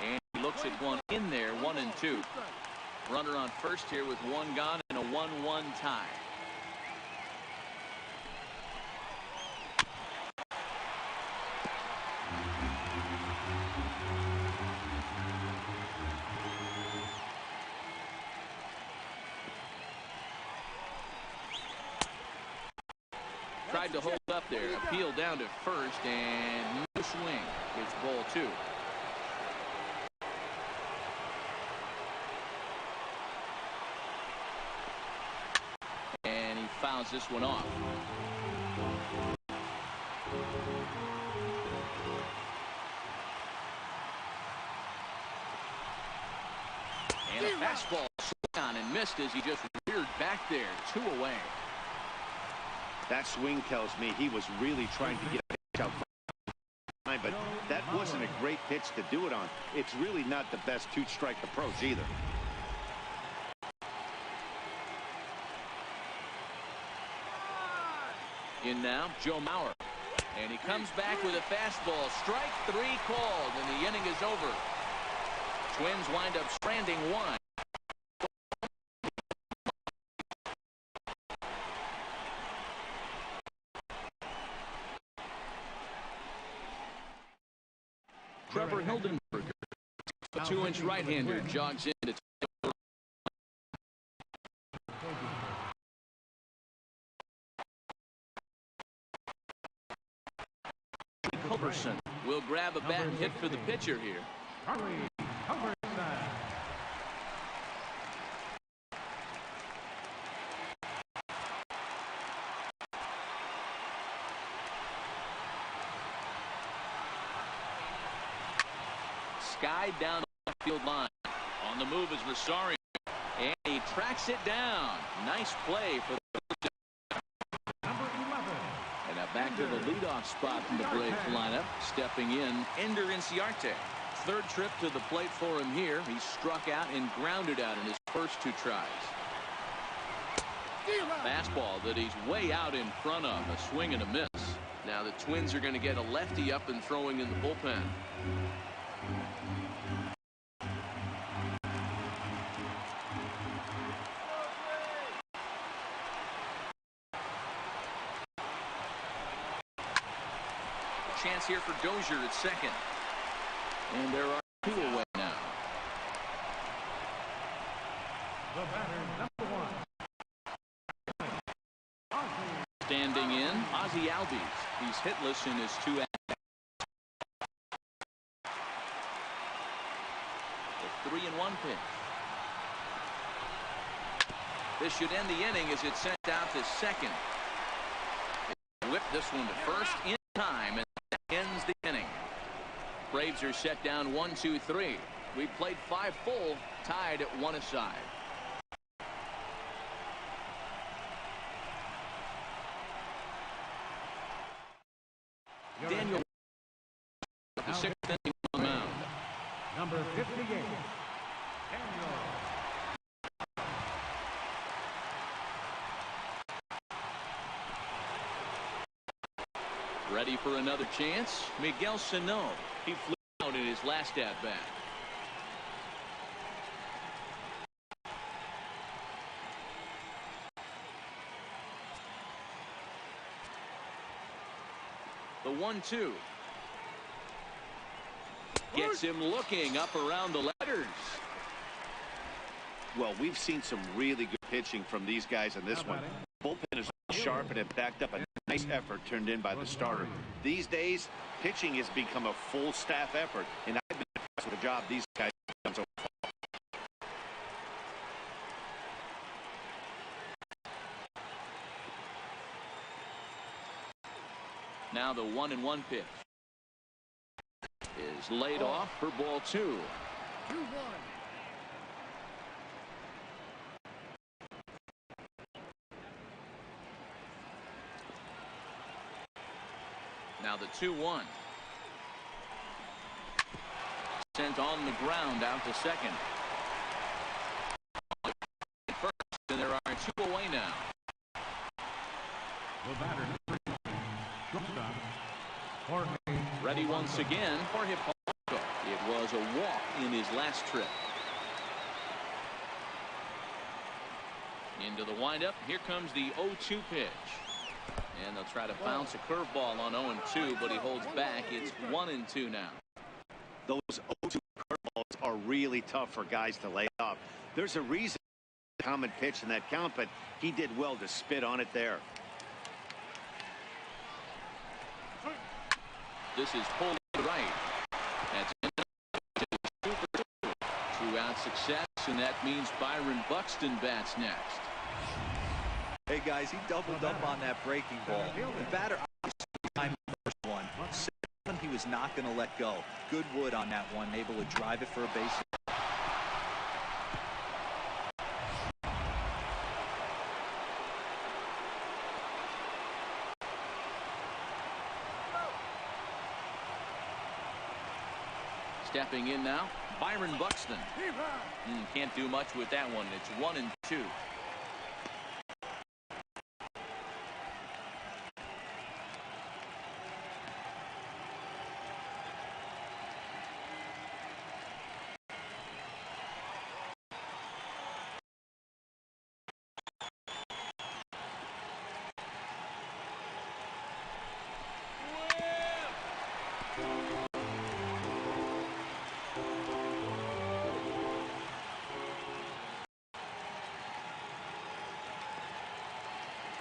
And he looks at one in there, 1-2. Runner on first here with 1 gone and a 1-1 tie. Tried to hold up there, appeal down to first, and no swing. It's ball 2. And he fouls this one off. And a fastball swung on and missed as he just reared back there. 2 away. That swing tells me he was really trying to get a pitch out front, but that wasn't a great pitch to do it on. It's really not the best 2-strike approach either. In now, Joe Mauer. And he comes back with a fastball. Strike 3 called, and the inning is over. Twins wind up stranding 1. Trevor Hildenberger, a 2-inch right-hander, jogs in to take Culberson We'll grab a bat and hit for the pitcher here. Skied down the left field line. On the move is Rosario. And he tracks it down. Nice play for the Number 11. And now back to the leadoff spot from the Braves lineup. Stepping in, Ender Inciarte. Third trip to the plate for him here. He struck out and grounded out in his first 2 tries. A fastball that he's way out in front of. A swing and a miss. Now the Twins are going to get a lefty up and throwing in the bullpen. Chance here for Dozier at second. And there are 2 away now. The batter, number 1. Standing in, Ozzie Albies. He's hitless in his 2 at-bats. The 3-1 pitch. This should end the inning as it's sent out to second. Whip this one to first in time, and that ends the inning. Braves are set down 1-2-3. We've played 5 full, tied at 1 aside. Daniel, the 6th inning on the mound. Number 58. Daniel. Ready for another chance? Miguel Sano. He flew out in his last at-bat. The 1-2. Gets him looking up around the letters. Well, we've seen some really good pitching from these guys in this one. Bullpen is sharp and it backed up a nice effort turned in by the starter. These days, pitching has become a full staff effort, and I've been impressed with the job these guys have done so far. Now the 1-1 pitch is laid off for ball 2. 2-1. Now the 2-1. Sent on the ground out to second. First, and there are 2 away now. The batter, shortstop, Jorge. Ready once again, Jorge Polanco. It was a walk in his last trip. Into the windup. Here comes the 0-2 pitch. And they'll try to bounce a curveball on 0-2, but he holds back. It's 1-2 now. Those 0-2 curveballs are really tough for guys to lay off. There's a reason common pitch in that count, but he did well to spit on it there. This is pulled right. That's 2 for 2. 2-out success, and that means Byron Buxton bats next. Hey guys, he doubled up on that breaking ball. The batter obviously timed the first one. Second, he was not going to let go. Good wood on that one, able to drive it for a base. Stepping in now, Byron Buxton. Can't do much with that one. It's 1-2.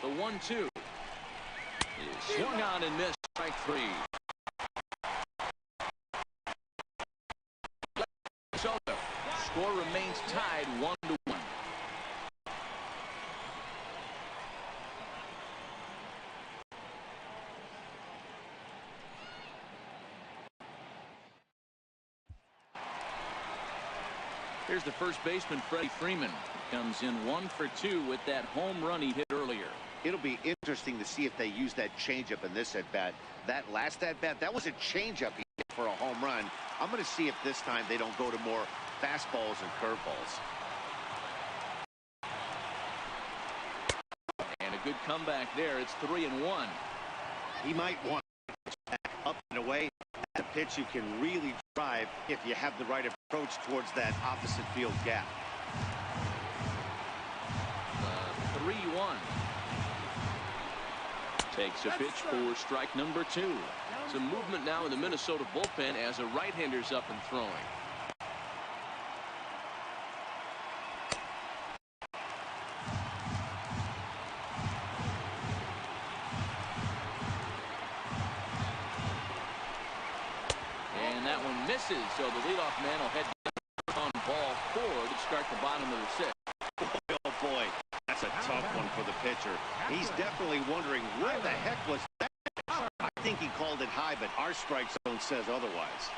The 1-2 is swung on and missed. Strike 3. remains tied 1-1. Here's the first baseman, Freddie Freeman. Comes in 1 for 2 with that home run he hit earlier. It'll be interesting to see if they use that changeup in this at-bat. That last at-bat, that was a changeup he hit for a home run. I'm going to see if this time they don't go to more fastballs and curveballs. And a good comeback there. It's 3-1. He might want to up and away. That's a pitch you can really drive if you have the right approach towards that opposite field gap. 3-1. Takes a pitch for strike number 2. Some movement now in the Minnesota bullpen as a right-hander's up and throwing. And that one misses, so the leadoff man will head on ball 4 to start the bottom of the 6th. Oh, boy. That's a tough one for the pitcher. He's definitely wondering where the heck was that? I think he called it high, but our strike zone says otherwise.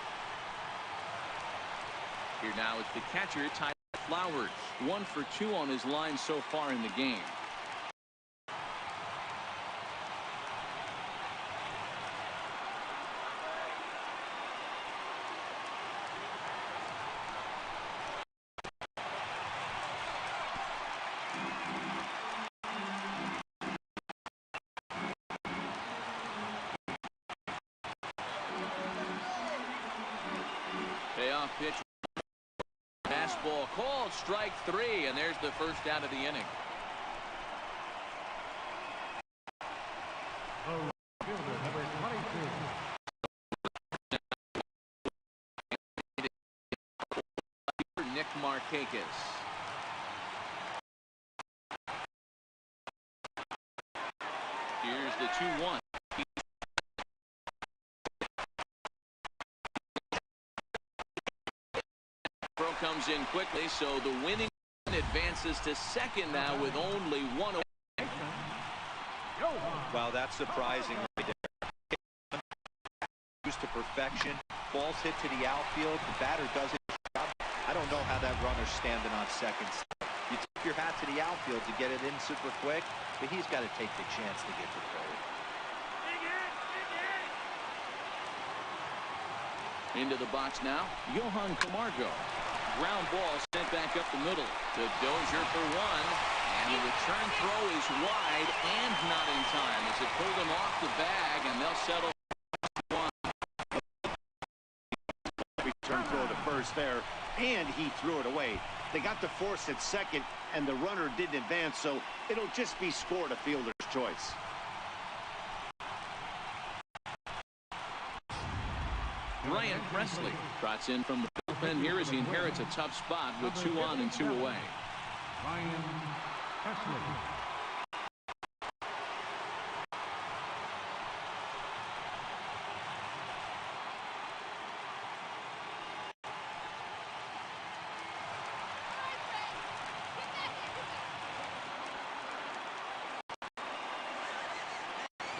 Here now is the catcher, Ty Flowers. 1 for 2 on his line so far in the game. Payoff pitch. Fastball called, strike 3, and there's the first out of the inning. Fielder number 22. Nick Markakis. Here's the 2-1. Throw comes in quickly, so the winning advances to second now with only 1 away. Wow, that's surprising right there. Used to perfection. Balls hit to the outfield. The batter does it. I don't know how that runner's standing on second. You tip your hat to the outfield to get it in super quick, but he's got to take the chance to get to third. Into the box now, Johan Camargo. Ground ball sent back up the middle to Dozier for 1. And the return throw is wide and not in time as it pulled him off the bag, and they'll settle 1. Return throw to first there, and he threw it away. They got the force at second, and the runner didn't advance, so it'll just be scored a fielder's choice. Ryan Presley trots in from the bullpen here as he inherits a tough spot with 2 on and 2 away. Ryan Presley.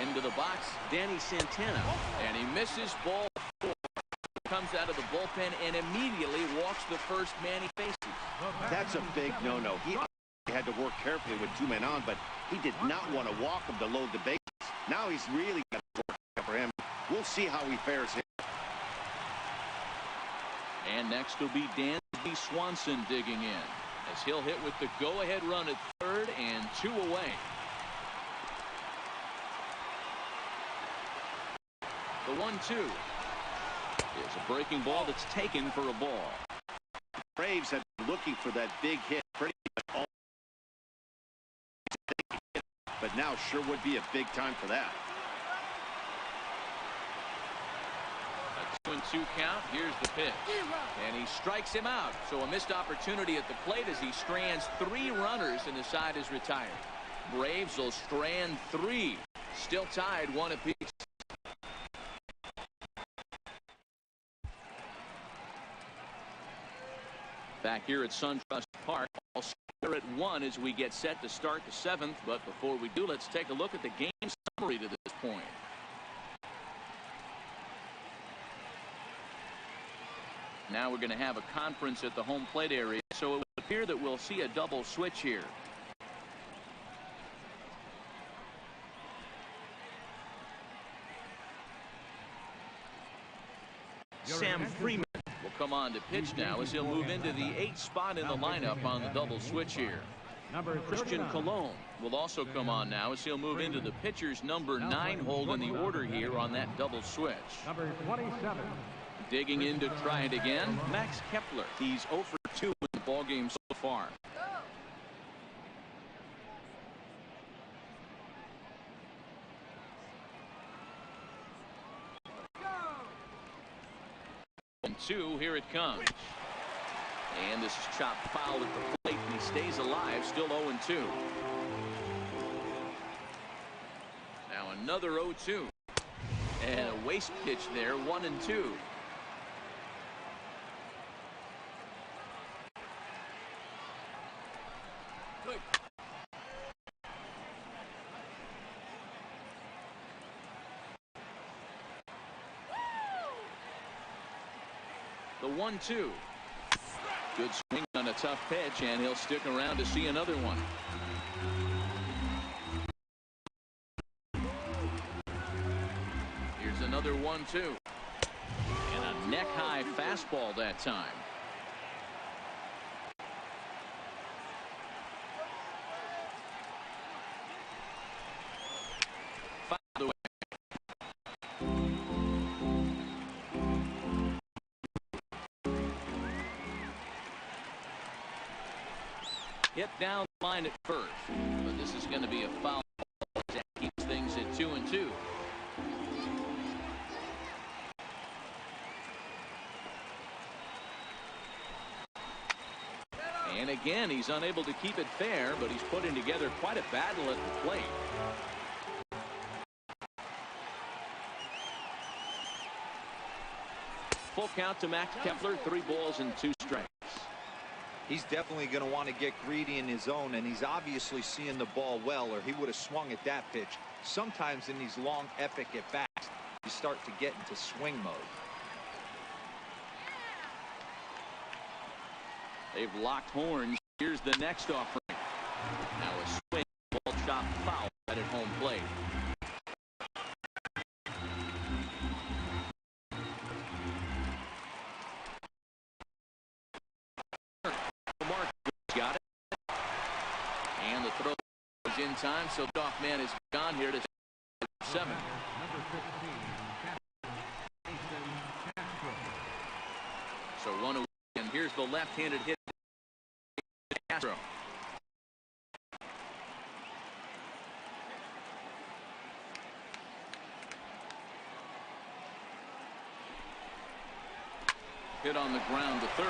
Into the box, Danny Santana, and he misses ball 4. Comes out of the bullpen and immediately walks the first man he faces. That's a big no-no. He had to work carefully with 2 men on, but he did not want to walk him to load the bases. Now he's really got to work for him. We'll see how he fares here. And next will be Dansby Swanson digging in as he'll hit with the go-ahead run at third and 2 away. The 1-2 is a breaking ball that's taken for a ball. Braves have been looking for that big hit pretty much all, but now sure would be a big time for that. A 2-2 count. Here's the pitch, and he strikes him out. So a missed opportunity at the plate as he strands 3 runners and the side is retired. Braves will strand 3, still tied 1 apiece. back here at SunTrust Park. All set at 1 as we get set to start the 7th. But before we do, let's take a look at the game summary to this point. Now we're going to have a conference at the home plate area, so it would appear that we'll see a double switch here. Sam Freeman will come on to pitch now as he'll move into the 8th spot in the lineup on the double switch here. Christian Colon will also come on now as he'll move into the pitcher's number 9 hold in the order here on that double switch. Number 27. Digging in to try it again, Max Kepler. He's 0 for 2 in the ballgame so far. And 2, here it comes. And this is chopped foul at the plate, and he stays alive, still 0-2. Now another 0-2. And a waste pitch there, 1-2. The 1-2. Good swing on a tough pitch, and he'll stick around to see another one. Here's another 1-2. And a neck-high fastball that time. Fouled away. Hit down the line at first, but this is going to be a foul that keeps things at 2-2. And again, he's unable to keep it fair, but he's putting together quite a battle at the plate. Full count to Max Kepler, 3 balls and 2 strikes. He's definitely going to want to get greedy in his zone, and he's obviously seeing the ball well, or he would have swung at that pitch. Sometimes in these long, epic at-bats, you start to get into swing mode. They've locked horns. Here's the next offering. Now a swing, ball chopped foul at home plate. Got it. And the throw is in time, so the off man is gone here to 7. So 1 away, and here's the left-handed hit. Castro. Hit on the ground to third.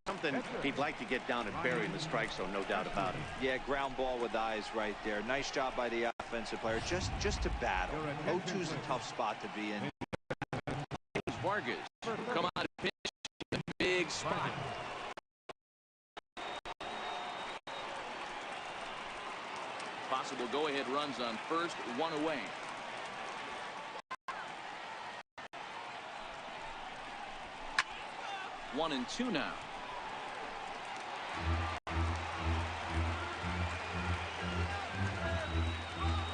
Something he'd like to get down and bury in the strike zone, no doubt about it. Yeah, ground ball with eyes right there. Nice job by the offensive player. Just to battle. 0-2's a tough spot to be in. Vargas come out and pitch the big spot. Possible go-ahead runs on first, 1 away. One and 2 now.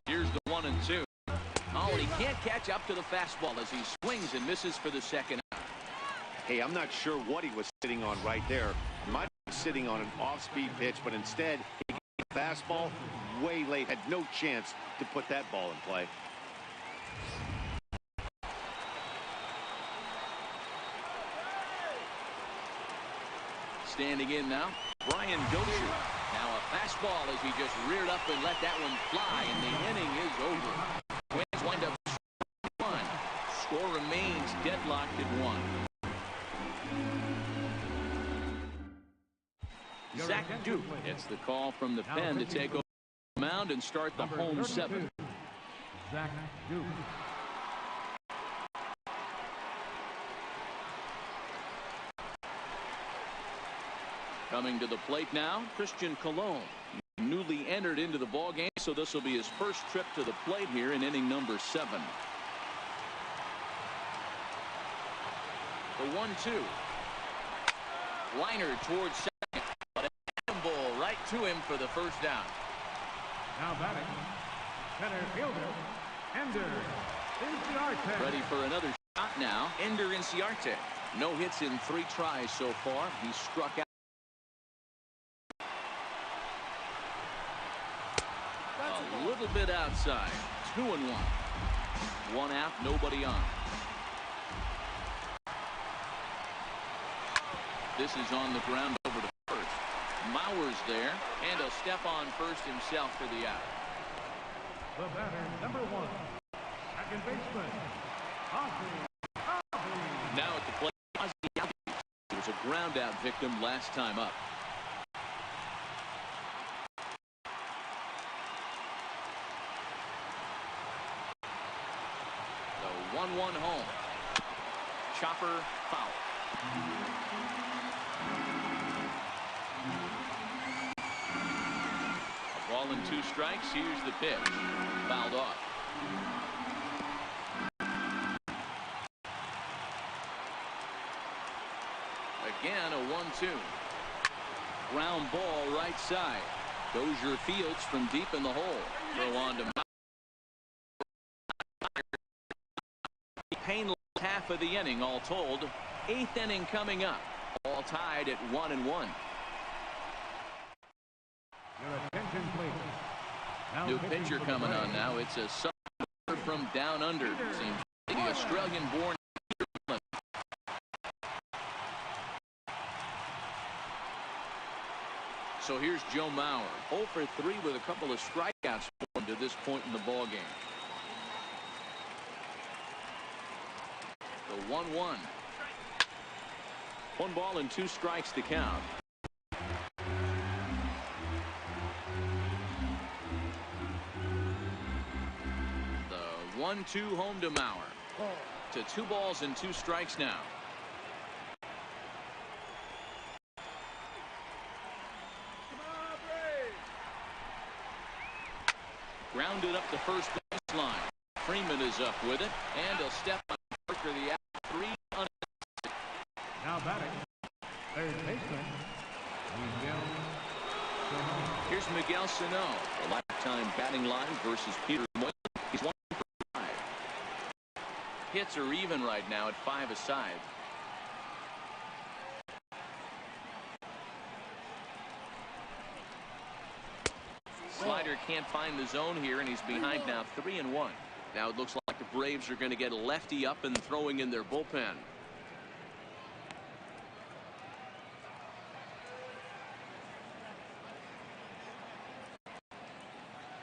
Here's the 1-2. Oh, and he can't catch up to the fastball as he swings and misses for the second out. Hey, I'm not sure what he was sitting on right there. Might have been sitting on an off-speed pitch, but instead, he got the fastball way late. Had no chance to put that ball in play. Standing in now, Brian Dozier. Now a fastball as he just reared up and let that one fly, and the inning is over. Twins wind up 1. Score remains deadlocked at 1. Zach Duke gets the call from the pen to take over. mound and start the Number home 32, seventh. Zach Duke. Coming to the plate now, Christian Colon. Newly entered into the ball game, so this will be his first trip to the plate here in inning number 7. The 1-2. Liner towards second, but a ball right to him for the first down. Now batting, center fielder, Ender Inciarte. Ready for another shot now. Ender Inciarte. No hits in 3 tries so far. He struck out. A little bit outside. 2-1. 1 out, nobody on. This is on the ground over to first. Mauer's there, and he'll step on first himself for the out. The batter, number 1, second baseman, Ozzie. Now at the plate, Ozzie. He was a ground out victim last time up. The 1-1 home. Chopper foul. A ball and 2 strikes. Here's the pitch. Fouled off. Again, a 1-2. Ground ball right side. Dozier fields from deep in the hole. Throw on to Mauer. Painless half of the inning all told. 8th inning coming up. All tied at 1-1. Your attention, please. Now New pitcher coming on now. It's a southerner from down under. Seems the Australian-born. So here's Joe Mauer, 0 for 3 with a couple of strikeouts for him to this point in the ball game. The 1-1. 1 ball and 2 strikes to count. The 1-2 home to Mauer. To 2 balls and 2 strikes now. Grounded up the first baseline. Freeman is up with it, and he'll step on for the out. 3 on. Now batting, third baseman, Miguel Sano. Here's Miguel Sano. A lifetime batting line versus Peter Moylan. He's 1 for 5. Hits are even right now at 5 aside. Slider can't find the zone here, and he's behind now 3-1. Now it looks like the Braves are going to get a lefty up and throwing in their bullpen.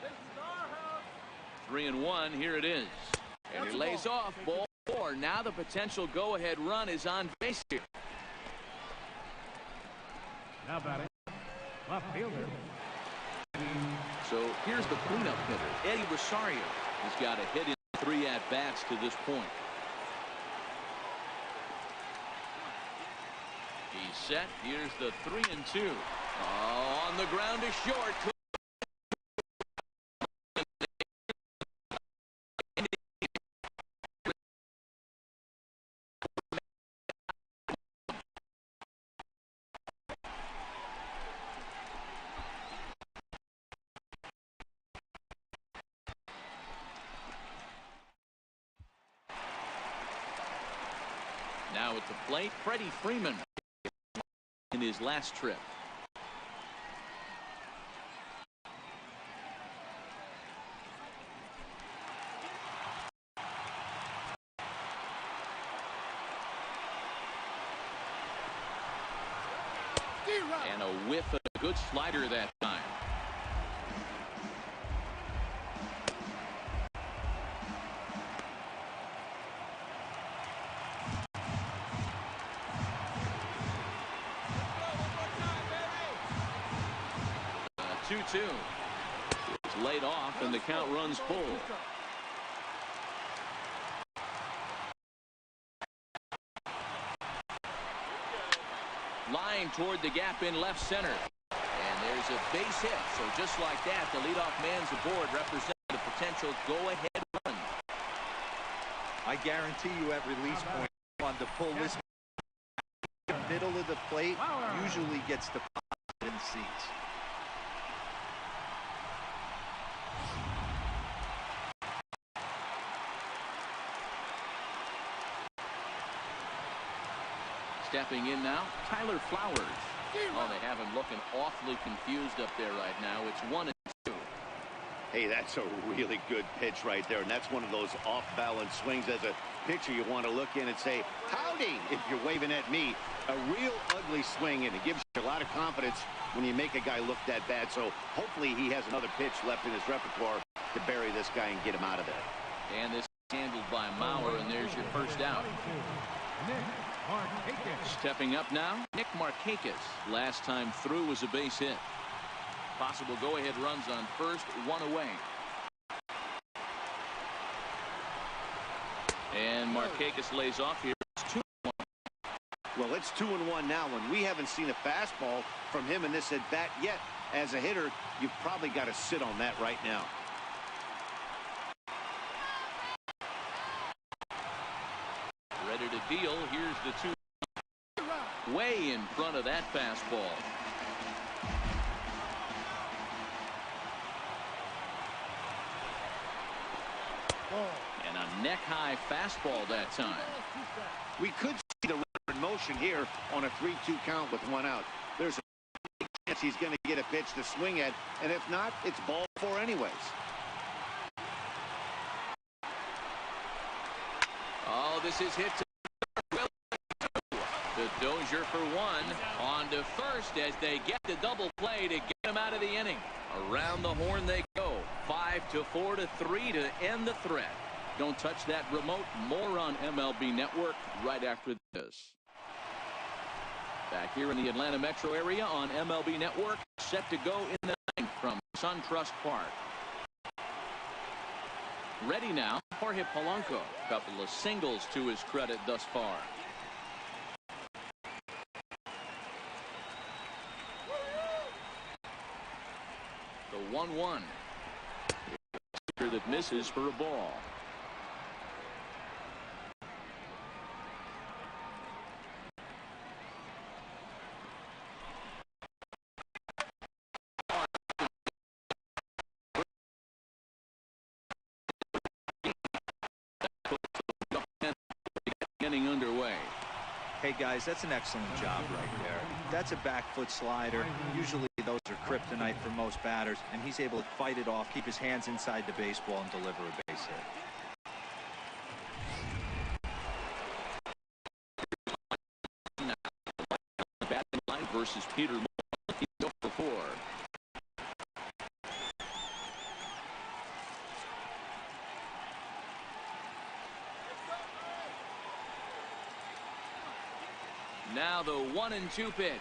This is our house. 3-1. Here it is. And he lays off ball 4. Now the potential go-ahead run is on base here. Now batting, left fielder. So here's the cleanup hitter, Eddie Rosario. He's got a hit in 3 at-bats to this point. He's set. Here's the 3-2. Oh, on the ground to short. Now at the plate, Freddie Freeman in his last trip. And a whiff of a good slider that time. It's laid off, and the count runs full. Line toward the gap in left center. And there's a base hit. So just like that, the leadoff man's aboard, representing the potential go-ahead run. I guarantee you at release point, on to pull this middle of the plate, usually gets the in seats. Stepping in now, Tyler Flowers. Oh, they have him looking awfully confused up there right now. It's 1-2. Hey, that's a really good pitch right there, and that's one of those off-balance swings. As a pitcher, you want to look in and say, howdy, if you're waving at me. A real ugly swing, and it gives you a lot of confidence when you make a guy look that bad. So hopefully he has another pitch left in his repertoire to bury this guy and get him out of there. And this is handled by Mauer, and there's your first out. Stepping up now, Nick Markakis. Last time through was a base hit. Possible go-ahead runs on first, 1 away. And Markakis lays off here. It's 2-1. Well, it's 2-1 now, and we haven't seen a fastball from him in this at-bat yet. As a hitter, you've probably got to sit on that right now. Ready to deal. Here's the 2. Way in front of that fastball. And a neck-high fastball that time. We could see the runner in motion here on a 3-2 count with 1 out. There's a chance he's going to get a pitch to swing at, and if not, it's ball 4 anyways. Oh, this is hit to the Dozier for 1. On to first as they get the double play to get him out of the inning. Around the horn they go. 5-4 to 3 to end the threat. Don't touch that remote. More on MLB Network right after this. Back here in the Atlanta metro area on MLB Network. Set to go in the 9th from SunTrust Park. Ready now, Jorge Polanco. Couple of singles to his credit thus far. The 1-1. That misses for a ball. Getting underway. Hey guys, that's an excellent job right there. That's a back foot slider. Usually those are kryptonite for most batters, and he's able to fight it off, keep his hands inside the baseball, and deliver a base hit. Batting line versus Peter Moore. He's 0 for 4. Now the 1-2 pitch.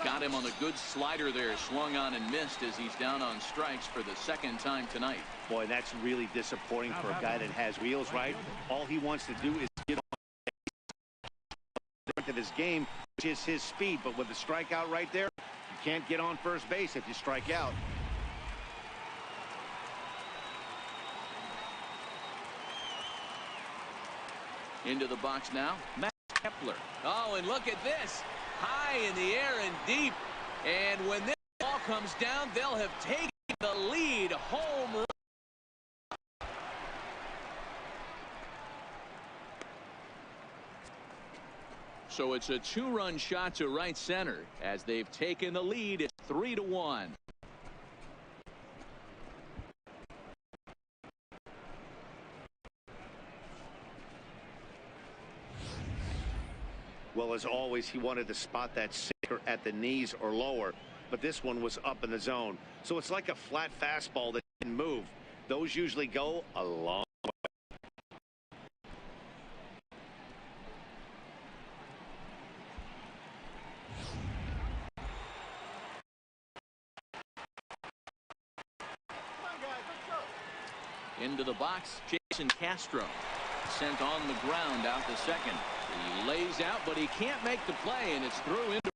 Got him on a good slider there. Swung on and missed as he's down on strikes for the 2nd time tonight. Boy, that's really disappointing for a guy that has wheels, right? All he wants to do is get on of his game, which is his speed. But with the strikeout right there, you can't get on first base if you strike out. Into the box now, Matt Kepler. Oh, and look at this. High in the air and deep. And when this ball comes down, they'll have taken the lead. Home run. So it's a 2-run shot to right center. As they've taken the lead, it's 3-1. Well, as always, he wanted to spot that sinker at the knees or lower, but this one was up in the zone. So it's like a flat fastball that didn't move. Those usually go a long way. Into the box, Jason Castro. Sent on the ground out to second. He lays out, but he can't make the play, and it's through into.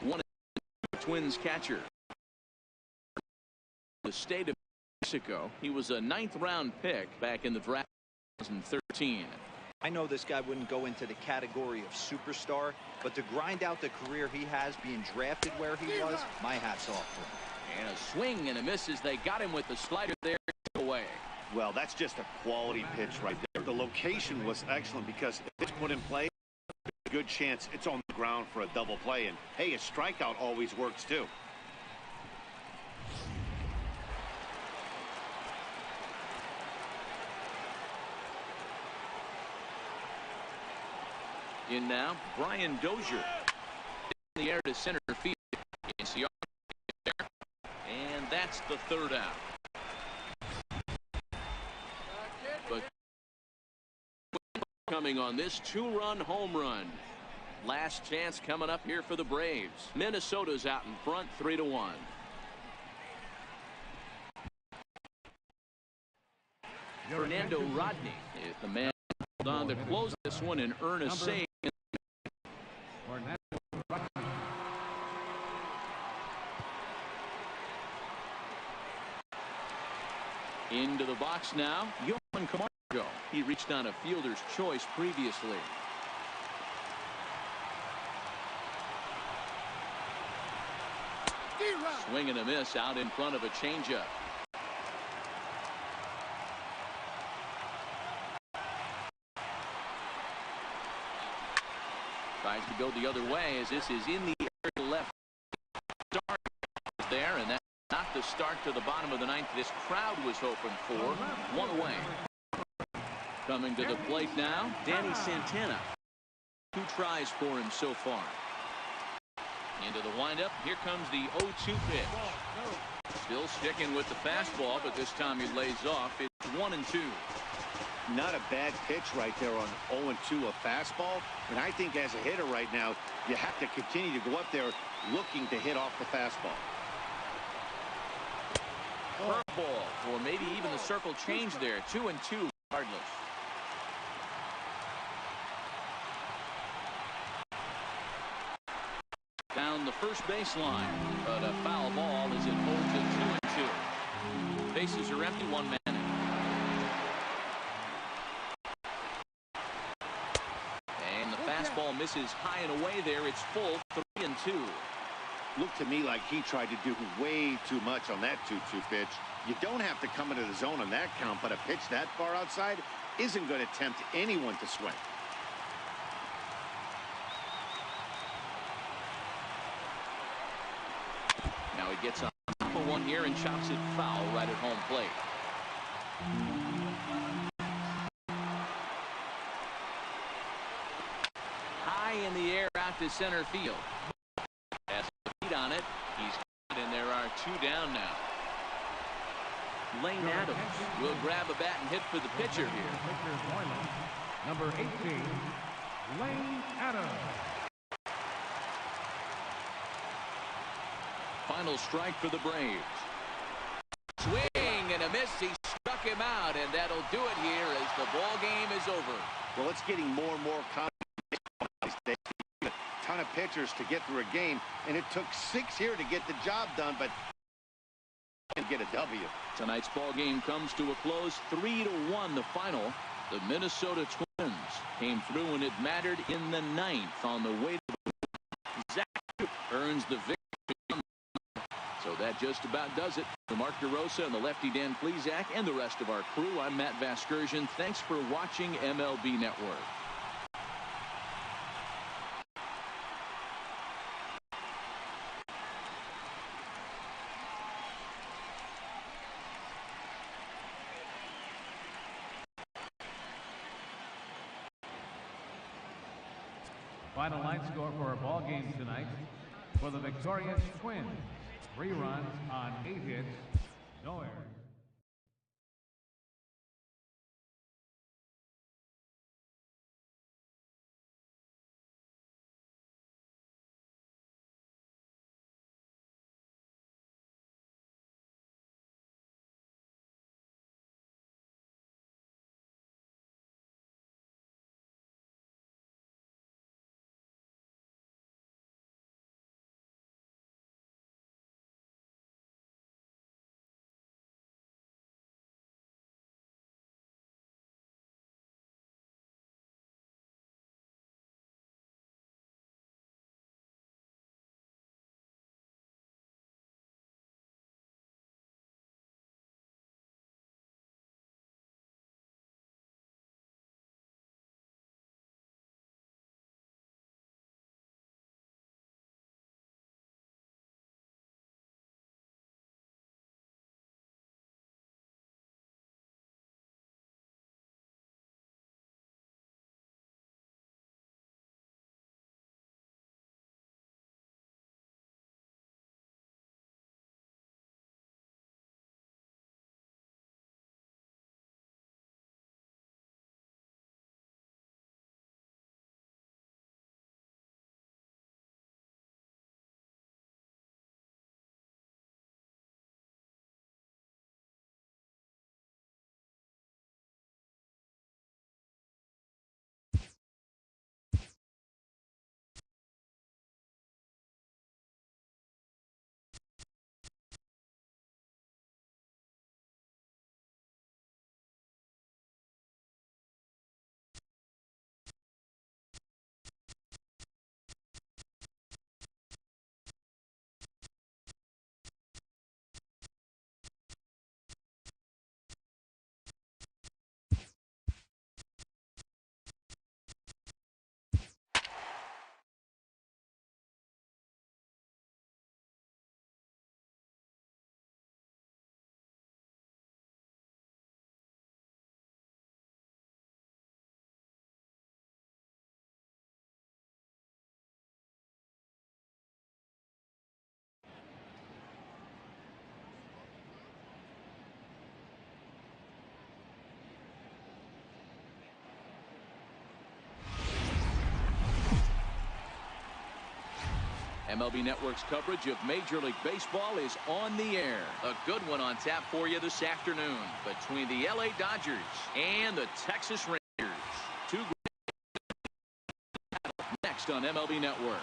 One Twins catcher. The state of Mexico. He was a 9th round pick back in the draft in 2013. I know this guy wouldn't go into the category of superstar, but to grind out the career he has being drafted where he was, my hat's off to him. And a swing and a miss as they got him with the slider there away. Well, that's just a quality pitch right there. The location was excellent because if it's put in play, good chance it's on the ground for a double play. And hey, a strikeout always works too. In now, Brian Dozier. In the air to center field. And that's the third out. But coming on this 2-run home run. Last chance coming up here for the Braves. Minnesota's out in front 3-1. Fernando Rodney is the man on to close this one and earn a save. Into the box now, Yohan Camargo. He reached on a fielder's choice previously. Swing and a miss out in front of a changeup. Tries to go the other way as this is in the air to left. Start there, and that's not the start to the bottom of the ninth this crowd was hoping for. One away. Coming to the plate now, Danny Santana. 2 tries for him so far. Into the windup. Here comes the 0-2 pitch. Still sticking with the fastball, but this time he lays off. It's 1-2. Not a bad pitch right there on 0-2, a fastball. And I think as a hitter right now, you have to continue to go up there looking to hit off the fastball. Curveball, or maybe even the circle change there. 2-2 regardless. Down the first baseline, but a foul ball as it holds it 2-2. Bases are empty, 1 man. And the fastball misses high and away there. It's full, 3-2. Looked to me like he tried to do way too much on that 2-2 pitch. You don't have to come into the zone on that count, but a pitch that far outside isn't going to tempt anyone to swing. Now he gets on top of one here and chops it foul right at home plate. High in the air out to center field. Has the feet on it. He's good, and there are 2 down now. Lane Adams will grab a bat and hit for the pitcher here. Number 18, Lane Adams. Final strike for the Braves. Swing and a miss. He struck him out, and that'll do it here as the ball game is over. Well, it's getting more and more common these days. A ton of pitchers to get through a game, and it took 6 here to get the job done, but and get a W. Tonight's ball game comes to a close, 3-1 the final. The Minnesota Twins came through when it mattered in the 9th on the way to the Zach earns the victory. So that just about does it. For Mark DeRosa and the lefty Dan Plesac and the rest of our crew, I'm Matt Vasgersian. Thanks for watching MLB Network. Final line score for our ball game tonight. For the victorious Twins, 3 runs on 8 hits, no errors. MLB Network's coverage of Major League Baseball is on the air. A good one on tap for you this afternoon between the LA Dodgers and the Texas Rangers. 2 next on MLB Network.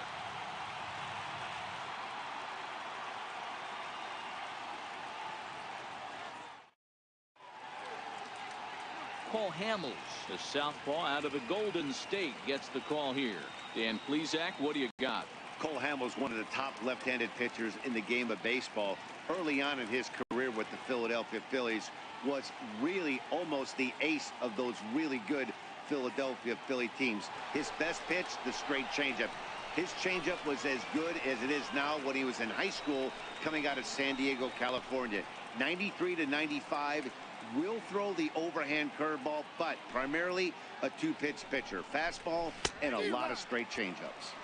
Cole Hamels, the southpaw out of the Golden State, gets the call here. Dan Plesac, what do you got? Cole Hamels, one of the top left-handed pitchers in the game of baseball. Early on in his career with the Philadelphia Phillies, was really almost the ace of those really good Philadelphia Philly teams. His best pitch, the straight changeup. His changeup was as good as it is now when he was in high school coming out of San Diego, California. 93 to 95, will throw the overhand curveball, but primarily a 2-pitch pitcher. Fastball and a lot of straight changeups.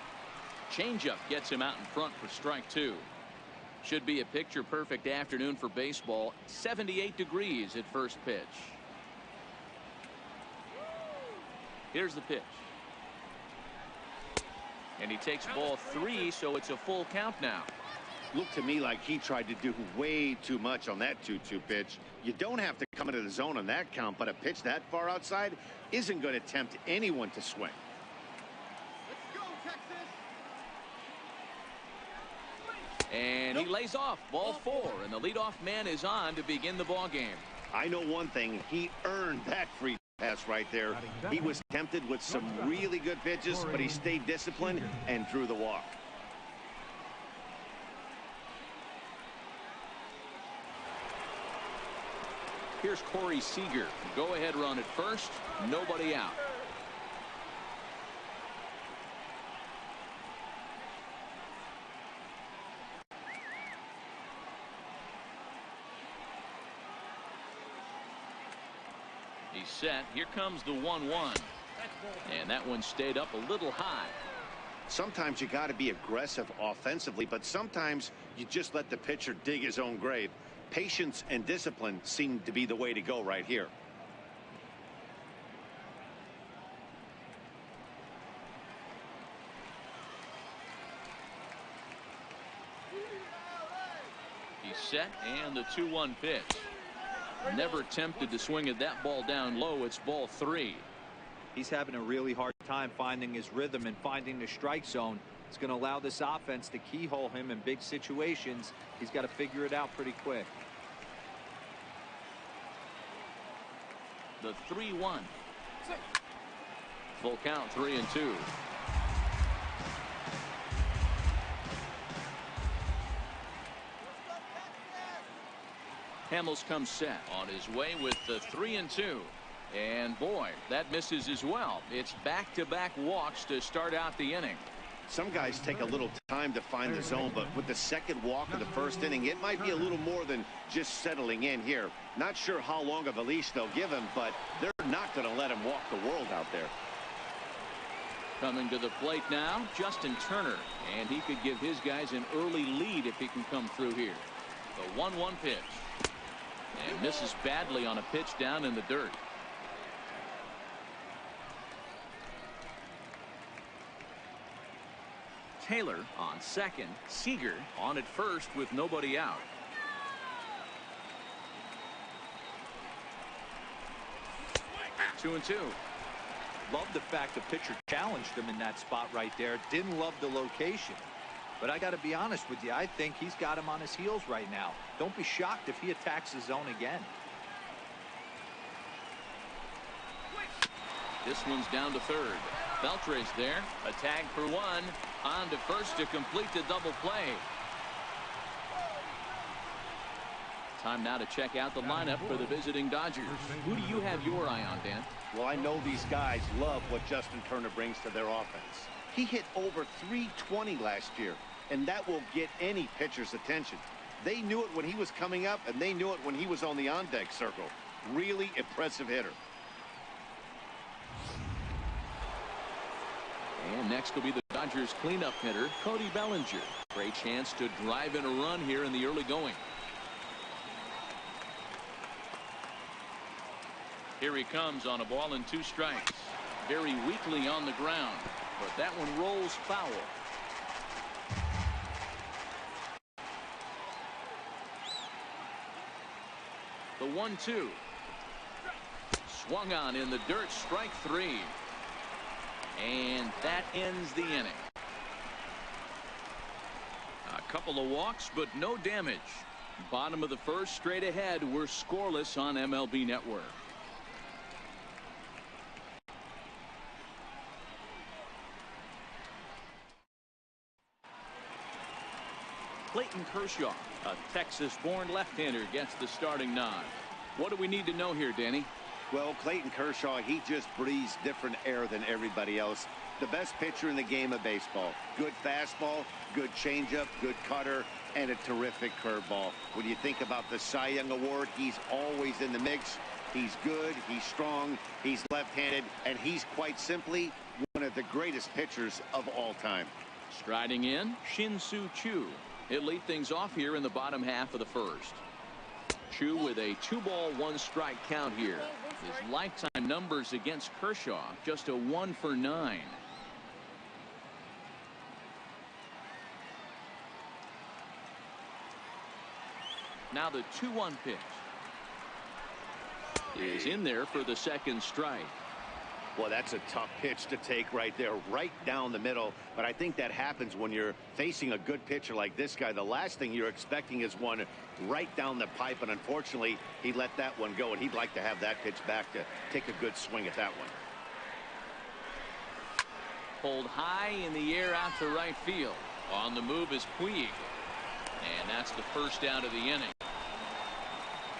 Changeup gets him out in front for strike 2. Should be a picture-perfect afternoon for baseball. 78 degrees at first pitch. Here's the pitch. And he takes ball 3, so it's a full count now. Looked to me like he tried to do way too much on that 2-2 pitch. You don't have to come into the zone on that count, but a pitch that far outside isn't going to tempt anyone to swing. And he lays off ball 4, and the leadoff man is on to begin the ball game. I know one thing, he earned that free pass right there. He was tempted with some really good pitches, but he stayed disciplined and drew the walk. Here's Corey Seager. Go ahead run at first, nobody out. He's set. Here comes the 1-1. And that one stayed up a little high. Sometimes you got to be aggressive offensively, but sometimes you just let the pitcher dig his own grave. Patience and discipline seem to be the way to go right here. He's set, and the 2-1 pitch. Never tempted to swing at that ball down low. It's ball 3. He's having a really hard time finding his rhythm and finding the strike zone. It's going to allow this offense to keyhole him in big situations. He's got to figure it out pretty quick. The 3-1. Full count, 3-2. Hamels comes set on his way with the 3-2. And boy, that misses as well. It's back-to-back walks to start out the inning. Some guys take a little time to find the zone, but with the second walk of the first inning, it might be a little more than just settling in here. Not sure how long of a leash they'll give him, but they're not going to let him walk the world out there. Coming to the plate now, Justin Turner, and he could give his guys an early lead if he can come through here. The 1-1 pitch. And misses badly on a pitch down in the dirt. Taylor on second. Seager on at first with nobody out. Two and two. Love the fact the pitcher challenged him in that spot right there. Didn't love the location. But I got to be honest with you, I think he's got him on his heels right now. Don't be shocked if he attacks the zone again. This one's down to third. Beltre's there. A tag for one. On to first to complete the double play. Time now to check out the lineup for the visiting Dodgers. Who do you have your eye on, Dan? Well, I know these guys love what Justin Turner brings to their offense. He hit over 320 last year, and that will get any pitcher's attention. They knew it when he was coming up, and they knew it when he was on the on-deck circle. Really impressive hitter. And next will be the Dodgers cleanup hitter, Cody Bellinger. Great chance to drive in a run here in the early going. Here he comes on a ball and 2 strikes. Very weakly on the ground, but that one rolls foul. The 1-2. Swung on in the dirt, strike 3. And that ends the inning. A couple of walks, but no damage. Bottom of the first, straight ahead. We're scoreless on MLB Network. Clayton Kershaw, a Texas-born left-hander, gets the starting nod. What do we need to know here, Danny? Well, Clayton Kershaw, he just breathes different air than everybody else. The best pitcher in the game of baseball. Good fastball, good changeup, good cutter, and a terrific curveball. When you think about the Cy Young Award, he's always in the mix. He's good, he's strong, he's left-handed, and he's quite simply one of the greatest pitchers of all time. Striding in, Shin-Soo Choo. He'll lead things off here in the bottom half of the first. Choo with a 2-ball, 1-strike count here. His lifetime numbers against Kershaw, just a 1 for 9. Now the 2-1 pitch is in there for the second strike. Well, that's a tough pitch to take right there, right down the middle. But I think that happens when you're facing a good pitcher like this guy. The last thing you're expecting is one right down the pipe, and unfortunately, he let that one go, and he'd like to have that pitch back to take a good swing at that one. Pulled high in the air out to right field. On the move is Puig. And that's the first out of the inning.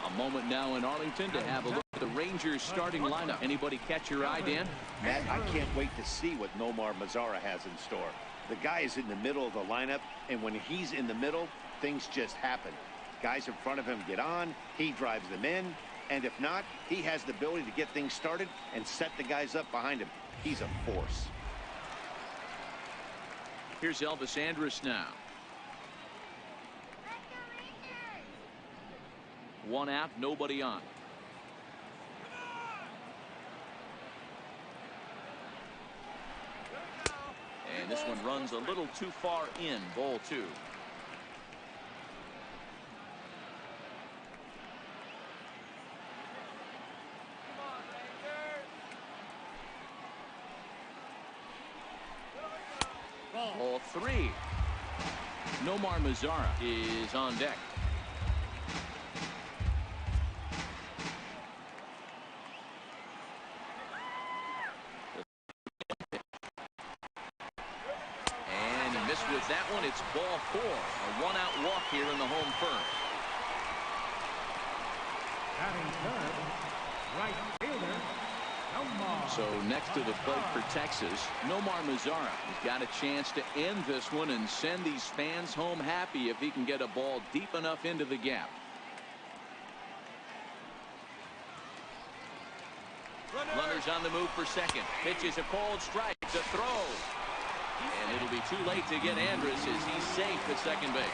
A moment now in Arlington to have a look at the Rangers starting lineup. Anybody catch your eye, Dan? Matt, I can't wait to see what Nomar Mazara has in store. The guy is in the middle of the lineup, and when he's in the middle, things just happen. Guys in front of him get on, he drives them in, and if not, he has the ability to get things started and set the guys up behind him. He's a force. Here's Elvis Andrus now. One out, nobody on. And this one runs a little too far in. Ball 2. Ball 3. Nomar Mazara is on deck. And he missed with that one. It's ball 4. A one-out walk here in the home first. Batting third, right fielder, Nomar. So next to the plate for Texas, Nomar Mazara. He's got a chance to end this one and send these fans home happy if he can get a ball deep enough into the gap. Runners on the move for second. Pitch is a called strike. The throw. And it'll be too late to get Andrus as he's safe at second base.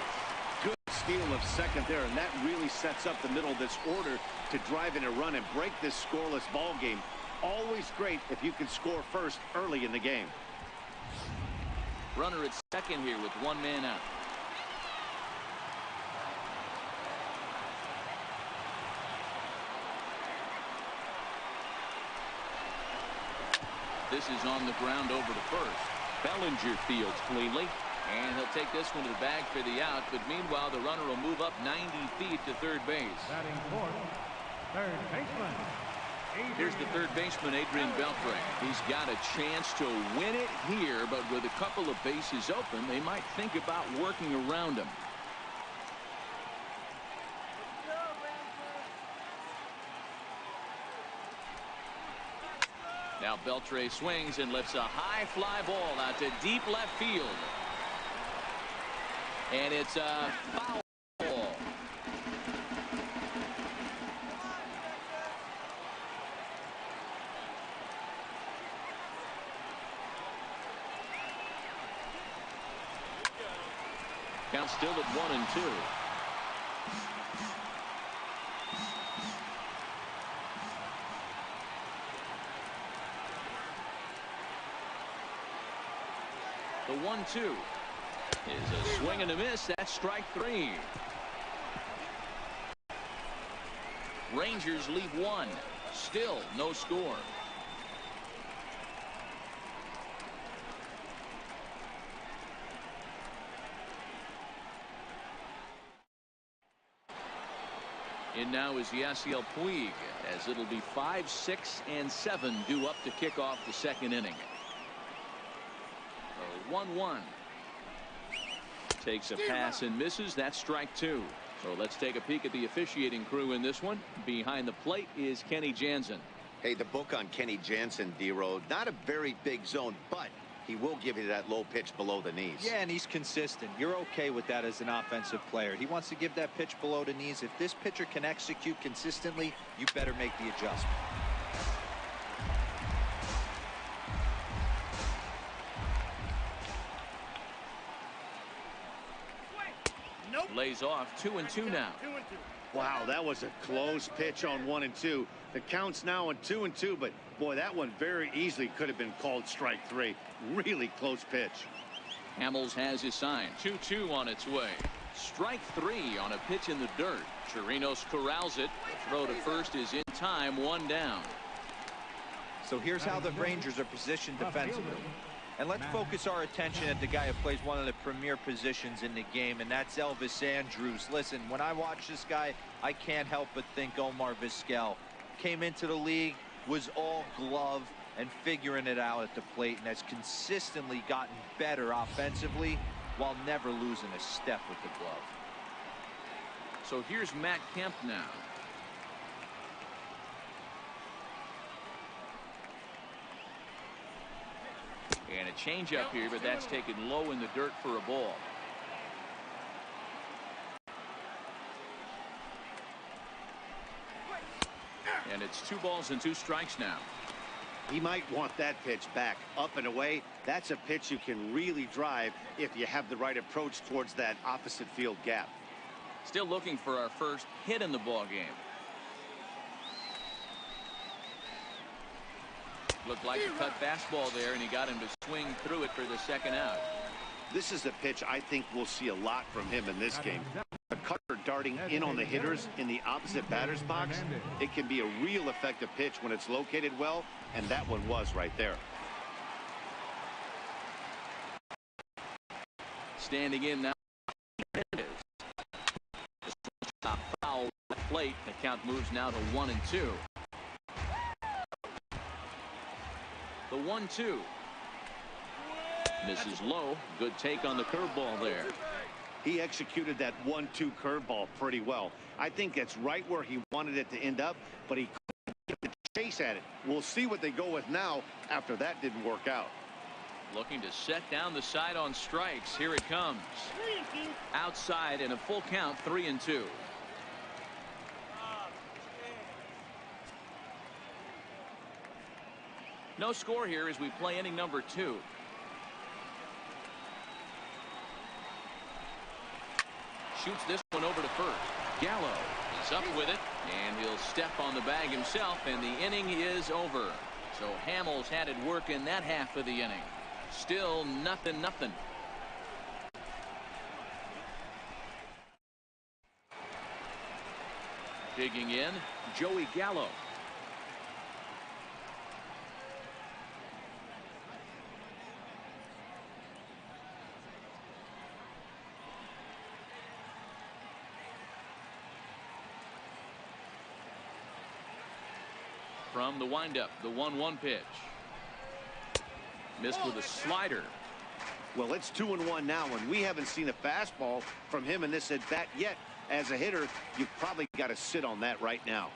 Good steal of second there, and that really sets up the middle of this order to drive in a run and break this scoreless ball game. Always great if you can score first early in the game. Runner at second here with one man out. This is on the ground over to first. Bellinger fields cleanly. And he'll take this one to the bag for the out. But meanwhile, the runner will move up 90 feet to third base. Batting fourth, third baseman. Here's the third baseman, Adrian Beltre. He's got a chance to win it here, but with a couple of bases open, they might think about working around him. Now Beltre swings and lifts a high fly ball out to deep left field. And it's a foul ball. Count still at 1-2. The 1-2 is a swing and a miss. That's strike 3. Rangers lead 1. Still no score. In now is Yasiel Puig, as it'll be 5, 6, and 7 due up to kick off the second inning. 1-1. Takes a pass and misses. That's strike 2. So let's take a peek at the officiating crew in this one. Behind the plate is Kenny Jansen. Hey, the book on Kenny Jansen, D-Road, not a very big zone, but he will give you that low pitch below the knees. Yeah, and he's consistent. You're okay with that as an offensive player. He wants to give that pitch below the knees. If this pitcher can execute consistently, you better make the adjustment. Lays off 2-2 now. Wow, that was a close pitch on 1-2. The count's now on 2-2, but boy, that one very easily could have been called strike 3. Really close pitch. Hamels has his sign. 2-2 on its way. Strike 3 on a pitch in the dirt. Chirinos corrals it. The throw to first is in time. 1 down. So here's how the Rangers are positioned defensively. And let's focus our attention at the guy who plays one of the premier positions in the game, and that's Elvis Andrus. Listen, when I watch this guy, I can't help but think Omar Vizquel. Came into the league, was all glove, and figuring it out at the plate, and has consistently gotten better offensively while never losing a step with the glove. So here's Matt Kemp now. And a changeup here, but that's taken low in the dirt for a ball. And it's 2 balls and 2 strikes now. He might want that pitch back up and away. That's a pitch you can really drive if you have the right approach towards that opposite field gap. Still looking for our first hit in the ball game. Looked like a cut fastball there, and he got him to swing through it for the second out. This is a pitch I think we'll see a lot from him in this game. A cutter darting in on the hitters in the opposite batter's box. It can be a real effective pitch when it's located well, and that one was right there. Standing in now. Foul plate. The count moves now to 1-2. The 1-2. Misses low. Good take on the curveball there. He executed that 1-2 curveball pretty well. I think that's right where he wanted it to end up, but he couldn't get the chase at it. We'll see what they go with now after that didn't work out. Looking to set down the side on strikes. Here it comes. Outside in a full count, 3-2. No score here as we play inning number 2. Shoots this one over to first. Gallo is up with it, and he'll step on the bag himself, and the inning is over. So Hamels had it work in that half of the inning. Still 0-0. Digging in, Joey Gallo. From the windup, the 1-1 pitch. Missed with a slider. Well, it's 2-1 now, and we haven't seen a fastball from him in this at bat yet. As a hitter, you've probably got to sit on that right now.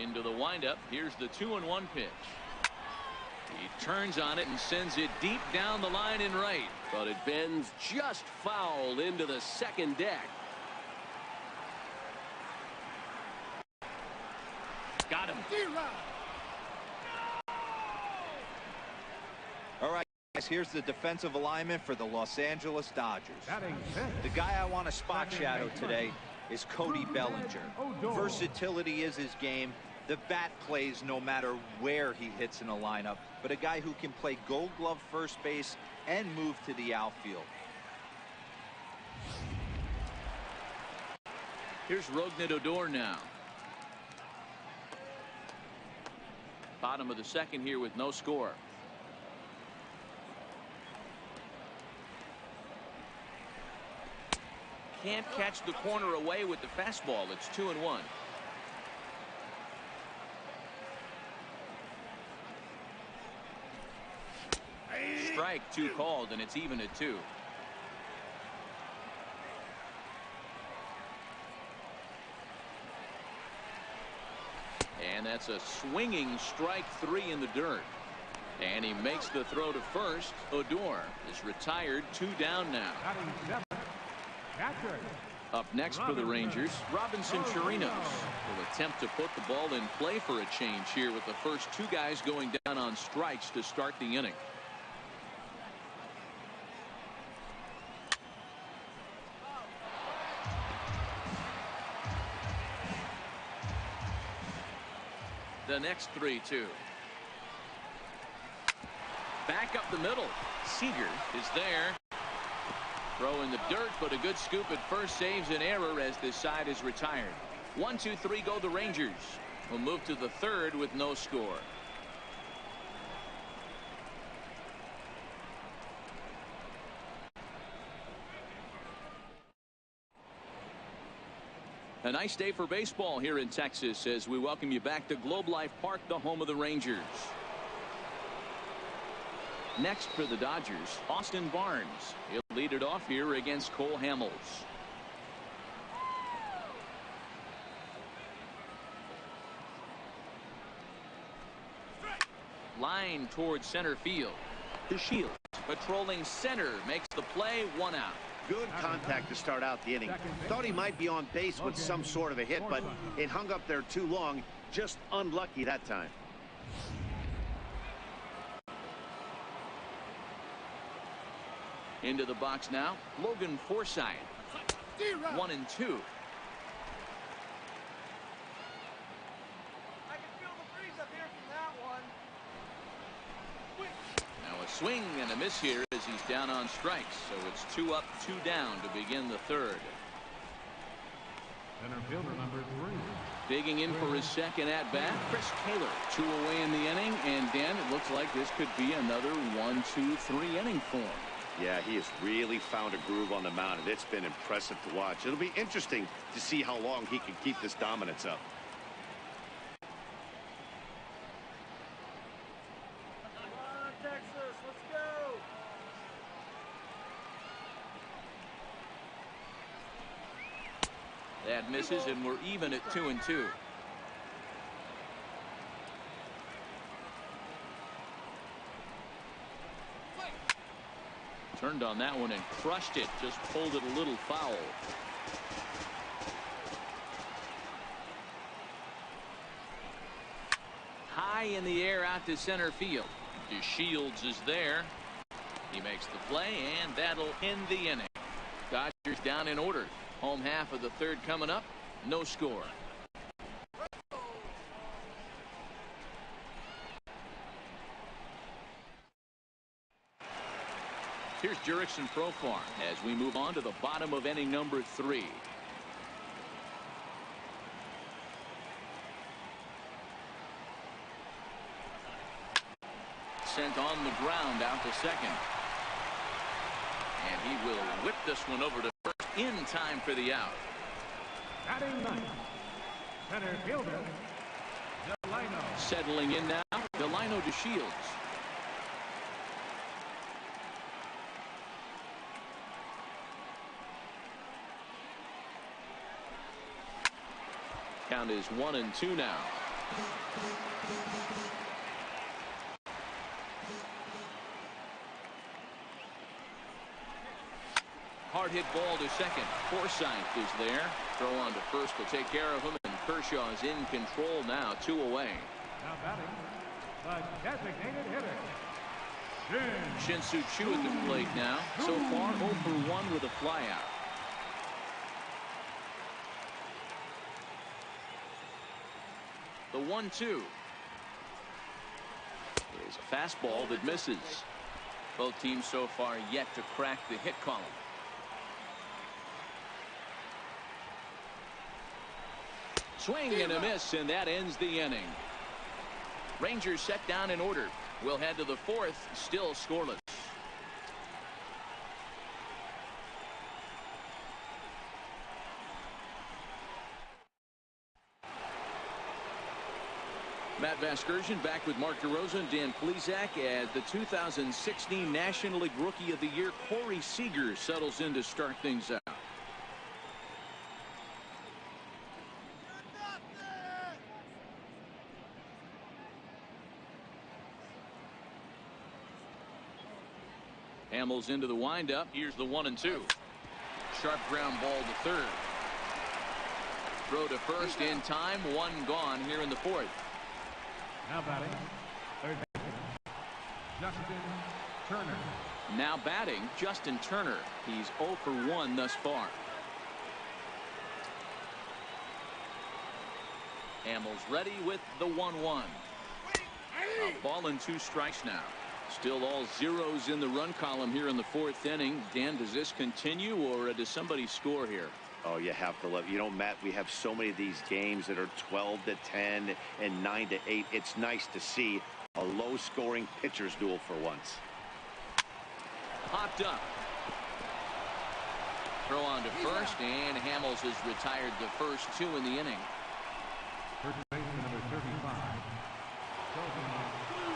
Into the windup. Here's the 2-1 pitch. He turns on it and sends it deep down the line in right. But it bends just foul into the second deck. Got him. All right, guys, here's the defensive alignment for the Los Angeles Dodgers. The guy I want to spot shadow today is Cody Bellinger. Versatility is his game. The bat plays no matter where he hits in a lineup, but a guy who can play Gold Glove first base and move to the outfield. Here's Rougned Odor now. Bottom of the second here with no score. Can't catch the corner away with the fastball. It's 2-1. Strike 2 called, and it's even at 2. And that's a swinging strike 3 in the dirt. And he makes the throw to first. Odor is retired. 2 down now. Up next for the Rangers, Robinson Chirinos will attempt to put the ball in play for a change here with the first 2 guys going down on strikes to start the inning. The next 3-2. Back up the middle. Seager is there. Throw in the dirt, but a good scoop at first saves an error as this side is retired. 1-2-3 go the Rangers. We'll move to the third with no score. A nice day for baseball here in Texas as we welcome you back to Globe Life Park, the home of the Rangers. Next for the Dodgers, Austin Barnes. He'll lead it off here against Cole Hamels. Line towards center field. DeShields patrolling center makes the play. 1 out. Good contact to start out the inning. Thought he might be on base with some sort of a hit, but it hung up there too long. Just unlucky that time. Into the box now, Logan Forsythe. 1-2. I can feel the breeze up here from that one. Now a swing and a miss here as he's down on strikes. So it's 2 up, 2 down to begin the third. Center fielder number 3. Digging in for his second at bat, Chris Taylor. 2 away in the inning, and Dan, it looks like this could be another 1, 2, 3 inning form. Yeah, he has really found a groove on the mound, and it's been impressive to watch. It'll be interesting to see how long he can keep this dominance up. Come on, Texas, let's go. That misses, and we're even at 2-2. Turned on that one and crushed it. Just pulled it a little foul. High in the air out to center field. DeShields is there. He makes the play, and that'll end the inning. Dodgers down in order. Home half of the third coming up. No score. Here's Jurickson Profar as we move on to the bottom of inning number 3. Sent on the ground out to second. And he will whip this one over to first in time for the out. Batting ninth, center fielder, Delino. Settling in now, Delino DeShields. Count is 1-2 now. Hard hit ball to second. Forsythe is there. Throw on to first will take care of him, and Kershaw is in control now. 2 away. Now batting, the designated hitter, Shin-Soo Choo at the plate now. So far 0 for 1 with a flyout. The 1-2 is a fastball that misses. Both teams so far yet to crack the hit column. Swing and a miss, and that ends the inning. Rangers set down in order. We'll head to the 4th, still scoreless. Matt Vasgersian back with Mark DeRosa and Dan Plesac as the 2016 National League Rookie of the Year, Corey Seager, settles in to start things out. Hamels into the windup. Here's the 1-2. Sharp ground ball to third. Throw to first in time. 1 gone here in the 4th. now batting, third baseman, Justin Turner. Now batting, Justin Turner. He's 0 for 1 thus far. Hamels ready with the 1-1. A ball and 2 strikes now. Still all zeros in the run column here in the 4th inning. Dan, does this continue, or does somebody score here? Oh, you have to love. You know, Matt, we have so many of these games that are 12-10 and 9-8. It's nice to see a low-scoring pitcher's duel for once. Popped up. Throw on to first, and Hamels has retired the first 2 in the inning. First baseman number 35.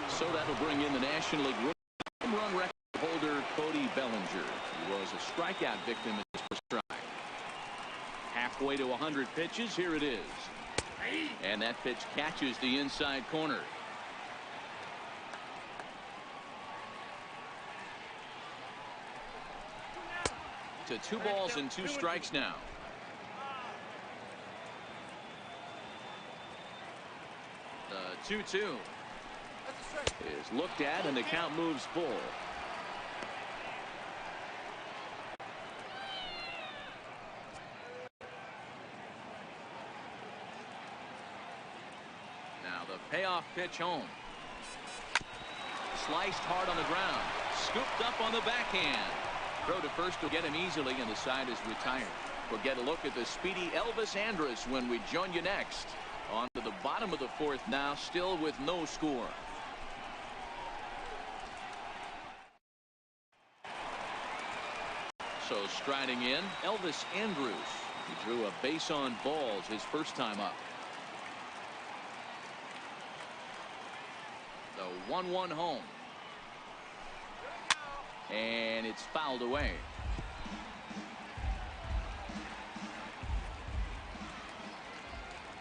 So that'll bring in the National League home run record holder, Cody Bellinger. He was a strikeout victim in his first try. Halfway to 100 pitches. Here it is. And that pitch catches the inside corner. To 2 balls and 2 strikes now. The 2-2 is looked at, and the count moves full. Now the payoff pitch home. Sliced hard on the ground. Scooped up on the backhand. Throw to first will get him easily, and the side is retired. We'll get a look at the speedy Elvis Andrus when we join you next. On to the bottom of the 4th now, still with no score. So striding in, Elvis Andrus. He drew a base on balls his first time up. The 1-1 home. And it's fouled away.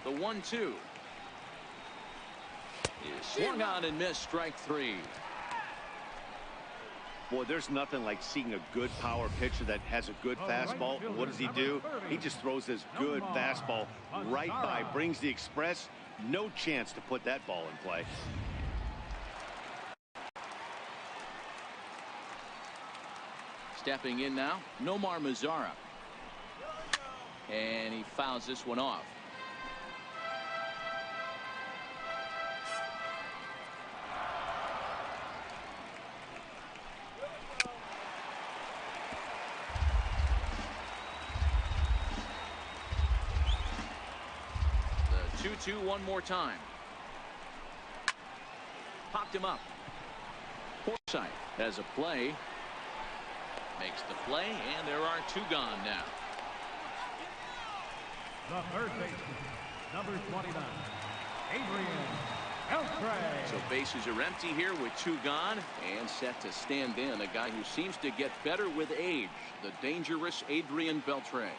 The 1-2 is swung on and missed. Strike 3. Boy, there's nothing like seeing a good power pitcher that has a good fastball. What does he do? He just throws this good fastball right by, brings the express. No chance to put that ball in play. Stepping in now, Nomar Mazara. And he fouls this one off. The 2-2 one more time. Popped him up. Forsythe has a play. Makes the play, and there are 2 gone now. The third baseman, number 29, Adrian Beltre. So bases are empty here with 2 gone, and set to stand in a guy who seems to get better with age, the dangerous Adrian Beltre.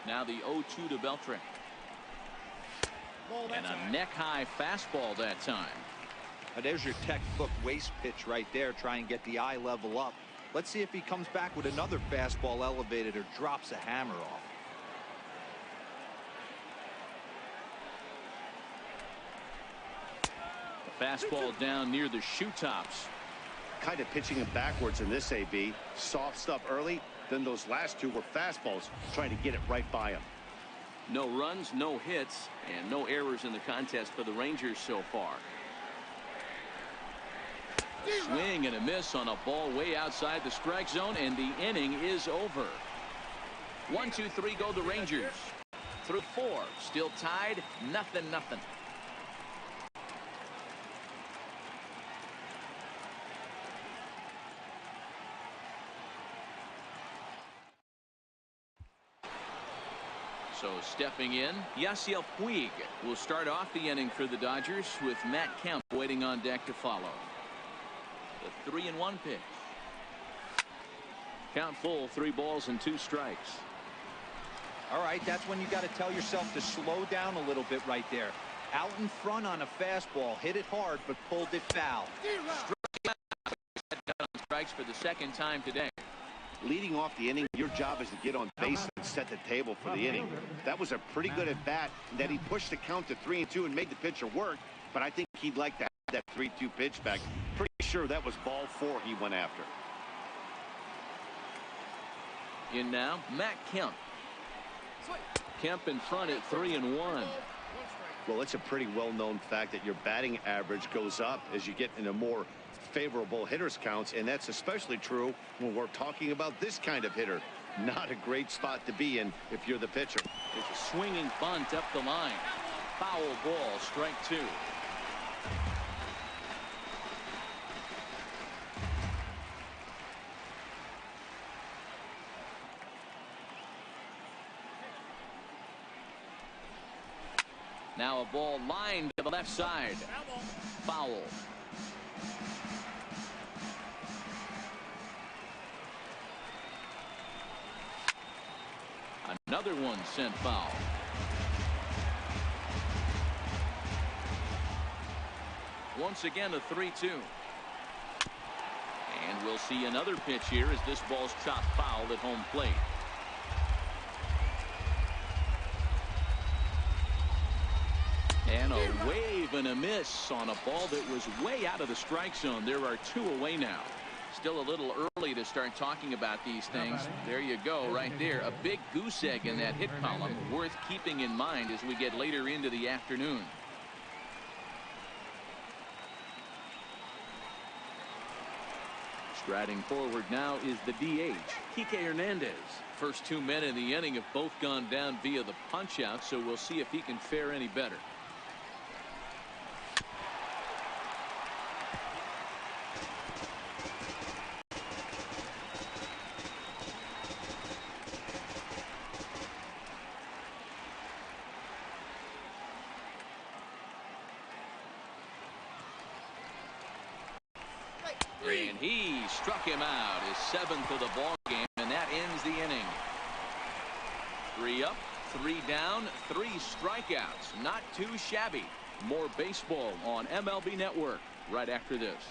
Now the 0-2 to Beltre. And a neck-high fastball that time. There's your textbook waist pitch right there. Try and get the eye level up. Let's see if he comes back with another fastball elevated or drops a hammer off. The fastball down near the shoe tops. Kind of pitching him backwards in this AB. Soft stuff early, then those last 2 were fastballs, trying to get it right by him. No runs, no hits, and no errors in the contest for the Rangers so far. A swing and a miss on a ball way outside the strike zone, and the inning is over. 1, 2, 3 go the Rangers. Through 4, still tied, 0-0. So stepping in, Yasiel Puig will start off the inning for the Dodgers with Matt Kemp waiting on deck to follow. The 3-1 pitch. Count full, 3 balls and 2 strikes. All right, that's when you got to tell yourself to slow down a little bit right there. Out in front on a fastball, hit it hard, but pulled it foul. Strikes for the 2nd time today. Leading off the inning, your job is to get on base and set the table for the inning. That was a pretty good at bat, that he pushed the count to 3-2 and made the pitcher work, but I think he'd like to have that 3-2 pitch back. Pretty sure that was ball 4 he went after. In now, Matt Kemp. Kemp in front at 3-1. Well, it's a pretty well-known fact that your batting average goes up as you get into more favorable hitters counts, and that's especially true when we're talking about this kind of hitter. Not a great spot to be in if you're the pitcher. It's a swinging bunt up the line. Foul ball, strike 2. Now a ball lined to the left side. Foul. Another one sent foul. Once again a 3-2. And we'll see another pitch here as this ball's chopped foul at home plate. And a wave and a miss on a ball that was way out of the strike zone. There are 2 away now. Still a little early to start talking about these things. There you go, right there. A big goose egg in that hit column, worth keeping in mind as we get later into the afternoon. Striding forward now is the DH, Kike Hernandez. First 2 men in the inning have both gone down via the punch-out, so we'll see if he can fare any better. And he struck him out, his 7th of the ball game, and that ends the inning. 3 up, 3 down, 3 strikeouts. Not too shabby. More baseball on MLB Network right after this.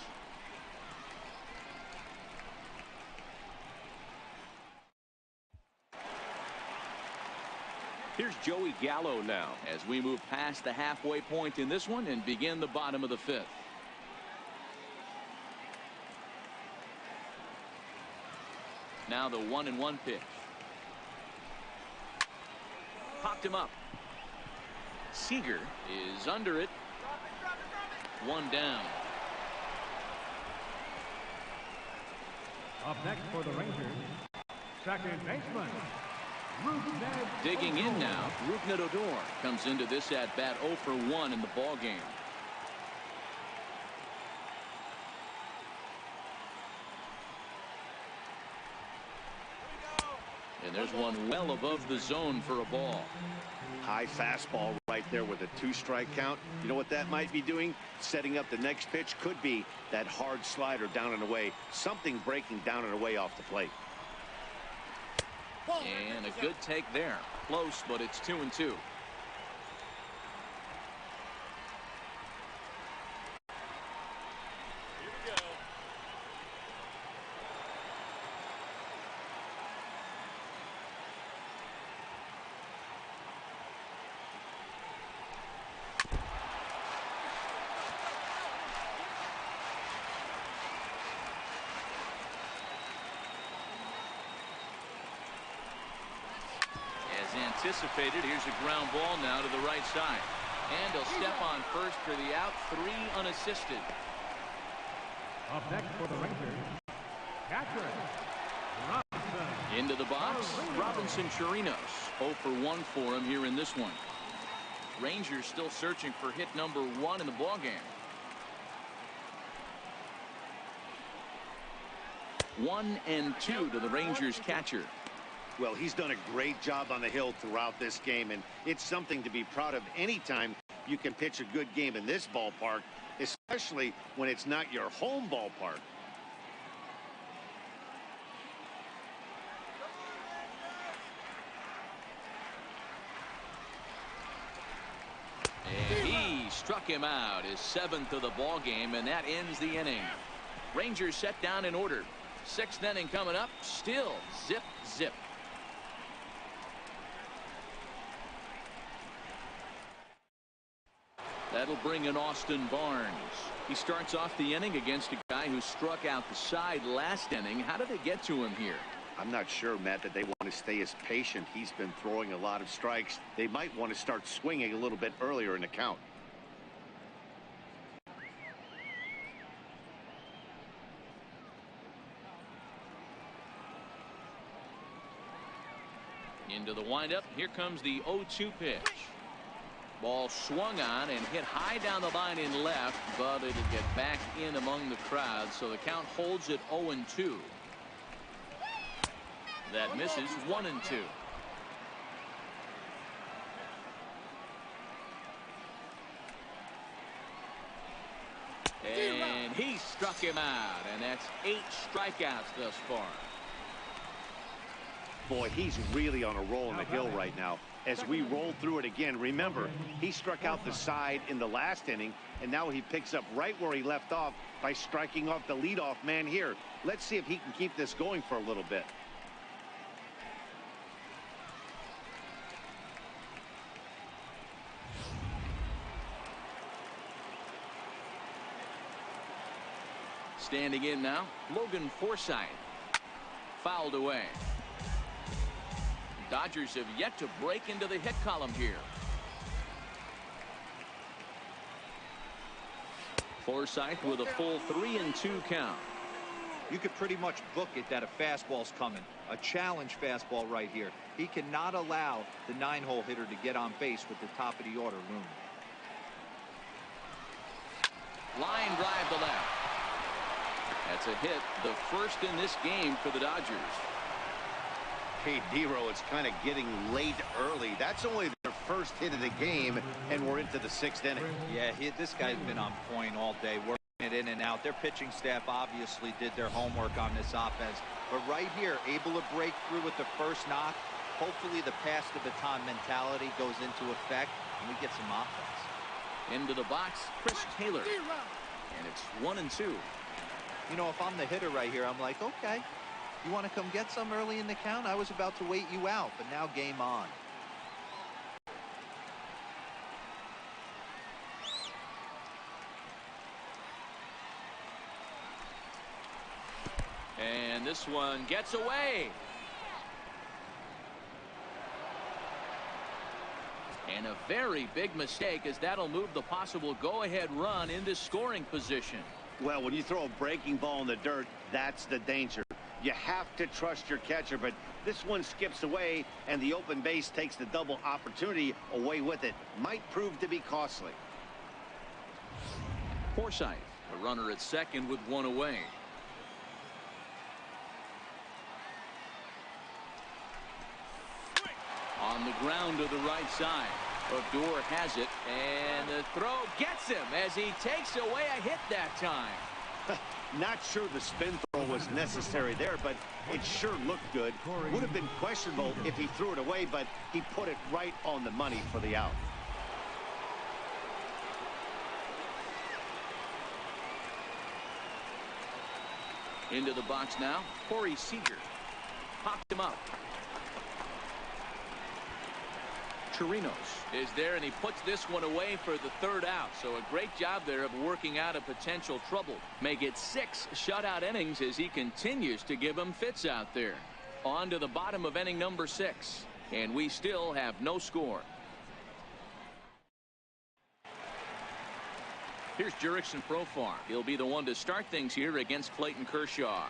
Here's Joey Gallo now as we move past the halfway point in this one and begin the bottom of the 5th. Now the 1-1 pitch. Popped him up. Seager is under it. 1 down. Up next for the Rangers, second baseman, Rougned. Digging in now, Rougned Odor comes into this at bat 0 for 1 in the ball game. And there's one well above the zone for a ball. High fastball right there with a 2-strike count. You know what that might be doing? Setting up the next pitch. Could be that hard slider down and away. Something breaking down and away off the plate. And a good take there. Close, but it's 2-2. Anticipated. Here's a ground ball now to the right side. And he'll step on first for the out. 3 unassisted. Up next for the Rangers, catcher, Robinson. Into the box, Robinson Chirinos. 0 for 1 for him here in this one. Rangers still searching for hit number 1 in the ballgame. 1-2 to the Rangers catcher. Well, he's done a great job on the hill throughout this game, and it's something to be proud of anytime you can pitch a good game in this ballpark, especially when it's not your home ballpark. And he struck him out, his 7th of the ball game, and that ends the inning. Rangers set down in order. 6th inning coming up. Still zip, zip. That'll bring in Austin Barnes. He starts off the inning against a guy who struck out the side last inning. How did they get to him here? I'm not sure, Matt, that they want to stay as patient. He's been throwing a lot of strikes. They might want to start swinging a little bit earlier in the count. Into the windup. Here comes the 0-2 pitch. Ball swung on and hit high down the line in left, but it'll get back in among the crowd, so the count holds at 0-2. That misses. 1-2. And he struck him out, and that's 8 strikeouts thus far. Boy, he's really on a roll on the hill right now. as we roll through it again. Remember, he struck out the side in the last inning, and now he picks up right where he left off by striking off the leadoff man here. Let's see if he can keep this going for a little bit. Standing in now, Logan Forsythe. Fouled away. Dodgers have yet to break into the hit column here. Forsythe with a full 3-2 count. You could pretty much book it that a fastball's coming. A challenge fastball right here. He cannot allow the 9-hole hitter to get on base with the top of the order looming. Line drive to left. That's a hit, the first in this game for the Dodgers. Hey, D-Row, it's kind of getting late early. That's only their first hit of the game, and we're into the 6th inning. Yeah, this guy's been on point all day, working it in and out. Their pitching staff obviously did their homework on this offense. But right here, able to break through with the first knock. Hopefully the pass the baton mentality goes into effect, and we get some offense. Into the box, Chris Taylor. And it's 1-2. You know, if I'm the hitter right here, I'm like, okay, you want to come get some early in the count? I was about to wait you out, but now game on. And this one gets away. And a very big mistake, as that'll move the possible go-ahead run into scoring position. Well, when you throw a breaking ball in the dirt, that's the danger. You have to trust your catcher, but this one skips away, and the open base takes the double opportunity away with it. Might prove to be costly. Forsythe, a runner at second with one away. On the ground to the right side. Odor has it, and the throw gets him as he takes away a hit that time. Not sure the spin throw was necessary there, but it sure looked good. Would have been questionable if he threw it away, but he put it right on the money for the out. Into the box now, Corey Seager. Popped him up. Chirinos is there, and he puts this one away for the third out. So a great job there of working out a potential trouble. Make it 6 shutout innings as he continues to give them fits out there. On to the bottom of inning number 6. And we still have no score. Here's Jurickson Profar. He'll be the one to start things here against Clayton Kershaw.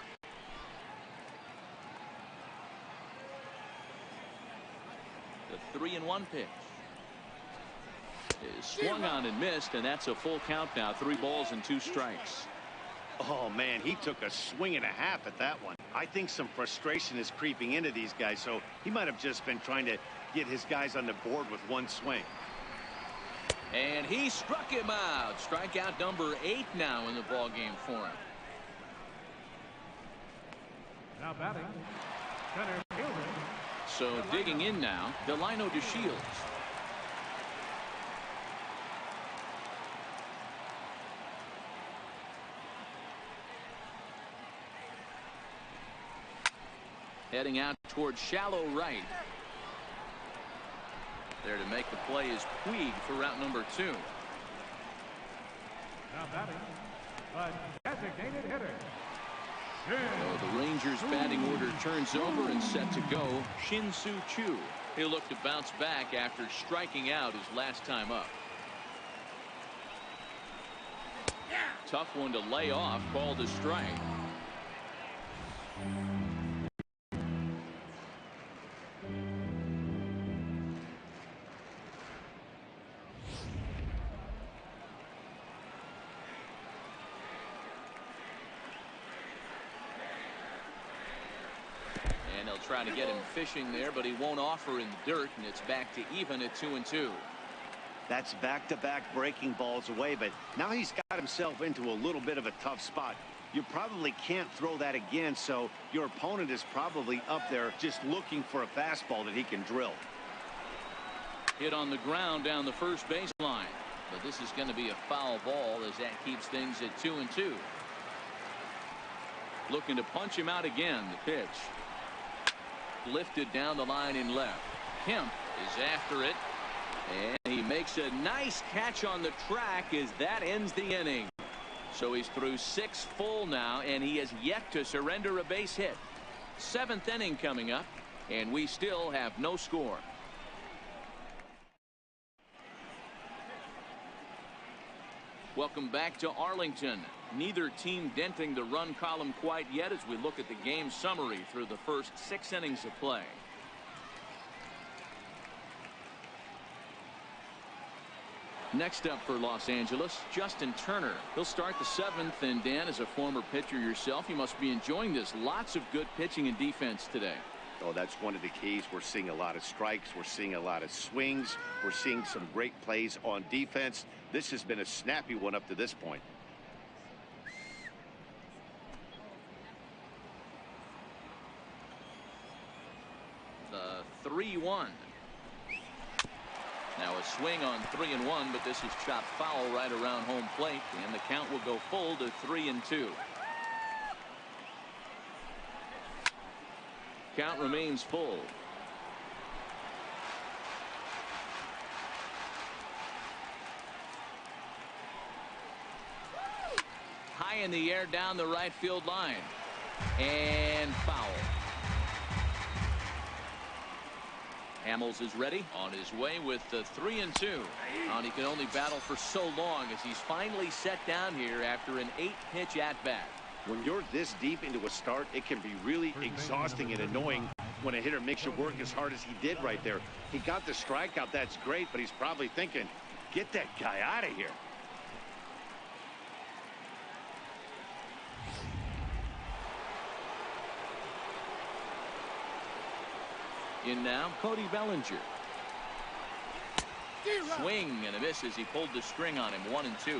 The 3-1 pitch is swung on and missed, and that's a full count now. 3 balls and 2 strikes. Oh, man, he took a swing and a half at that one. I think some frustration is creeping into these guys, so he might have just been trying to get his guys on the board with one swing. And he struck him out. Strikeout number 8 now in the ball game for him. Now batting, center fielder. So digging in now, Delino DeShields. Heading out towards shallow right. There to make the play is Puig for route number 2. Now batting, a designated hitter. So the Rangers batting order turns over and set to go. Shin-Soo Choo. He'll look to bounce back after striking out his last time up. Tough one to lay off, called a strike. Trying to get him fishing there, but he won't offer in the dirt, and it's back to even at 2-2. That's back-to-back breaking balls away, but now he's got himself into a little bit of a tough spot. You probably can't throw that again, so your opponent is probably up there just looking for a fastball that he can drill. Hit on the ground down the first baseline. But this is going to be a foul ball as that keeps things at 2-2. Looking to punch him out again. The pitch. Lifted down the line in left. Kemp is after it. And he makes a nice catch on the track as that ends the inning. So he's through 6 full now, and he has yet to surrender a base hit. 7th inning coming up, and we still have no score. Welcome back to Arlington. Neither team denting the run column quite yet as we look at the game summary through the first 6 innings of play. Next up for Los Angeles, Justin Turner. He'll start the 7th, and Dan, as a former pitcher yourself, you must be enjoying this. Lots of good pitching and defense today. Oh, that's one of the keys. We're seeing a lot of strikes. We're seeing a lot of swings. We're seeing some great plays on defense. This has been a snappy one up to this point. The 3-1. Now a swing on 3-1, but this is chopped foul right around home plate, and the count will go full to 3-2. Count remains full. High in the air down the right field line, and foul. Hamels is ready on his way with the 3-2. And he can only battle for so long as he's finally set down here after an 8-pitch at bat. When you're this deep into a start, it can be really exhausting and annoying when a hitter makes you work as hard as he did right there. He got the strikeout. That's great, but he's probably thinking, get that guy out of here. In now, Cody Bellinger. Swing and a miss as he pulled the string on him. 1-2.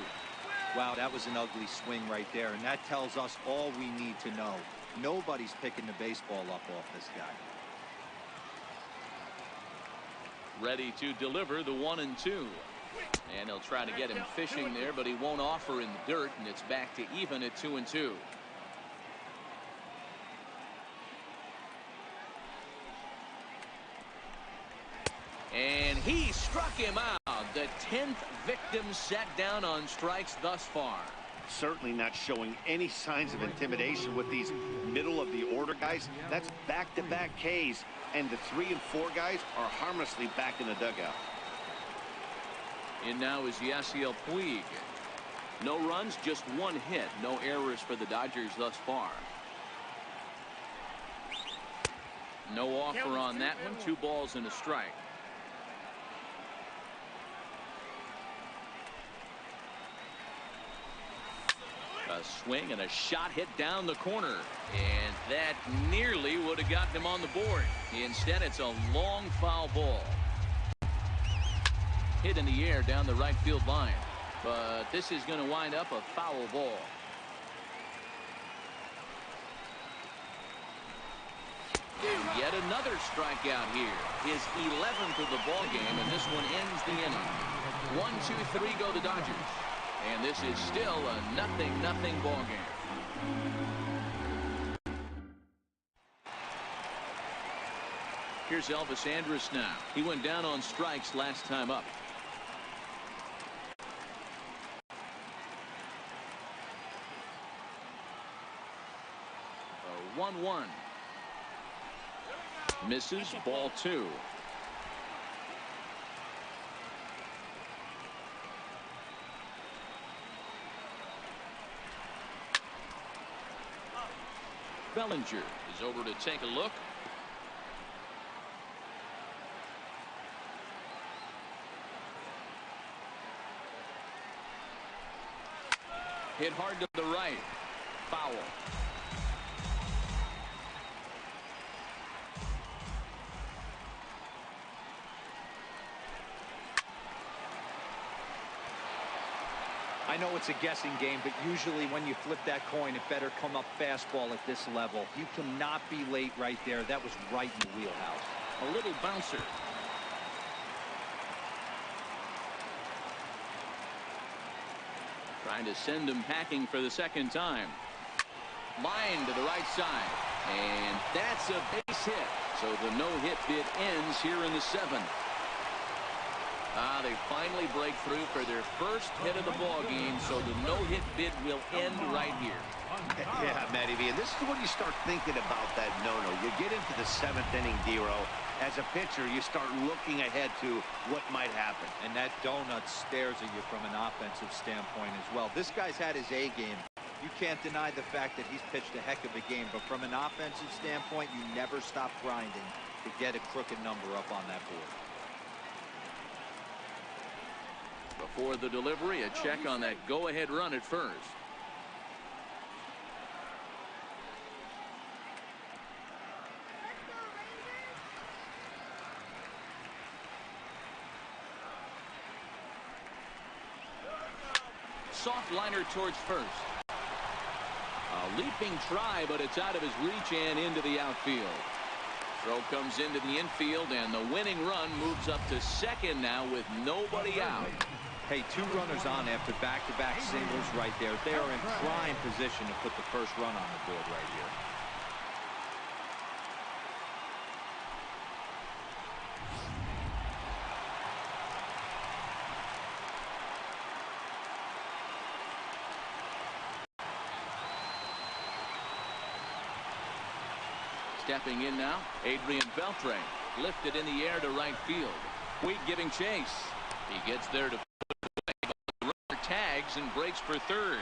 Wow, that was an ugly swing right there, and that tells us all we need to know. Nobody's picking the baseball up off this guy. Ready to deliver the 1-2. And he'll try to get him fishing there, but he won't offer in the dirt, and it's back to even at 2-2. And he struck him out. The 10th victim set down on strikes thus far. Certainly not showing any signs of intimidation with these middle-of-the-order guys. That's back-to-back Ks, and the 3 and 4 guys are harmlessly back in the dugout. In now is Yasiel Puig. No runs, just 1 hit. No errors for the Dodgers thus far. No offer on that one. 2 balls and a strike. A swing and a shot hit down the corner, and that nearly would have gotten him on the board. Instead, it's a long foul ball. Hit in the air down the right field line, but this is going to wind up a foul ball. And yet another strikeout here. His 11th of the ball game, and this one ends the inning. 1, 2, 3 go the Dodgers. And this is still a 0-0 ball game. Here's Elvis Andrus now. He went down on strikes last time up. 1-1. Misses, ball 2. Bellinger is over to take a look. Hit hard to the right. Foul. I know it's a guessing game, but usually when you flip that coin, it better come up fastball at this level. You cannot be late right there. That was right in the wheelhouse. A little bouncer. Trying to send him packing for the second time. Line to the right side. And that's a base hit. So the no-hit bid ends here in the 7th. They finally break through for their first hit of the ball game, so the no-hit bid will end right here. Yeah, Matty V, and this is when you start thinking about that no-no. You get into the 7th inning, D-Row. As a pitcher, you start looking ahead to what might happen. And that donut stares at you from an offensive standpoint as well. This guy's had his A game. You can't deny the fact that he's pitched a heck of a game, but from an offensive standpoint, you never stop grinding to get a crooked number up on that board. Before the delivery, a check on that go-ahead run at first. Soft liner towards first. A leaping try, but it's out of his reach and into the outfield. Throw comes into the infield, and the winning run moves up to second now with nobody out. Hey, 2 runners on after back-to-back singles right there. They are in prime position to put the first run on the board right here. Stepping in now, Adrian Beltre. Lifted in the air to right field. Wheat giving chase. He gets there to the runner tags and breaks for third.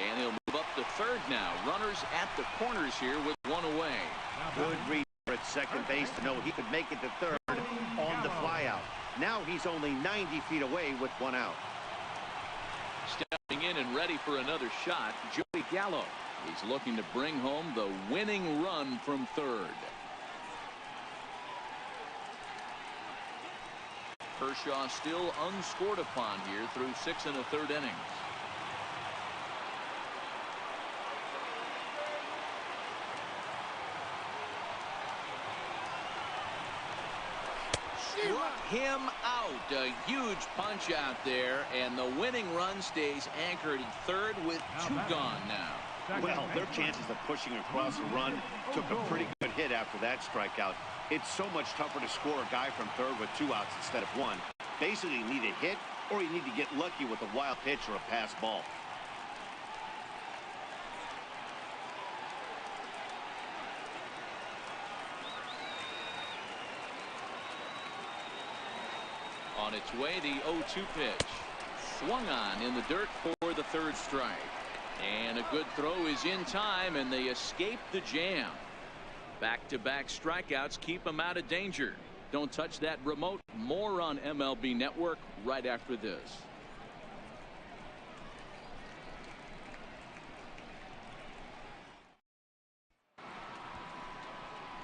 And he'll move up to third now. Runners at the corners here with one away. Good read at second base to know he could make it to third on the flyout. Now he's only 90 feet away with one out. Stepping in and ready for another shot, Joey Gallo. He's looking to bring home the winning run from third. Kershaw still unscored upon here through 6 1/3 innings. Struck him out. A huge punch out there, and the winning run stays anchored at third with 2 gone now. Well, their chances of pushing across a run took a pretty good hit after that strikeout. It's so much tougher to score a guy from third with 2 outs instead of 1. Basically, you need a hit, or you need to get lucky with a wild pitch or a pass ball. On its way, the 0-2 pitch. Swung on in the dirt for the third strike. And a good throw is in time, and they escape the jam. Back-to-back strikeouts keep them out of danger. Don't touch that remote. More on MLB Network right after this.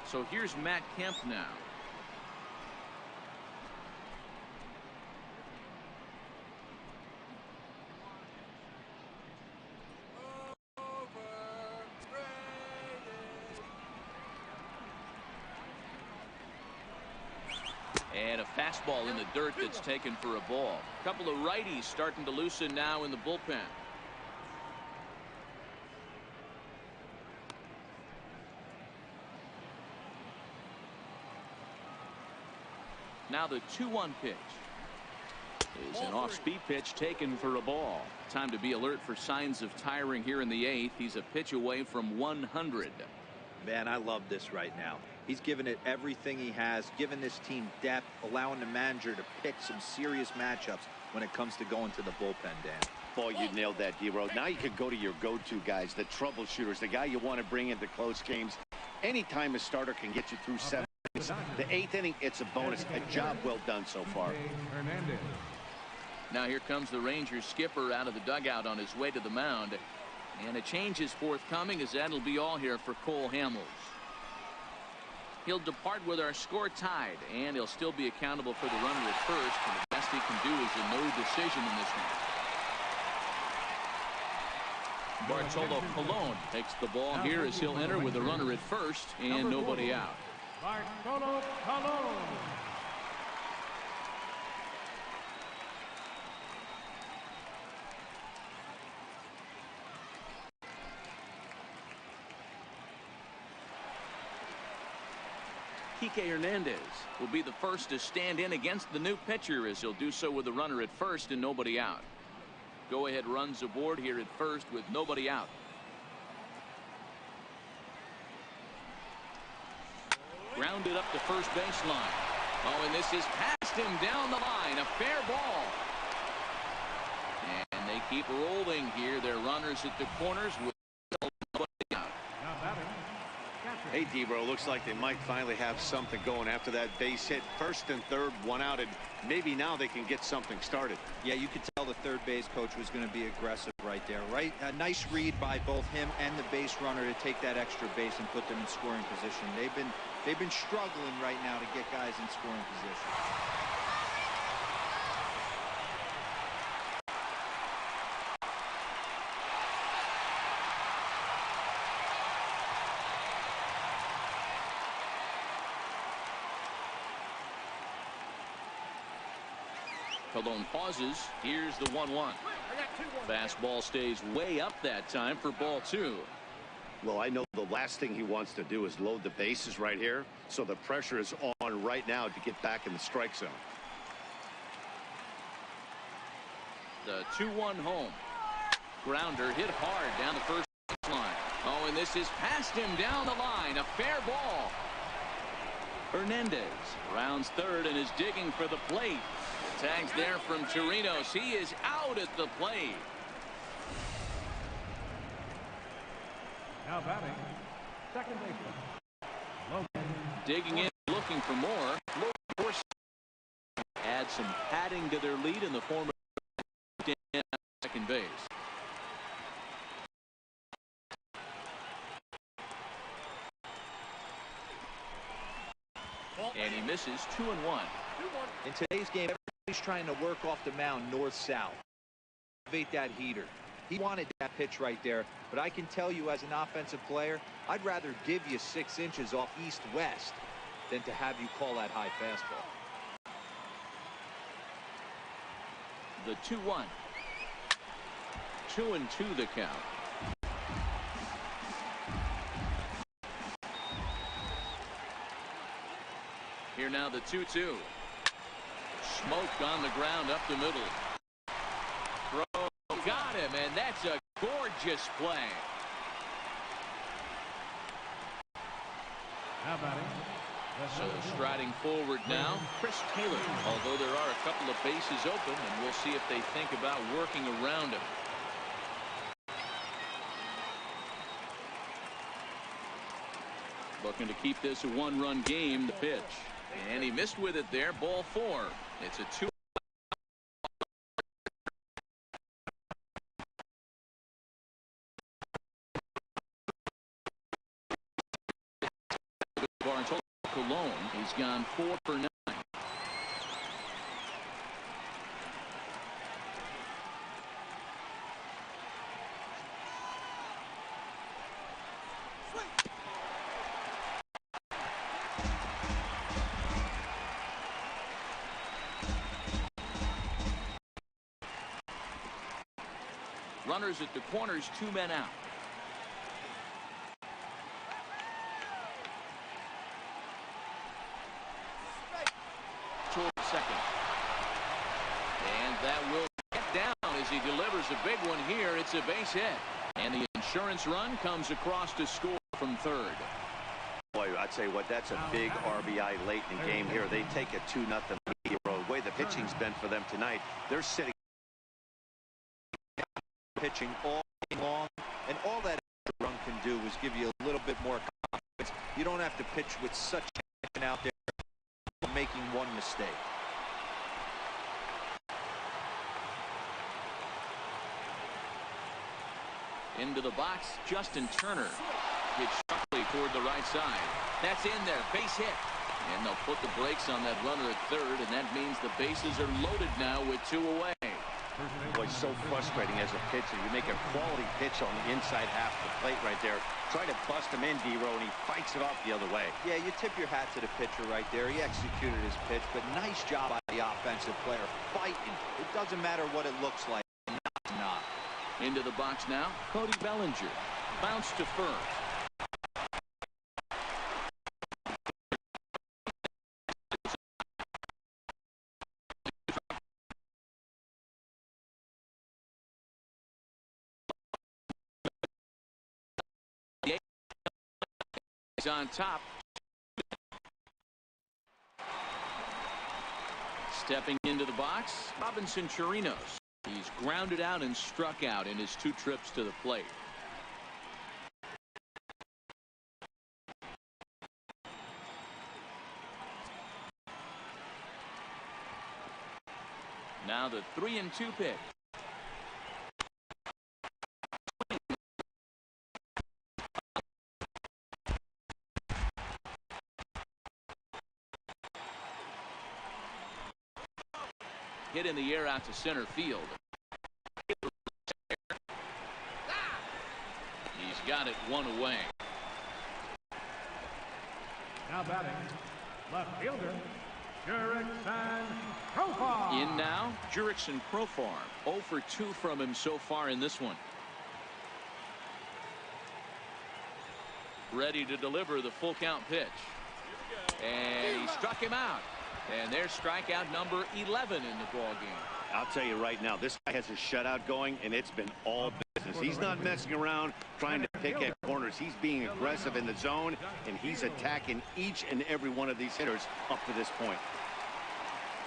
So here's Matt Kemp now. And a fastball in the dirt that's taken for a ball. A couple of righties starting to loosen now in the bullpen. Now the 2-1 pitch is an off-speed pitch taken for a ball. Time to be alert for signs of tiring here in the 8th. He's a pitch away from 100. Man, I love this right now. He's given it everything he has, given this team depth, allowing the manager to pick some serious matchups when it comes to going to the bullpen, Dan. Boy, you nailed that, D-Row. Now you could go to your go-to guys, the troubleshooters, the guy you want to bring into close games. Anytime a starter can get you through 7 innings, the 8th inning, it's a bonus. A job well done so far. Now here comes the Rangers skipper out of the dugout on his way to the mound. And a change is forthcoming, as that'll be all here for Cole Hamels. He'll depart with our score tied, and he'll still be accountable for the runner at first. And the best he can do is a no decision in this one. Bartolo Colon takes the ball here as he'll enter with a runner at first and nobody out. Bartolo Colon. Kike Hernandez will be the first to stand in against the new pitcher, as he'll do so with a runner at first and nobody out. Go-ahead runs aboard here at first with nobody out. Grounded up the first baseline. Oh, and this is past him down the line. A fair ball. And they keep rolling here. They're runners at the corners with nobody out. Hey, Debro, looks like they might finally have something going after that base hit. First and third, one out, and maybe now they can get something started. Yeah, you could tell the third base coach was going to be aggressive right there, right? A nice read by both him and the base runner to take that extra base and put them in scoring position. They've been struggling right now to get guys in scoring position. Colon pauses. Here's the 1-1. Fastball stays way up that time for ball 2. Well, I know the last thing he wants to do is load the bases right here, so the pressure is on right now to get back in the strike zone. The 2-1 home. Grounder hit hard down the first line. Oh, and this is past him down the line. A fair ball. Hernandez rounds third and is digging for the plate. The tag's there from Chirinos. He is out at the plate. Now batting, second baseman. Digging in, looking for more. Add some padding to their lead in the form of second base. And he misses 2-1. In today's game, everybody's trying to work off the mound north-south. Elevate that heater. He wanted that pitch right there, but I can tell you as an offensive player, I'd rather give you 6 inches off east-west than to have you call that high fastball. The 2-1. 2-2 the count. Here now the 2-2. Smoke on the ground up the middle. Throw got him, and that's a gorgeous play. Now batting. So striding forward now, Chris Taylor. Although there are a couple of bases open, and we'll see if they think about working around him. Looking to keep this a one-run game. The pitch. And he missed with it there. Ball 4. It's a 2. Colon. He's gone 4 for 9. Runners at the corners, 2 men out. Toward second. And that will get down as he delivers a big one here. It's a base hit. And the insurance run comes across to score from third. Boy, I tell you what, that's a big RBI late in the game here. They take a 2-0 lead. The way the pitching's been for them tonight, they're sitting pitching all day long, and all that run can do is give you a little bit more confidence. You don't have to pitch with such tension out there, making one mistake. Into the box, Justin Turner. Hit sharply toward the right side. That's in there, base hit. And they'll put the brakes on that runner at third, and that means the bases are loaded now with 2 away. Boy, so frustrating as a pitcher. You make a quality pitch on the inside half of the plate right there. Try to bust him in, D-Row, and he fights it off the other way. Yeah, you tip your hat to the pitcher right there. He executed his pitch, but nice job by the offensive player. Fighting. It doesn't matter what it looks like. Not. Into the box now, Cody Bellinger. Bounce to first. Yankees on top. Stepping into the box, Robinson Chirinos. He's grounded out and struck out in his 2 trips to the plate. Now the 3-2 pitch. Hit in the air out to center field. He's got it 1 away. Now batting, left fielder, Jurickson Profar. In now, Jurickson Profar. 0 for 2 from him so far in this one. Ready to deliver the full count pitch. And he struck him out. And there's strikeout number 11 in the ball game. I'll tell you right now, this guy has a shutout going, and it's been all business. He's not messing around trying to pick at corners. He's being aggressive in the zone, and he's attacking each and every one of these hitters up to this point.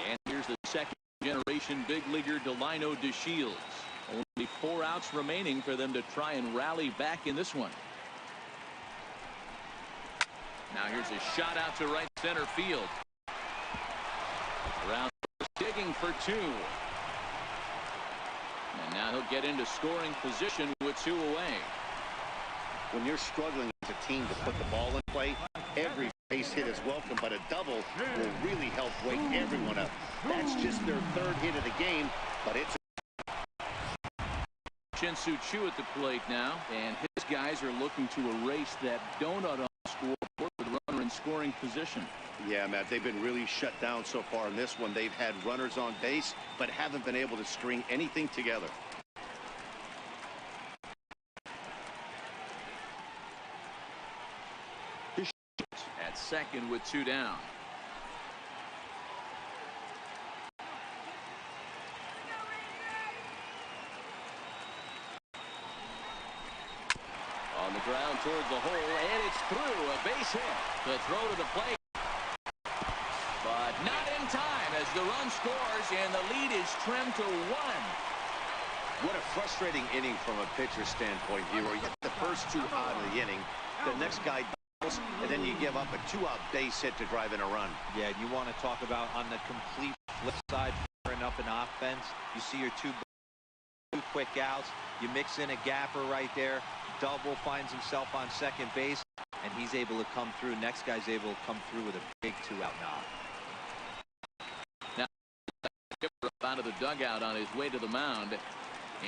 And here's the second generation big leaguer Delino DeShields. Only 4 outs remaining for them to try and rally back in this one. Now here's a shot out to right center field. Around digging for 2. And now he'll get into scoring position with 2 away. When you're struggling as a team to put the ball in play, every base hit is welcome, but a double will really help wake everyone up. That's just their 3rd hit of the game, but it's Shin-Soo Choo at the plate now, and his guys are looking to erase that donut on the scoreboard with runner in scoring position. Yeah, Matt, they've been really shut down so far in this one. They've had runners on base, but haven't been able to string anything together. At second with 2 down. On the ground toward the hole, and it's through. A base hit. The throw to the plate. But not in time as the run scores, and the lead is trimmed to 1. What a frustrating inning from a pitcher standpoint, Hero. You get the first 2 out of the inning. The next guy doubles, and then you give up a 2-out base hit to drive in a run. Yeah, and you want to talk about on the complete flip side, firing up an offense. You see your 2 quick outs. You mix in a gapper right there. Double finds himself on second base, and he's able to come through. Next guy's able to come through with a big 2-out knock. Now, out of the dugout on his way to the mound,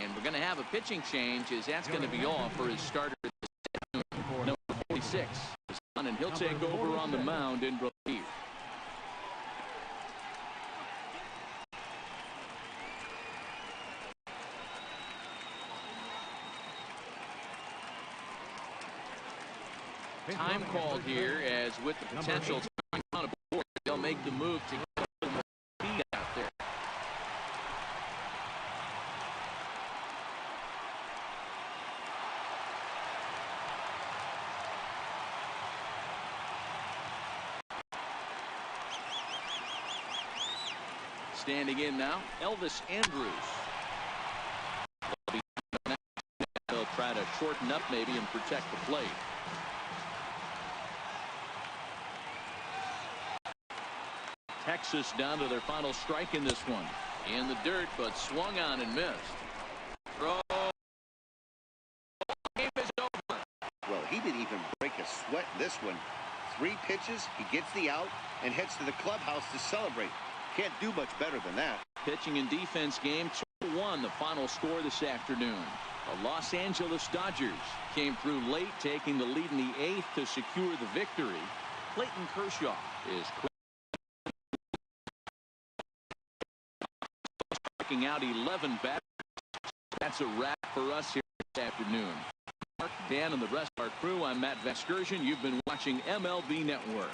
and we're going to have a pitching change, as that's going to be all for his starter at the number 46. And he'll take over on the mound in relief. Time called here, as with the potential time on a board, they'll make the move to get the speed out there. Standing in now, Elvis Andrus. They'll try to shorten up maybe and protect the plate. Texas down to their final strike in this one. In the dirt, but swung on and missed. Throw. Game is over. Well, he didn't even break a sweat in this one. 3 pitches, he gets the out, and heads to the clubhouse to celebrate. Can't do much better than that. Pitching and defense game 2-1, the final score this afternoon. The Los Angeles Dodgers came through late, taking the lead in the 8th to secure the victory. Clayton Kershaw is striking out 11 batters. That's a wrap for us here this afternoon. Mark, Dan, and the rest of our crew, I'm Matt Vasgersian. You've been watching MLB Network.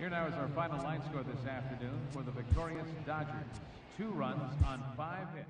Here now is our final line score this afternoon for the victorious Dodgers. 2 runs on 5 hits.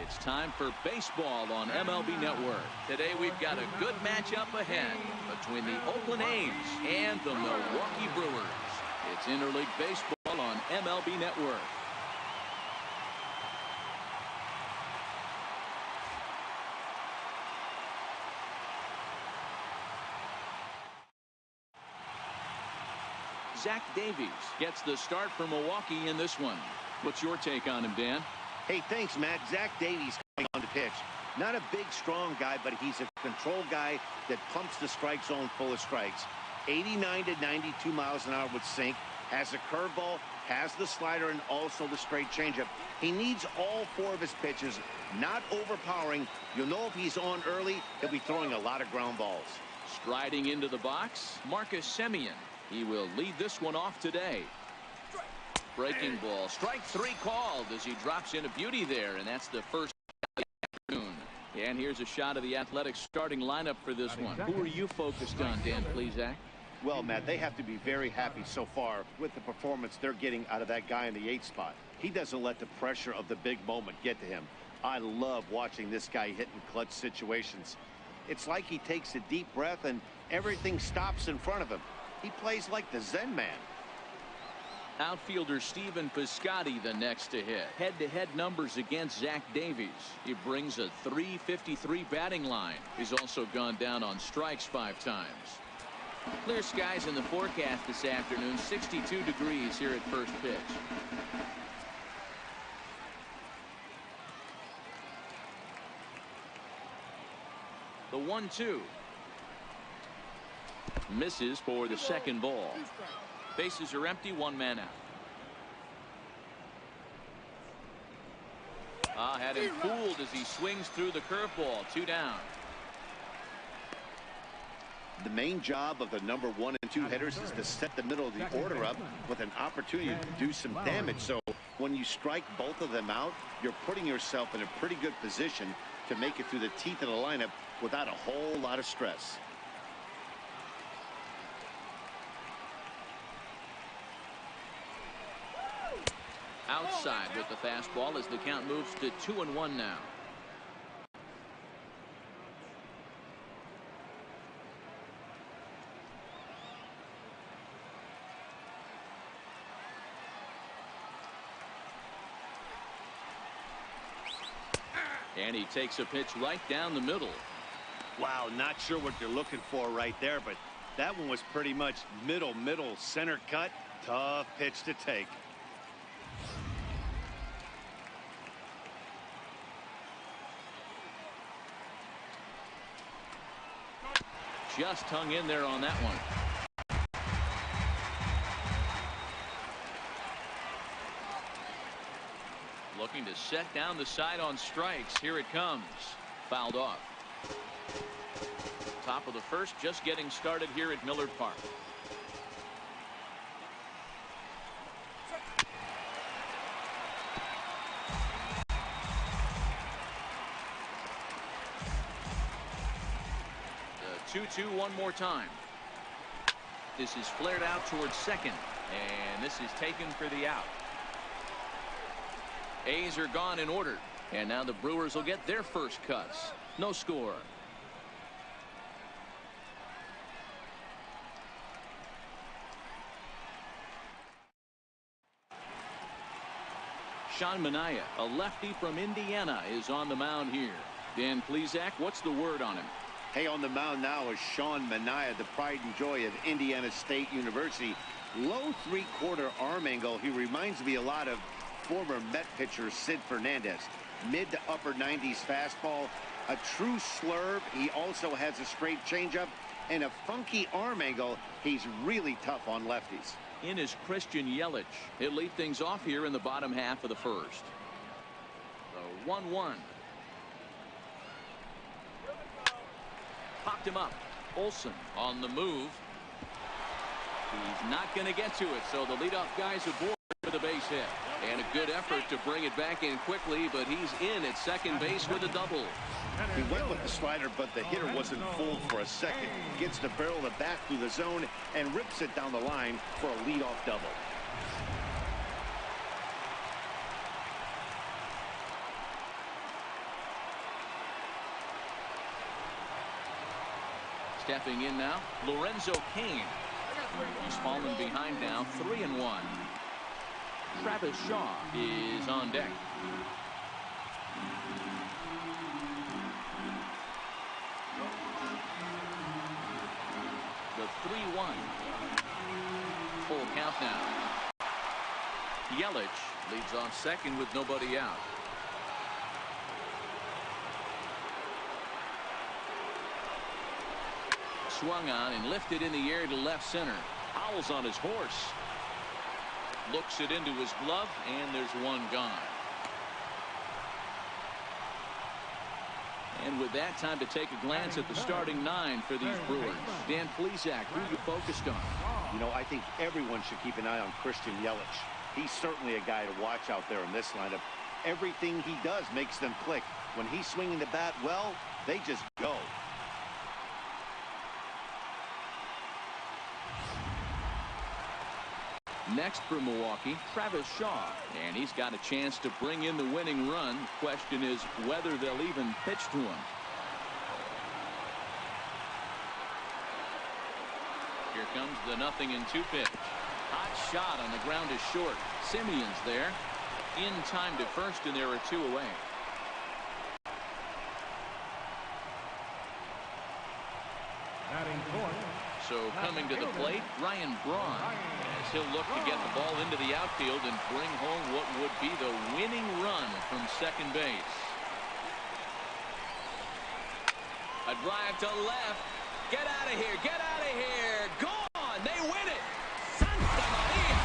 It's time for baseball on MLB Network. Today we've got a good matchup ahead between the Oakland A's and the Milwaukee Brewers. It's interleague baseball on MLB Network. Zach Davies gets the start for Milwaukee in this one. What's your take on him, Dan? Hey, thanks, Matt. Zach Davies coming on the pitch. Not a big, strong guy, but he's a control guy that pumps the strike zone full of strikes. 89 to 92 miles an hour with sink. Has a curveball, has the slider, and also the straight changeup. He needs all 4 of his pitches, not overpowering. You'll know if he's on early, he'll be throwing a lot of ground balls. Striding into the box, Marcus Semien. He will lead this one off today. Breaking ball, strike 3 called as he drops in a beauty there, and that's the first of the afternoon. And here's a shot of the Athletics starting lineup for this one. Who are you focused on, Dan Plesac? Well, Matt, they have to be very happy so far with the performance they're getting out of that guy in the 8th spot. He doesn't let the pressure of the big moment get to him. I love watching this guy hit in clutch situations. It's like he takes a deep breath and everything stops in front of him. He plays like the Zen man. Outfielder Stephen Piscotty the next to hit. Head-to-head numbers against Zach Davies. He brings a .353 batting line. He's also gone down on strikes 5 times. Clear skies in the forecast this afternoon. 62 degrees here at first pitch. The 1-2. Misses for the second ball. Bases are empty, 1 man out. Had him fooled as he swings through the curveball. 2 down. The main job of the number 1 and 2 hitters is to set the middle of the order up with an opportunity to do some damage. So when you strike both of them out, you're putting yourself in a pretty good position to make it through the teeth of the lineup without a whole lot of stress. Outside with the fastball as the count moves to 2-1 now. And he takes a pitch right down the middle. Wow, not sure what you're looking for right there, but that one was pretty much middle center cut. Tough pitch to take. Just hung in there on that one. Looking to set down the side on strikes. Here it comes. Fouled off. Top of the first, just getting started here at Miller Park. The 2-2 one more time. This is flared out towards second, and this is taken for the out. A's are gone in order. And now the Brewers will get their first cuts. No score. Sean Manaea, a lefty from Indiana, is on the mound here. Dan Plesac, what's the word on him? Hey, on the mound now is Sean Manaea, the pride and joy of Indiana State University. Low three-quarter arm angle. He reminds me a lot of former Met pitcher Sid Fernandez. Mid to upper 90s fastball, a true slurve. He also has a straight changeup and a funky arm angle. He's really tough on lefties. In is Christian Yelich. He'll lead things off here in the bottom half of the first. The 1-1. Popped him up. Olsen on the move. He's not going to get to it, so the leadoff guy's aboard with a base hit. And a good effort to bring it back in quickly, but he's in at second base with a double. He went with the slider, but the hitter wasn't fooled for a second. Gets the barrel of the bat through the zone and rips it down the line for a leadoff double. Stepping in now, Lorenzo Cain. He's fallen behind now, 3-1. Travis Shaw is on deck. The 3-1. Full count now. Yelich leads off second with nobody out. Swung on and lifted in the air to left center. Howell's on his horse. Looks it into his glove, and there's one gone. And with that, time to take a glance at the starting nine for these Brewers. Dan Plesac, who you focused on? You know, I think everyone should keep an eye on Christian Yelich. He's certainly a guy to watch out there in this lineup. Everything he does makes them click. When he's swinging the bat well, they just go. Next for Milwaukee, Travis Shaw, and he's got a chance to bring in the winning run. Question is whether they'll even pitch to him. Here comes the 0-2 pitch. Hot shot on the ground is short. Simeon's there. In time to first, and there are two away. Batting fourth. So coming to the plate, Ryan Braun, as he'll look to get the ball into the outfield and bring home what would be the winning run from second base. A drive to left. Get out of here. Get out of here. Gone. They win it. Santa Maria.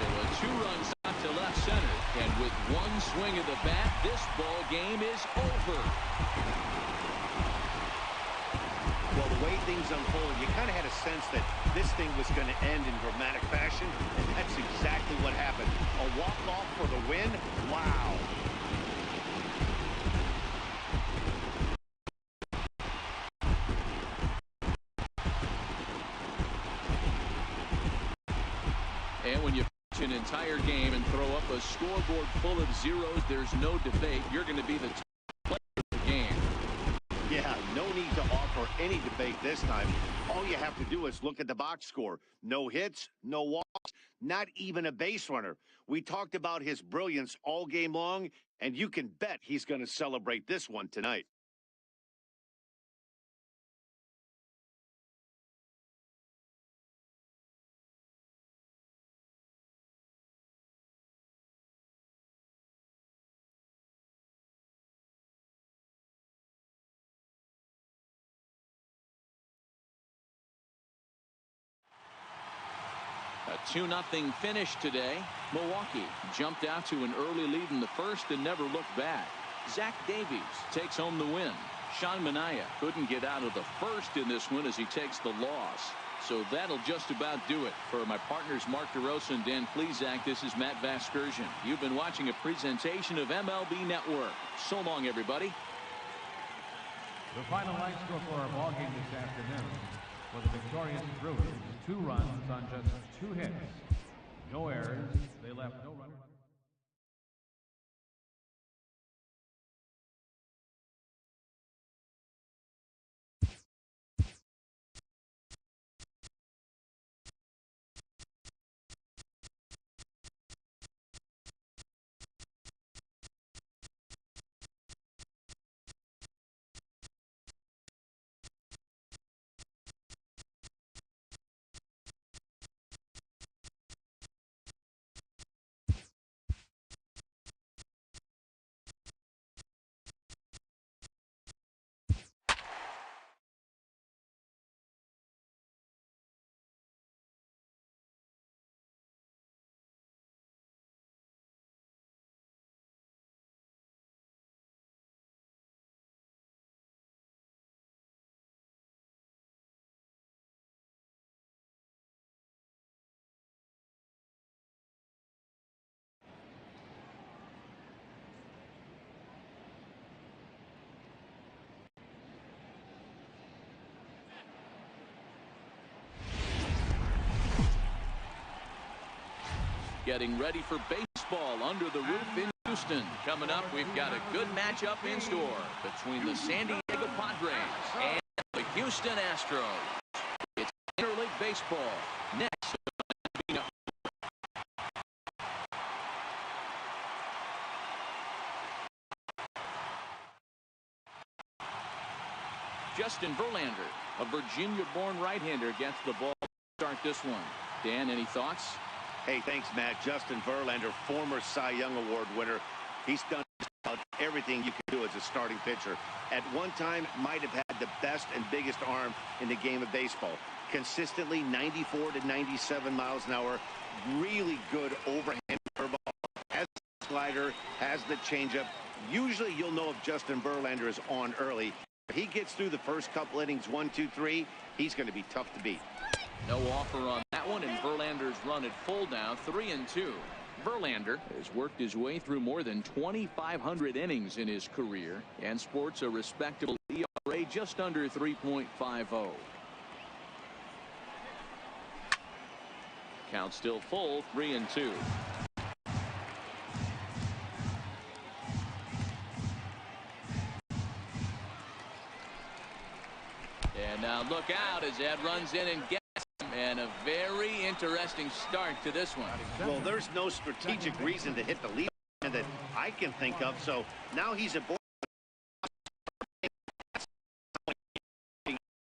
So a two-run shot to left center. And with one swing of the bat, this ball game is over. Well, the way things unfolded, you kind of had a sense that this thing was going to end in dramatic fashion, and that's exactly what happened. A walk-off for the win? Wow. And when you pitch an entire game and throw up a scoreboard full of zeros, there's no debate. You're going to be the player of the game. Yeah, no need to offer any debate this time. All you have to do is look at the box score. No hits, no walks, not even a base runner. We talked about his brilliance all game long, and you can bet he's going to celebrate this one tonight. A 2-0 finish today. Milwaukee jumped out to an early lead in the first and never looked back. Zach Davies takes home the win. Sean Manaea couldn't get out of the first in this one as he takes the loss. So that'll just about do it. For my partners Mark DeRosa and Dan Plesac, this is Matt Vasgersian. You've been watching a presentation of MLB Network. So long, everybody. The final line score for our ball game this afternoon for the victorious Bruins, 2 runs on just 2 hits. No errors. They left no runners. Getting ready for baseball under the roof in Houston. Coming up, we've got a good matchup in store between the San Diego Padres and the Houston Astros. It's interleague baseball. Next. Justin Verlander, a Virginia-born right-hander, gets the ball to start this one. Dan, any thoughts? Hey, thanks, Matt. Justin Verlander, former Cy Young Award winner. He's done about everything you can do as a starting pitcher. At one time, might have had the best and biggest arm in the game of baseball. Consistently 94 to 97 miles an hour. Really good overhand curveball. Has the slider, has the changeup. Usually you'll know if Justin Verlander is on early. If he gets through the first couple innings, 1, 2, 3, he's going to be tough to beat. No offer on that one, and Verlander's run at full now, 3-2. Verlander has worked his way through more than 2,500 innings in his career and sports a respectable ERA just under 3.50. Count still full, 3-2. And now look out as Ed runs in and gets him, and a very interesting start to this one. Well, there's no strategic reason to hit the lead that I can think of, so now he's aboard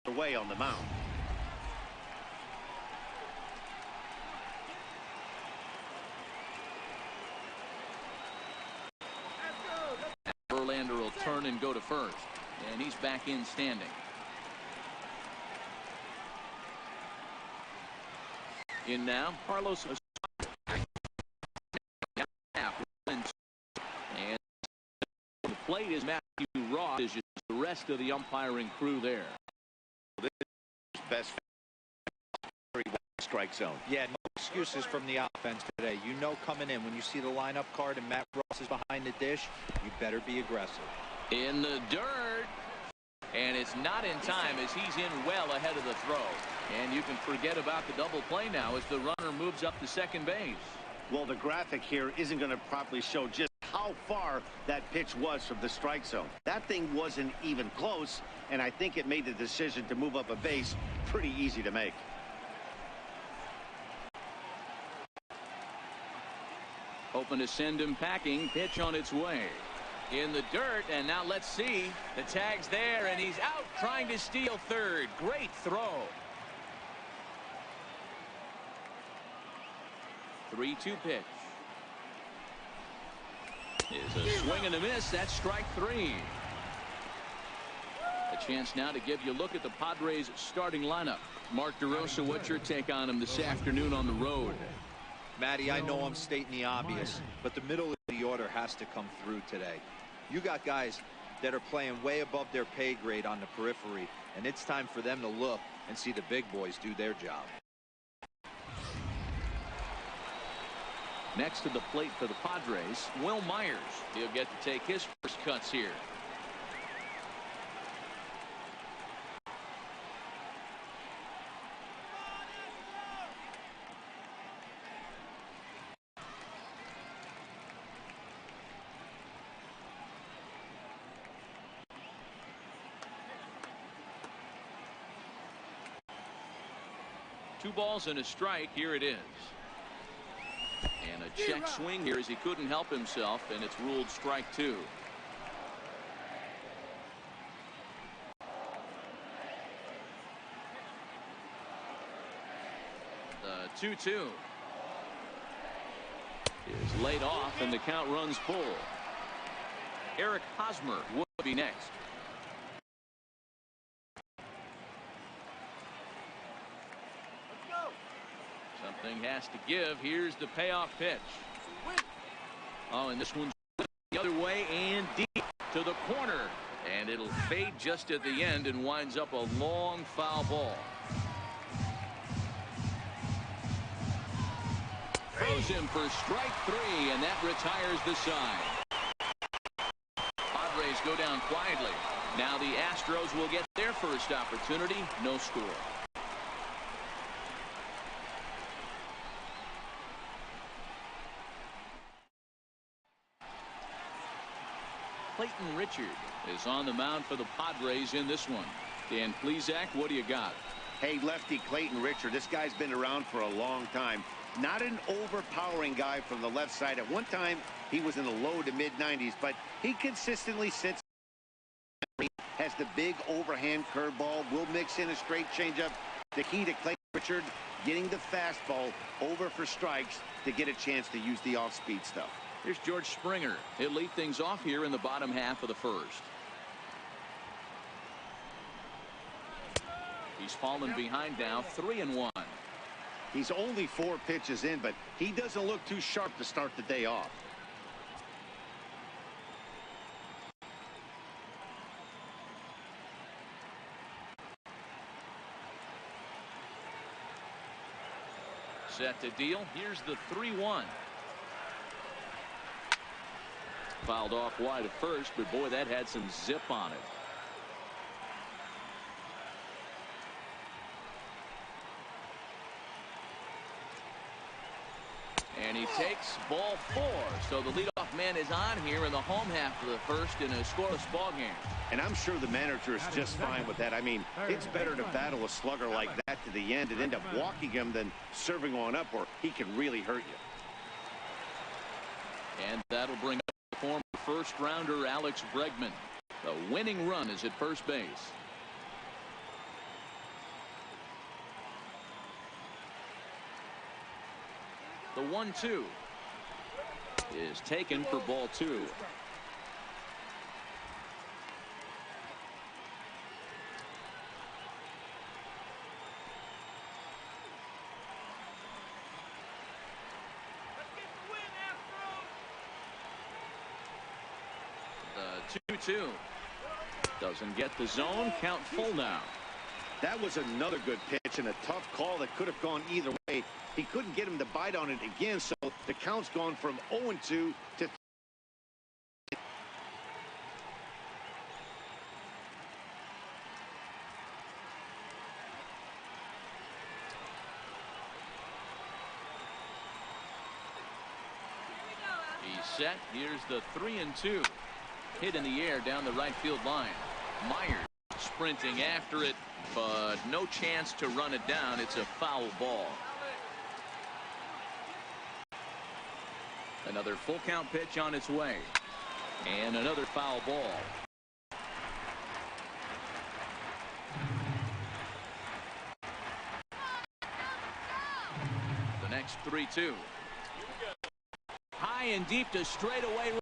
away on the mound. Verlander will turn and go to first, and he's back in standing. In now, Carlos. And the plate is Matthew Ross, is the rest of the umpiring crew there. Best strike zone. Yeah, no excuses from the offense today. You know coming in when you see the lineup card and Matt Ross is behind the dish, you better be aggressive. In the dirt. And it's not in time as he's in well ahead of the throw. And you can forget about the double play now as the runner moves up to second base. Well, the graphic here isn't going to properly show just how far that pitch was from the strike zone. That thing wasn't even close, and I think it made the decision to move up a base pretty easy to make. Hoping to send him packing. Pitch on its way. In the dirt, and now let's see. The tag's there, and he's out trying to steal third. Great throw. 3-2 pitch. Is a swing and a miss. That's strike 3. A chance now to give you a look at the Padres starting lineup. Mark DeRosa, what's your take on him this afternoon on the road? Matty, I know I'm stating the obvious, but the middle of the order has to come through today. You got guys that are playing way above their pay grade on the periphery, and it's time for them to look and see the big boys do their job. Next to the plate for the Padres, Will Myers. He'll get to take his first cuts here. 2 balls and a strike. Here it is. And a check swing here as he couldn't help himself, and it's ruled strike 2. The 2-2 is laid off, and the count runs full. Eric Hosmer will be next. Something has to give. Here's the payoff pitch. Oh, and this one's the other way and deep to the corner. And it'll fade just at the end and winds up a long foul ball. Throws him for strike 3, and that retires the side. Padres go down quietly. Now the Astros will get their first opportunity. No score. Clayton Richard is on the mound for the Padres in this one. Dan Plesac, what do you got? Hey, lefty Clayton Richard, this guy's been around for a long time. Not an overpowering guy from the left side. At one time, he was in the low to mid-90s, but he consistently sits. Has the big overhand curveball. Will mix in a straight changeup. The key to Clayton Richard, getting the fastball over for strikes to get a chance to use the off-speed stuff. Here's George Springer. He'll lead things off here in the bottom half of the first. He's fallen behind now, 3-1. He's only 4 pitches in, but he doesn't look too sharp to start the day off. Set to deal. Here's the 3-1. Fouled off wide at first, but boy, that had some zip on it. And he takes ball 4. So the leadoff man is on here in the home half of the first in a scoreless ball game. And I'm sure the manager is just fine with that. I mean, it's better to battle a slugger like that to the end and end up walking him than serving one up where he can really hurt you. And that'll bring up the former first-rounder Alex Bregman. The winning run is at first base. The 1-2 is taken for ball 2. The 2-2 doesn't get the zone. Count full now. That was another good pitch and a tough call that could have gone either way. He couldn't get him to bite on it again, so the count's gone from 0-2 to he's set. Here's the 3-2. Hit in the air down the right field line. Myers sprinting after it, but no chance to run it down. It's a foul ball. Another full count pitch on its way. And another foul ball. The next 3-2. High and deep to straightaway.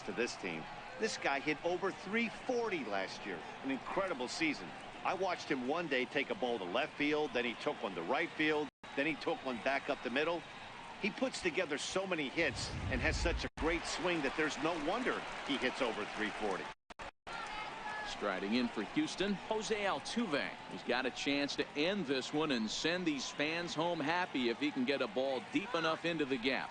to this team. This guy hit over 340 last year. An incredible season. I watched him one day take a ball to left field, then he took one to right field, then he took one back up the middle. He puts together so many hits and has such a great swing that there's no wonder he hits over 340. Striding in for Houston, Jose Altuve. He's got a chance to end this one and send these fans home happy if he can get a ball deep enough into the gap.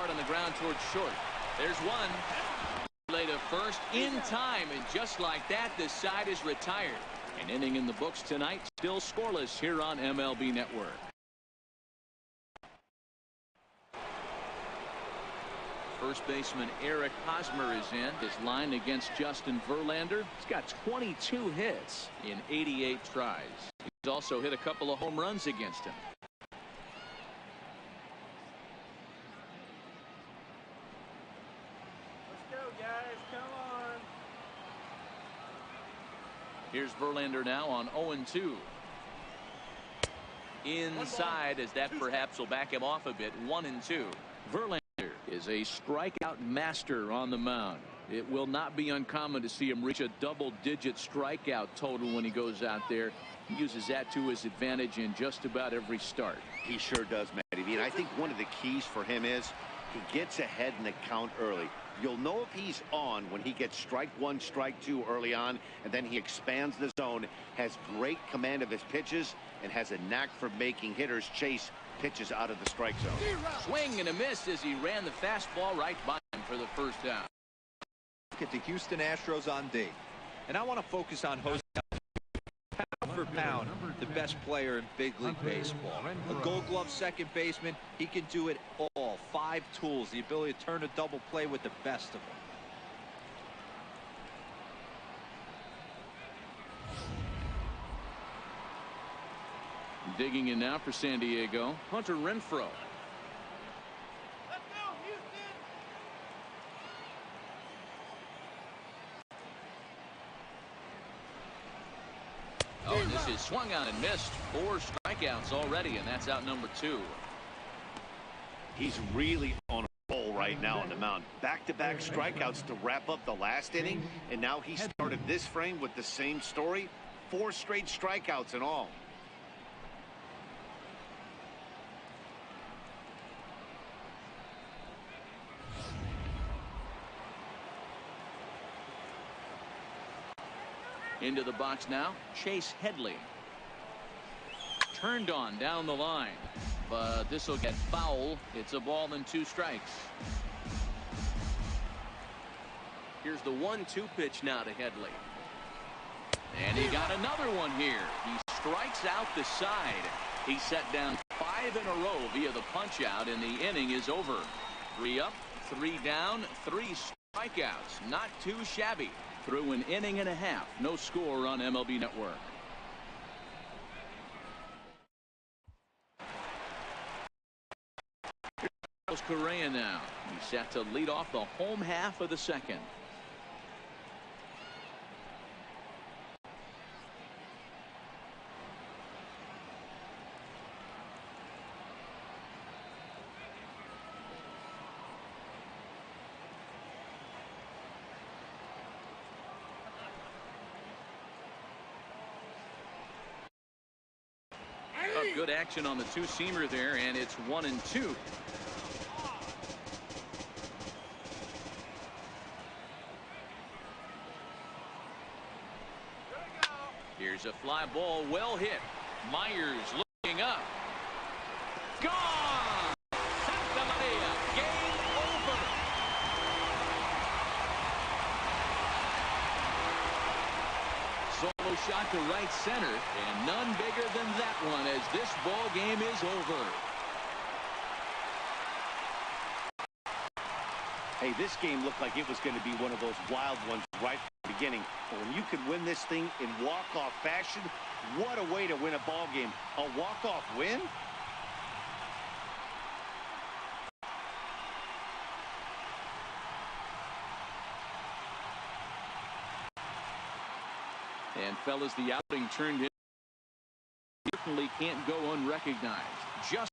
start on the ground towards short. There's one. Play to first in time, and just like that, the side is retired. An inning in the books tonight, still scoreless here on MLB Network. First baseman Eric Hosmer is in. His line against Justin Verlander. He's got 22 hits in 88 tries. He's also hit a couple of home runs against him. Let's go, guys. Come on. Here's Verlander now on 0-2. Inside, as that perhaps will back him off a bit. 1-2. Verlander is a strikeout master on the mound. It will not be uncommon to see him reach a double-digit strikeout total when he goes out there. He uses that to his advantage in just about every start. He sure does, Matty. And I think one of the keys for him is he gets ahead in the count early. You'll know if he's on when he gets strike one, strike two early on, and then he expands the zone, has great command of his pitches, and has a knack for making hitters chase pitches out of the strike zone. Swing and a miss as he ran the fastball right by him for the first down. Look at the Houston Astros on D. And I want to focus on Jose. Pound for pound, the best player in big league baseball. A gold glove second baseman, he can do it all. 5 tools, the ability to turn a double play with the best of them. Digging in now for San Diego, Hunter Renfroe. Let's go, Houston. Oh, and this is swung on and missed. 4 strikeouts already, and that's out number 2. He's really on a roll right now on the mound. Back-to-back strikeouts to wrap up the last inning, and now he started this frame with the same story. 4 straight strikeouts in all. Into the box now, Chase Headley. Turned on down the line, but this will get foul. It's a ball and 2 strikes. Here's the 1-2 pitch now to Headley. And he got another one here. He strikes out the side. He set down 5 in a row via the punch out, and the inning is over. 3 up, 3 down, 3 strikeouts. Not too shabby. Through an inning and a half. No score on MLB Network. Here's Correa now. He's set to lead off the home half of the second. Good action on the 2-seamer there, and it's 1-2. Here's a fly ball, well hit. Myers looking up. Gone! Santa Maria, game over. Solo shot to right center, and none bigger than that one as this ball game is over. Hey, this game looked like it was going to be one of those wild ones right from the beginning. But when you can win this thing in walk-off fashion, what a way to win a ball game. A walk-off win? And fellas, the outing turned in. Definitely can't go unrecognized. Just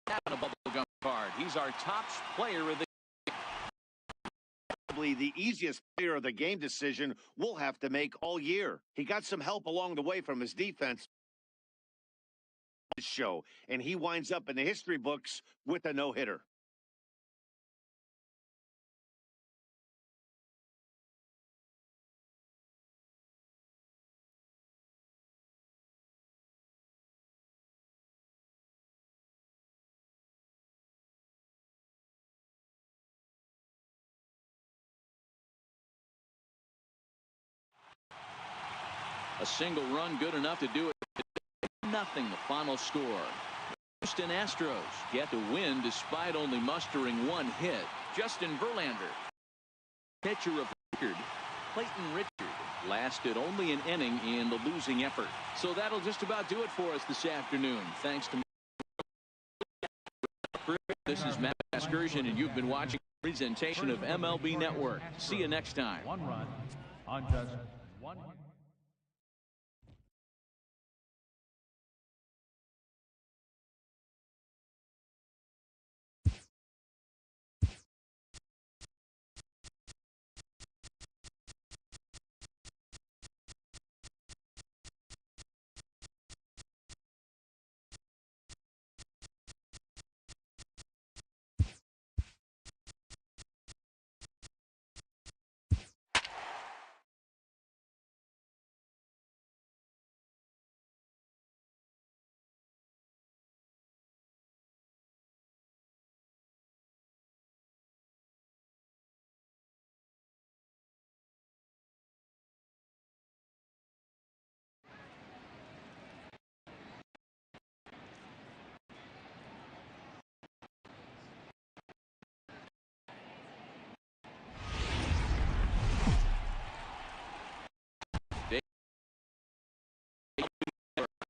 a bubblegum card. He's our top player of the game. Probably the easiest player of the game decision we'll have to make all year. He got some help along the way from his defense. Show, and he winds up in the history books with a no-hitter. A single run good enough to do it. Nothing the final score. Houston Astros get the win despite only mustering one hit. Justin Verlander, pitcher of record, Clayton Richard, lasted only an inning in the losing effort. So that'll just about do it for us this afternoon. Thanks to this is Matt Excursion, and you've been watching a presentation of MLB Network. See you next time. One run on just one hit.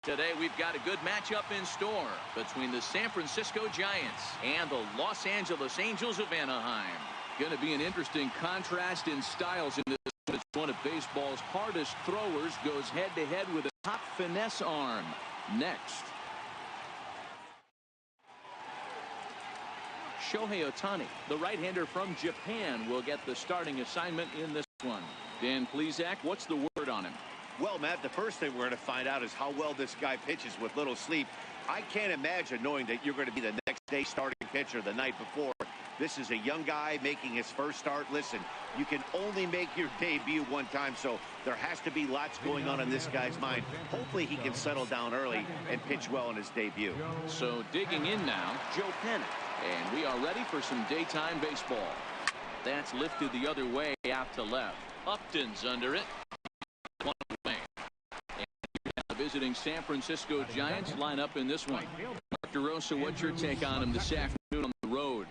Today we've got a good matchup in store between the San Francisco Giants and the Los Angeles Angels of Anaheim. Going to be an interesting contrast in styles in this. One of baseball's hardest throwers goes head-to-head with a top finesse arm. Next, Shohei Ohtani, the right-hander from Japan, will get the starting assignment in this one. Dan Plesac, what's the word on him? Well, Matt, the first thing we're going to find out is how well this guy pitches with little sleep. I can't imagine knowing that you're going to be the next day starting pitcher the night before. This is a young guy making his first start. Listen, you can only make your debut one time, so there has to be lots going on in this guy's mind. Hopefully he can settle down early and pitch well in his debut. So digging in now, Joe Pennant. And we are ready for some daytime baseball. That's lifted the other way out to left. Upton's under it. One away. And the visiting San Francisco Giants line up in this one. Mark DeRosa, what's your take on him this afternoon on the road?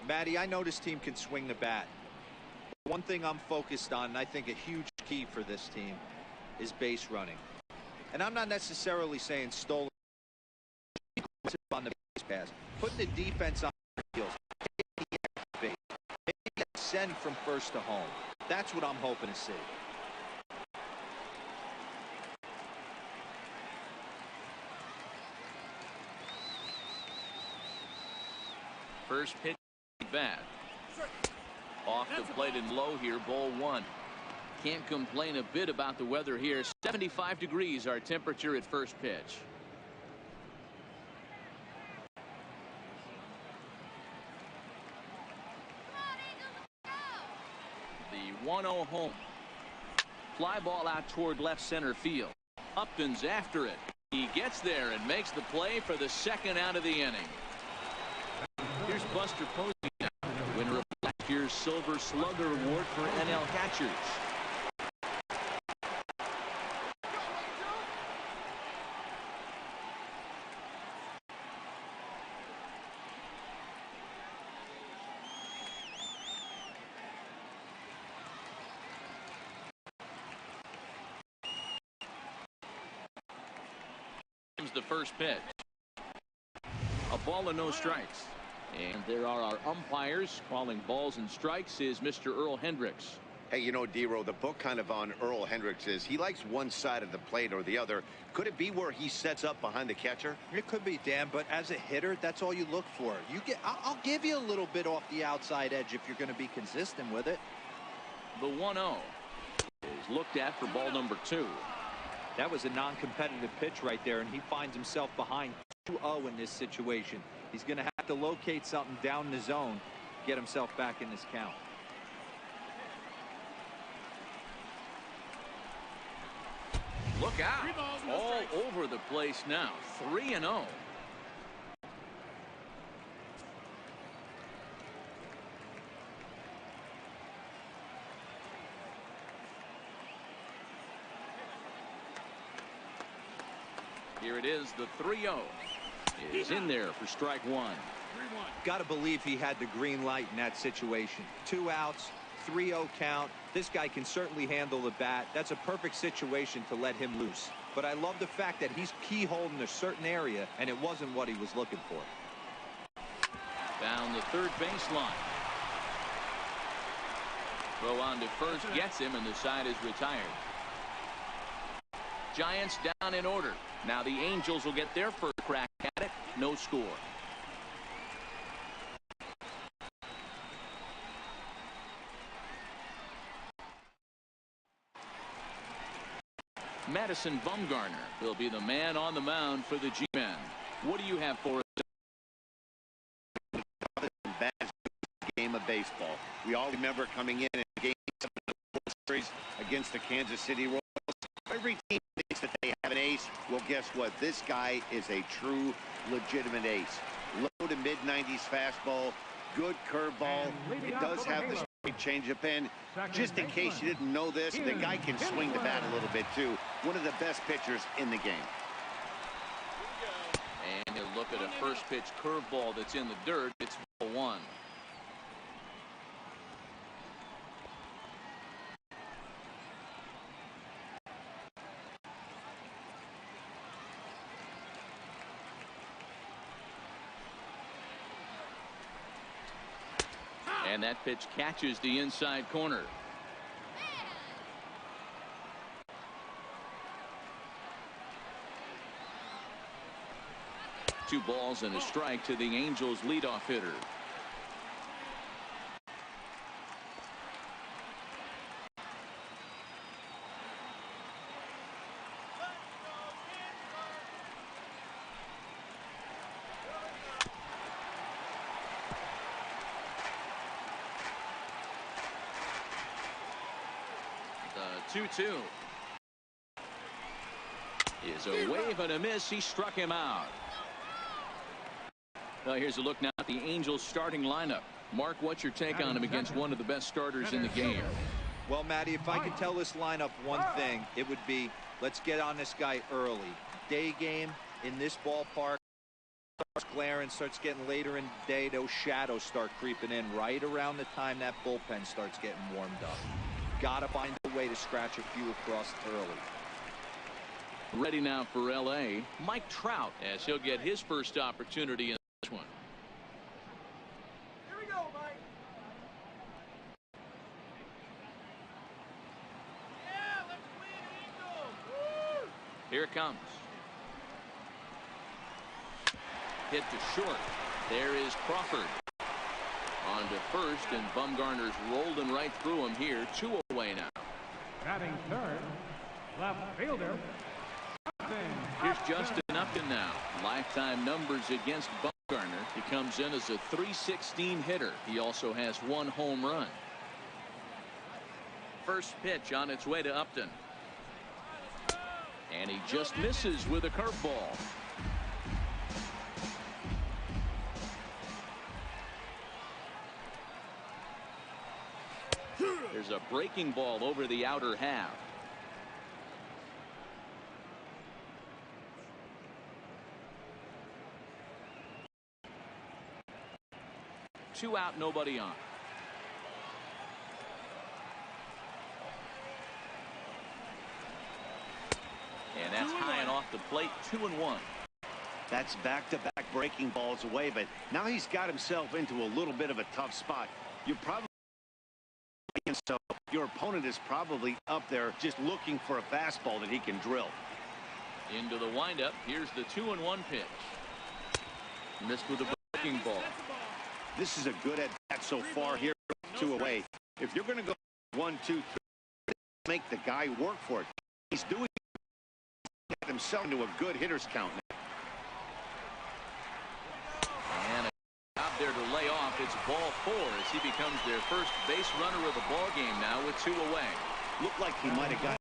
Matty, I know this team can swing the bat. One thing I'm focused on, and I think a huge key for this team, is base running. And I'm not necessarily saying stolen on the base pass. Putting the defense on the heels. Maybe send from first to home. That's what I'm hoping to see. First pitch bad. Off the plate and low here, ball one. Can't complain a bit about the weather here. 75 degrees our temperature at first pitch. The 1-0 home. Fly ball out toward left center field. Upton's after it. He gets there and makes the play for the second out of the inning. Here's Buster Posey now, winner of last year's Silver Slugger Award for NL catchers. Comes the first pitch. A ball and no strikes. And there are our umpires calling balls and strikes is Mr. Earl Hendricks. Hey, you know, D-Row, the book kind of on Earl Hendricks is he likes one side of the plate or the other. Could it be where he sets up behind the catcher? It could be, Dan, but as a hitter, that's all you look for. I'll give you a little bit off the outside edge if you're going to be consistent with it. The 1-0 is looked at for ball number 2. That was a non-competitive pitch right there, and he finds himself behind 2-0 in this situation. He's going to have to locate something down the zone, get himself back in this count. Look out. All over the place now. 3-0. Here it is, the 3-0. Is in there for strike one. Got to believe he had the green light in that situation. 2 outs, 3-0 count. This guy can certainly handle the bat. That's a perfect situation to let him loose. But I love the fact that he's keyholed in a certain area, and it wasn't what he was looking for. Down the third baseline. Throw on to first gets him, and the side is retired. Giants down in order. Now the Angels will get their first crack at it. No score. Madison Bumgarner will be the man on the mound for the G-men. What do you have for us? Game of baseball. We all remember coming in Game 7 of the World Series against the Kansas City Royals. Every team thinks that they have an ace. Well, guess what? This guy is a true, legitimate ace. Low to mid-90s fastball, good curveball. It does have the straight changeup in. Just in case you didn't know this, the guy can swing the bat a little bit too. One of the best pitchers in the game. And you look at a first pitch curveball that's in the dirt. It's ball one. And that pitch catches the inside corner. Two balls and a strike to the Angels leadoff hitter. The 2-2 is a wave and a miss. He struck him out. Well, here's a look now at the Angels starting lineup. Mark, what's your take on him against one of the best starters in the game? Well, Matty, if I could tell this lineup one thing, it would be let's get on this guy early. Day game in this ballpark starts glaring, starts getting later in the day. Those shadows start creeping in right around the time that bullpen starts getting warmed up. Got to find a way to scratch a few across early. Ready now for L.A., Mike Trout, as he'll get his first opportunity in this one. Here we go, Mike. Yeah, let's win, Eagles. Woo! Here it comes. Hit to short. There is Crawford. On to first, and Bumgarner's rolling right through him here. 2 away now. Batting third, left fielder. Here's Justin Upton now. Lifetime numbers against Bumgarner. He comes in as a .316 hitter. He also has 1 home run. First pitch on its way to Upton. And he just misses with a curveball. There's a breaking ball over the outer half. Two out, nobody on. And that's high and off the plate. 2-1. That's back-to-back breaking balls away, but now he's got himself into a little bit of a tough spot. You're probably so your opponent is probably up there just looking for a fastball that he can drill. Into the windup. Here's the 2-1 pitch. Missed with a breaking ball. This is a good at bat so far here. 2 away. If you're going to go 1, 2, 3, make the guy work for it. He's doing himself into a good hitter's count. And a job there to lay off. It's ball 4 as he becomes their first base runner of the ball game now with 2 away. Looked like he might have got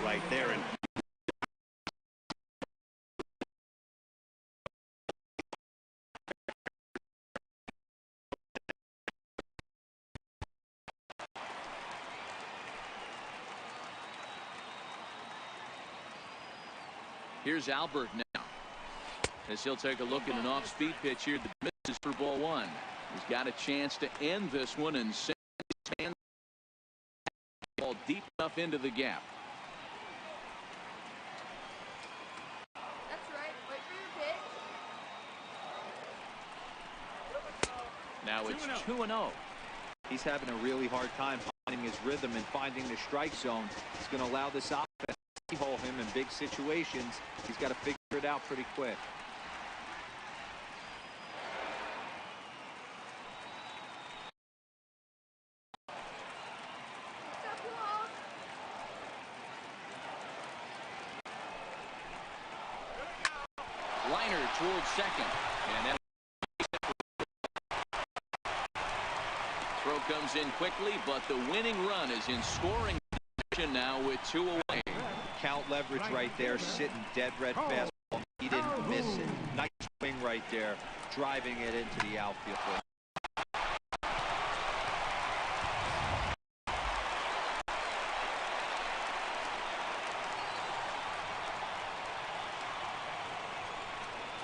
right there. And Here's Albert now, as he'll take a look at an off-speed pitch here that misses for ball one. He's got a chance to end this one and send his hand ball deep enough into the gap. That's right. Wait for your pitch. Now it's 2-0. He's having a really hard time finding his rhythm and finding the strike zone. It's going to allow this offense to hole him in big situations. He's got to figure it out pretty quick. Liner towards second, and that throw comes in quickly, but the winning run is in scoring position now with 2 away. Count leverage right there, sitting dead red fastball. He didn't miss it. Nice swing right there, driving it into the outfield.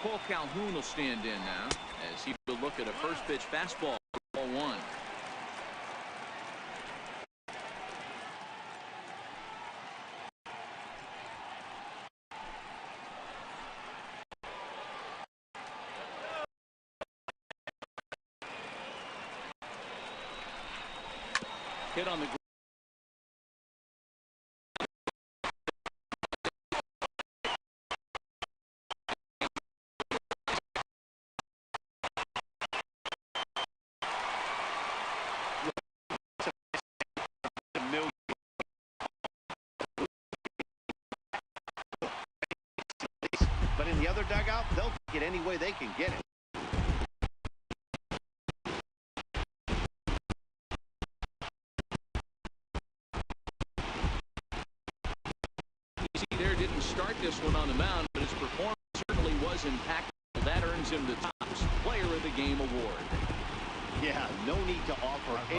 Cole Calhoun will stand in now as he will look at a first pitch fastball for ball one. Hit on the ground. But in the other dugout, they'll take it any way they can get it. Easy there didn't start this one on the mound, but his performance certainly was impactful. That earns him the Topps Player of the Game award. Yeah, no need to offer